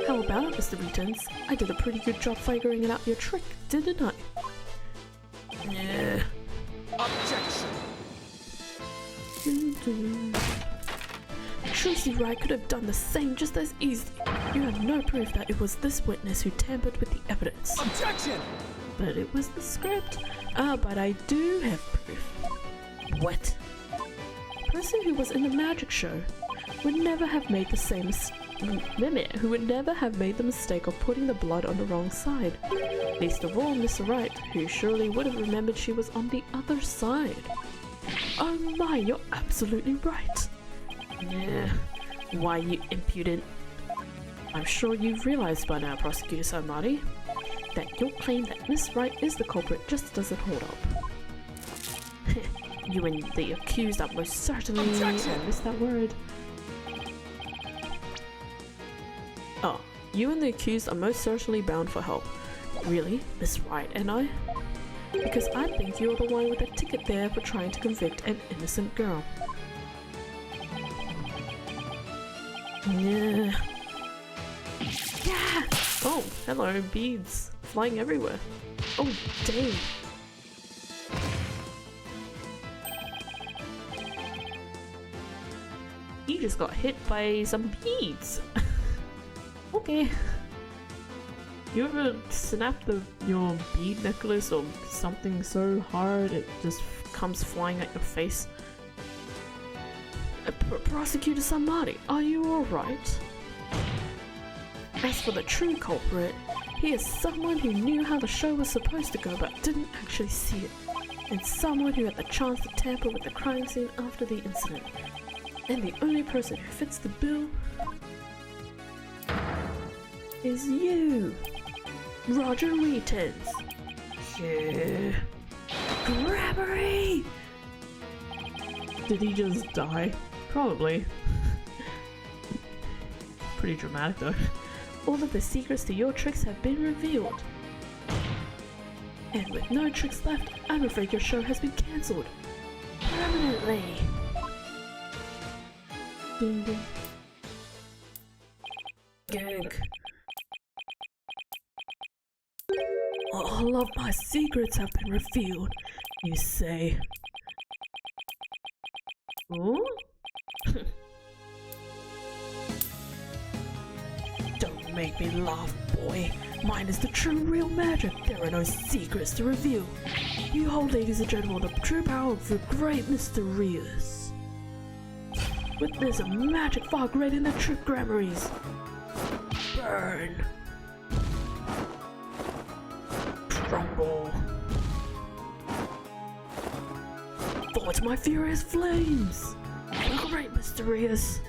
How about it, Mr. Returns? I did a pretty good job figuring out your trick, didn't I? Yeah. Objection! Trucy Wright could have done the same just as easily. You have no proof that it was this witness who tampered with the evidence. Objection! But it was the script. Ah, but I do have proof. What? The person who was in the magic show would never have made the same who would never have made the mistake of putting the blood on the wrong side. Least of all, Miss Wright, who surely would have remembered she was on the other side. Oh my, you're absolutely right. Yeah, why, you impudent. I'm sure you've realized by now, Prosecutor Samari, that your claim that Miss Wright is the culprit just doesn't hold up. You and the accused are most certainly— Objection! I missed that word. Oh, you and the accused are most certainly bound for help. Really, Miss Wright and I? Because I think you're the one with the ticket there for trying to convict an innocent girl. Yeah. Yeah! Oh, hello, beads flying everywhere. Oh, dang. He just got hit by some beads. Okay. You ever snap your bead necklace or something so hard it just comes flying at your face? Prosecutor Samari, are you alright? As for the true culprit, he is someone who knew how the show was supposed to go but didn't actually see it, and someone who had the chance to tamper with the crime scene after the incident. And the only person who fits the bill is you, Roger Reitens. Yeah. Grabbery! Did he just die? Probably. Pretty dramatic though. All of the secrets to your tricks have been revealed. And with no tricks left, I'm afraid your show has been cancelled. Permanently. Ding ding. Gank. All of my secrets have been revealed, you say. Ooh? Don't make me laugh, boy. Mine is the true real magic. There are no secrets to reveal. Behold, ladies and gentlemen, the true power of the great Mr. Rios. Witness a magic fog right in the trick granaries. Burn. Crumble. Fall to my furious flames. All right, Mysterious.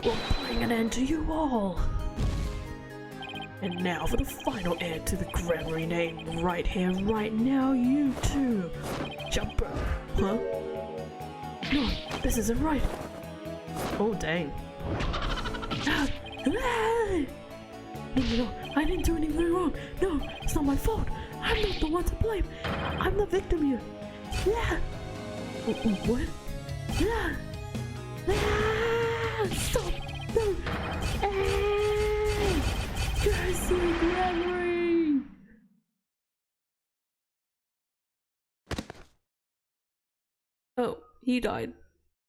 We'll bring an end to you all. And now for the final end to the granary name. Right here, right now, you two. Jumper. Huh? No, this isn't right. Oh, dang. No, I didn't do anything wrong. No, it's not my fault. I'm not the one to blame. I'm the victim here. Yeah. What? Yeah. Stop. No. Hey! Cursey Gregory! Oh, he died.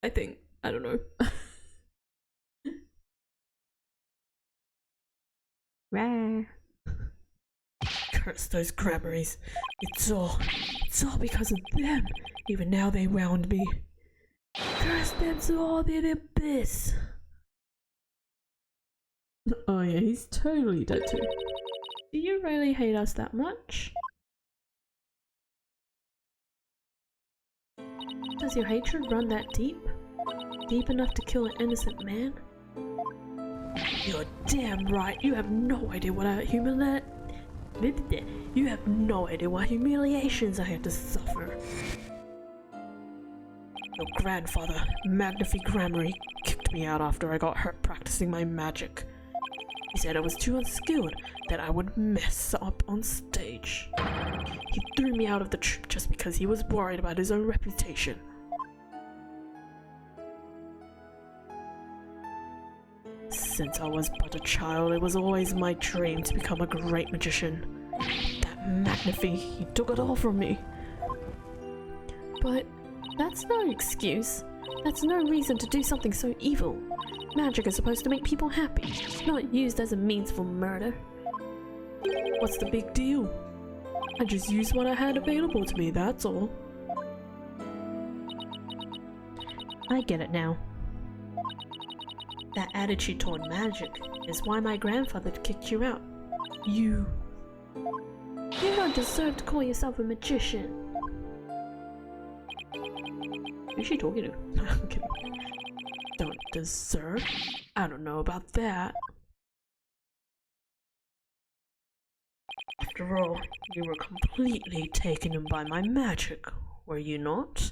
I think. I don't know. Rah. Curse those grabberies. It's all because of them. Even now they wound me. Curse them to all the abyss. Oh yeah, he's totally dead too. Do you really hate us that much? Does your hatred run that deep? Deep enough to kill an innocent man? You're damn right. You have no idea what You have no idea what humiliations I had to suffer. Your grandfather, Magnifique Grammary, kicked me out after I got hurt practicing my magic. He said I was too unskilled, that I would mess up on stage. He threw me out of the troupe just because he was worried about his own reputation. Since I was but a child, it was always my dream to become a great magician. That Magnifique, he took it all from me. But that's no excuse. That's no reason to do something so evil. Magic is supposed to make people happy, not used as a means for murder. What's the big deal? I just used what I had available to me, that's all. I get it now. That attitude toward magic is why my grandfather kicked you out. You don't deserve to call yourself a magician. Who's she talking to? I'm kidding. Don't deserve? I don't know about that. After all, you were completely taken in by my magic, were you not?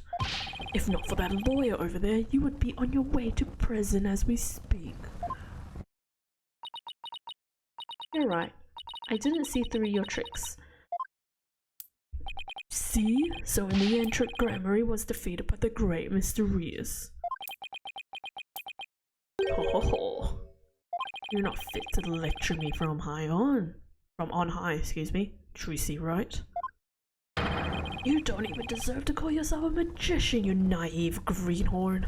If not for that lawyer over there, you would be on your way to prison as we speak. You're right. I didn't see through your tricks. See? So in the end, Trick Grammary was defeated by the great Mysterious. Ho ho ho. You're not fit to lecture me from on high, excuse me. Tracy, right? You don't even deserve to call yourself a magician, you naive greenhorn.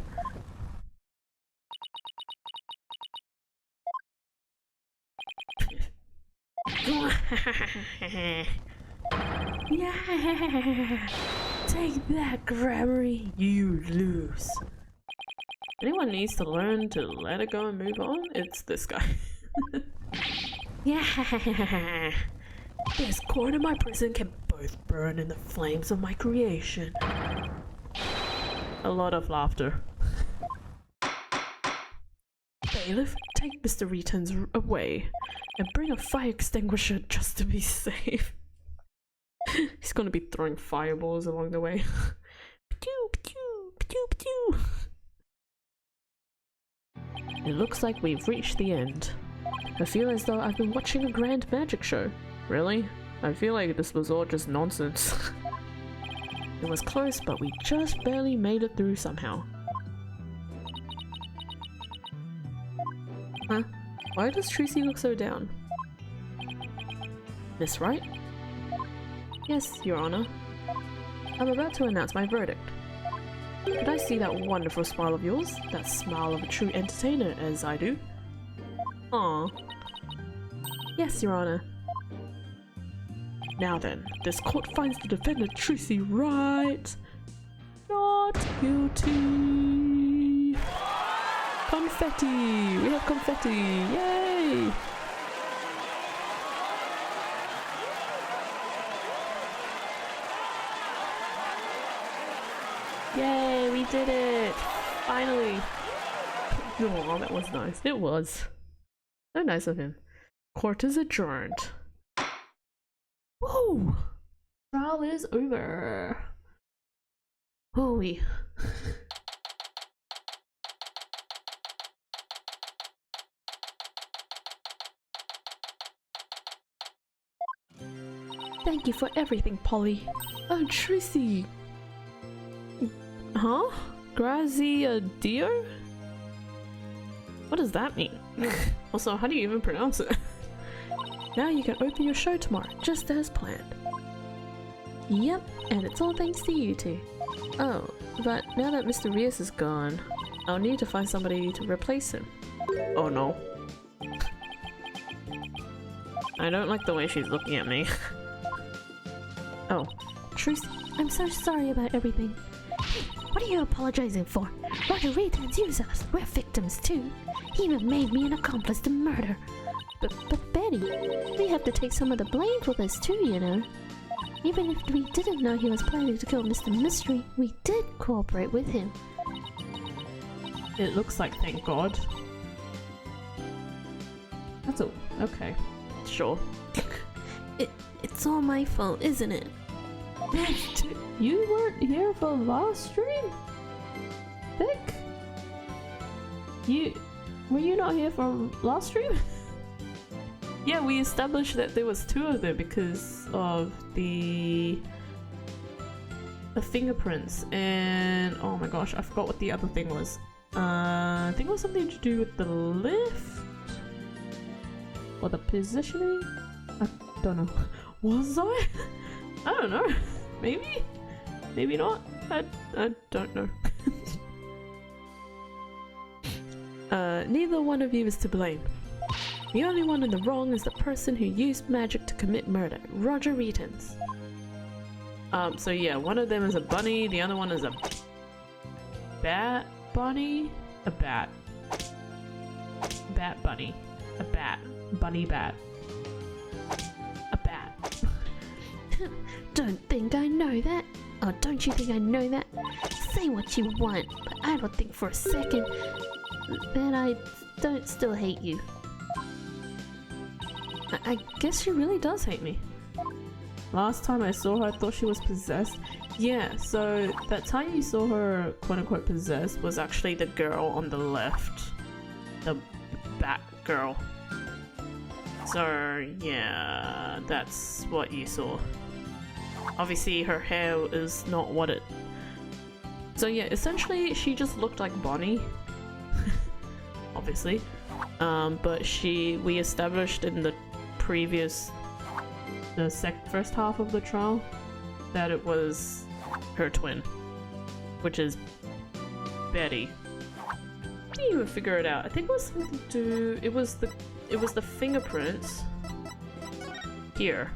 Yeah! Take that, Grammary! You lose. Anyone needs to learn to let it go and move on? It's this guy. Yeah! This corner of my prison can both burn in the flames of my creation. A lot of laughter. Bailiff, take Mr. Returns away and bring a fire extinguisher just to be safe. He's gonna be throwing fireballs along the way. Pew, pew, pew, pew. It looks like we've reached the end. I feel as though I've been watching a grand magic show. Really? I feel like this was all just nonsense. It was close, but we just barely made it through somehow. Huh? Why does Tracy look so down? This right? Yes, Your Honor. I'm about to announce my verdict. Could I see that wonderful smile of yours? That smile of a true entertainer, as I do? Aww. Yes, Your Honor. Now then, this court finds the defendant Tracy Wright not guilty. Confetti! We have confetti! Yay! Yay, we did it! Finally! Oh, that was nice. It was. So nice of him. Court is adjourned. Whoa! Trial is over. Holy. Thank you for everything, Polly. Oh, Tracy. Huh? Graziadio? What does that mean? Also, how do you even pronounce it? Now you can open your show tomorrow, just as planned. Yep, and it's all thanks to you two. Oh, but now that Mr. Rios is gone, I'll need to find somebody to replace him. Oh no. I don't like the way she's looking at me. Oh, Truce, I'm so sorry about everything. Hey, what are you apologizing for? Roger Returns used us. We're victims too. He even made me an accomplice to murder. But Betty, we have to take some of the blame for this too, you know. Even if we didn't know he was planning to kill Mr. Mystery, we did cooperate with him. it looks like, thank God. That's all. Okay. Sure. It's all my fault, isn't it? You weren't here for last stream? Vic? Were you not here for last stream? Yeah, we established that there was two of them because of the fingerprints, and oh my gosh, I forgot what the other thing was. I think it was something to do with the lift or the positioning. I don't know. Was I? I don't know. Maybe? Maybe not? I don't know. Neither one of you is to blame. The only one in the wrong is the person who used magic to commit murder, Roger Reitons. So yeah, one of them is a bunny, the other one is a bat bunny? A bat. Bat bunny. A bat. Bunny bat. A bat. Don't think I know that. Oh, don't you think I know that? Say what you want, but I don't think for a second that I don't still hate you. I guess she really does hate me. Last time I saw her, I thought she was possessed. Yeah, so that time you saw her quote-unquote possessed was actually the girl on the left. The bat girl. So yeah, that's what you saw. Obviously her hair is not what it... So yeah, essentially she just looked like Bonnie. Obviously. But we established in the previous... first half of the trial that it was her twin, which is Betty. I didn't even figure it out. I think it was something to do... It was the fingerprints here.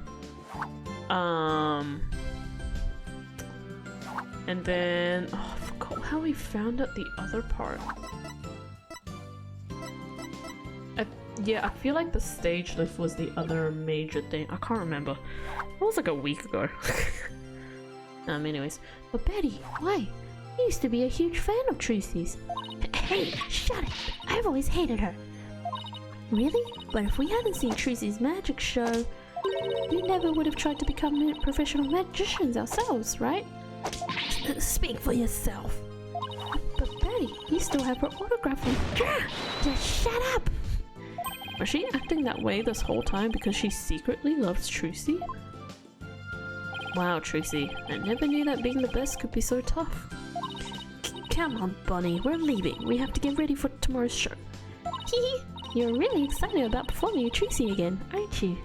And then oh, I forgot how we found out the other part. Yeah, I feel like the stage lift was the other major thing. I can't remember. It was like a week ago. Anyways. But Betty, why? I used to be a huge fan of Trucy's. Hey, shut it! I've always hated her. Really? But if we hadn't seen Trucy's magic show, we never would have tried to become professional magicians ourselves, right? Speak for yourself. But Betty, you still have her autograph and... Just shut up! Was she acting that way this whole time because she secretly loves Trucy? Wow, Trucy, I never knew that being the best could be so tough. Come on, Bonnie, we're leaving. We have to get ready for tomorrow's show. Hee, you're really excited about performing with Trucy again, aren't you?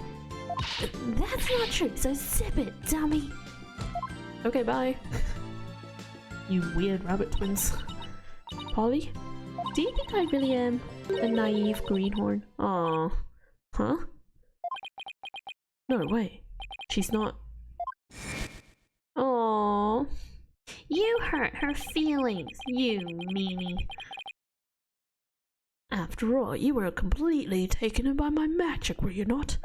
That's not true, so zip it, dummy. Okay, bye. You weird rabbit twins. Polly? Do you think I really am a naive greenhorn? Aww. Huh? No, wait. She's not. Aww. You hurt her feelings, you meanie. After all, you were completely taken in by my magic, were you not?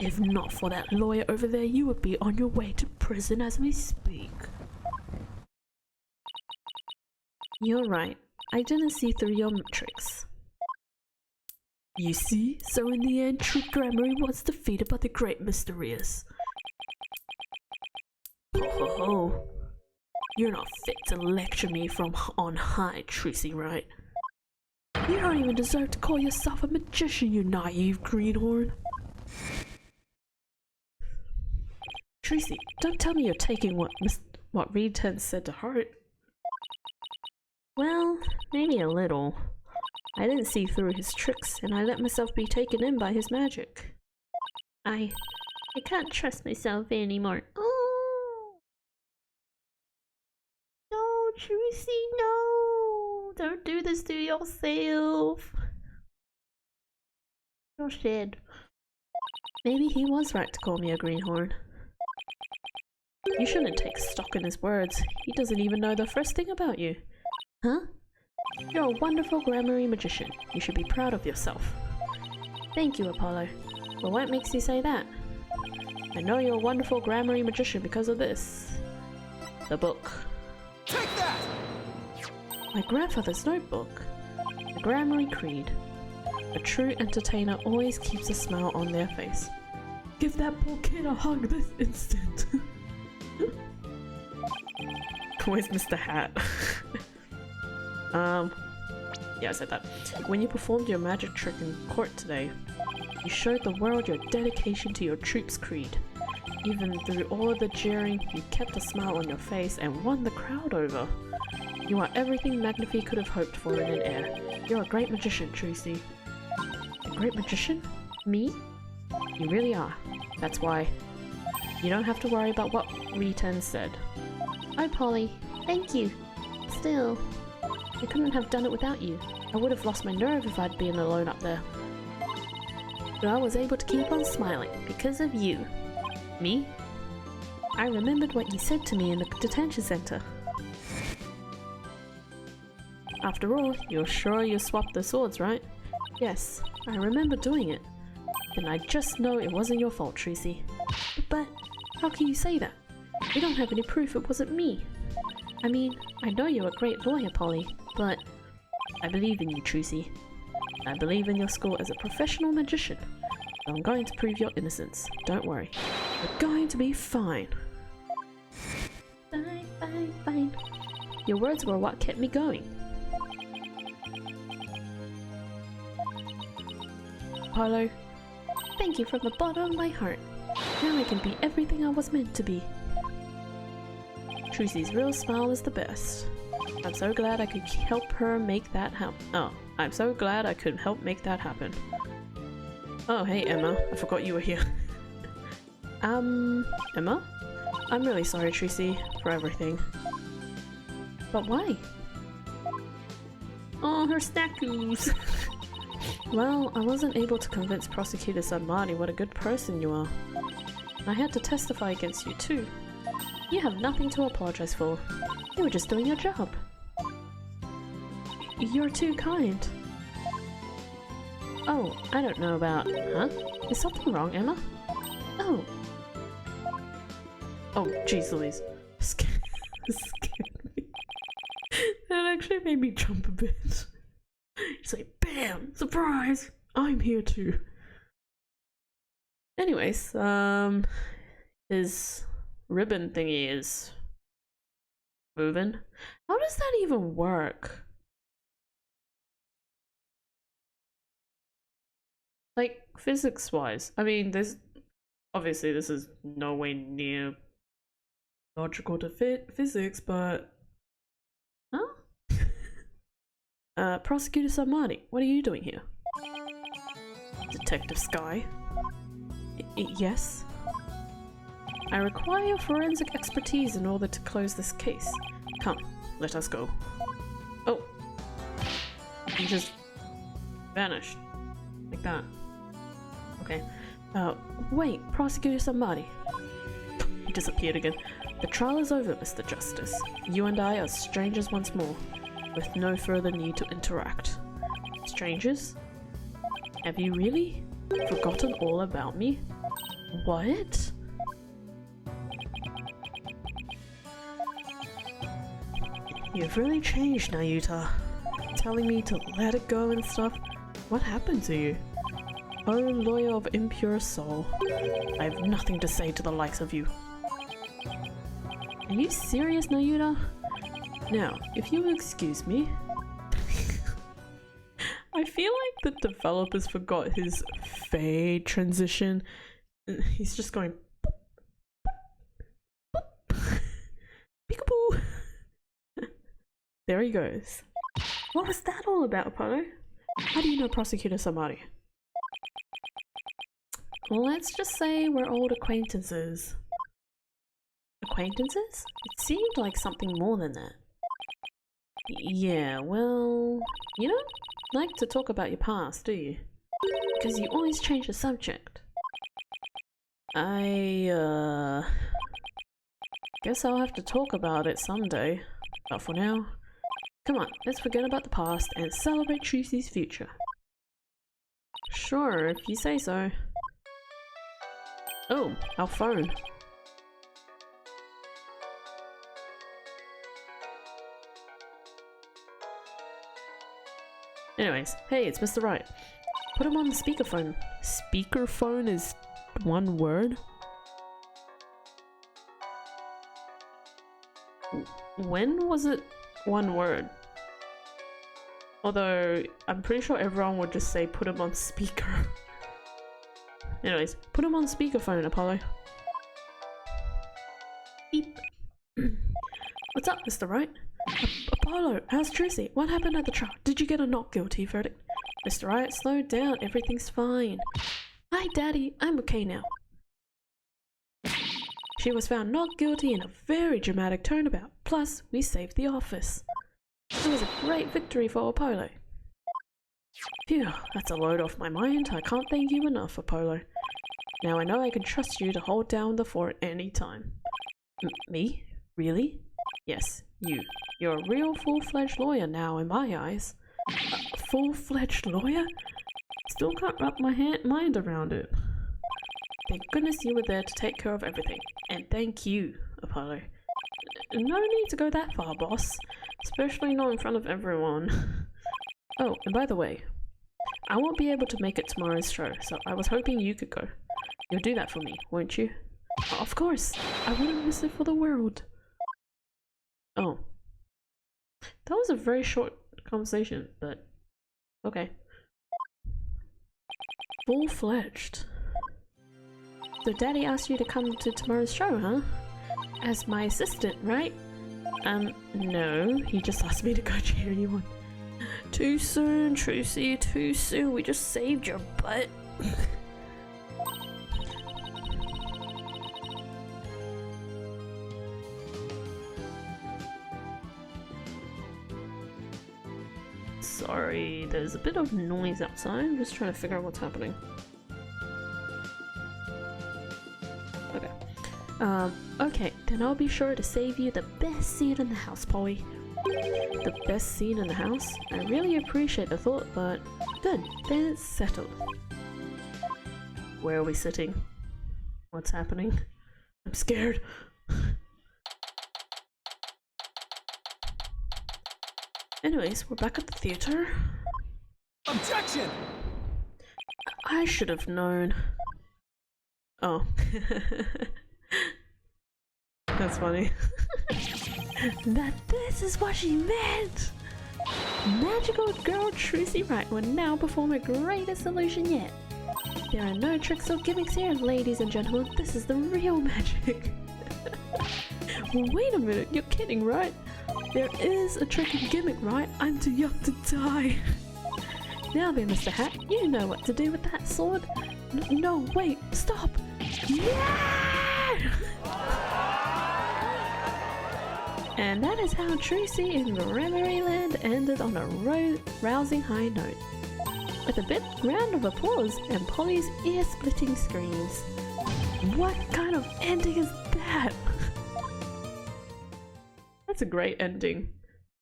If not for that lawyer over there, you would be on your way to prison as we speak. You're right. I didn't see through your tricks. You see? So in the end, true Gramarye was defeated by the great Mysterious. Ho ho ho. You're not fit to lecture me from on high, Tracy, right? You don't even deserve to call yourself a magician, you naive greenhorn. Tracy, don't tell me you're taking what Reed said to heart. Well, maybe a little. I didn't see through his tricks, and I let myself be taken in by his magic. I can't trust myself anymore. Oh! No, Tracy, no! Don't do this to yourself. Oh shit. Maybe he was right to call me a greenhorn. You shouldn't take stock in his words. He doesn't even know the first thing about you. Huh? You're a wonderful Gramarye magician. You should be proud of yourself. Thank you, Apollo. But what makes you say that? I know you're a wonderful Gramarye magician because of this. The book. Take that! My grandfather's notebook. The Gramarye Creed. A true entertainer always keeps a smile on their face. Give that poor kid a hug this instant. Where's Mr. Hat? Yeah, I said that. When you performed your magic trick in court today, you showed the world your dedication to your troop's creed. Even through all the jeering, you kept a smile on your face and won the crowd over. You are everything Magnifi could have hoped for in an heir. You're a great magician, Tracy. A great magician? Me? You really are. That's why. You don't have to worry about what Riten said. Oh, Polly. Thank you. Still, I couldn't have done it without you. I would have lost my nerve if I'd been alone up there. But I was able to keep on smiling because of you. Me? I remembered what you said to me in the detention center. After all, you're sure you swapped the swords, right? Yes, I remember doing it. Then I just know it wasn't your fault, Tracy. But how can you say that? You don't have any proof it wasn't me. I mean, I know you're a great lawyer, Polly, but I believe in you, Tracy. I believe in your skill as a professional magician. I'm going to prove your innocence. Don't worry. You're going to be fine. Fine, fine, fine. Your words were what kept me going. Apollo, thank you from the bottom of my heart. Now I can be everything I was meant to be. Tracy's real smile is the best. I'm so glad I could help her make that happen. Oh, I'm so glad I could help make that happen. Oh, hey Emma, I forgot you were here. Emma? I'm really sorry, Tracy, for everything. But why? Oh, her snackoos! Well, I wasn't able to convince Prosecutor Sanmari what a good person you are. I had to testify against you too. You have nothing to apologize for. You were just doing your job. You're too kind. Oh, I don't know about... Huh? Is something wrong, Emma? Oh. Oh, jeez Louise. Scared me. That actually made me jump a bit. It's like, bam! Surprise! I'm here too. Anyways, his ribbon thingy is moving. How does that even work? Like, physics-wise. I mean, there's... Obviously, this is no way near logical to physics, but... Huh? Prosecutor Samani, what are you doing here? Detective Sky? Yes? I require forensic expertise in order to close this case. Come, let us go. Oh! He just vanished. Like that. Okay. Wait, Prosecutor Samani. He disappeared again. The trial is over, Mr. Justice. You and I are strangers once more, with no further need to interact. Strangers? Have you really forgotten all about me? What? You've really changed, Nayuta. Telling me to let it go and stuff. What happened to you? Oh, lawyer of impure soul. I have nothing to say to the likes of you. Are you serious, Nayuta? Now, if you will excuse me. I feel like the developers forgot his fade transition. He's just going peekaboo. There he goes. What was that all about, Apollo? How do you know Prosecutor Samari? Let's just say we're old acquaintances. Acquaintances? It seemed like something more than that. Yeah, well, you don't like to talk about your past, do you? Because you always change the subject. I guess I'll have to talk about it someday. But for now, come on, let's forget about the past and celebrate Tracy's future. Sure, if you say so. Oh, our phone. Anyways, hey, it's Mr. Wright. Put him on the speakerphone. Speakerphone is one word? When was it one word? Although, I'm pretty sure everyone would just say put him on speaker. Anyways, put him on speakerphone, Apollo. Beep. What's up, Mr. Wright? Apollo, how's Tracy? What happened at the trial? Did you get a not guilty verdict? Mr. Wright, slow down. Everything's fine. Hi, Daddy. I'm okay now. She was found not guilty in a very dramatic turnabout. Plus, we saved the office. It was a great victory for Apollo. Phew, that's a load off my mind. I can't thank you enough, Apollo. Now I know I can trust you to hold down the fort any time. Me? Really? Yes, you. You're a real full-fledged lawyer now in my eyes. A full-fledged lawyer? Still can't wrap my mind around it. Thank goodness you were there to take care of everything. And thank you, Apollo. No need to go that far, boss. Especially not in front of everyone. Oh, and by the way, I won't be able to make it tomorrow's show, so I was hoping you could go. You'll do that for me, won't you? Of course! I wouldn't miss it for the world. Oh. That was a very short conversation, but okay. Full-fledged. So Daddy asked you to come to tomorrow's show, huh? As my assistant, right? No. He just asked me to go cheer you on. Too soon, Tracy, too soon. We just saved your butt. Sorry, there's a bit of noise outside. I'm just trying to figure out what's happening. Okay. Okay, then I'll be sure to save you the best seat in the house, Polly. The best seat in the house? I really appreciate the thought, but good, then it's settled. Where are we sitting? What's happening? I'm scared. Anyways, we're back at the theater. Objection! I should have known. Oh. That's funny. That this is what she meant! Magical girl Tracy Wright will now perform her greatest illusion yet. There are no tricks or gimmicks here, ladies and gentlemen. This is the real magic. Wait a minute, you're kidding, right? There is a trick and gimmick, right? I'm too young to die. Now then, Mr. Hat, you know what to do with that sword. No, wait, stop. Yeah! And that is how Tracy in Memory Land ended on a rousing high note. With a big round of applause and Polly's ear-splitting screams. What kind of ending is that? That's a great ending.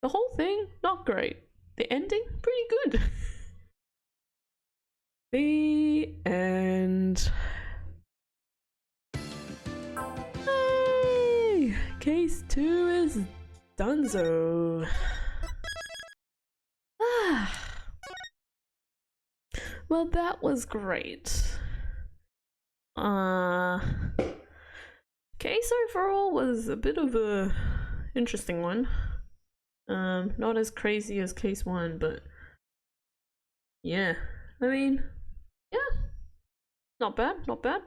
The whole thing, not great. The ending, pretty good. The end. Hey! Case 2 is donezo. Well, that was great. Case overall was a bit of a interesting one. Not as crazy as case 1, but yeah. I mean, yeah. Not bad, not bad.